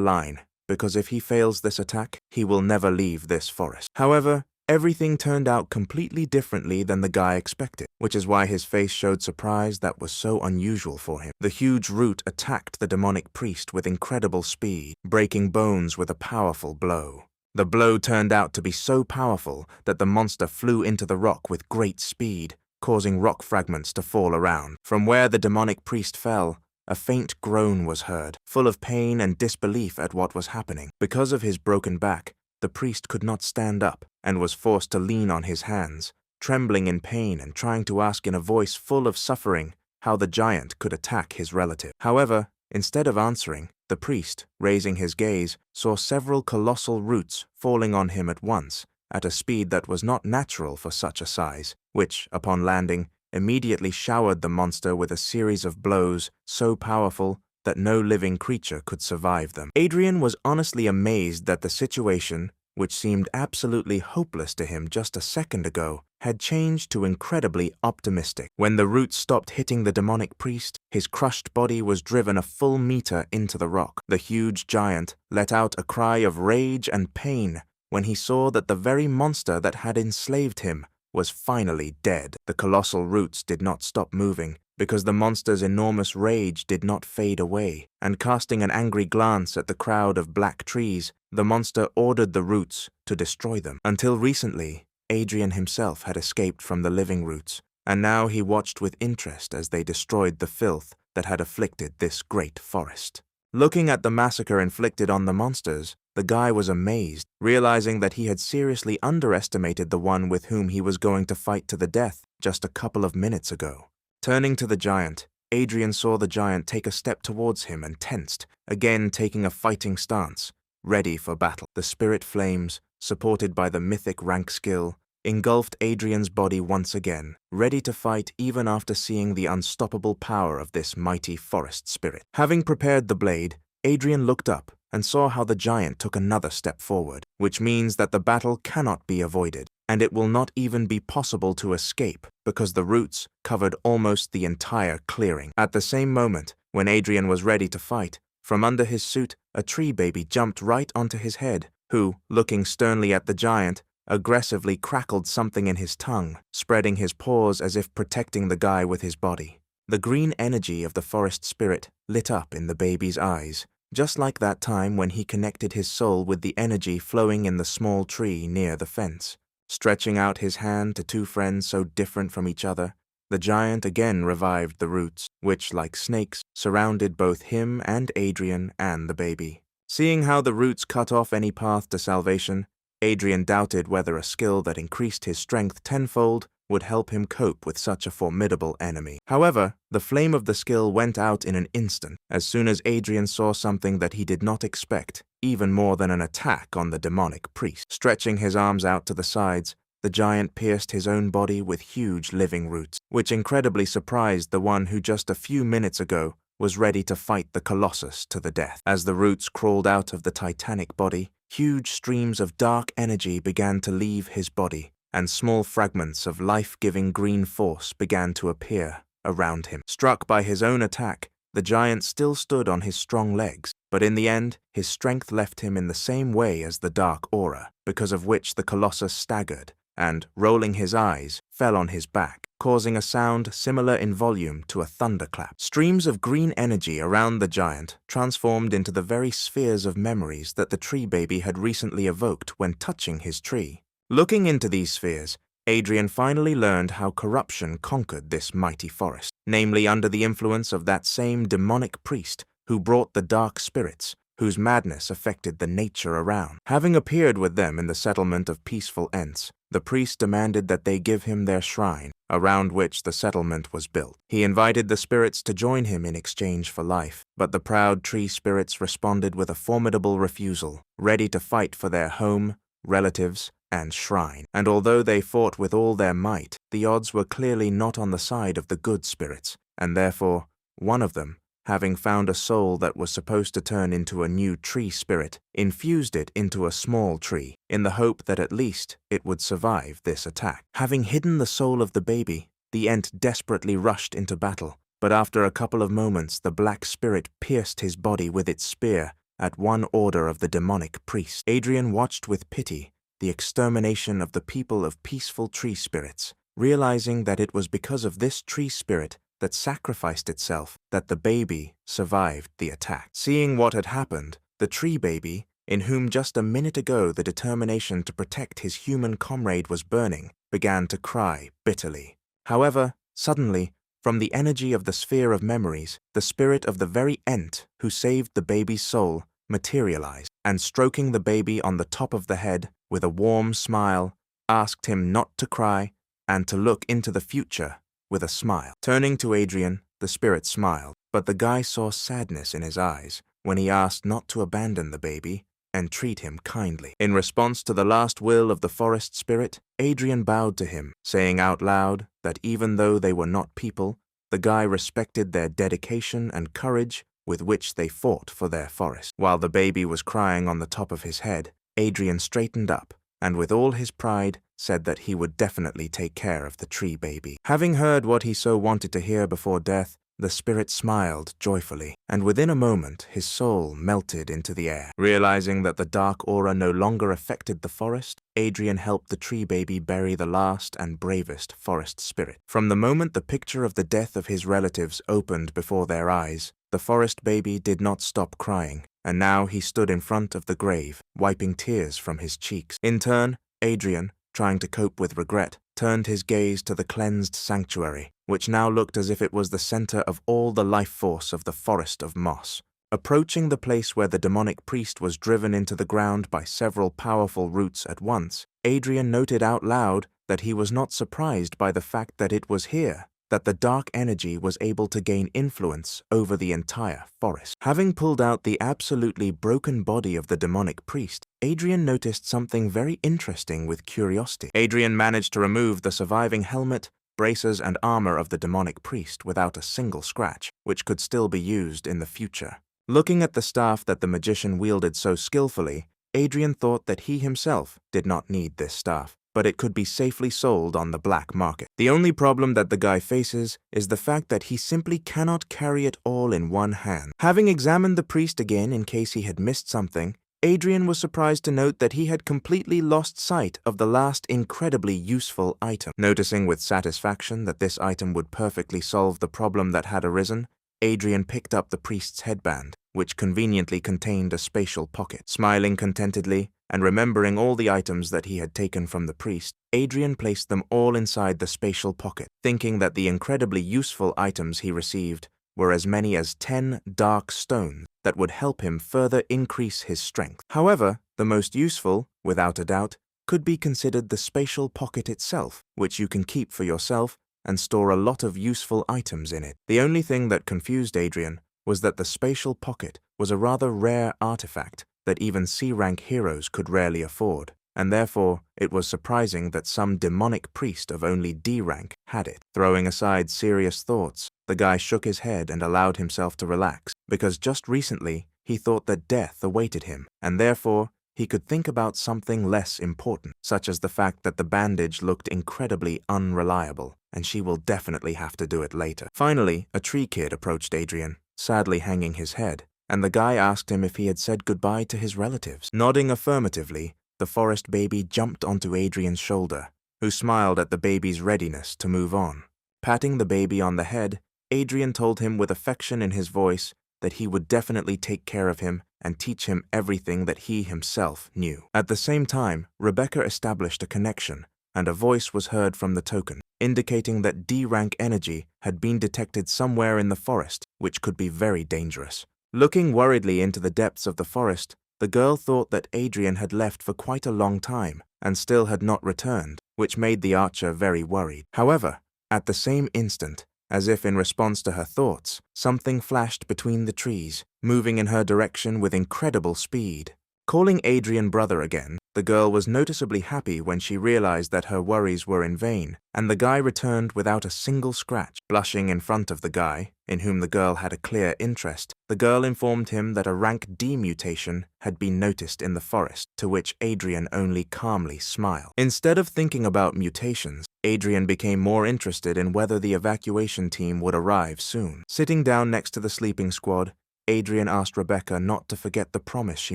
line, because if he fails this attack, he will never leave this forest. However, everything turned out completely differently than the guy expected, which is why his face showed surprise that was so unusual for him. The huge root attacked the demonic priest with incredible speed, breaking bones with a powerful blow. The blow turned out to be so powerful that the monster flew into the rock with great speed, causing rock fragments to fall around. From where the demonic priest fell, a faint groan was heard, full of pain and disbelief at what was happening. Because of his broken back, the priest could not stand up and was forced to lean on his hands, trembling in pain and trying to ask in a voice full of suffering how the giant could attack his relative. However, instead of answering, the priest, raising his gaze, saw several colossal roots falling on him at once, at a speed that was not natural for such a size, which, upon landing, immediately showered the monster with a series of blows so powerful that no living creature could survive them. Adrian was honestly amazed that the situation, which seemed absolutely hopeless to him just a second ago, had changed to incredibly optimistic. When the roots stopped hitting the demonic priest, his crushed body was driven a full meter into the rock. The huge giant let out a cry of rage and pain when he saw that the very monster that had enslaved him was finally dead. The colossal roots did not stop moving, because the monster's enormous rage did not fade away, and casting an angry glance at the crowd of black trees, the monster ordered the roots to destroy them. Until recently, Adrian himself had escaped from the living roots, and now he watched with interest as they destroyed the filth that had afflicted this great forest. Looking at the massacre inflicted on the monsters, the guy was amazed, realizing that he had seriously underestimated the one with whom he was going to fight to the death just a couple of minutes ago. Turning to the giant, Adrian saw the giant take a step towards him and tensed, again taking a fighting stance, ready for battle. The spirit flames, supported by the mythic rank skill, engulfed Adrian's body once again, ready to fight even after seeing the unstoppable power of this mighty forest spirit. Having prepared the blade, Adrian looked up and saw how the giant took another step forward, which means that the battle cannot be avoided, and it will not even be possible to escape because the roots covered almost the entire clearing. At the same moment, when Adrian was ready to fight, from under his suit, a tree baby jumped right onto his head, who, looking sternly at the giant, aggressively crackled something in his tongue, spreading his paws as if protecting the guy with his body. The green energy of the forest spirit lit up in the baby's eyes, just like that time when he connected his soul with the energy flowing in the small tree near the fence. Stretching out his hand to two friends so different from each other, the giant again revived the roots, which, like snakes, surrounded both him and Adrian and the baby. Seeing how the roots cut off any path to salvation, Adrian doubted whether a skill that increased his strength tenfold would help him cope with such a formidable enemy. However, the flame of the skill went out in an instant, as soon as Adrian saw something that he did not expect, even more than an attack on the demonic priest. Stretching his arms out to the sides, the giant pierced his own body with huge living roots, which incredibly surprised the one who just a few minutes ago was ready to fight the Colossus to the death. As the roots crawled out of the titanic body, huge streams of dark energy began to leave his body, and small fragments of life-giving green force began to appear around him. Struck by his own attack, the giant still stood on his strong legs, but in the end, his strength left him in the same way as the dark aura, because of which the Colossus staggered and, rolling his eyes, fell on his back, causing a sound similar in volume to a thunderclap. Streams of green energy around the giant transformed into the very spheres of memories that the tree baby had recently evoked when touching his tree. Looking into these spheres, Adrian finally learned how corruption conquered this mighty forest, namely under the influence of that same demonic priest who brought the dark spirits, whose madness affected the nature around. Having appeared with them in the settlement of peaceful Ents, the priest demanded that they give him their shrine, around which the settlement was built. He invited the spirits to join him in exchange for life, but the proud tree spirits responded with a formidable refusal, ready to fight for their home, relatives, and shrine. And although they fought with all their might, the odds were clearly not on the side of the good spirits, and therefore, one of them, having found a soul that was supposed to turn into a new tree spirit, infused it into a small tree, in the hope that at least it would survive this attack. Having hidden the soul of the baby, the Ent desperately rushed into battle, but after a couple of moments the black spirit pierced his body with its spear at one order of the demonic priest. Adrian watched with pity the extermination of the people of peaceful tree spirits, realizing that it was because of this tree spirit that sacrificed itself that the baby survived the attack. Seeing what had happened, the tree baby, in whom just a minute ago the determination to protect his human comrade was burning, began to cry bitterly. However, suddenly, from the energy of the sphere of memories, the spirit of the very Ent who saved the baby's soul materialized, and stroking the baby on the top of the head with a warm smile, asked him not to cry and to look into the future with a smile. Turning to Adrian, the spirit smiled, but the guy saw sadness in his eyes when he asked not to abandon the baby and treat him kindly. In response to the last will of the forest spirit, Adrian bowed to him, saying out loud that even though they were not people, the guy respected their dedication and courage with which they fought for their forest. While the baby was crying on the top of his head, Adrian straightened up and with all his pride said that he would definitely take care of the tree baby. Having heard what he so wanted to hear before death, the spirit smiled joyfully, and within a moment his soul melted into the air. Realizing that the dark aura no longer affected the forest, Adrian helped the tree baby bury the last and bravest forest spirit. From the moment the picture of the death of his relatives opened before their eyes, the forest baby did not stop crying, and now he stood in front of the grave, wiping tears from his cheeks. In turn, Adrian, trying to cope with regret, turned his gaze to the cleansed sanctuary, which now looked as if it was the center of all the life force of the forest of moss. Approaching the place where the demonic priest was driven into the ground by several powerful roots at once, Adrian noted out loud that he was not surprised by the fact that it was here that the dark energy was able to gain influence over the entire forest. Having pulled out the absolutely broken body of the demonic priest, Adrian noticed something very interesting with curiosity. Adrian managed to remove the surviving helmet, braces, and armor of the demonic priest without a single scratch, which could still be used in the future. Looking at the staff that the magician wielded so skillfully, Adrian thought that he himself did not need this staff, but it could be safely sold on the black market. The only problem that the guy faces is the fact that he simply cannot carry it all in one hand. Having examined the priest again in case he had missed something, Adrian was surprised to note that he had completely lost sight of the last incredibly useful item. Noticing with satisfaction that this item would perfectly solve the problem that had arisen, Adrian picked up the priest's headband, which conveniently contained a spatial pocket. Smiling contentedly, and remembering all the items that he had taken from the priest, Adrian placed them all inside the spatial pocket, thinking that the incredibly useful items he received were as many as 10 dark stones that would help him further increase his strength. However, the most useful, without a doubt, could be considered the spatial pocket itself, which you can keep for yourself and store a lot of useful items in it. The only thing that confused Adrian was that the spatial pocket was a rather rare artifact that even C-rank heroes could rarely afford. and therefore it was surprising that some demonic priest of only D rank had it. Throwing aside serious thoughts, the guy shook his head and allowed himself to relax, because just recently he thought that death awaited him, and therefore he could think about something less important, such as the fact that the bandage looked incredibly unreliable, and she will definitely have to do it later. Finally, a tree kid approached Adrian, sadly hanging his head, and the guy asked him if he had said goodbye to his relatives. Nodding affirmatively, the forest baby jumped onto Adrian's shoulder, who smiled at the baby's readiness to move on. Patting the baby on the head, Adrian told him with affection in his voice that he would definitely take care of him and teach him everything that he himself knew. At the same time, Rebecca established a connection, and a voice was heard from the token, indicating that D-rank energy had been detected somewhere in the forest, which could be very dangerous. Looking worriedly into the depths of the forest, the girl thought that Adrian had left for quite a long time and still had not returned, which made the archer very worried. However, at the same instant, as if in response to her thoughts, something flashed between the trees, moving in her direction with incredible speed. Calling Adrian brother again, the girl was noticeably happy when she realized that her worries were in vain, and the guy returned without a single scratch. Blushing in front of the guy, in whom the girl had a clear interest, the girl informed him that a rank D mutation had been noticed in the forest, to which Adrian only calmly smiled. Instead of thinking about mutations, Adrian became more interested in whether the evacuation team would arrive soon. Sitting down next to the sleeping squad, Adrian asked Rebecca not to forget the promise she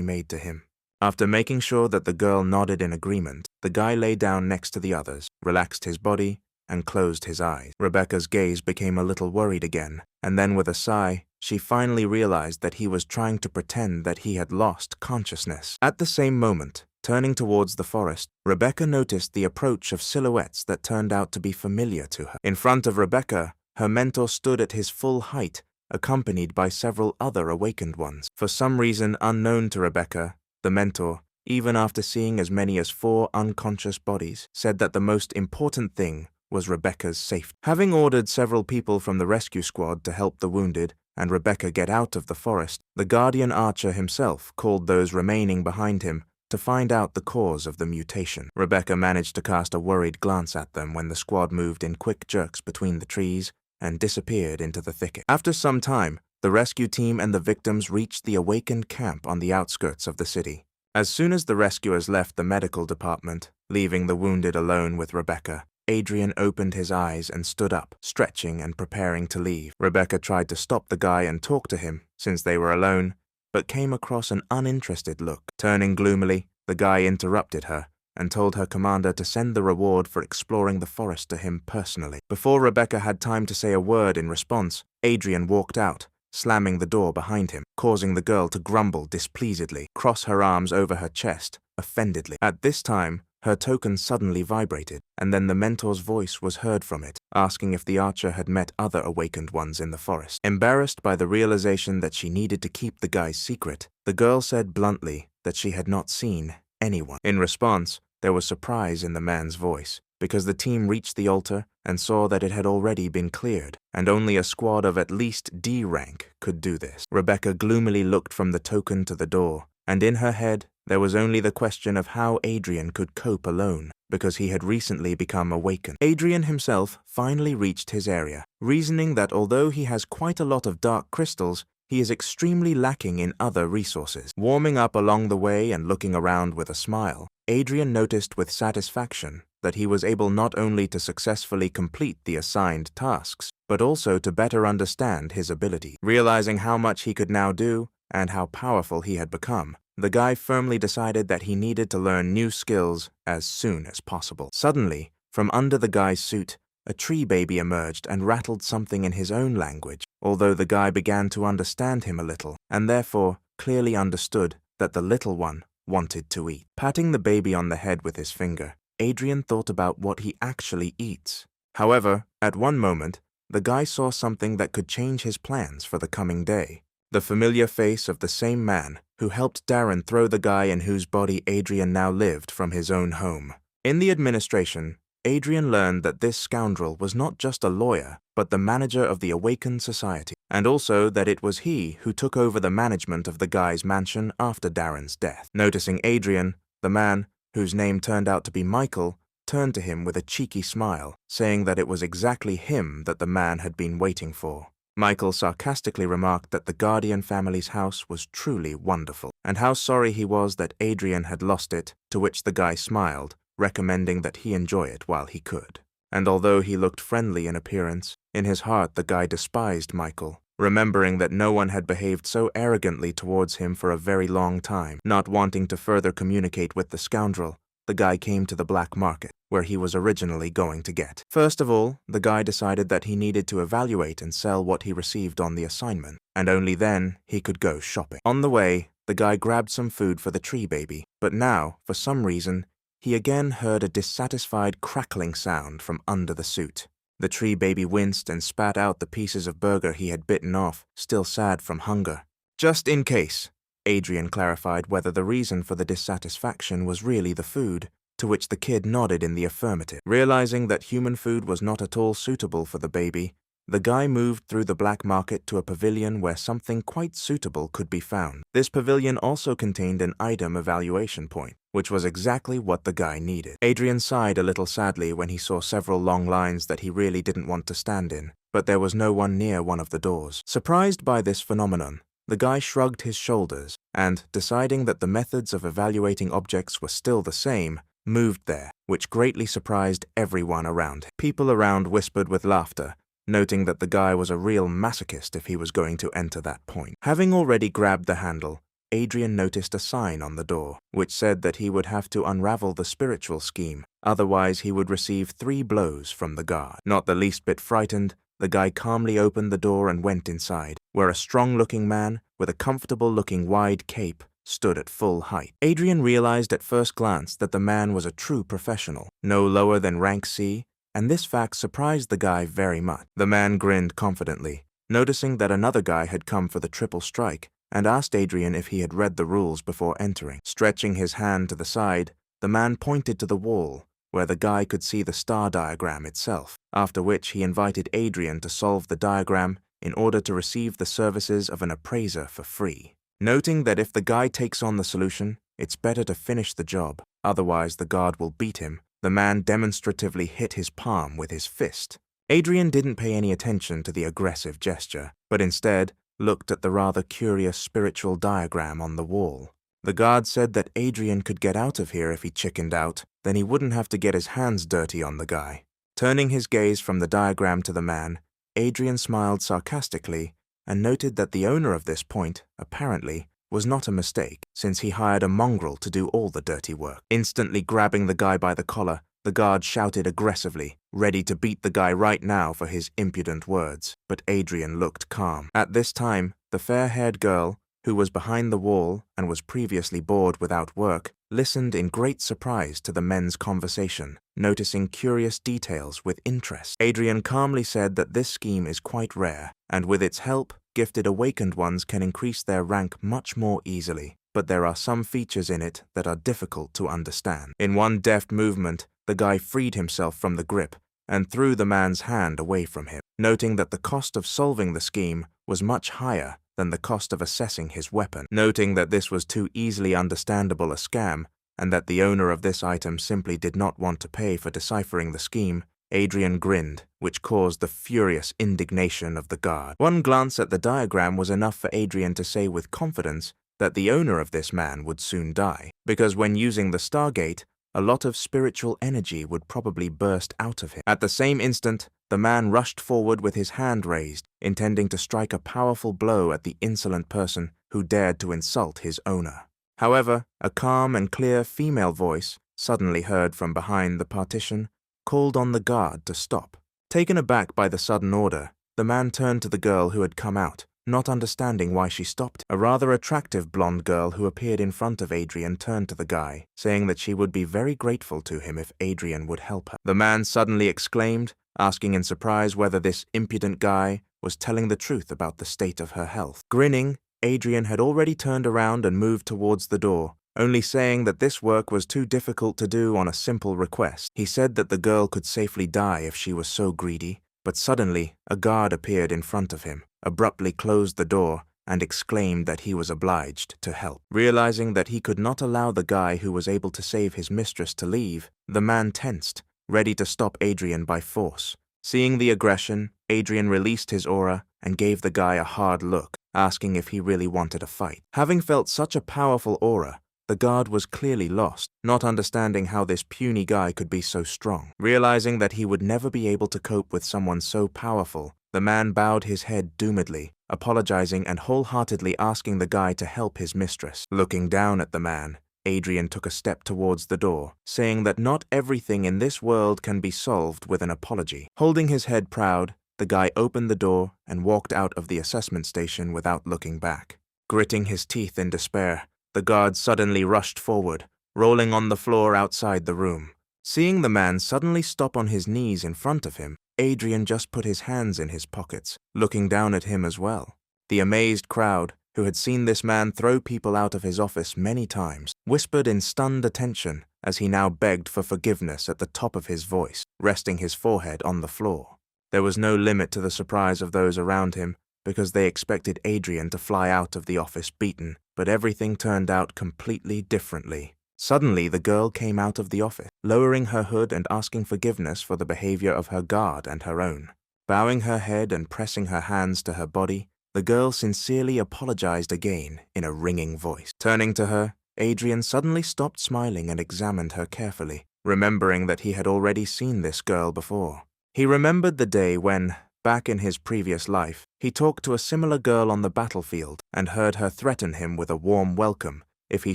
made to him. After making sure that the girl nodded in agreement, the guy lay down next to the others, relaxed his body, and closed his eyes. Rebecca's gaze became a little worried again, and then with a sigh, she finally realized that he was trying to pretend that he had lost consciousness. At the same moment, turning towards the forest, Rebecca noticed the approach of silhouettes that turned out to be familiar to her. In front of Rebecca, her mentor stood at his full height, accompanied by several other awakened ones. For some reason unknown to Rebecca, the mentor, even after seeing as many as 4 unconscious bodies, said that the most important thing was Rebecca's safety. Having ordered several people from the rescue squad to help the wounded and Rebecca get out of the forest, the guardian archer himself called those remaining behind him to find out the cause of the mutation. Rebecca managed to cast a worried glance at them when the squad moved in quick jerks between the trees and disappeared into the thicket. After some time, the rescue team and the victims reached the awakened camp on the outskirts of the city. As soon as the rescuers left the medical department, leaving the wounded alone with Rebecca, Adrian opened his eyes and stood up, stretching and preparing to leave. Rebecca tried to stop the guy and talk to him, since they were alone, but came across an uninterested look. Turning gloomily, the guy interrupted her and told her commander to send the reward for exploring the forest to him personally. Before Rebecca had time to say a word in response, Adrian walked out, slamming the door behind him, causing the girl to grumble displeasedly, cross her arms over her chest, offendedly. At this time, her token suddenly vibrated, and then the mentor's voice was heard from it, asking if the archer had met other awakened ones in the forest. Embarrassed by the realization that she needed to keep the guy's secret, the girl said bluntly that she had not seen anyone. In response, there was surprise in the man's voice, because the team reached the altar and saw that it had already been cleared, and only a squad of at least D rank could do this. Rebecca gloomily looked from the token to the door, and in her head, there was only the question of how Adrian could cope alone, because he had recently become awakened. Adrian himself finally reached his area, reasoning that although he has quite a lot of dark crystals, he is extremely lacking in other resources. Warming up along the way and looking around with a smile, Adrian noticed with satisfaction that he was able not only to successfully complete the assigned tasks, but also to better understand his ability. Realizing how much he could now do and how powerful he had become, the guy firmly decided that he needed to learn new skills as soon as possible. Suddenly, from under the guy's suit, a tree baby emerged and rattled something in his own language, although the guy began to understand him a little, and therefore clearly understood that the little one wanted to eat. Patting the baby on the head with his finger, Adrian thought about what he actually eats. However, at one moment, the guy saw something that could change his plans for the coming day. The familiar face of the same man who helped Darren throw the guy in whose body Adrian now lived from his own home. In the administration, Adrian learned that this scoundrel was not just a lawyer, but the manager of the Awakened Society, and also that it was he who took over the management of the guy's mansion after Darren's death. Noticing Adrian, the man, whose name turned out to be Michael, turned to him with a cheeky smile, saying that it was exactly him that the man had been waiting for. Michael sarcastically remarked that the Guardian family's house was truly wonderful, and how sorry he was that Adrian had lost it, to which the guy smiled, recommending that he enjoy it while he could. And although he looked friendly in appearance, in his heart the guy despised Michael, remembering that no one had behaved so arrogantly towards him for a very long time. Not wanting to further communicate with the scoundrel, the guy came to the black market, where he was originally going to get. First of all, the guy decided that he needed to evaluate and sell what he received on the assignment, and only then he could go shopping. On the way, the guy grabbed some food for the tree baby, but now, for some reason, he again heard a dissatisfied crackling sound from under the suit. The tree baby winced and spat out the pieces of burger he had bitten off, still sad from hunger. Just in case, Adrian clarified whether the reason for the dissatisfaction was really the food, to which the kid nodded in the affirmative. Realizing that human food was not at all suitable for the baby, the guy moved through the black market to a pavilion where something quite suitable could be found. This pavilion also contained an item evaluation point, which was exactly what the guy needed. Adrian sighed a little sadly when he saw several long lines that he really didn't want to stand in, but there was no one near one of the doors. Surprised by this phenomenon, the guy shrugged his shoulders and, deciding that the methods of evaluating objects were still the same, moved there, which greatly surprised everyone around him. People around whispered with laughter, noting that the guy was a real masochist if he was going to enter that point. Having already grabbed the handle, Adrian noticed a sign on the door, which said that he would have to unravel the spiritual scheme, otherwise he would receive 3 blows from the guard. Not the least bit frightened, the guy calmly opened the door and went inside, where a strong-looking man, with a comfortable-looking wide cape, stood at full height. Adrian realized at first glance that the man was a true professional, no lower than rank C, and this fact surprised the guy very much. The man grinned confidently, noticing that another guy had come for the triple strike, and asked Adrian if he had read the rules before entering. Stretching his hand to the side, the man pointed to the wall, where the guy could see the star diagram itself, after which he invited Adrian to solve the diagram in order to receive the services of an appraiser for free. Noting that if the guy takes on the solution, it's better to finish the job, otherwise the guard will beat him, the man demonstratively hit his palm with his fist. Adrian didn't pay any attention to the aggressive gesture, but instead looked at the rather curious spiritual diagram on the wall. The guard said that Adrian could get out of here if he chickened out, then he wouldn't have to get his hands dirty on the guy. Turning his gaze from the diagram to the man, Adrian smiled sarcastically and noted that the owner of this point, apparently, was not a mistake, since he hired a mongrel to do all the dirty work. Instantly grabbing the guy by the collar, the guard shouted aggressively, ready to beat the guy right now for his impudent words, but Adrian looked calm. At this time, the fair-haired girl, who was behind the wall and was previously bored without work, listened in great surprise to the men's conversation, noticing curious details with interest. Adrian calmly said that this scheme is quite rare, and with its help, gifted awakened ones can increase their rank much more easily, but there are some features in it that are difficult to understand. In one deft movement, the guy freed himself from the grip and threw the man's hand away from him, noting that the cost of solving the scheme was much higher than the cost of assessing his weapon. Noting that this was too easily understandable a scam, and that the owner of this item simply did not want to pay for deciphering the scheme, Adrian grinned, which caused the furious indignation of the guard. One glance at the diagram was enough for Adrian to say with confidence that the owner of this man would soon die, because when using the Stargate, a lot of spiritual energy would probably burst out of him. At the same instant, the man rushed forward with his hand raised, intending to strike a powerful blow at the insolent person who dared to insult his owner. However, a calm and clear female voice, suddenly heard from behind the partition, called on the guard to stop. Taken aback by the sudden order, the man turned to the girl who had come out, not understanding why she stopped. A rather attractive blonde girl who appeared in front of Adrian turned to the guy, saying that she would be very grateful to him if Adrian would help her. The man suddenly exclaimed, asking in surprise whether this impudent guy was telling the truth about the state of her health. Grinning, Adrian had already turned around and moved towards the door, only saying that this work was too difficult to do on a simple request. He said that the girl could safely die if she was so greedy, but suddenly a guard appeared in front of him, abruptly closed the door, and exclaimed that he was obliged to help. Realizing that he could not allow the guy who was able to save his mistress to leave, the man tensed, ready to stop Adrian by force. Seeing the aggression, Adrian released his aura and gave the guy a hard look, asking if he really wanted a fight. Having felt such a powerful aura, the guard was clearly lost, not understanding how this puny guy could be so strong. Realizing that he would never be able to cope with someone so powerful, the man bowed his head doomedly, apologizing and wholeheartedly asking the guy to help his mistress. Looking down at the man, Adrian took a step towards the door, saying that not everything in this world can be solved with an apology. Holding his head proud, the guy opened the door and walked out of the assessment station without looking back. Gritting his teeth in despair, the guard suddenly rushed forward, rolling on the floor outside the room. Seeing the man suddenly stop on his knees in front of him, Adrian just put his hands in his pockets, looking down at him as well. The amazed crowd, who had seen this man throw people out of his office many times, whispered in stunned attention as he now begged for forgiveness at the top of his voice, resting his forehead on the floor. There was no limit to the surprise of those around him, because they expected Adrian to fly out of the office beaten, but everything turned out completely differently. Suddenly, the girl came out of the office, lowering her hood and asking forgiveness for the behavior of her guard and her own. Bowing her head and pressing her hands to her body, the girl sincerely apologized again in a ringing voice. Turning to her, Adrian suddenly stopped smiling and examined her carefully, remembering that he had already seen this girl before. He remembered the day when, back in his previous life, he talked to a similar girl on the battlefield and heard her threaten him with a warm welcome if he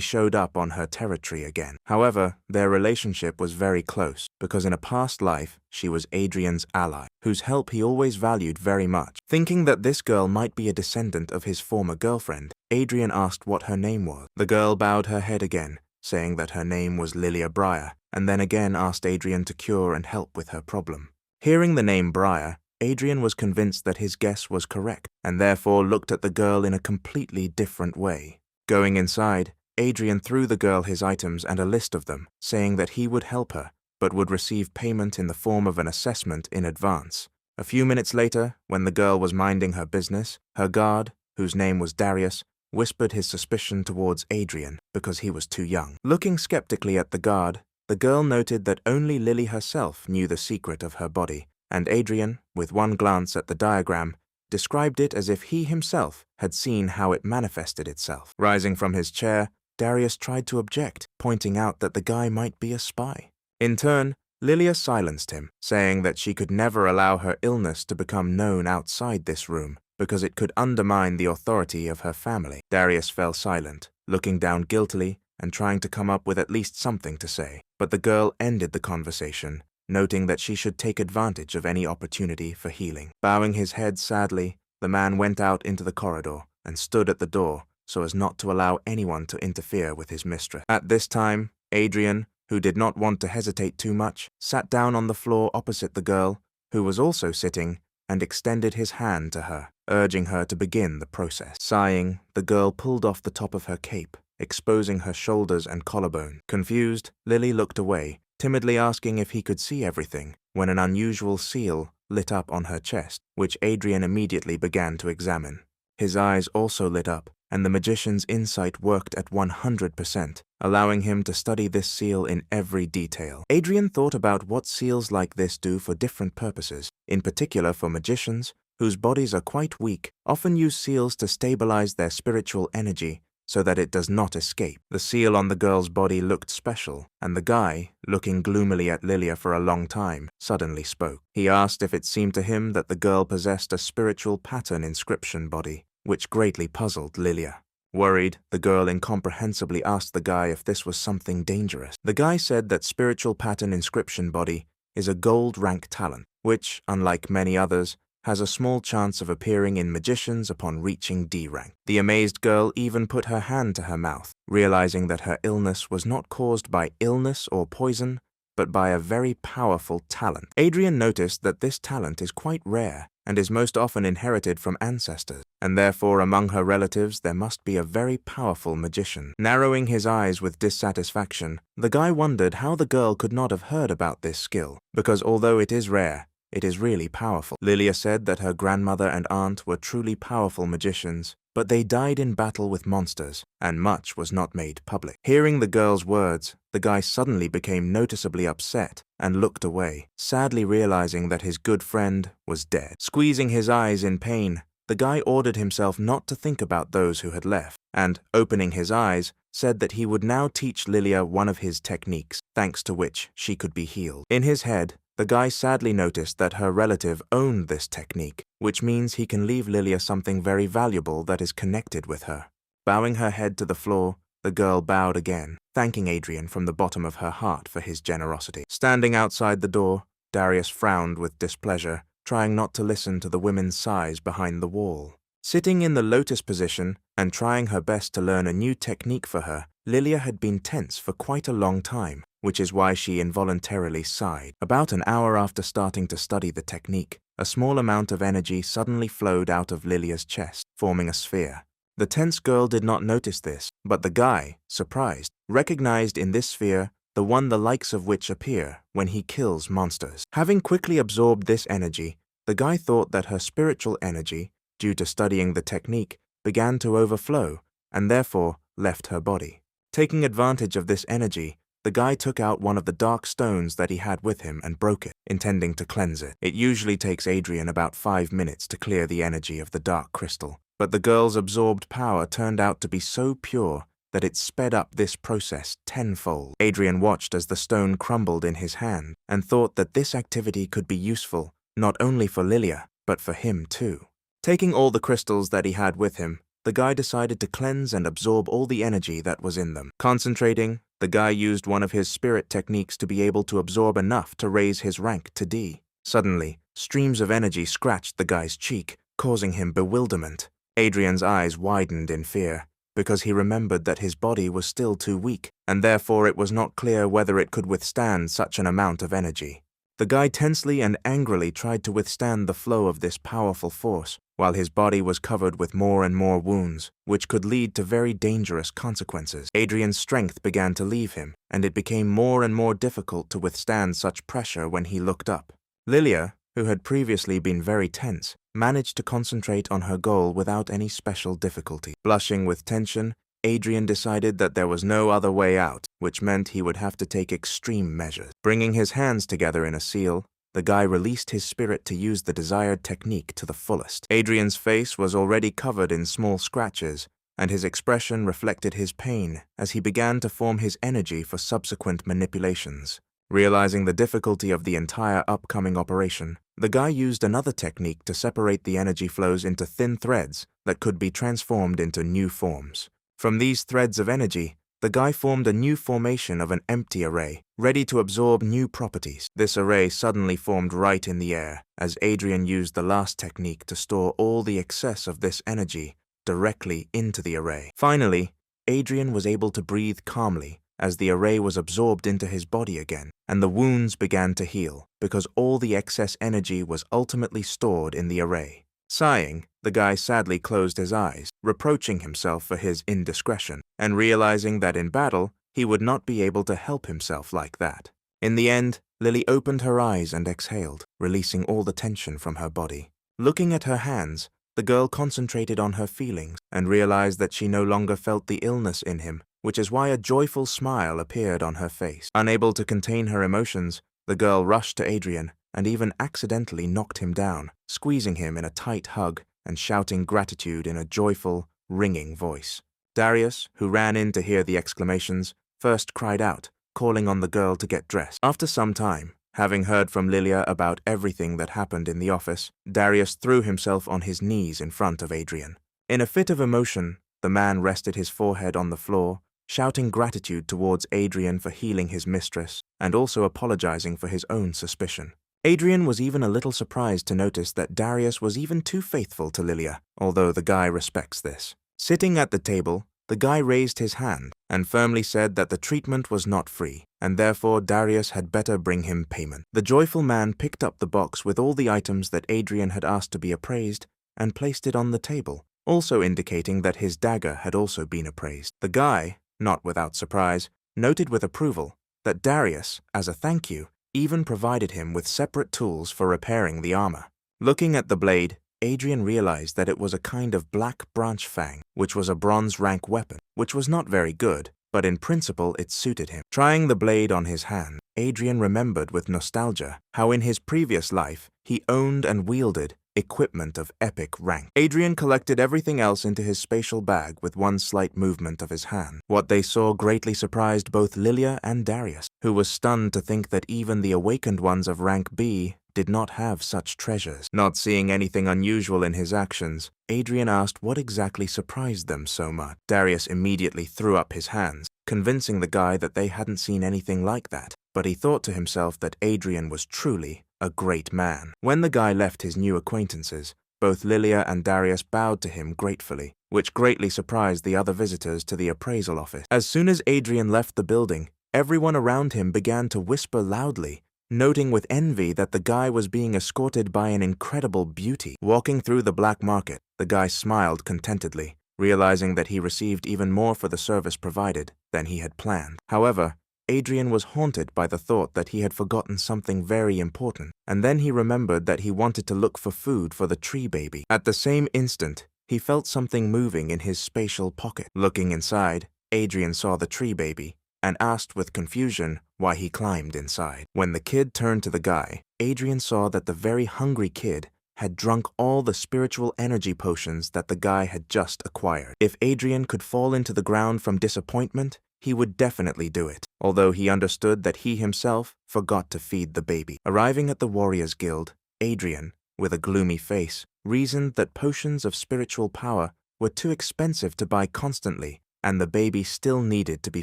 showed up on her territory again. However, their relationship was very close, because in a past life, she was Adrian's ally, whose help he always valued very much. Thinking that this girl might be a descendant of his former girlfriend, Adrian asked what her name was. The girl bowed her head again, saying that her name was Brier, and then again asked Adrian to cure and help with her problem. Hearing the name Brier, Adrian was convinced that his guess was correct, and therefore looked at the girl in a completely different way. Going inside, Adrian threw the girl his items and a list of them, saying that he would help her, but would receive payment in the form of an assessment in advance. A few minutes later, when the girl was minding her business, her guard, whose name was Darius, whispered his suspicion towards Adrian because he was too young. Looking skeptically at the guard, the girl noted that only Lily herself knew the secret of her body, and Adrian, with one glance at the diagram, described it as if he himself had seen how it manifested itself. Rising from his chair, Darius tried to object, pointing out that the guy might be a spy. In turn, Lilia silenced him, saying that she could never allow her illness to become known outside this room, because it could undermine the authority of her family. Darius fell silent, looking down guiltily and trying to come up with at least something to say. But the girl ended the conversation, noting that she should take advantage of any opportunity for healing. Bowing his head sadly, the man went out into the corridor and stood at the door so as not to allow anyone to interfere with his mistress. At this time, Adrian, who did not want to hesitate too much, sat down on the floor opposite the girl, who was also sitting, and extended his hand to her, urging her to begin the process. Sighing, the girl pulled off the top of her cape, exposing her shoulders and collarbone. Confused, Lily looked away, timidly asking if he could see everything, when an unusual seal lit up on her chest, which Adrian immediately began to examine. His eyes also lit up, and the magician's insight worked at 100%, allowing him to study this seal in every detail. Adrian thought about what seals like this do for different purposes, in particular for magicians, whose bodies are quite weak, often use seals to stabilize their spiritual energy so that it does not escape. The seal on the girl's body looked special, and the guy, looking gloomily at Lilia for a long time, suddenly spoke. He asked if it seemed to him that the girl possessed a spiritual pattern inscription body, which greatly puzzled Lilia. Worried, the girl incomprehensibly asked the guy if this was something dangerous. The guy said that spiritual pattern inscription body is a gold rank talent, which, unlike many others, has a small chance of appearing in magicians upon reaching D rank. The amazed girl even put her hand to her mouth, realizing that her illness was not caused by illness or poison, but by a very powerful talent. Adrian noticed that this talent is quite rare and is most often inherited from ancestors, and therefore among her relatives there must be a very powerful magician. Narrowing his eyes with dissatisfaction, the guy wondered how the girl could not have heard about this skill, because although it is rare, it is really powerful. Lilia said that her grandmother and aunt were truly powerful magicians, but they died in battle with monsters, and much was not made public. Hearing the girl's words, the guy suddenly became noticeably upset and looked away, sadly realizing that his good friend was dead. Squeezing his eyes in pain, the guy ordered himself not to think about those who had left, and, opening his eyes, said that he would now teach Lilia one of his techniques, thanks to which she could be healed. In his head, the guy sadly noticed that her relative owned this technique, which means he can leave Lilia something very valuable that is connected with her. Bowing her head to the floor, the girl bowed again, thanking Adrian from the bottom of her heart for his generosity. Standing outside the door, Darius frowned with displeasure, trying not to listen to the women's sighs behind the wall. Sitting in the lotus position and trying her best to learn a new technique for her, Lilia had been tense for quite a long time, which is why she involuntarily sighed. About an hour after starting to study the technique, a small amount of energy suddenly flowed out of Lilia's chest, forming a sphere. The tense girl did not notice this, but the guy, surprised, recognized in this sphere the one the likes of which appear when he kills monsters. Having quickly absorbed this energy, the guy thought that her spiritual energy, due to studying the technique, began to overflow and therefore left her body. Taking advantage of this energy, the guy took out one of the dark stones that he had with him and broke it, intending to cleanse it. It usually takes Adrian about 5 minutes to clear the energy of the dark crystal, but the girl's absorbed power turned out to be so pure that it sped up this process tenfold. Adrian watched as the stone crumbled in his hand and thought that this activity could be useful not only for Lilia, but for him too. Taking all the crystals that he had with him, the guy decided to cleanse and absorb all the energy that was in them. Concentrating, the guy used one of his spirit techniques to be able to absorb enough to raise his rank to D. Suddenly, streams of energy scratched the guy's cheek, causing him bewilderment. Adrian's eyes widened in fear, because he remembered that his body was still too weak, and therefore it was not clear whether it could withstand such an amount of energy. The guy tensely and angrily tried to withstand the flow of this powerful force, while his body was covered with more and more wounds, which could lead to very dangerous consequences. Adrian's strength began to leave him, and it became more and more difficult to withstand such pressure when he looked up. Lilia, who had previously been very tense, managed to concentrate on her goal without any special difficulty. Blushing with tension, Adrian decided that there was no other way out, which meant he would have to take extreme measures. Bringing his hands together in a seal, the guy released his spirit to use the desired technique to the fullest. Adrian's face was already covered in small scratches, and his expression reflected his pain as he began to form his energy for subsequent manipulations. Realizing the difficulty of the entire upcoming operation, the guy used another technique to separate the energy flows into thin threads that could be transformed into new forms. From these threads of energy, the guy formed a new formation of an empty array, ready to absorb new properties. This array suddenly formed right in the air, as Adrian used the last technique to store all the excess of this energy directly into the array. Finally, Adrian was able to breathe calmly as the array was absorbed into his body again, and the wounds began to heal, because all the excess energy was ultimately stored in the array. Sighing, the guy sadly closed his eyes, reproaching himself for his indiscretion, and realizing that in battle, he would not be able to help himself like that. In the end, Lily opened her eyes and exhaled, releasing all the tension from her body. Looking at her hands, the girl concentrated on her feelings and realized that she no longer felt the illness in him, which is why a joyful smile appeared on her face. Unable to contain her emotions, the girl rushed to Adrian and even accidentally knocked him down, squeezing him in a tight hug and shouting gratitude in a joyful, ringing voice. Darius, who ran in to hear the exclamations, first cried out, calling on the girl to get dressed. After some time, having heard from Lilia about everything that happened in the office, Darius threw himself on his knees in front of Adrian. In a fit of emotion, the man rested his forehead on the floor, shouting gratitude towards Adrian for healing his mistress, and also apologizing for his own suspicion. Adrian was even a little surprised to notice that Darius was even too faithful to Lilia, although the guy respects this. Sitting at the table, the guy raised his hand and firmly said that the treatment was not free, and therefore Darius had better bring him payment. The joyful man picked up the box with all the items that Adrian had asked to be appraised and placed it on the table, also indicating that his dagger had also been appraised. The guy, not without surprise, noted with approval that Darius, as a thank you, even provided him with separate tools for repairing the armor. Looking at the blade, Adrian realized that it was a kind of black branch fang, which was a bronze rank weapon, which was not very good, but in principle it suited him. Trying the blade on his hand, Adrian remembered with nostalgia how in his previous life he owned and wielded equipment of epic rank. Adrian collected everything else into his spatial bag with one slight movement of his hand. What they saw greatly surprised both Lilia and Darius, who was stunned to think that even the awakened ones of rank B did not have such treasures. Not seeing anything unusual in his actions, Adrian asked what exactly surprised them so much. Darius immediately threw up his hands, convincing the guy that they hadn't seen anything like that, but he thought to himself that Adrian was truly a great man. When the guy left his new acquaintances, both Lilia and Darius bowed to him gratefully, which greatly surprised the other visitors to the appraisal office. As soon as Adrian left the building, everyone around him began to whisper loudly, noting with envy that the guy was being escorted by an incredible beauty. Walking through the black market, the guy smiled contentedly, realizing that he received even more for the service provided than he had planned. However, Adrian was haunted by the thought that he had forgotten something very important, and then he remembered that he wanted to look for food for the tree baby. At the same instant, he felt something moving in his spatial pocket. Looking inside, Adrian saw the tree baby and asked with confusion why he climbed inside. When the kid turned to the guy, Adrian saw that the very hungry kid had drunk all the spiritual energy potions that the guy had just acquired. If Adrian could fall into the ground from disappointment, he would definitely do it, although he understood that he himself forgot to feed the baby. Arriving at the Warriors Guild, Adrian, with a gloomy face, reasoned that potions of spiritual power were too expensive to buy constantly, and the baby still needed to be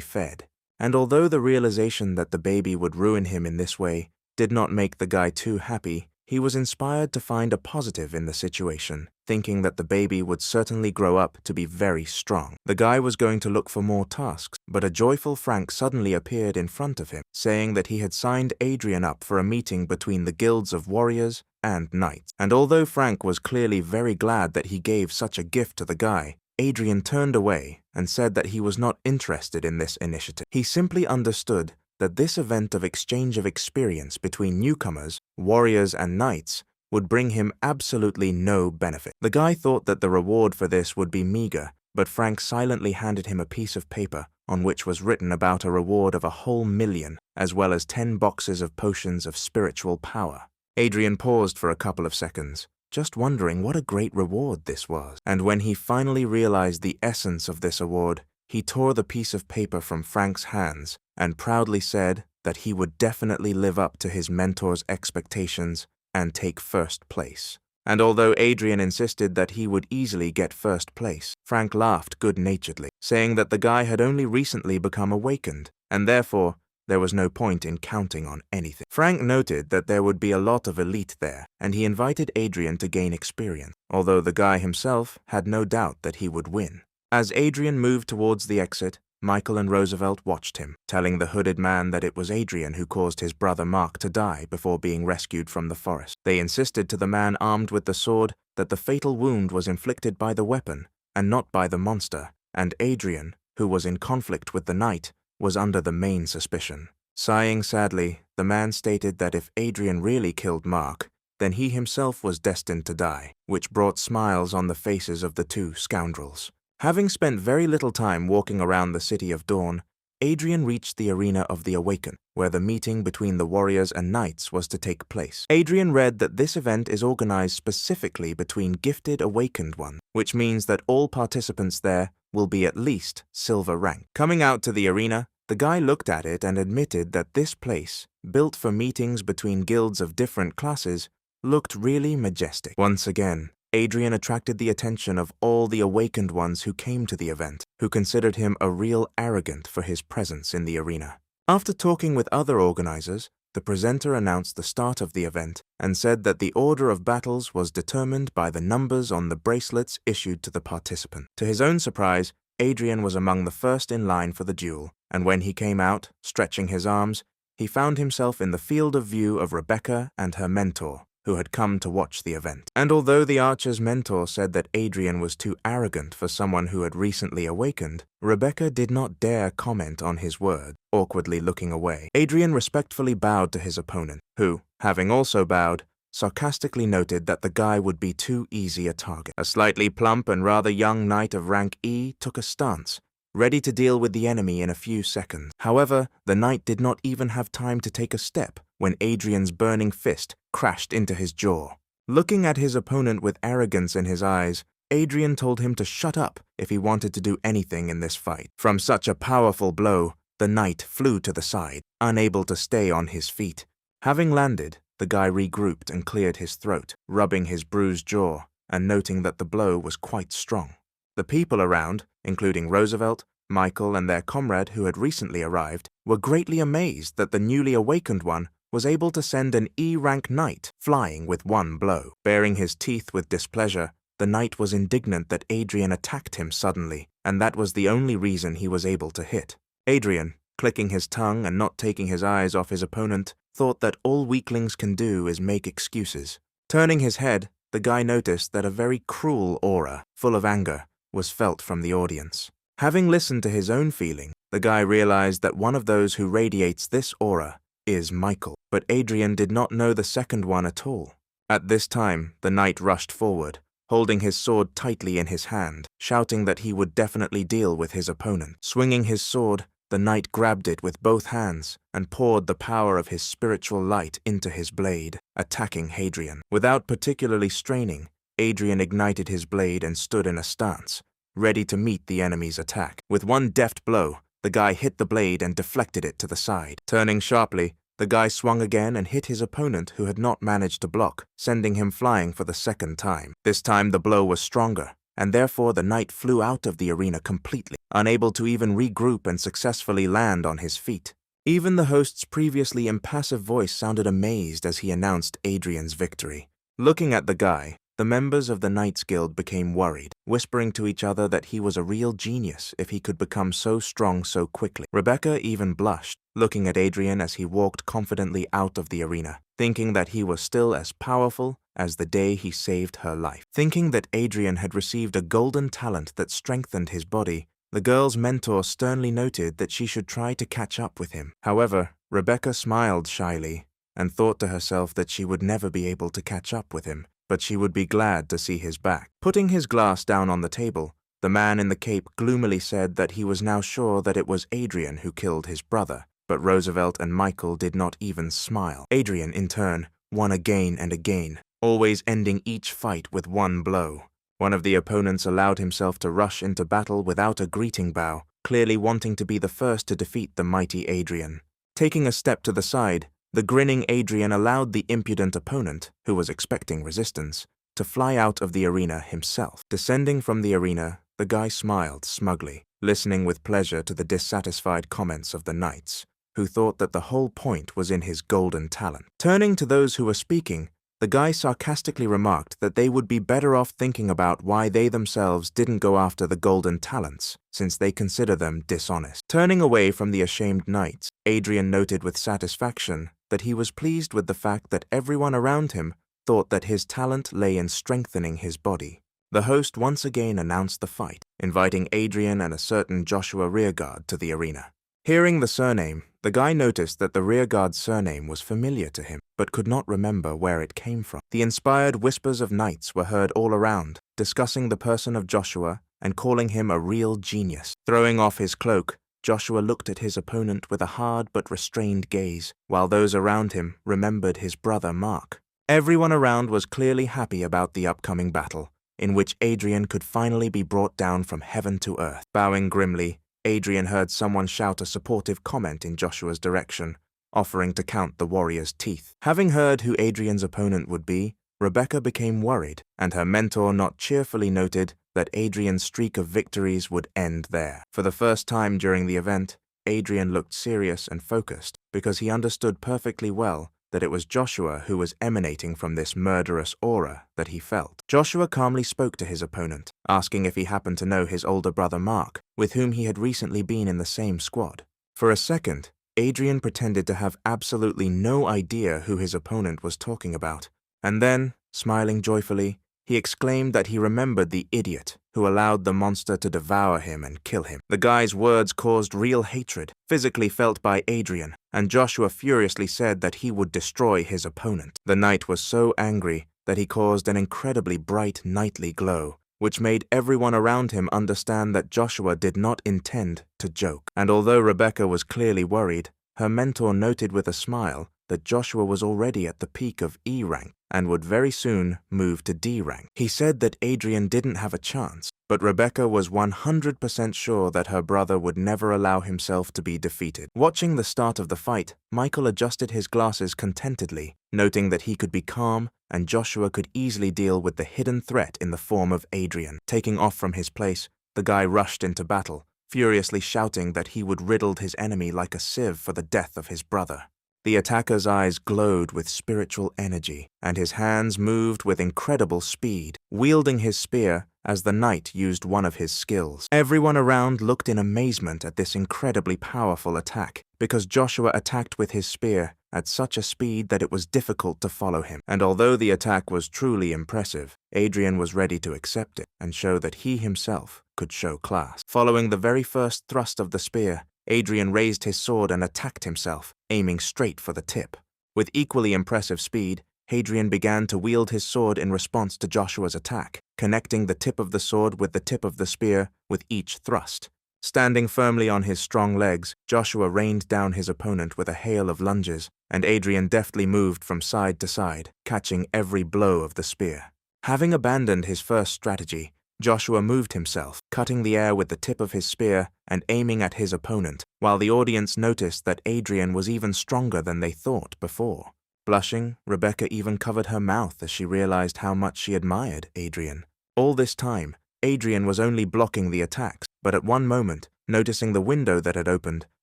fed. And although the realization that the baby would ruin him in this way did not make the guy too happy, he was inspired to find a positive in the situation, thinking that the baby would certainly grow up to be very strong. The guy was going to look for more tasks, but a joyful Frank suddenly appeared in front of him, saying that he had signed Adrian up for a meeting between the guilds of warriors and knights. And although Frank was clearly very glad that he gave such a gift to the guy, Adrian turned away and said that he was not interested in this initiative. He simply understood that this event of exchange of experience between newcomers, warriors, and knights would bring him absolutely no benefit. The guy thought that the reward for this would be meager, but Frank silently handed him a piece of paper on which was written about a reward of 1,000,000, as well as 10 boxes of potions of spiritual power. Adrian paused for a couple of seconds, just wondering what a great reward this was. And when he finally realized the essence of this award, he tore the piece of paper from Frank's hands and proudly said that he would definitely live up to his mentor's expectations and take first place. And although Adrian insisted that he would easily get first place, Frank laughed good-naturedly, saying that the guy had only recently become awakened, and therefore there was no point in counting on anything. Frank noted that there would be a lot of elite there, and he invited Adrian to gain experience, although the guy himself had no doubt that he would win. As Adrian moved towards the exit, Michael and Roosevelt watched him, telling the hooded man that it was Adrian who caused his brother Mark to die before being rescued from the forest. They insisted to the man armed with the sword that the fatal wound was inflicted by the weapon and not by the monster, and Adrian, who was in conflict with the knight, was under the main suspicion. Sighing sadly, the man stated that if Adrian really killed Mark, then he himself was destined to die, which brought smiles on the faces of the two scoundrels. Having spent very little time walking around the City of Dawn, Adrian reached the arena of the Awakened, where the meeting between the warriors and knights was to take place. Adrian read that this event is organized specifically between gifted awakened ones, which means that all participants there will be at least silver rank. Coming out to the arena, the guy looked at it and admitted that this place, built for meetings between guilds of different classes, looked really majestic. Once again, Adrian attracted the attention of all the awakened ones who came to the event, who considered him a real arrogant for his presence in the arena. After talking with other organizers, the presenter announced the start of the event and said that the order of battles was determined by the numbers on the bracelets issued to the participant. To his own surprise, Adrian was among the first in line for the duel, and when he came out, stretching his arms, he found himself in the field of view of Rebecca and her mentor, who had come to watch the event. And although the archer's mentor said that Adrian was too arrogant for someone who had recently awakened, Rebecca did not dare comment on his word, awkwardly looking away. Adrian respectfully bowed to his opponent, who, having also bowed, sarcastically noted that the guy would be too easy a target. A slightly plump and rather young knight of rank E took a stance, ready to deal with the enemy in a few seconds. However, the knight did not even have time to take a step when Adrian's burning fist crashed into his jaw. Looking at his opponent with arrogance in his eyes, Adrian told him to shut up if he wanted to do anything in this fight. From such a powerful blow, the knight flew to the side, unable to stay on his feet. Having landed, the guy regrouped and cleared his throat, rubbing his bruised jaw and noting that the blow was quite strong. The people around, including Roosevelt, Michael, and their comrade who had recently arrived, were greatly amazed that the newly awakened one was able to send an E-rank knight flying with one blow. Baring his teeth with displeasure, the knight was indignant that Adrian attacked him suddenly, and that was the only reason he was able to hit. Adrian, clicking his tongue and not taking his eyes off his opponent, thought that all weaklings can do is make excuses. Turning his head, the guy noticed that a very cruel aura, full of anger, was felt from the audience. Having listened to his own feeling, the guy realized that one of those who radiates this aura is Michael, but Adrian did not know the second one at all. At this time, the knight rushed forward, holding his sword tightly in his hand, shouting that he would definitely deal with his opponent. Swinging his sword, the knight grabbed it with both hands and poured the power of his spiritual light into his blade, attacking Adrian. Without particularly straining, Adrian ignited his blade and stood in a stance, ready to meet the enemy's attack. With one deft blow, the guy hit the blade and deflected it to the side. Turning sharply, the guy swung again and hit his opponent who had not managed to block, sending him flying for the second time. This time the blow was stronger, and therefore the knight flew out of the arena completely, unable to even regroup and successfully land on his feet. Even the host's previously impassive voice sounded amazed as he announced Adrian's victory. Looking at the guy, the members of the Knights Guild became worried, whispering to each other that he was a real genius if he could become so strong so quickly. Rebecca even blushed, looking at Adrian as he walked confidently out of the arena, thinking that he was still as powerful as the day he saved her life. Thinking that Adrian had received a golden talent that strengthened his body, the girl's mentor sternly noted that she should try to catch up with him. However, Rebecca smiled shyly and thought to herself that she would never be able to catch up with him, but she would be glad to see his back. Putting his glass down on the table, the man in the cape gloomily said that he was now sure that it was Adrian who killed his brother, but Roosevelt and Michael did not even smile. Adrian, in turn, won again and again, always ending each fight with one blow. One of the opponents allowed himself to rush into battle without a greeting bow, clearly wanting to be the first to defeat the mighty Adrian. Taking a step to the side, the grinning Adrian allowed the impudent opponent, who was expecting resistance, to fly out of the arena himself. Descending from the arena, the guy smiled smugly, listening with pleasure to the dissatisfied comments of the knights, who thought that the whole point was in his golden talent. Turning to those who were speaking, the guy sarcastically remarked that they would be better off thinking about why they themselves didn't go after the golden talents, since they consider them dishonest. Turning away from the ashamed knights, Adrian noted with satisfaction that he was pleased with the fact that everyone around him thought that his talent lay in strengthening his body. The host once again announced the fight, inviting Adrian and a certain Joshua Rearguard to the arena. Hearing the surname, the guy noticed that the rearguard's surname was familiar to him, but could not remember where it came from. The inspired whispers of knights were heard all around, discussing the person of Joshua and calling him a real genius. Throwing off his cloak, Joshua looked at his opponent with a hard but restrained gaze, while those around him remembered his brother Mark. Everyone around was clearly happy about the upcoming battle, in which Adrian could finally be brought down from heaven to earth. Bowing grimly, Adrian heard someone shout a supportive comment in Joshua's direction, offering to count the warrior's teeth. Having heard who Adrian's opponent would be, Rebecca became worried, and her mentor not cheerfully noted that Adrian's streak of victories would end there. For the first time during the event, Adrian looked serious and focused, because he understood perfectly well that it was Joshua who was emanating from this murderous aura that he felt. Joshua calmly spoke to his opponent, asking if he happened to know his older brother Mark, with whom he had recently been in the same squad. For a second, Adrian pretended to have absolutely no idea who his opponent was talking about, and then, smiling joyfully, he exclaimed that he remembered the idiot who allowed the monster to devour him and kill him. The guy's words caused real hatred, physically felt by Adrian, and Joshua furiously said that he would destroy his opponent. The knight was so angry that he caused an incredibly bright nightly glow, which made everyone around him understand that Joshua did not intend to joke. And although Rebecca was clearly worried, her mentor noted with a smile that Joshua was already at the peak of E rank and would very soon move to D rank. He said that Adrian didn't have a chance, but Rebecca was 100% sure that her brother would never allow himself to be defeated. Watching the start of the fight, Michael adjusted his glasses contentedly, noting that he could be calm and Joshua could easily deal with the hidden threat in the form of Adrian. Taking off from his place, the guy rushed into battle, furiously shouting that he would riddle his enemy like a sieve for the death of his brother. The attacker's eyes glowed with spiritual energy, and his hands moved with incredible speed, wielding his spear as the knight used one of his skills. Everyone around looked in amazement at this incredibly powerful attack, because Joshua attacked with his spear at such a speed that it was difficult to follow him. And although the attack was truly impressive, Adrian was ready to accept it and show that he himself could show class. Following the very first thrust of the spear, Adrian raised his sword and attacked himself, aiming straight for the tip. With equally impressive speed, Adrian began to wield his sword in response to Joshua's attack, connecting the tip of the sword with the tip of the spear with each thrust. Standing firmly on his strong legs, Joshua rained down his opponent with a hail of lunges, and Adrian deftly moved from side to side, catching every blow of the spear. Having abandoned his first strategy, Joshua moved himself, cutting the air with the tip of his spear and aiming at his opponent, while the audience noticed that Adrian was even stronger than they thought before. Blushing, Rebecca even covered her mouth as she realized how much she admired Adrian. All this time, Adrian was only blocking the attacks, but at one moment, noticing the window that had opened,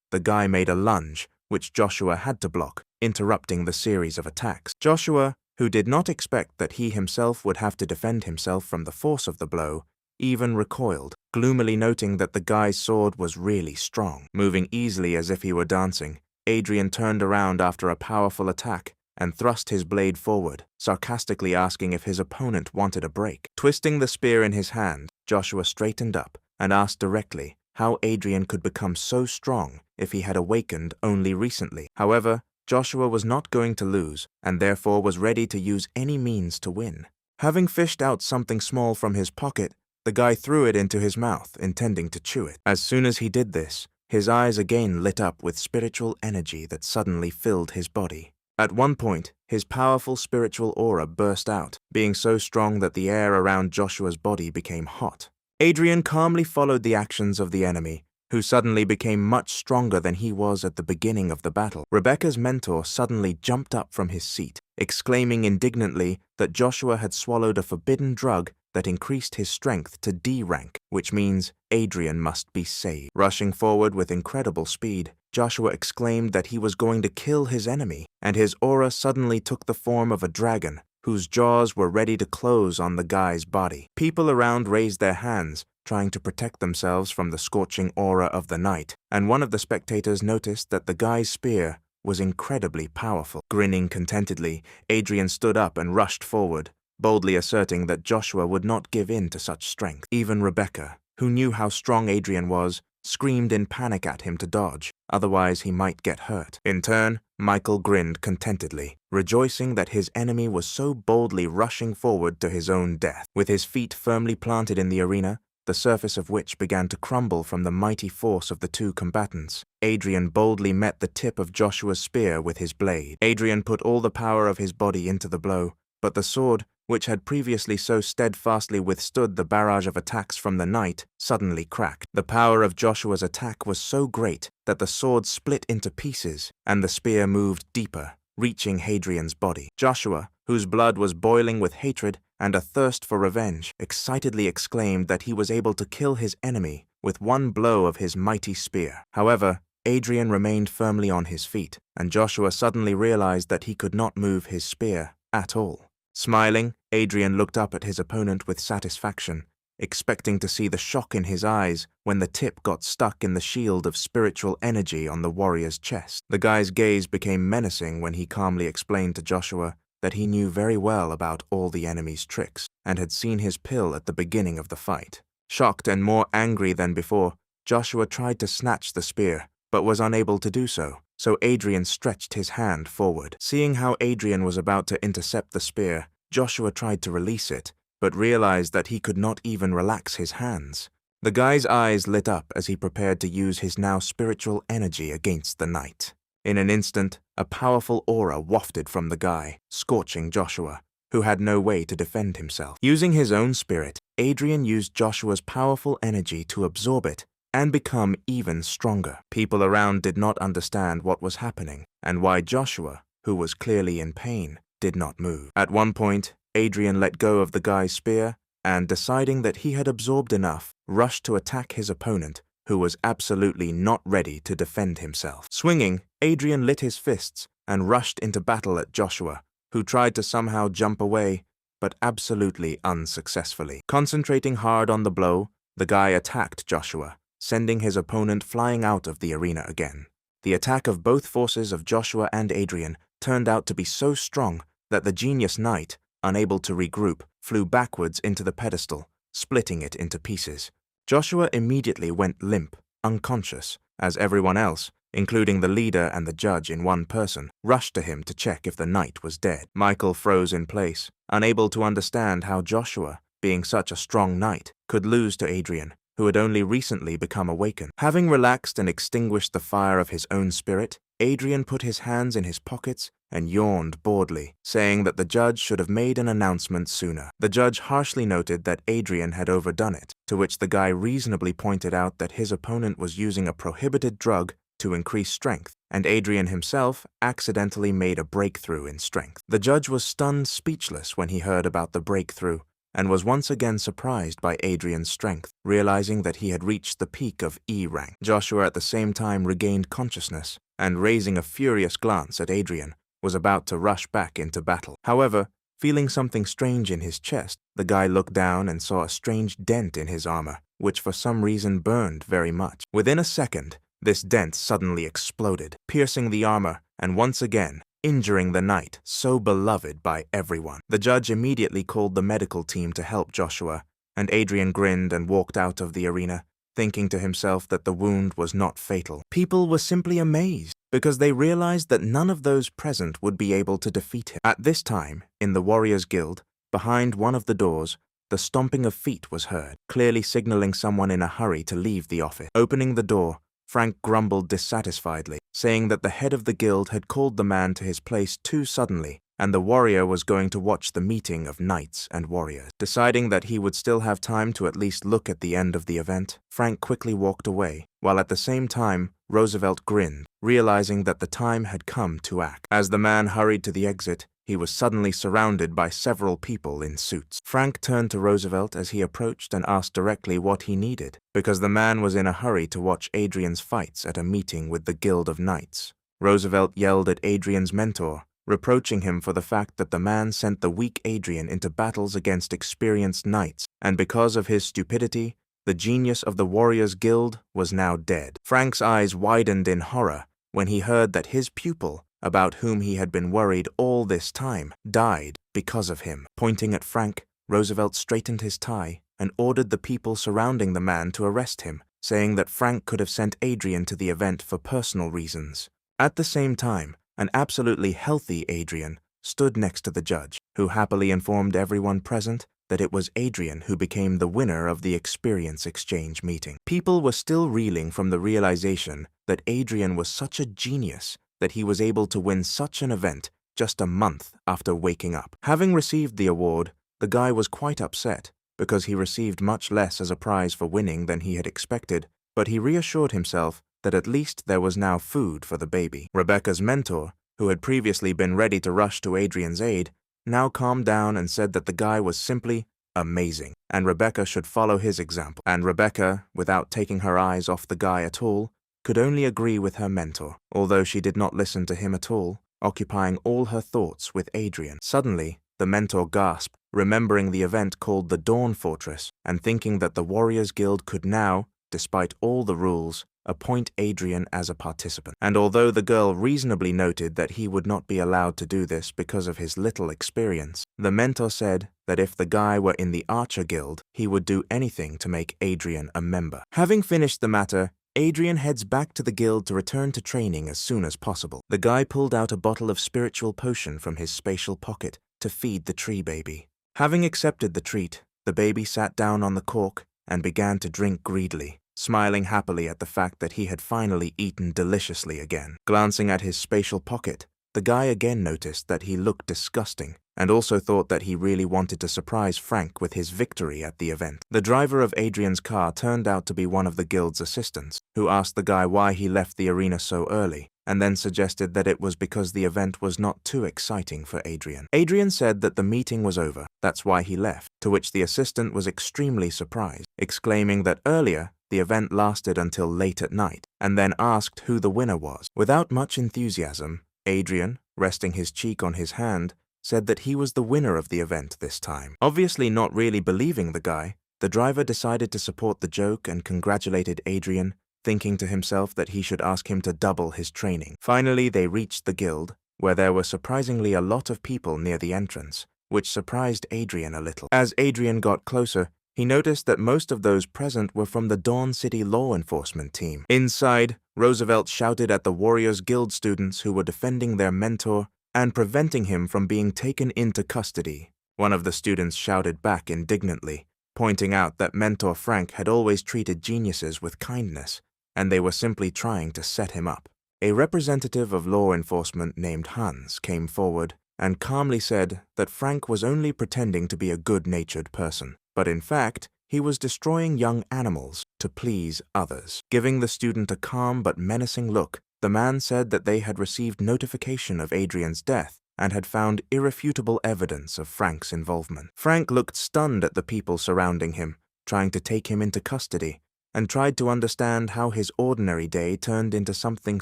the guy made a lunge, which Joshua had to block, interrupting the series of attacks. Joshua, who did not expect that he himself would have to defend himself from the force of the blow, even recoiled, gloomily noting that the guy's sword was really strong. Moving easily as if he were dancing, Adrian turned around after a powerful attack and thrust his blade forward, sarcastically asking if his opponent wanted a break. Twisting the spear in his hand, Joshua straightened up and asked directly how Adrian could become so strong if he had awakened only recently. However, Joshua was not going to lose, and therefore was ready to use any means to win. Having fished out something small from his pocket, the guy threw it into his mouth, intending to chew it. As soon as he did this, his eyes again lit up with spiritual energy that suddenly filled his body. At one point, his powerful spiritual aura burst out, being so strong that the air around Joshua's body became hot. Adrian calmly followed the actions of the enemy, who suddenly became much stronger than he was at the beginning of the battle. Rebecca's mentor suddenly jumped up from his seat, exclaiming indignantly that Joshua had swallowed a forbidden drug that increased his strength to D rank, which means Adrian must be saved. Rushing forward with incredible speed, Joshua exclaimed that he was going to kill his enemy, and his aura suddenly took the form of a dragon, whose jaws were ready to close on the guy's body. People around raised their hands, trying to protect themselves from the scorching aura of the knight, and one of the spectators noticed that the guy's spear was incredibly powerful. Grinning contentedly, Adrian stood up and rushed forward, boldly asserting that Joshua would not give in to such strength. Even Rebecca, who knew how strong Adrian was, screamed in panic at him to dodge, otherwise he might get hurt. In turn, Michael grinned contentedly, rejoicing that his enemy was so boldly rushing forward to his own death. With his feet firmly planted in the arena, the surface of which began to crumble from the mighty force of the two combatants, Adrian boldly met the tip of Joshua's spear with his blade. Adrian put all the power of his body into the blow, but the sword, which had previously so steadfastly withstood the barrage of attacks from the knight, suddenly cracked. The power of Joshua's attack was so great that the sword split into pieces, and the spear moved deeper, reaching Adrian's body. Joshua, whose blood was boiling with hatred and a thirst for revenge, excitedly exclaimed that he was able to kill his enemy with one blow of his mighty spear. However, Adrian remained firmly on his feet, and Joshua suddenly realized that he could not move his spear at all. Smiling, Adrian looked up at his opponent with satisfaction, expecting to see the shock in his eyes when the tip got stuck in the shield of spiritual energy on the warrior's chest. The guy's gaze became menacing when he calmly explained to Joshua that he knew very well about all the enemy's tricks and had seen his pill at the beginning of the fight. Shocked and more angry than before, Joshua tried to snatch the spear, but was unable to do so, so Adrian stretched his hand forward. Seeing how Adrian was about to intercept the spear, Joshua tried to release it, but realized that he could not even relax his hands. The guy's eyes lit up as he prepared to use his now spiritual energy against the knight. In an instant, a powerful aura wafted from the guy, scorching Joshua, who had no way to defend himself. Using his own spirit, Adrian used Joshua's powerful energy to absorb it and become even stronger. People around did not understand what was happening and why Joshua, who was clearly in pain, did not move. At one point, Adrian let go of the guy's spear and, deciding that he had absorbed enough, rushed to attack his opponent, who was absolutely not ready to defend himself. Swinging, Adrian lit his fists and rushed into battle at Joshua, who tried to somehow jump away, but absolutely unsuccessfully. Concentrating hard on the blow, the guy attacked Joshua, sending his opponent flying out of the arena again. The attack of both forces of Joshua and Adrian turned out to be so strong that the genius knight, unable to regroup, flew backwards into the pedestal, splitting it into pieces. Joshua immediately went limp, unconscious, as everyone else, including the leader and the judge in one person, rushed to him to check if the knight was dead. Michael froze in place, unable to understand how Joshua, being such a strong knight, could lose to Adrian, who had only recently become awakened. Having relaxed and extinguished the fire of his own spirit, Adrian put his hands in his pockets and yawned boredly, saying that the judge should have made an announcement sooner. The judge harshly noted that Adrian had overdone it, to which the guy reasonably pointed out that his opponent was using a prohibited drug to increase strength, and Adrian himself accidentally made a breakthrough in strength. The judge was stunned speechless when he heard about the breakthrough, and was once again surprised by Adrian's strength, realizing that he had reached the peak of E rank. Joshua at the same time regained consciousness, and raising a furious glance at Adrian, was about to rush back into battle. However, feeling something strange in his chest, the guy looked down and saw a strange dent in his armor, which for some reason burned very much. Within a second, this dent suddenly exploded, piercing the armor, and once again, injuring the knight, so beloved by everyone. The judge immediately called the medical team to help Joshua, and Adrian grinned and walked out of the arena, thinking to himself that the wound was not fatal. People were simply amazed, because they realized that none of those present would be able to defeat him. At this time, in the Warriors Guild, behind one of the doors, the stomping of feet was heard, clearly signaling someone in a hurry to leave the office. Opening the door, Frank grumbled dissatisfiedly, saying that the head of the guild had called the man to his place too suddenly, and the warrior was going to watch the meeting of knights and warriors. Deciding that he would still have time to at least look at the end of the event, Frank quickly walked away, while at the same time, Roosevelt grinned, realizing that the time had come to act. As the man hurried to the exit, he was suddenly surrounded by several people in suits. Frank turned to Roosevelt as he approached and asked directly what he needed, because the man was in a hurry to watch Adrian's fights at a meeting with the Guild of Knights. Roosevelt yelled at Adrian's mentor, reproaching him for the fact that the man sent the weak Adrian into battles against experienced knights, and because of his stupidity, the genius of the Warriors Guild was now dead. Frank's eyes widened in horror when he heard that his pupil, about whom he had been worried all this time, died because of him. Pointing at Frank, Roosevelt straightened his tie and ordered the people surrounding the man to arrest him, saying that Frank could have sent Adrian to the event for personal reasons. At the same time, an absolutely healthy Adrian stood next to the judge, who happily informed everyone present that it was Adrian who became the winner of the experience exchange meeting. People were still reeling from the realization that Adrian was such a genius that he was able to win such an event just a month after waking up. Having received the award, the guy was quite upset because he received much less as a prize for winning than he had expected, but he reassured himself that at least there was now food for the baby. Rebecca's mentor, who had previously been ready to rush to Adrian's aid, now calmed down and said that the guy was simply amazing, and Rebecca should follow his example. And Rebecca, without taking her eyes off the guy at all, could only agree with her mentor, although she did not listen to him at all, occupying all her thoughts with Adrian. Suddenly, the mentor gasped, remembering the event called the Dawn Fortress, and thinking that the Warriors Guild could now, despite all the rules, appoint Adrian as a participant. And although the girl reasonably noted that he would not be allowed to do this because of his little experience, the mentor said that if the guy were in the Archer Guild, he would do anything to make Adrian a member. Having finished the matter, Adrian heads back to the guild to return to training as soon as possible. The guy pulled out a bottle of spiritual potion from his spatial pocket to feed the tree baby. Having accepted the treat, the baby sat down on the cork and began to drink greedily, smiling happily at the fact that he had finally eaten deliciously again. Glancing at his spatial pocket, the guy again noticed that he looked disgusting and also thought that he really wanted to surprise Frank with his victory at the event. The driver of Adrian's car turned out to be one of the guild's assistants, who asked the guy why he left the arena so early, and then suggested that it was because the event was not too exciting for Adrian. Adrian said that the meeting was over, that's why he left, to which the assistant was extremely surprised, exclaiming that earlier, the event lasted until late at night, and then asked who the winner was. Without much enthusiasm, Adrian, resting his cheek on his hand, said that he was the winner of the event this time. Obviously not really believing the guy, the driver decided to support the joke and congratulated Adrian, thinking to himself that he should ask him to double his training. Finally, they reached the guild, where there were surprisingly a lot of people near the entrance, which surprised Adrian a little. As Adrian got closer, he noticed that most of those present were from the Dawn City law enforcement team. Inside, Roosevelt shouted at the Warriors Guild students who were defending their mentor and preventing him from being taken into custody. One of the students shouted back indignantly, pointing out that Mentor Frank had always treated geniuses with kindness, and they were simply trying to set him up. A representative of law enforcement named Hans came forward and calmly said that Frank was only pretending to be a good-natured person, but in fact, he was destroying young animals to please others. Giving the student a calm but menacing look, the man said that they had received notification of Adrian's death and had found irrefutable evidence of Frank's involvement. Frank looked stunned at the people surrounding him, trying to take him into custody, and tried to understand how his ordinary day turned into something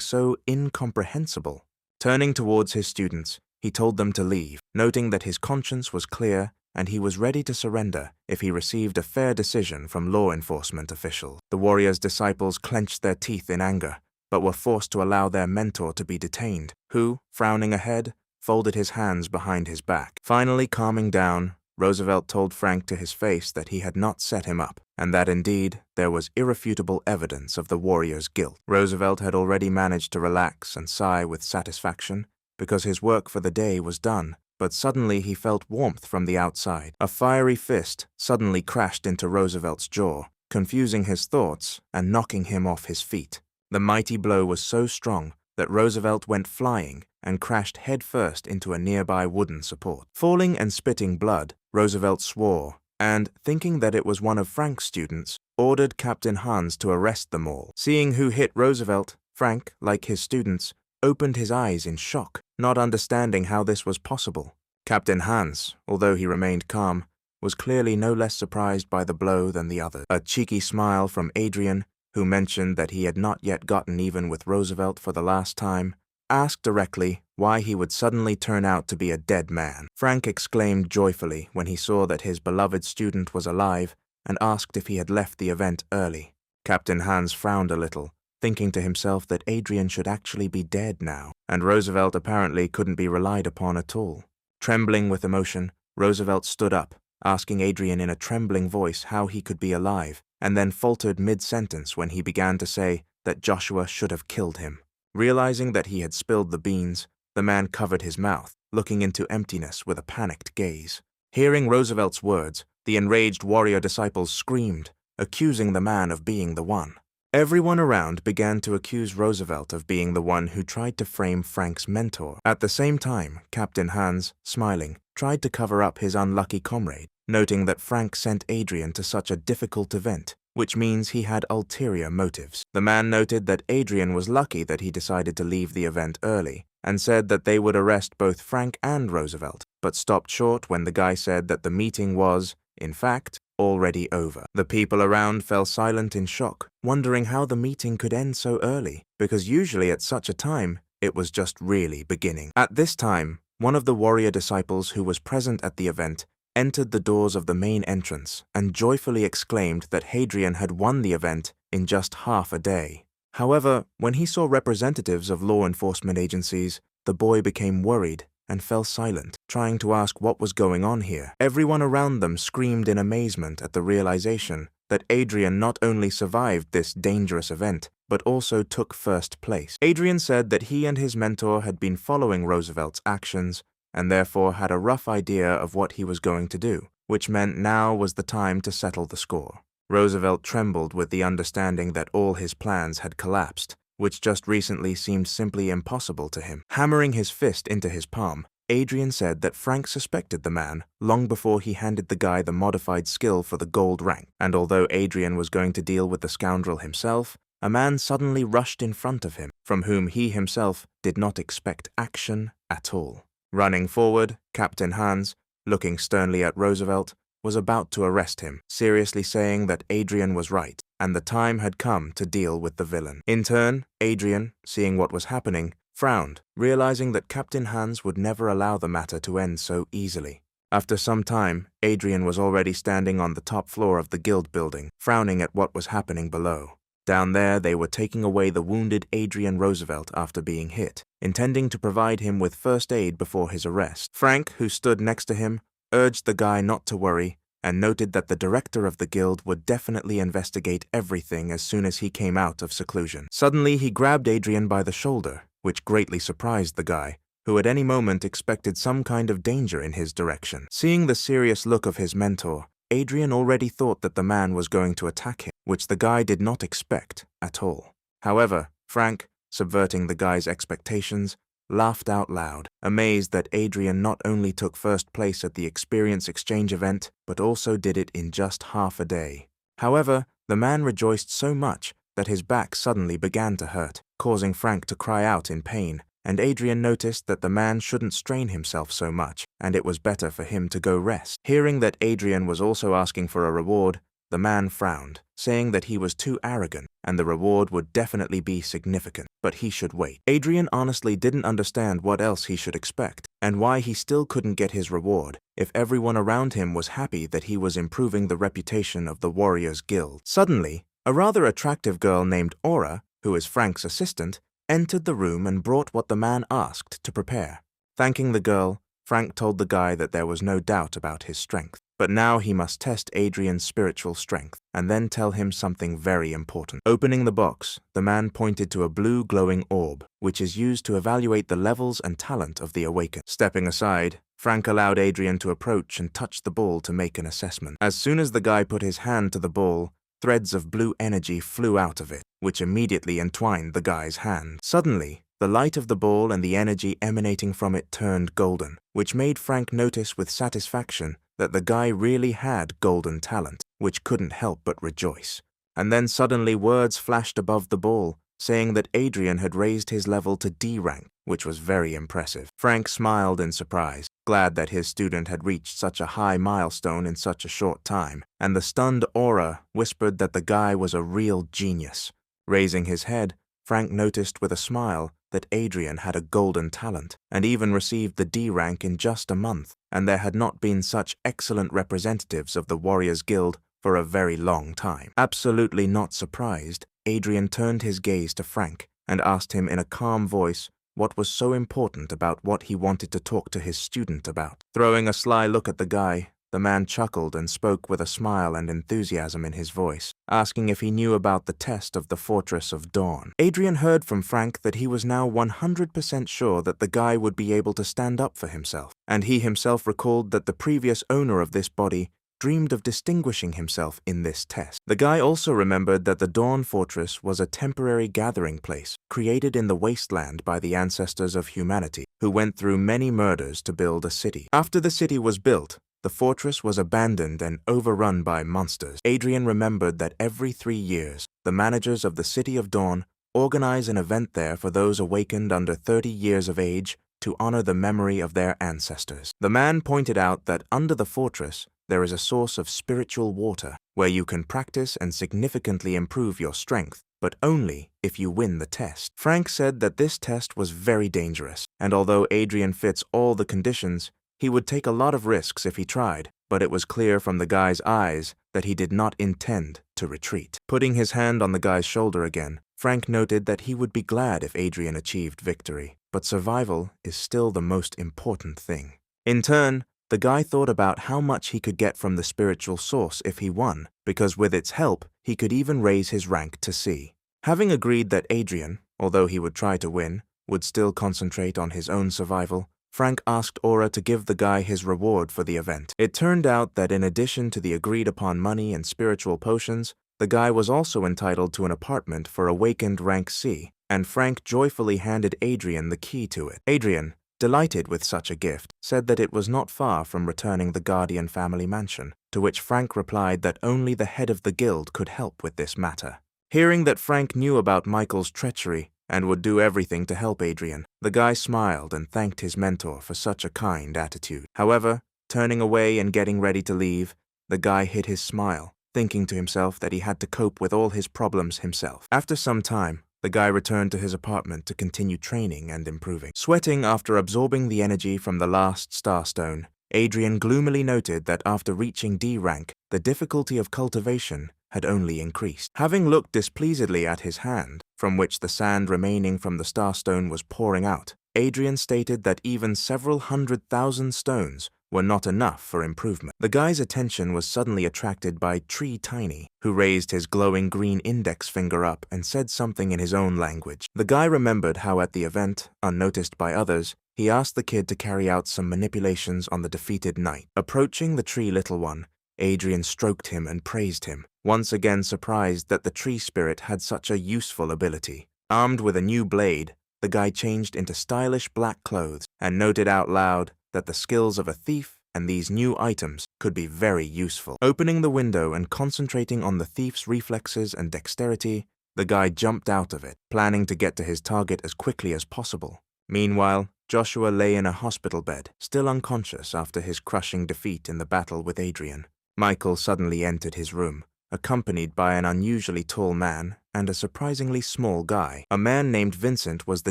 so incomprehensible. Turning towards his students, he told them to leave, noting that his conscience was clear and he was ready to surrender if he received a fair decision from law enforcement officials. The warrior's disciples clenched their teeth in anger, but were forced to allow their mentor to be detained, who, frowning ahead, folded his hands behind his back. Finally calming down, Roosevelt told Frank to his face that he had not set him up, and that indeed there was irrefutable evidence of the warrior's guilt. Roosevelt had already managed to relax and sigh with satisfaction, because his work for the day was done, but suddenly he felt warmth from the outside. A fiery fist suddenly crashed into Roosevelt's jaw, confusing his thoughts and knocking him off his feet. The mighty blow was so strong that Roosevelt went flying and crashed headfirst into a nearby wooden support. Falling and spitting blood, Roosevelt swore and, thinking that it was one of Frank's students, ordered Captain Hans to arrest them all. Seeing who hit Roosevelt, Frank, like his students, opened his eyes in shock, not understanding how this was possible. Captain Hans, although he remained calm, was clearly no less surprised by the blow than the others. A cheeky smile from Adrian, who mentioned that he had not yet gotten even with Roosevelt for the last time, asked directly why he would suddenly turn out to be a dead man. Frank exclaimed joyfully when he saw that his beloved student was alive and asked if he had left the event early. Captain Hans frowned a little, thinking to himself that Adrian should actually be dead now, and Roosevelt apparently couldn't be relied upon at all. Trembling with emotion, Roosevelt stood up, asking Adrian in a trembling voice how he could be alive, and then faltered mid-sentence when he began to say that Joshua should have killed him. Realizing that he had spilled the beans, the man covered his mouth, looking into emptiness with a panicked gaze. Hearing Roosevelt's words, the enraged warrior disciples screamed, accusing the man of being the one. Everyone around began to accuse Roosevelt of being the one who tried to frame Frank's mentor. At the same time, Captain Hans, smiling, tried to cover up his unlucky comrade, noting that Frank sent Adrian to such a difficult event, which means he had ulterior motives. The man noted that Adrian was lucky that he decided to leave the event early, and said that they would arrest both Frank and Roosevelt, but stopped short when the guy said that the meeting was, in fact, already over. The people around fell silent in shock, wondering how the meeting could end so early, because usually at such a time, it was just really beginning. At this time, one of the warrior disciples who was present at the event entered the doors of the main entrance and joyfully exclaimed that Hadrian had won the event in just half a day. However, when he saw representatives of law enforcement agencies, the boy became worried and fell silent, trying to ask what was going on here. Everyone around them screamed in amazement at the realization that Adrian not only survived this dangerous event, but also took first place. Adrian said that he and his mentor had been following Roosevelt's actions and therefore had a rough idea of what he was going to do, which meant now was the time to settle the score. Roosevelt trembled with the understanding that all his plans had collapsed, which just recently seemed simply impossible to him. Hammering his fist into his palm, Adrian said that Frank suspected the man long before he handed the guy the modified skill for the gold rank, and although Adrian was going to deal with the scoundrel himself, a man suddenly rushed in front of him, from whom he himself did not expect action at all. Running forward, Captain Hans, looking sternly at Roosevelt, was about to arrest him, seriously saying that Adrian was right, and the time had come to deal with the villain. In turn, Adrian, seeing what was happening, frowned, realizing that Captain Hans would never allow the matter to end so easily. After some time, Adrian was already standing on the top floor of the guild building, frowning at what was happening below. Down there, they were taking away the wounded Adrian Roosevelt after being hit, intending to provide him with first aid before his arrest. Frank, who stood next to him, urged the guy not to worry and noted that the director of the guild would definitely investigate everything as soon as he came out of seclusion. Suddenly, he grabbed Adrian by the shoulder, which greatly surprised the guy, who at any moment expected some kind of danger in his direction. Seeing the serious look of his mentor, Adrian already thought that the man was going to attack him, which the guy did not expect at all. However, Frank, subverting the guy's expectations, laughed out loud, amazed that Adrian not only took first place at the experience exchange event, but also did it in just half a day. However, the man rejoiced so much that his back suddenly began to hurt, causing Frank to cry out in pain, and Adrian noticed that the man shouldn't strain himself so much, and it was better for him to go rest. Hearing that Adrian was also asking for a reward, the man frowned, saying that he was too arrogant, and the reward would definitely be significant, but he should wait. Adrian honestly didn't understand what else he should expect, and why he still couldn't get his reward if everyone around him was happy that he was improving the reputation of the Warriors Guild. Suddenly, a rather attractive girl named Aura, who is Frank's assistant, entered the room and brought what the man asked to prepare. Thanking the girl, Frank told the guy that there was no doubt about his strength, but now he must test Adrian's spiritual strength and then tell him something very important. Opening the box, the man pointed to a blue glowing orb, which is used to evaluate the levels and talent of the awakened. Stepping aside, Frank allowed Adrian to approach and touch the ball to make an assessment. As soon as the guy put his hand to the ball, threads of blue energy flew out of it, which immediately entwined the guy's hand. Suddenly, the light of the ball and the energy emanating from it turned golden, which made Frank notice with satisfaction that the guy really had golden talent, which couldn't help but rejoice. And then suddenly words flashed above the ball, saying that Adrian had raised his level to D rank, which was very impressive. Frank smiled in surprise, glad that his student had reached such a high milestone in such a short time, and the stunned Aura whispered that the guy was a real genius. Raising his head, Frank noticed with a smile that Adrian had a golden talent, and even received the D rank in just a month, and there had not been such excellent representatives of the Warriors Guild for a very long time. Absolutely not surprised, Adrian turned his gaze to Frank and asked him in a calm voice what was so important about what he wanted to talk to his student about. Throwing a sly look at the guy, the man chuckled and spoke with a smile and enthusiasm in his voice, asking if he knew about the test of the Fortress of Dawn. Adrian heard from Frank that he was now 100% sure that the guy would be able to stand up for himself, and he himself recalled that the previous owner of this body dreamed of distinguishing himself in this test. The guy also remembered that the Dawn Fortress was a temporary gathering place created in the wasteland by the ancestors of humanity, who went through many murders to build a city. After the city was built, the fortress was abandoned and overrun by monsters. Adrian remembered that every 3 years, the managers of the City of Dawn organize an event there for those awakened under 30 years of age to honor the memory of their ancestors. The man pointed out that under the fortress, there is a source of spiritual water where you can practice and significantly improve your strength, but only if you win the test. Frank said that this test was very dangerous, and although Adrian fits all the conditions, he would take a lot of risks if he tried, but it was clear from the guy's eyes that he did not intend to retreat. Putting his hand on the guy's shoulder again, Frank noted that he would be glad if Adrian achieved victory, but survival is still the most important thing. In turn, the guy thought about how much he could get from the spiritual source if he won, because with its help, he could even raise his rank to C. Having agreed that Adrian, although he would try to win, would still concentrate on his own survival, Frank asked Aura to give the guy his reward for the event. It turned out that in addition to the agreed-upon money and spiritual potions, the guy was also entitled to an apartment for awakened rank C, and Frank joyfully handed Adrian the key to it. Adrian, delighted with such a gift, said that it was not far from returning the Guardian family mansion, to which Frank replied that only the head of the guild could help with this matter. Hearing that Frank knew about Michael's treachery and would do everything to help Adrian, the guy smiled and thanked his mentor for such a kind attitude. However, turning away and getting ready to leave, the guy hid his smile, thinking to himself that he had to cope with all his problems himself. After some time, the guy returned to his apartment to continue training and improving. Sweating after absorbing the energy from the last starstone, Adrian gloomily noted that after reaching D rank, the difficulty of cultivation had only increased. Having looked displeasedly at his hand, from which the sand remaining from the starstone was pouring out, Adrian stated that even several 100,000 stones were not enough for improvement. The guy's attention was suddenly attracted by Tree Tiny, who raised his glowing green index finger up and said something in his own language. The guy remembered how at the event, unnoticed by others, he asked the kid to carry out some manipulations on the defeated knight. Approaching the tree little one, Adrian stroked him and praised him, once again surprised that the tree spirit had such a useful ability. Armed with a new blade, the guy changed into stylish black clothes and noted out loud that the skills of a thief and these new items could be very useful. Opening the window and concentrating on the thief's reflexes and dexterity, the guy jumped out of it, planning to get to his target as quickly as possible. Meanwhile, Joshua lay in a hospital bed, still unconscious after his crushing defeat in the battle with Adrian. Michael suddenly entered his room, accompanied by an unusually tall man and a surprisingly small guy. A man named Vincent was the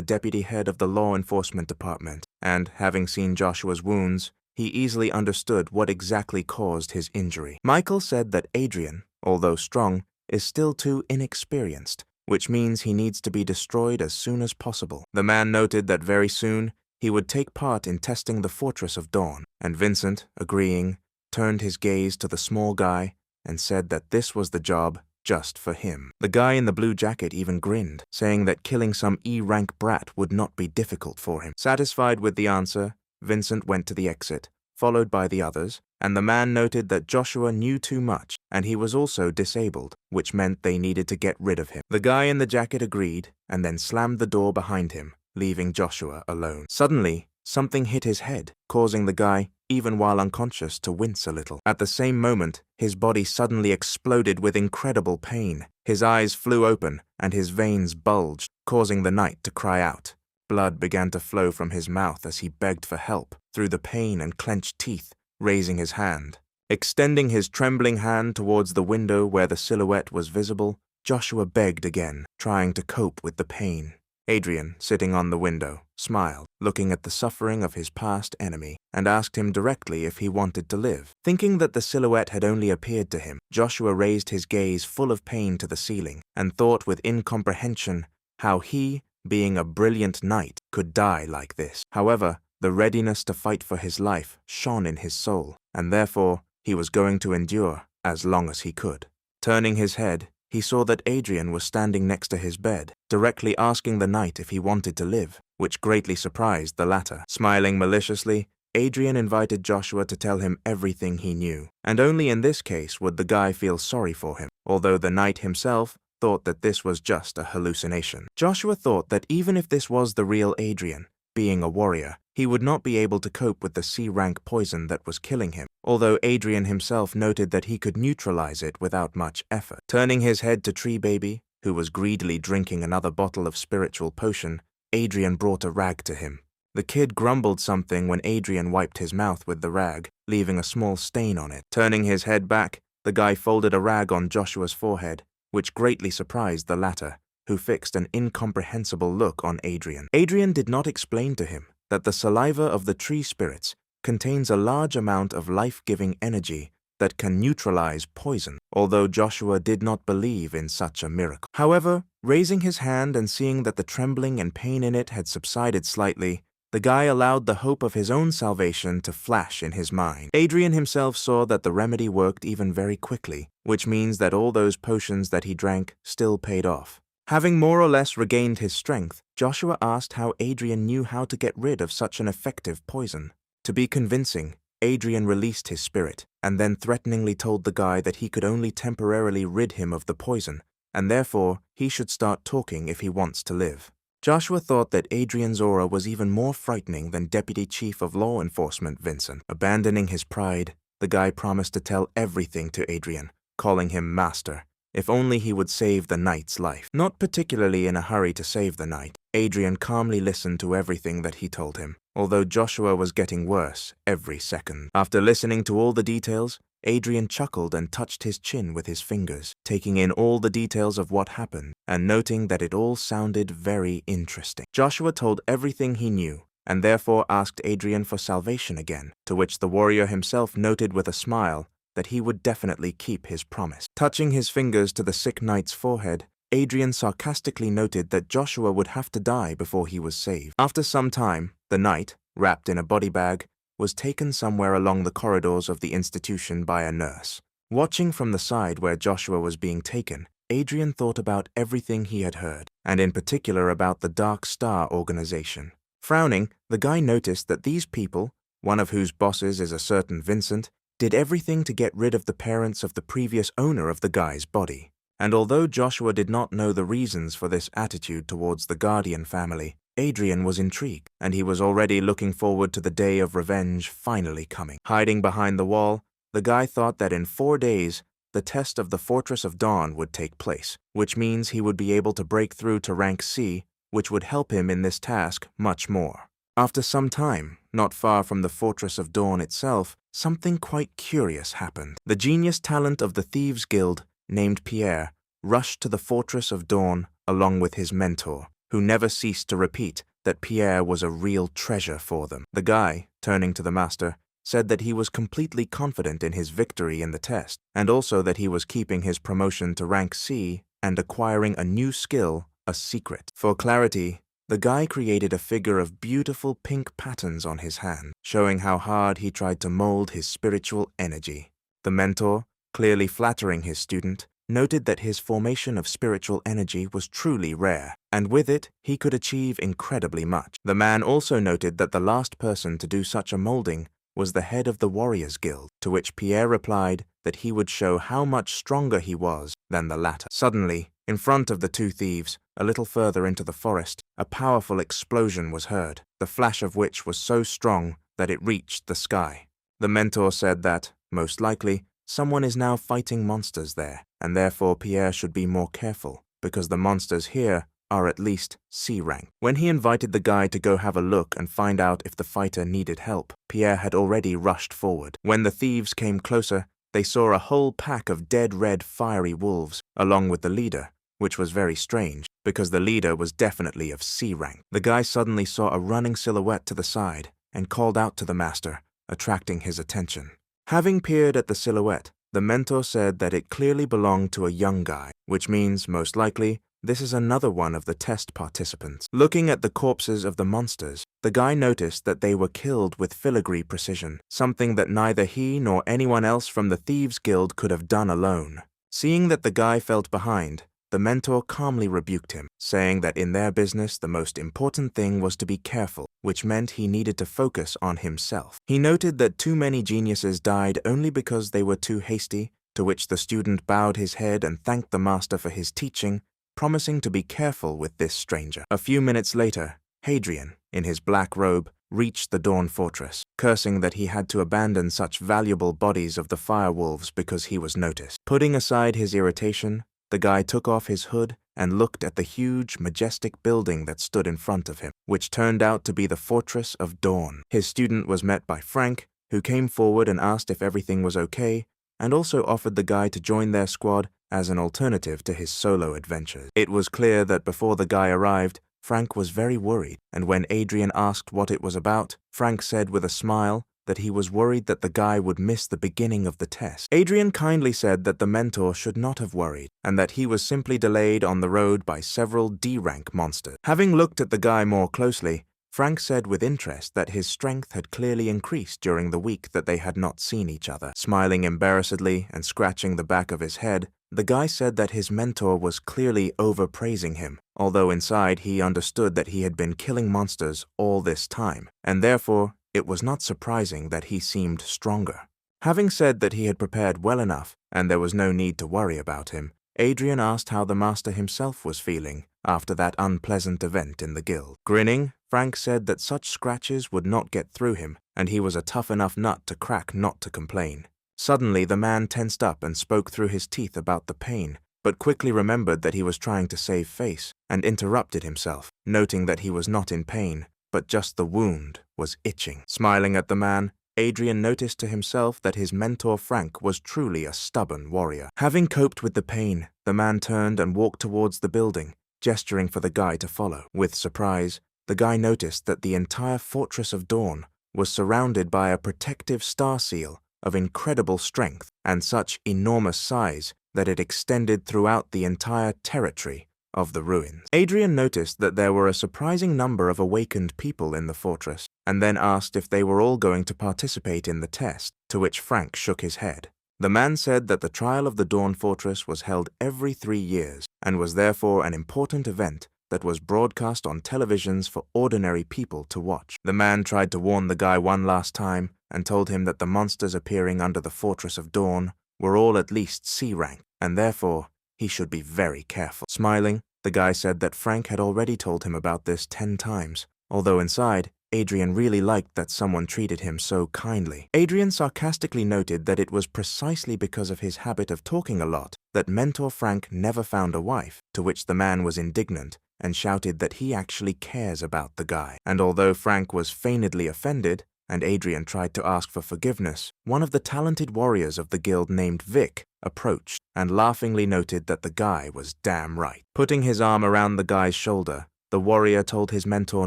deputy head of the law enforcement department, and, having seen Joshua's wounds, he easily understood what exactly caused his injury. Michael said that Adrian, although strong, is still too inexperienced, which means he needs to be destroyed as soon as possible. The man noted that very soon he would take part in testing the Fortress of Dawn, and Vincent, agreeing, turned his gaze to the small guy and said that this was the job just for him. The guy in the blue jacket even grinned, saying that killing some E-rank brat would not be difficult for him. Satisfied with the answer, Vincent went to the exit, followed by the others, and the man noted that Joshua knew too much, and he was also disabled, which meant they needed to get rid of him. The guy in the jacket agreed, and then slammed the door behind him, leaving Joshua alone. Suddenly, something hit his head, causing the guy, even while unconscious, to wince a little. At the same moment, his body suddenly exploded with incredible pain. His eyes flew open, and his veins bulged, causing the knight to cry out. Blood began to flow from his mouth as he begged for help, through the pain and clenched teeth, raising his hand. Extending his trembling hand towards the window where the silhouette was visible, Joshua begged again, trying to cope with the pain. Adrian, sitting on the window, smiled, looking at the suffering of his past enemy, and asked him directly if he wanted to live. Thinking that the silhouette had only appeared to him, Joshua raised his gaze full of pain to the ceiling, and thought with incomprehension how he, being a brilliant knight, could die like this. However, the readiness to fight for his life shone in his soul, and therefore he was going to endure as long as he could. Turning his head, he saw that Adrian was standing next to his bed, directly asking the knight if he wanted to live, which greatly surprised the latter. Smiling maliciously, Adrian invited Joshua to tell him everything he knew, and only in this case would the guy feel sorry for him, although the knight himself thought that this was just a hallucination. Joshua thought that even if this was the real Adrian, being a warrior, he would not be able to cope with the C-rank poison that was killing him, although Adrian himself noted that he could neutralize it without much effort. Turning his head to Tree Baby, who was greedily drinking another bottle of spiritual potion, Adrian brought a rag to him. The kid grumbled something when Adrian wiped his mouth with the rag, leaving a small stain on it. Turning his head back, the guy folded a rag on Joshua's forehead, which greatly surprised the latter, who fixed an incomprehensible look on Adrian. Adrian did not explain to him that the saliva of the tree spirits contains a large amount of life-giving energy that can neutralize poison, although Joshua did not believe in such a miracle. However, raising his hand and seeing that the trembling and pain in it had subsided slightly, the guy allowed the hope of his own salvation to flash in his mind. Adrian himself saw that the remedy worked even very quickly, which means that all those potions that he drank still paid off. Having more or less regained his strength, Joshua asked how Adrian knew how to get rid of such an effective poison. To be convincing, Adrian released his spirit, and then threateningly told the guy that he could only temporarily rid him of the poison, and therefore he should start talking if he wants to live. Joshua thought that Adrian's aura was even more frightening than Deputy Chief of Law Enforcement Vincent. Abandoning his pride, the guy promised to tell everything to Adrian, calling him Master, if only he would save the knight's life. Not particularly in a hurry to save the knight, Adrian calmly listened to everything that he told him, although Joshua was getting worse every second. After listening to all the details, Adrian chuckled and touched his chin with his fingers, taking in all the details of what happened and noting that it all sounded very interesting. Joshua told everything he knew and therefore asked Adrian for salvation again, to which the warrior himself noted with a smile that he would definitely keep his promise. Touching his fingers to the sick knight's forehead, Adrian sarcastically noted that Joshua would have to die before he was saved. After some time, the knight, wrapped in a body bag, was taken somewhere along the corridors of the institution by a nurse. Watching from the side where Joshua was being taken, Adrian thought about everything he had heard, and in particular about the Dark Star organization. Frowning, the guy noticed that these people, one of whose bosses is a certain Vincent, did everything to get rid of the parents of the previous owner of the guy's body. And although Joshua did not know the reasons for this attitude towards the Guardian family, Adrian was intrigued, and he was already looking forward to the day of revenge finally coming. Hiding behind the wall, the guy thought that in 4 days, the test of the Fortress of Dawn would take place, which means he would be able to break through to rank C, which would help him in this task much more. After some time, not far from the Fortress of Dawn itself, something quite curious happened. The genius talent of the Thieves' Guild, named Pierre, rushed to the Fortress of Dawn along with his mentor, who never ceased to repeat that Pierre was a real treasure for them. The guy, turning to the master, said that he was completely confident in his victory in the test, and also that he was keeping his promotion to rank C and acquiring a new skill a secret. For clarity, the guy created a figure of beautiful pink patterns on his hand, showing how hard he tried to mold his spiritual energy. The mentor, clearly flattering his student, noted that his formation of spiritual energy was truly rare, and with it, he could achieve incredibly much. The man also noted that the last person to do such a molding was the head of the Warriors Guild, to which Pierre replied that he would show how much stronger he was than the latter. Suddenly, in front of the two thieves, a little further into the forest, a powerful explosion was heard, the flash of which was so strong that it reached the sky. The mentor said that, most likely, someone is now fighting monsters there, and therefore Pierre should be more careful, because the monsters here are at least C rank. When he invited the guy to go have a look and find out if the fighter needed help, Pierre had already rushed forward. When the thieves came closer, they saw a whole pack of dead red fiery wolves, along with the leader, which was very strange, because the leader was definitely of C rank. The guy suddenly saw a running silhouette to the side, and called out to the master, attracting his attention. Having peered at the silhouette, the mentor said that it clearly belonged to a young guy, which means, most likely, this is another one of the test participants. Looking at the corpses of the monsters, the guy noticed that they were killed with filigree precision, something that neither he nor anyone else from the Thieves' Guild could have done alone. Seeing that the guy felt behind, the mentor calmly rebuked him, saying that in their business the most important thing was to be careful, which meant he needed to focus on himself. He noted that too many geniuses died only because they were too hasty, to which the student bowed his head and thanked the master for his teaching, promising to be careful with this stranger. A few minutes later, Hadrian, in his black robe, reached the Dawn Fortress, cursing that he had to abandon such valuable bodies of the firewolves because he was noticed. Putting aside his irritation, the guy took off his hood and looked at the huge, majestic building that stood in front of him, which turned out to be the Fortress of Dawn. His student was met by Frank, who came forward and asked if everything was okay, and also offered the guy to join their squad as an alternative to his solo adventures. It was clear that before the guy arrived, Frank was very worried, and when Adrian asked what it was about, Frank said with a smile that he was worried that the guy would miss the beginning of the test. Adrian kindly said that the mentor should not have worried, and that he was simply delayed on the road by several D-rank monsters. Having looked at the guy more closely, Frank said with interest that his strength had clearly increased during the week that they had not seen each other. Smiling embarrassedly and scratching the back of his head, the guy said that his mentor was clearly overpraising him, although inside he understood that he had been killing monsters all this time, and therefore it was not surprising that he seemed stronger. Having said that he had prepared well enough and there was no need to worry about him, Adrian asked how the master himself was feeling after that unpleasant event in the guild. Grinning, Frank said that such scratches would not get through him, and he was a tough enough nut to crack not to complain. Suddenly, the man tensed up and spoke through his teeth about the pain, but quickly remembered that he was trying to save face and interrupted himself, noting that he was not in pain, but just the wound was itching. Smiling at the man, Adrian noticed to himself that his mentor Frank was truly a stubborn warrior. Having coped with the pain, the man turned and walked towards the building, gesturing for the guy to follow. With surprise, the guy noticed that the entire Fortress of Dawn was surrounded by a protective star seal of incredible strength and such enormous size that it extended throughout the entire territory of the ruins. Adrian noticed that there were a surprising number of awakened people in the fortress, and then asked if they were all going to participate in the test, to which Frank shook his head. The man said that the trial of the Dawn Fortress was held every 3 years, and was therefore an important event that was broadcast on televisions for ordinary people to watch. The man tried to warn the guy one last time, and told him that the monsters appearing under the Fortress of Dawn were all at least C rank, and therefore he should be very careful. Smiling, the guy said that Frank had already told him about this 10 times, although inside, Adrian really liked that someone treated him so kindly. Adrian sarcastically noted that it was precisely because of his habit of talking a lot that Mentor Frank never found a wife, to which the man was indignant and shouted that he actually cares about the guy. And although Frank was feignedly offended, and Adrian tried to ask for forgiveness, one of the talented warriors of the guild named Vic approached and laughingly noted that the guy was damn right. Putting his arm around the guy's shoulder, the warrior told his mentor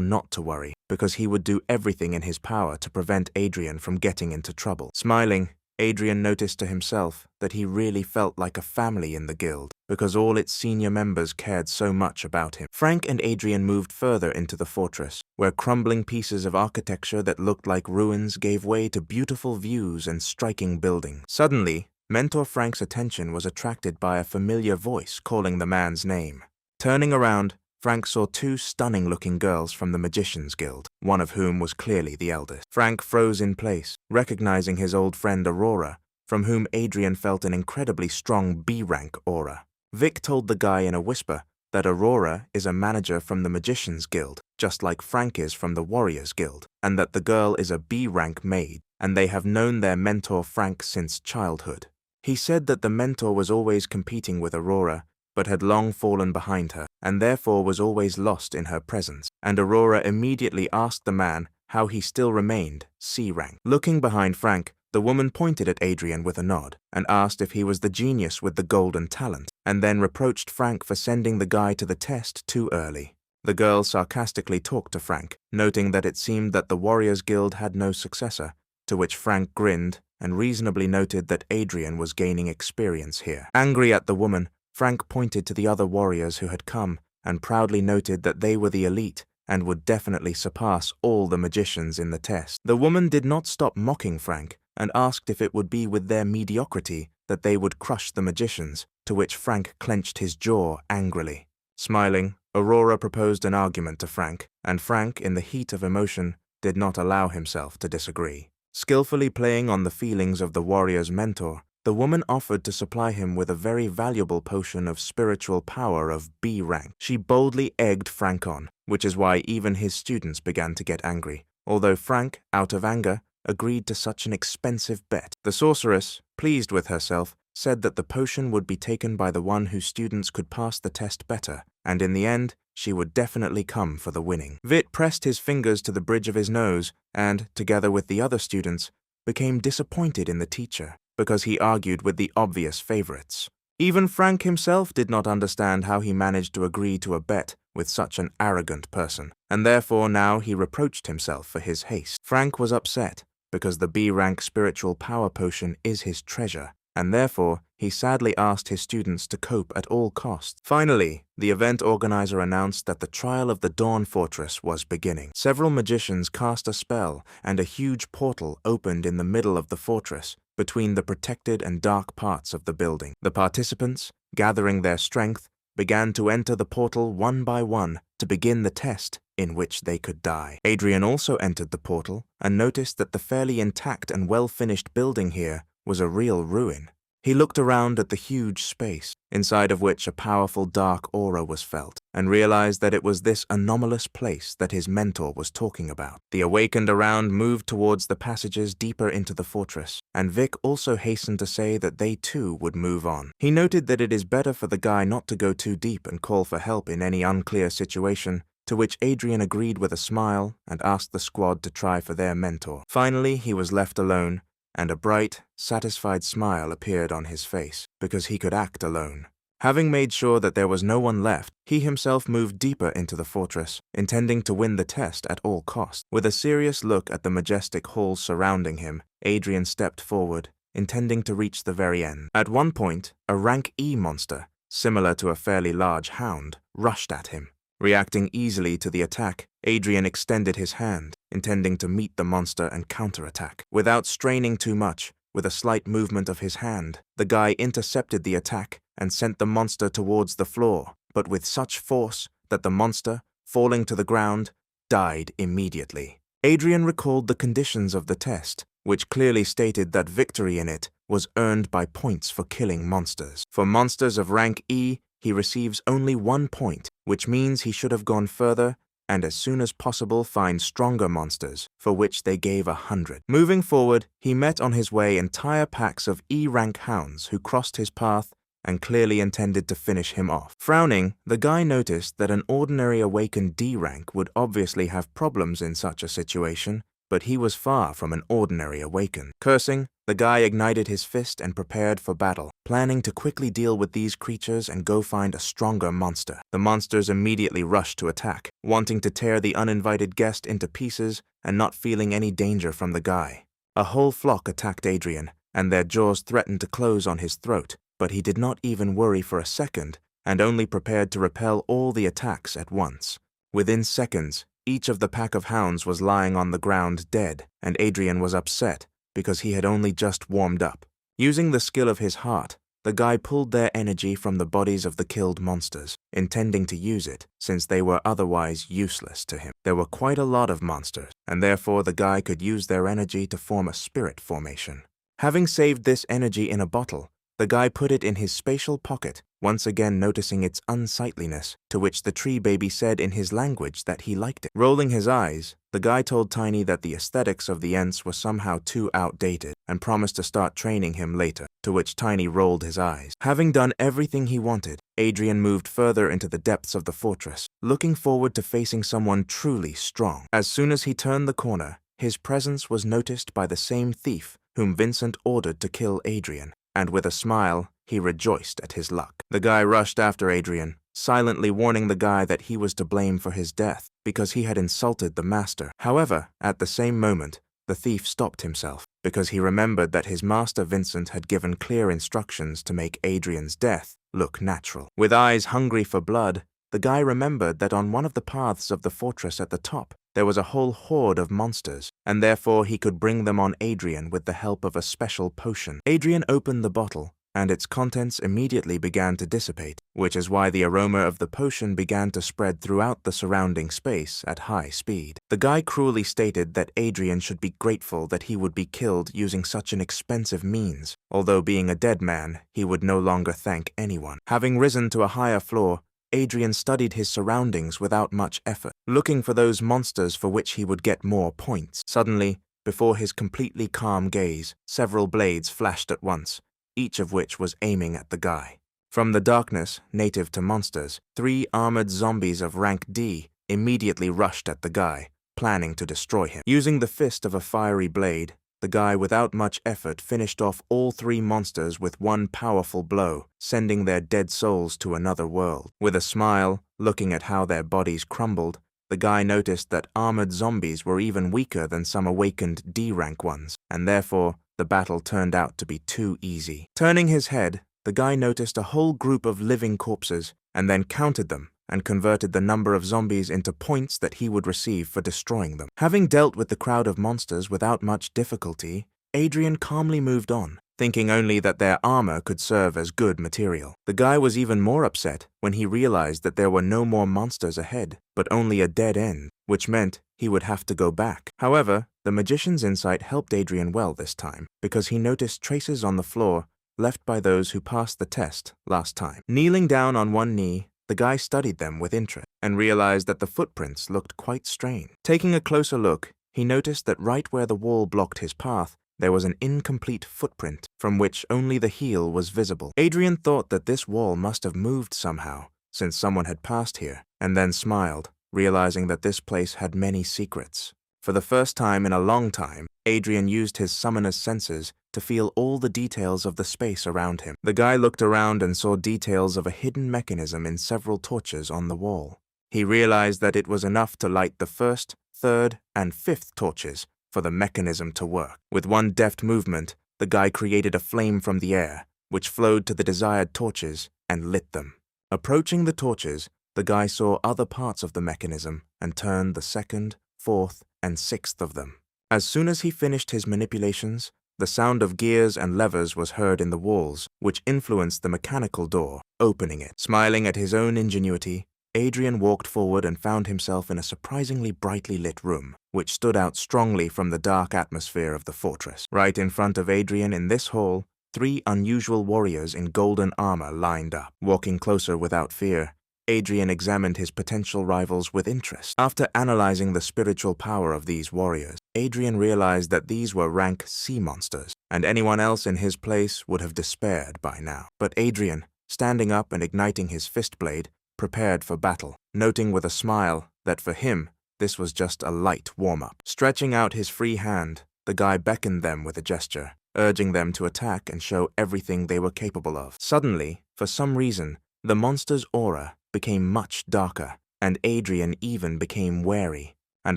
not to worry, because he would do everything in his power to prevent Adrian from getting into trouble. Smiling, Adrian noticed to himself that he really felt like a family in the guild, because all its senior members cared so much about him. Frank and Adrian moved further into the fortress, where crumbling pieces of architecture that looked like ruins gave way to beautiful views and striking buildings. Suddenly, Mentor Frank's attention was attracted by a familiar voice calling the man's name. Turning around, Frank saw 2 stunning-looking girls from the Magician's Guild, one of whom was clearly the eldest. Frank froze in place, recognizing his old friend Aurora, from whom Adrian felt an incredibly strong B-rank aura. Vic told the guy in a whisper that Aurora is a manager from the Magician's Guild, just like Frank is from the Warrior's Guild, and that the girl is a B-rank maid, and they have known their mentor Frank since childhood. He said that the mentor was always competing with Aurora, but had long fallen behind her, and therefore was always lost in her presence, and Aurora immediately asked the man how he still remained C-rank. Looking behind Frank, the woman pointed at Adrian with a nod, and asked if he was the genius with the golden talent, and then reproached Frank for sending the guy to the test too early. The girl sarcastically talked to Frank, noting that it seemed that the Warriors Guild had no successor, to which Frank grinned and reasonably noted that Adrian was gaining experience here. Angry at the woman, Frank pointed to the other warriors who had come and proudly noted that they were the elite and would definitely surpass all the magicians in the test. The woman did not stop mocking Frank and asked if it would be with their mediocrity that they would crush the magicians, to which Frank clenched his jaw angrily. Smiling, Aurora proposed an argument to Frank, and Frank, in the heat of emotion, did not allow himself to disagree. Skillfully playing on the feelings of the warrior's mentor, the woman offered to supply him with a very valuable potion of spiritual power of B rank. She boldly egged Frank on, which is why even his students began to get angry, although Frank, out of anger, agreed to such an expensive bet. The sorceress, pleased with herself, said that the potion would be taken by the one whose students could pass the test better, and in the end, she would definitely come for the winning. Vit pressed his fingers to the bridge of his nose and, together with the other students, became disappointed in the teacher, because he argued with the obvious favorites. Even Frank himself did not understand how he managed to agree to a bet with such an arrogant person, and therefore now he reproached himself for his haste. Frank was upset, because the B-rank spiritual power potion is his treasure, and therefore he sadly asked his students to cope at all costs. Finally, the event organizer announced that the trial of the Dawn Fortress was beginning. Several magicians cast a spell, and a huge portal opened in the middle of the fortress, between the protected and dark parts of the building. The participants, gathering their strength, began to enter the portal one by one to begin the test in which they could die. Adrian also entered the portal and noticed that the fairly intact and well-finished building here was a real ruin. He looked around at the huge space, inside of which a powerful dark aura was felt, and realized that it was this anomalous place that his mentor was talking about. The awakened around moved towards the passages deeper into the fortress, and Vic also hastened to say that they too would move on. He noted that it is better for the guy not to go too deep and call for help in any unclear situation, to which Adrian agreed with a smile and asked the squad to try for their mentor. Finally, he was left alone, and a bright, satisfied smile appeared on his face, because he could act alone. Having made sure that there was no one left, he himself moved deeper into the fortress, intending to win the test at all costs. With a serious look at the majestic halls surrounding him, Adrian stepped forward, intending to reach the very end. At one point, a rank E monster, similar to a fairly large hound, rushed at him. Reacting easily to the attack, Adrian extended his hand, intending to meet the monster and counterattack. Without straining too much, with a slight movement of his hand, the guy intercepted the attack and sent the monster towards the floor, but with such force that the monster, falling to the ground, died immediately. Adrian recalled the conditions of the test, which clearly stated that victory in it was earned by points for killing monsters. For monsters of rank E, he receives only 1 point, which means he should have gone further and as soon as possible find stronger monsters, for which they gave 100. Moving forward, he met on his way entire packs of E-rank hounds who crossed his path and clearly intended to finish him off. Frowning, the guy noticed that an ordinary awakened D-rank would obviously have problems in such a situation, but he was far from an ordinary awakened. Cursing, the guy ignited his fist and prepared for battle, planning to quickly deal with these creatures and go find a stronger monster. The monsters immediately rushed to attack, wanting to tear the uninvited guest into pieces and not feeling any danger from the guy. A whole flock attacked Adrian, and their jaws threatened to close on his throat, but he did not even worry for a second and only prepared to repel all the attacks at once. Within seconds, each of the pack of hounds was lying on the ground dead, and Adrian was upset because he had only just warmed up. Using the skill of his heart, the guy pulled their energy from the bodies of the killed monsters, intending to use it since they were otherwise useless to him. There were quite a lot of monsters, and therefore the guy could use their energy to form a spirit formation. Having saved this energy in a bottle, the guy put it in his spatial pocket, once again noticing its unsightliness, to which the tree baby said in his language that he liked it. Rolling his eyes, the guy told Tiny that the aesthetics of the Ents were somehow too outdated and promised to start training him later, to which Tiny rolled his eyes. Having done everything he wanted, Adrian moved further into the depths of the fortress, looking forward to facing someone truly strong. As soon as he turned the corner, his presence was noticed by the same thief whom Vincent ordered to kill Adrian, and with a smile, he rejoiced at his luck. The guy rushed after Adrian, silently warning the guy that he was to blame for his death because he had insulted the master. However, at the same moment, the thief stopped himself because he remembered that his master Vincent had given clear instructions to make Adrian's death look natural. With eyes hungry for blood, the guy remembered that on one of the paths of the fortress at the top, there was a whole horde of monsters, and therefore he could bring them on Adrian with the help of a special potion. Adrian opened the bottle, and its contents immediately began to dissipate, which is why the aroma of the potion began to spread throughout the surrounding space at high speed. The guy cruelly stated that Adrian should be grateful that he would be killed using such an expensive means, although being a dead man, he would no longer thank anyone. Having risen to a higher floor, Adrian studied his surroundings without much effort, looking for those monsters for which he would get more points. Suddenly, before his completely calm gaze, several blades flashed at once, each of which was aiming at the guy. From the darkness, native to monsters, 3 armored zombies of rank D immediately rushed at the guy, planning to destroy him. Using the fist of a fiery blade, the guy without much effort finished off all 3 monsters with one powerful blow, sending their dead souls to another world. With a smile, looking at how their bodies crumbled, the guy noticed that armored zombies were even weaker than some awakened D-rank ones, and therefore the battle turned out to be too easy. Turning his head, the guy noticed a whole group of living corpses and then counted them and converted the number of zombies into points that he would receive for destroying them. Having dealt with the crowd of monsters without much difficulty, Adrian calmly moved on, thinking only that their armor could serve as good material. The guy was even more upset when he realized that there were no more monsters ahead, but only a dead end, which meant he would have to go back. However, the magician's insight helped Adrian well this time, because he noticed traces on the floor left by those who passed the test last time. Kneeling down on one knee, the guy studied them with interest and realized that the footprints looked quite strange. Taking a closer look, he noticed that right where the wall blocked his path, there was an incomplete footprint from which only the heel was visible. Adrian thought that this wall must have moved somehow, since someone had passed here, and then smiled, realizing that this place had many secrets. For the first time in a long time, Adrian used his summoner's senses to feel all the details of the space around him. The guy looked around and saw details of a hidden mechanism in several torches on the wall. He realized that it was enough to light the first, third, and fifth torches for the mechanism to work. With one deft movement, the guy created a flame from the air, which flowed to the desired torches and lit them. Approaching the torches, the guy saw other parts of the mechanism and turned the second, fourth, and sixth of them. As soon as he finished his manipulations, the sound of gears and levers was heard in the walls, which influenced the mechanical door, opening it. Smiling at his own ingenuity, Adrian walked forward and found himself in a surprisingly brightly lit room, which stood out strongly from the dark atmosphere of the fortress. Right in front of Adrian in this hall, 3 unusual warriors in golden armor lined up. Walking closer without fear, Adrian examined his potential rivals with interest. After analyzing the spiritual power of these warriors, Adrian realized that these were rank sea monsters, and anyone else in his place would have despaired by now. But Adrian, standing up and igniting his fist blade, prepared for battle, noting with a smile that for him, this was just a light warm-up. Stretching out his free hand, the guy beckoned them with a gesture, urging them to attack and show everything they were capable of. Suddenly, for some reason, the monster's aura became much darker, and Adrian even became wary. And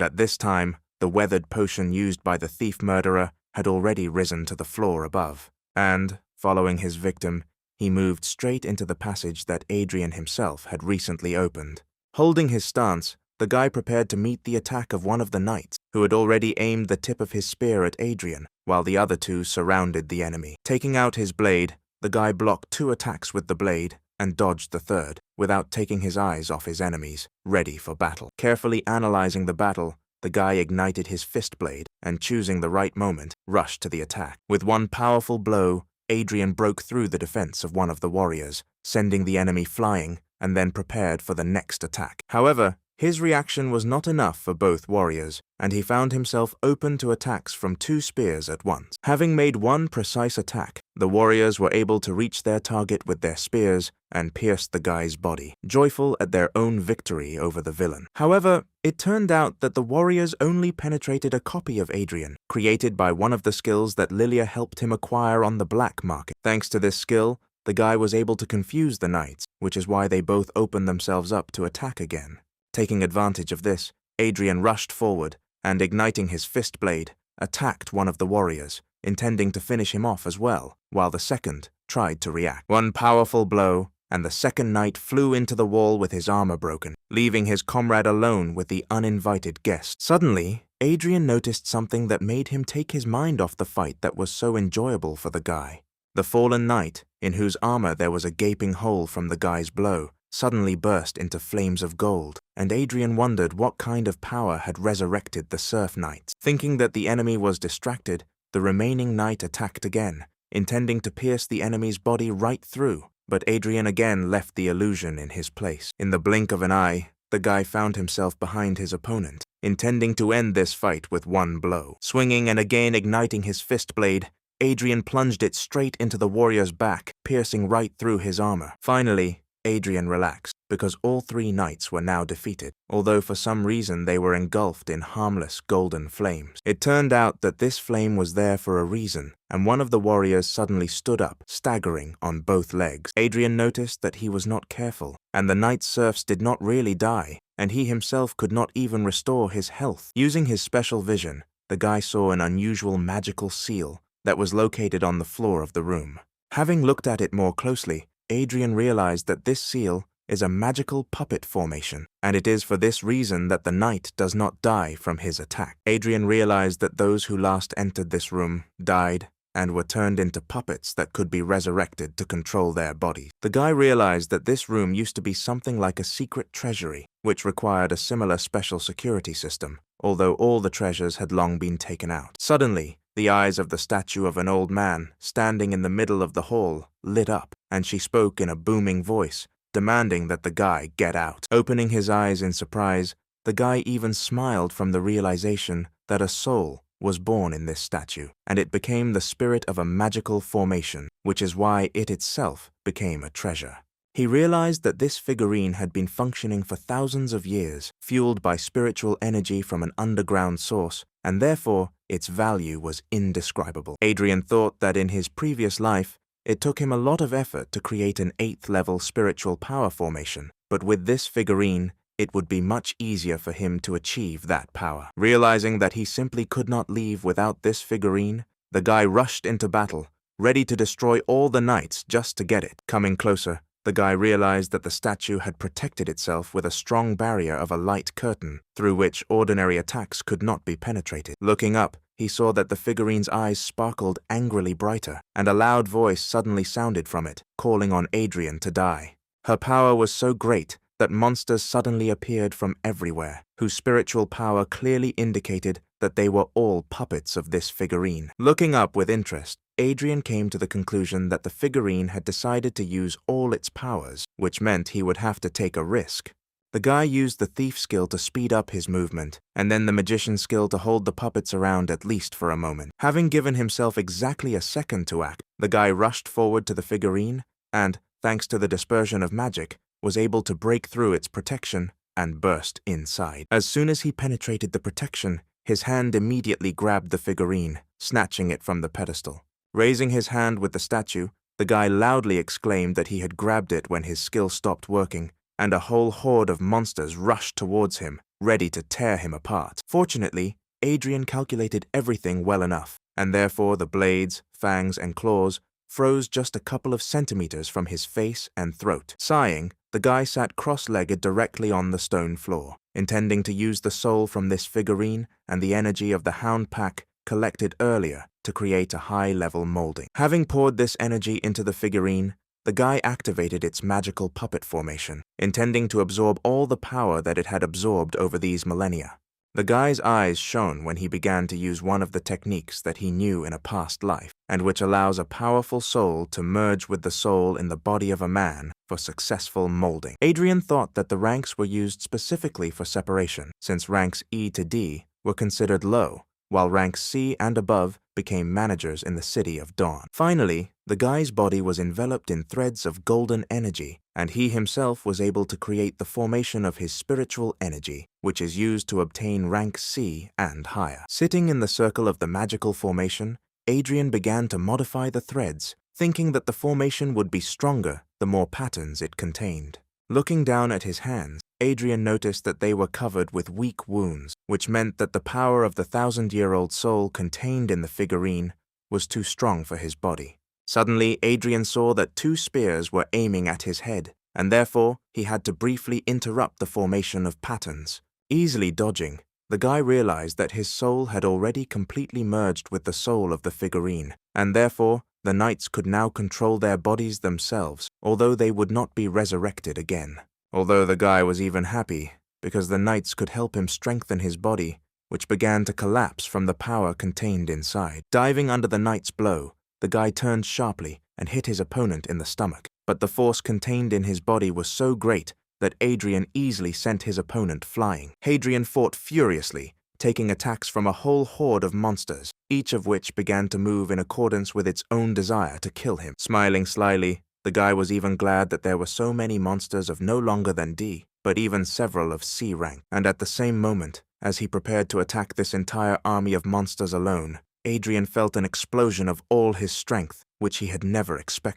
at this time, the weathered potion used by the thief-murderer had already risen to the floor above, and, following his victim, he moved straight into the passage that Adrian himself had recently opened. Holding his stance, the guy prepared to meet the attack of one of the knights, who had already aimed the tip of his spear at Adrian, while the other 2 surrounded the enemy. Taking out his blade, the guy blocked 2 attacks with the blade and dodged the third, without taking his eyes off his enemies, ready for battle. Carefully analyzing the battle, the guy ignited his fist blade and, choosing the right moment, rushed to the attack. With one powerful blow, Adrian broke through the defense of one of the warriors, sending the enemy flying, and then prepared for the next attack. However, his reaction was not enough for both warriors, and he found himself open to attacks from 2 spears at once. Having made one precise attack, the warriors were able to reach their target with their spears and pierced the guy's body, joyful at their own victory over the villain. However, it turned out that the warriors only penetrated a copy of Adrian, created by one of the skills that Lilia helped him acquire on the black market. Thanks to this skill, the guy was able to confuse the knights, which is why they both opened themselves up to attack again. Taking advantage of this, Adrian rushed forward and, igniting his fist blade, attacked one of the warriors, intending to finish him off as well, while the second tried to react. One powerful blow, and the second knight flew into the wall with his armor broken, leaving his comrade alone with the uninvited guest. Suddenly, Adrian noticed something that made him take his mind off the fight that was so enjoyable for the guy. The fallen knight, in whose armor there was a gaping hole from the guy's blow, suddenly burst into flames of gold, and Adrian wondered what kind of power had resurrected the Surf Knights. Thinking that the enemy was distracted, the remaining knight attacked again, intending to pierce the enemy's body right through, but Adrian again left the illusion in his place. In the blink of an eye, the guy found himself behind his opponent, intending to end this fight with one blow. Swinging and again igniting his fist blade, Adrian plunged it straight into the warrior's back, piercing right through his armor. Finally, Adrian relaxed, because all three knights were now defeated, although for some reason they were engulfed in harmless golden flames. It turned out that this flame was there for a reason, and one of the warriors suddenly stood up, staggering on both legs. Adrian noticed that he was not careful, and the knight serfs did not really die, and he himself could not even restore his health. Using his special vision, the guy saw an unusual magical seal that was located on the floor of the room. Having looked at it more closely, Adrian realized that this seal is a magical puppet formation, and it is for this reason that the knight does not die from his attack. Adrian realized that those who last entered this room died and were turned into puppets that could be resurrected to control their bodies. The guy realized that this room used to be something like a secret treasury, which required a similar special security system, although all the treasures had long been taken out. Suddenly, the eyes of the statue of an old man, standing in the middle of the hall, lit up, and she spoke in a booming voice, demanding that the guy get out. Opening his eyes in surprise, the guy even smiled from the realization that a soul was born in this statue, and it became the spirit of a magical formation, which is why it itself became a treasure. He realized that this figurine had been functioning for thousands of years, fueled by spiritual energy from an underground source, and therefore its value was indescribable. Adrian thought that in his previous life, it took him a lot of effort to create an 8th-level spiritual power formation, but with this figurine, it would be much easier for him to achieve that power. Realizing that he simply could not leave without this figurine, the guy rushed into battle, ready to destroy all the knights just to get it. Coming closer, the guy realized that the statue had protected itself with a strong barrier of a light curtain, through which ordinary attacks could not be penetrated. Looking up, he saw that the figurine's eyes sparkled angrily brighter, and a loud voice suddenly sounded from it, calling on Adrian to die. Her power was so great that monsters suddenly appeared from everywhere, whose spiritual power clearly indicated that they were all puppets of this figurine. Looking up with interest, Adrian came to the conclusion that the figurine had decided to use all its powers, which meant he would have to take a risk. The guy used the thief skill to speed up his movement, and then the magician skill to hold the puppets around at least for a moment. Having given himself exactly a second to act, the guy rushed forward to the figurine and, thanks to the dispersion of magic, was able to break through its protection and burst inside. As soon as he penetrated the protection, his hand immediately grabbed the figurine, snatching it from the pedestal. Raising his hand with the statue, the guy loudly exclaimed that he had grabbed it when his skill stopped working, and a whole horde of monsters rushed towards him, ready to tear him apart. Fortunately, Adrian calculated everything well enough, and therefore the blades, fangs, and claws froze just a couple of centimeters from his face and throat. Sighing, the guy sat cross-legged directly on the stone floor, intending to use the soul from this figurine and the energy of the hound pack collected earlier to create a high-level molding. Having poured this energy into the figurine, the guy activated its magical puppet formation, intending to absorb all the power that it had absorbed over these millennia. The guy's eyes shone when he began to use one of the techniques that he knew in a past life, and which allows a powerful soul to merge with the soul in the body of a man for successful molding. Adrian thought that the ranks were used specifically for separation, since ranks E to D were considered low, while ranks C and above became managers in the City of Dawn. Finally, the guy's body was enveloped in threads of golden energy, and he himself was able to create the formation of his spiritual energy, which is used to obtain rank C and higher. Sitting in the circle of the magical formation, Adrian began to modify the threads, thinking that the formation would be stronger the more patterns it contained. Looking down at his hands, Adrian noticed that they were covered with weak wounds, which meant that the power of the 1,000-year-old soul contained in the figurine was too strong for his body. Suddenly, Adrian saw that 2 spears were aiming at his head, and therefore he had to briefly interrupt the formation of patterns. Easily dodging, the guy realized that his soul had already completely merged with the soul of the figurine, and therefore the knights could now control their bodies themselves, although they would not be resurrected again. Although the guy was even happy, because the knights could help him strengthen his body, which began to collapse from the power contained inside. Diving under the knight's blow, the guy turned sharply and hit his opponent in the stomach, but the force contained in his body was so great that Adrian easily sent his opponent flying. Adrian fought furiously, taking attacks from a whole horde of monsters, each of which began to move in accordance with its own desire to kill him. Smiling slyly, The guy was even glad that there were so many monsters of no longer than D, but even several of C rank. And at the same moment, as he prepared to attack this entire army of monsters alone, Adrian felt an explosion of all his strength, which he had never expected.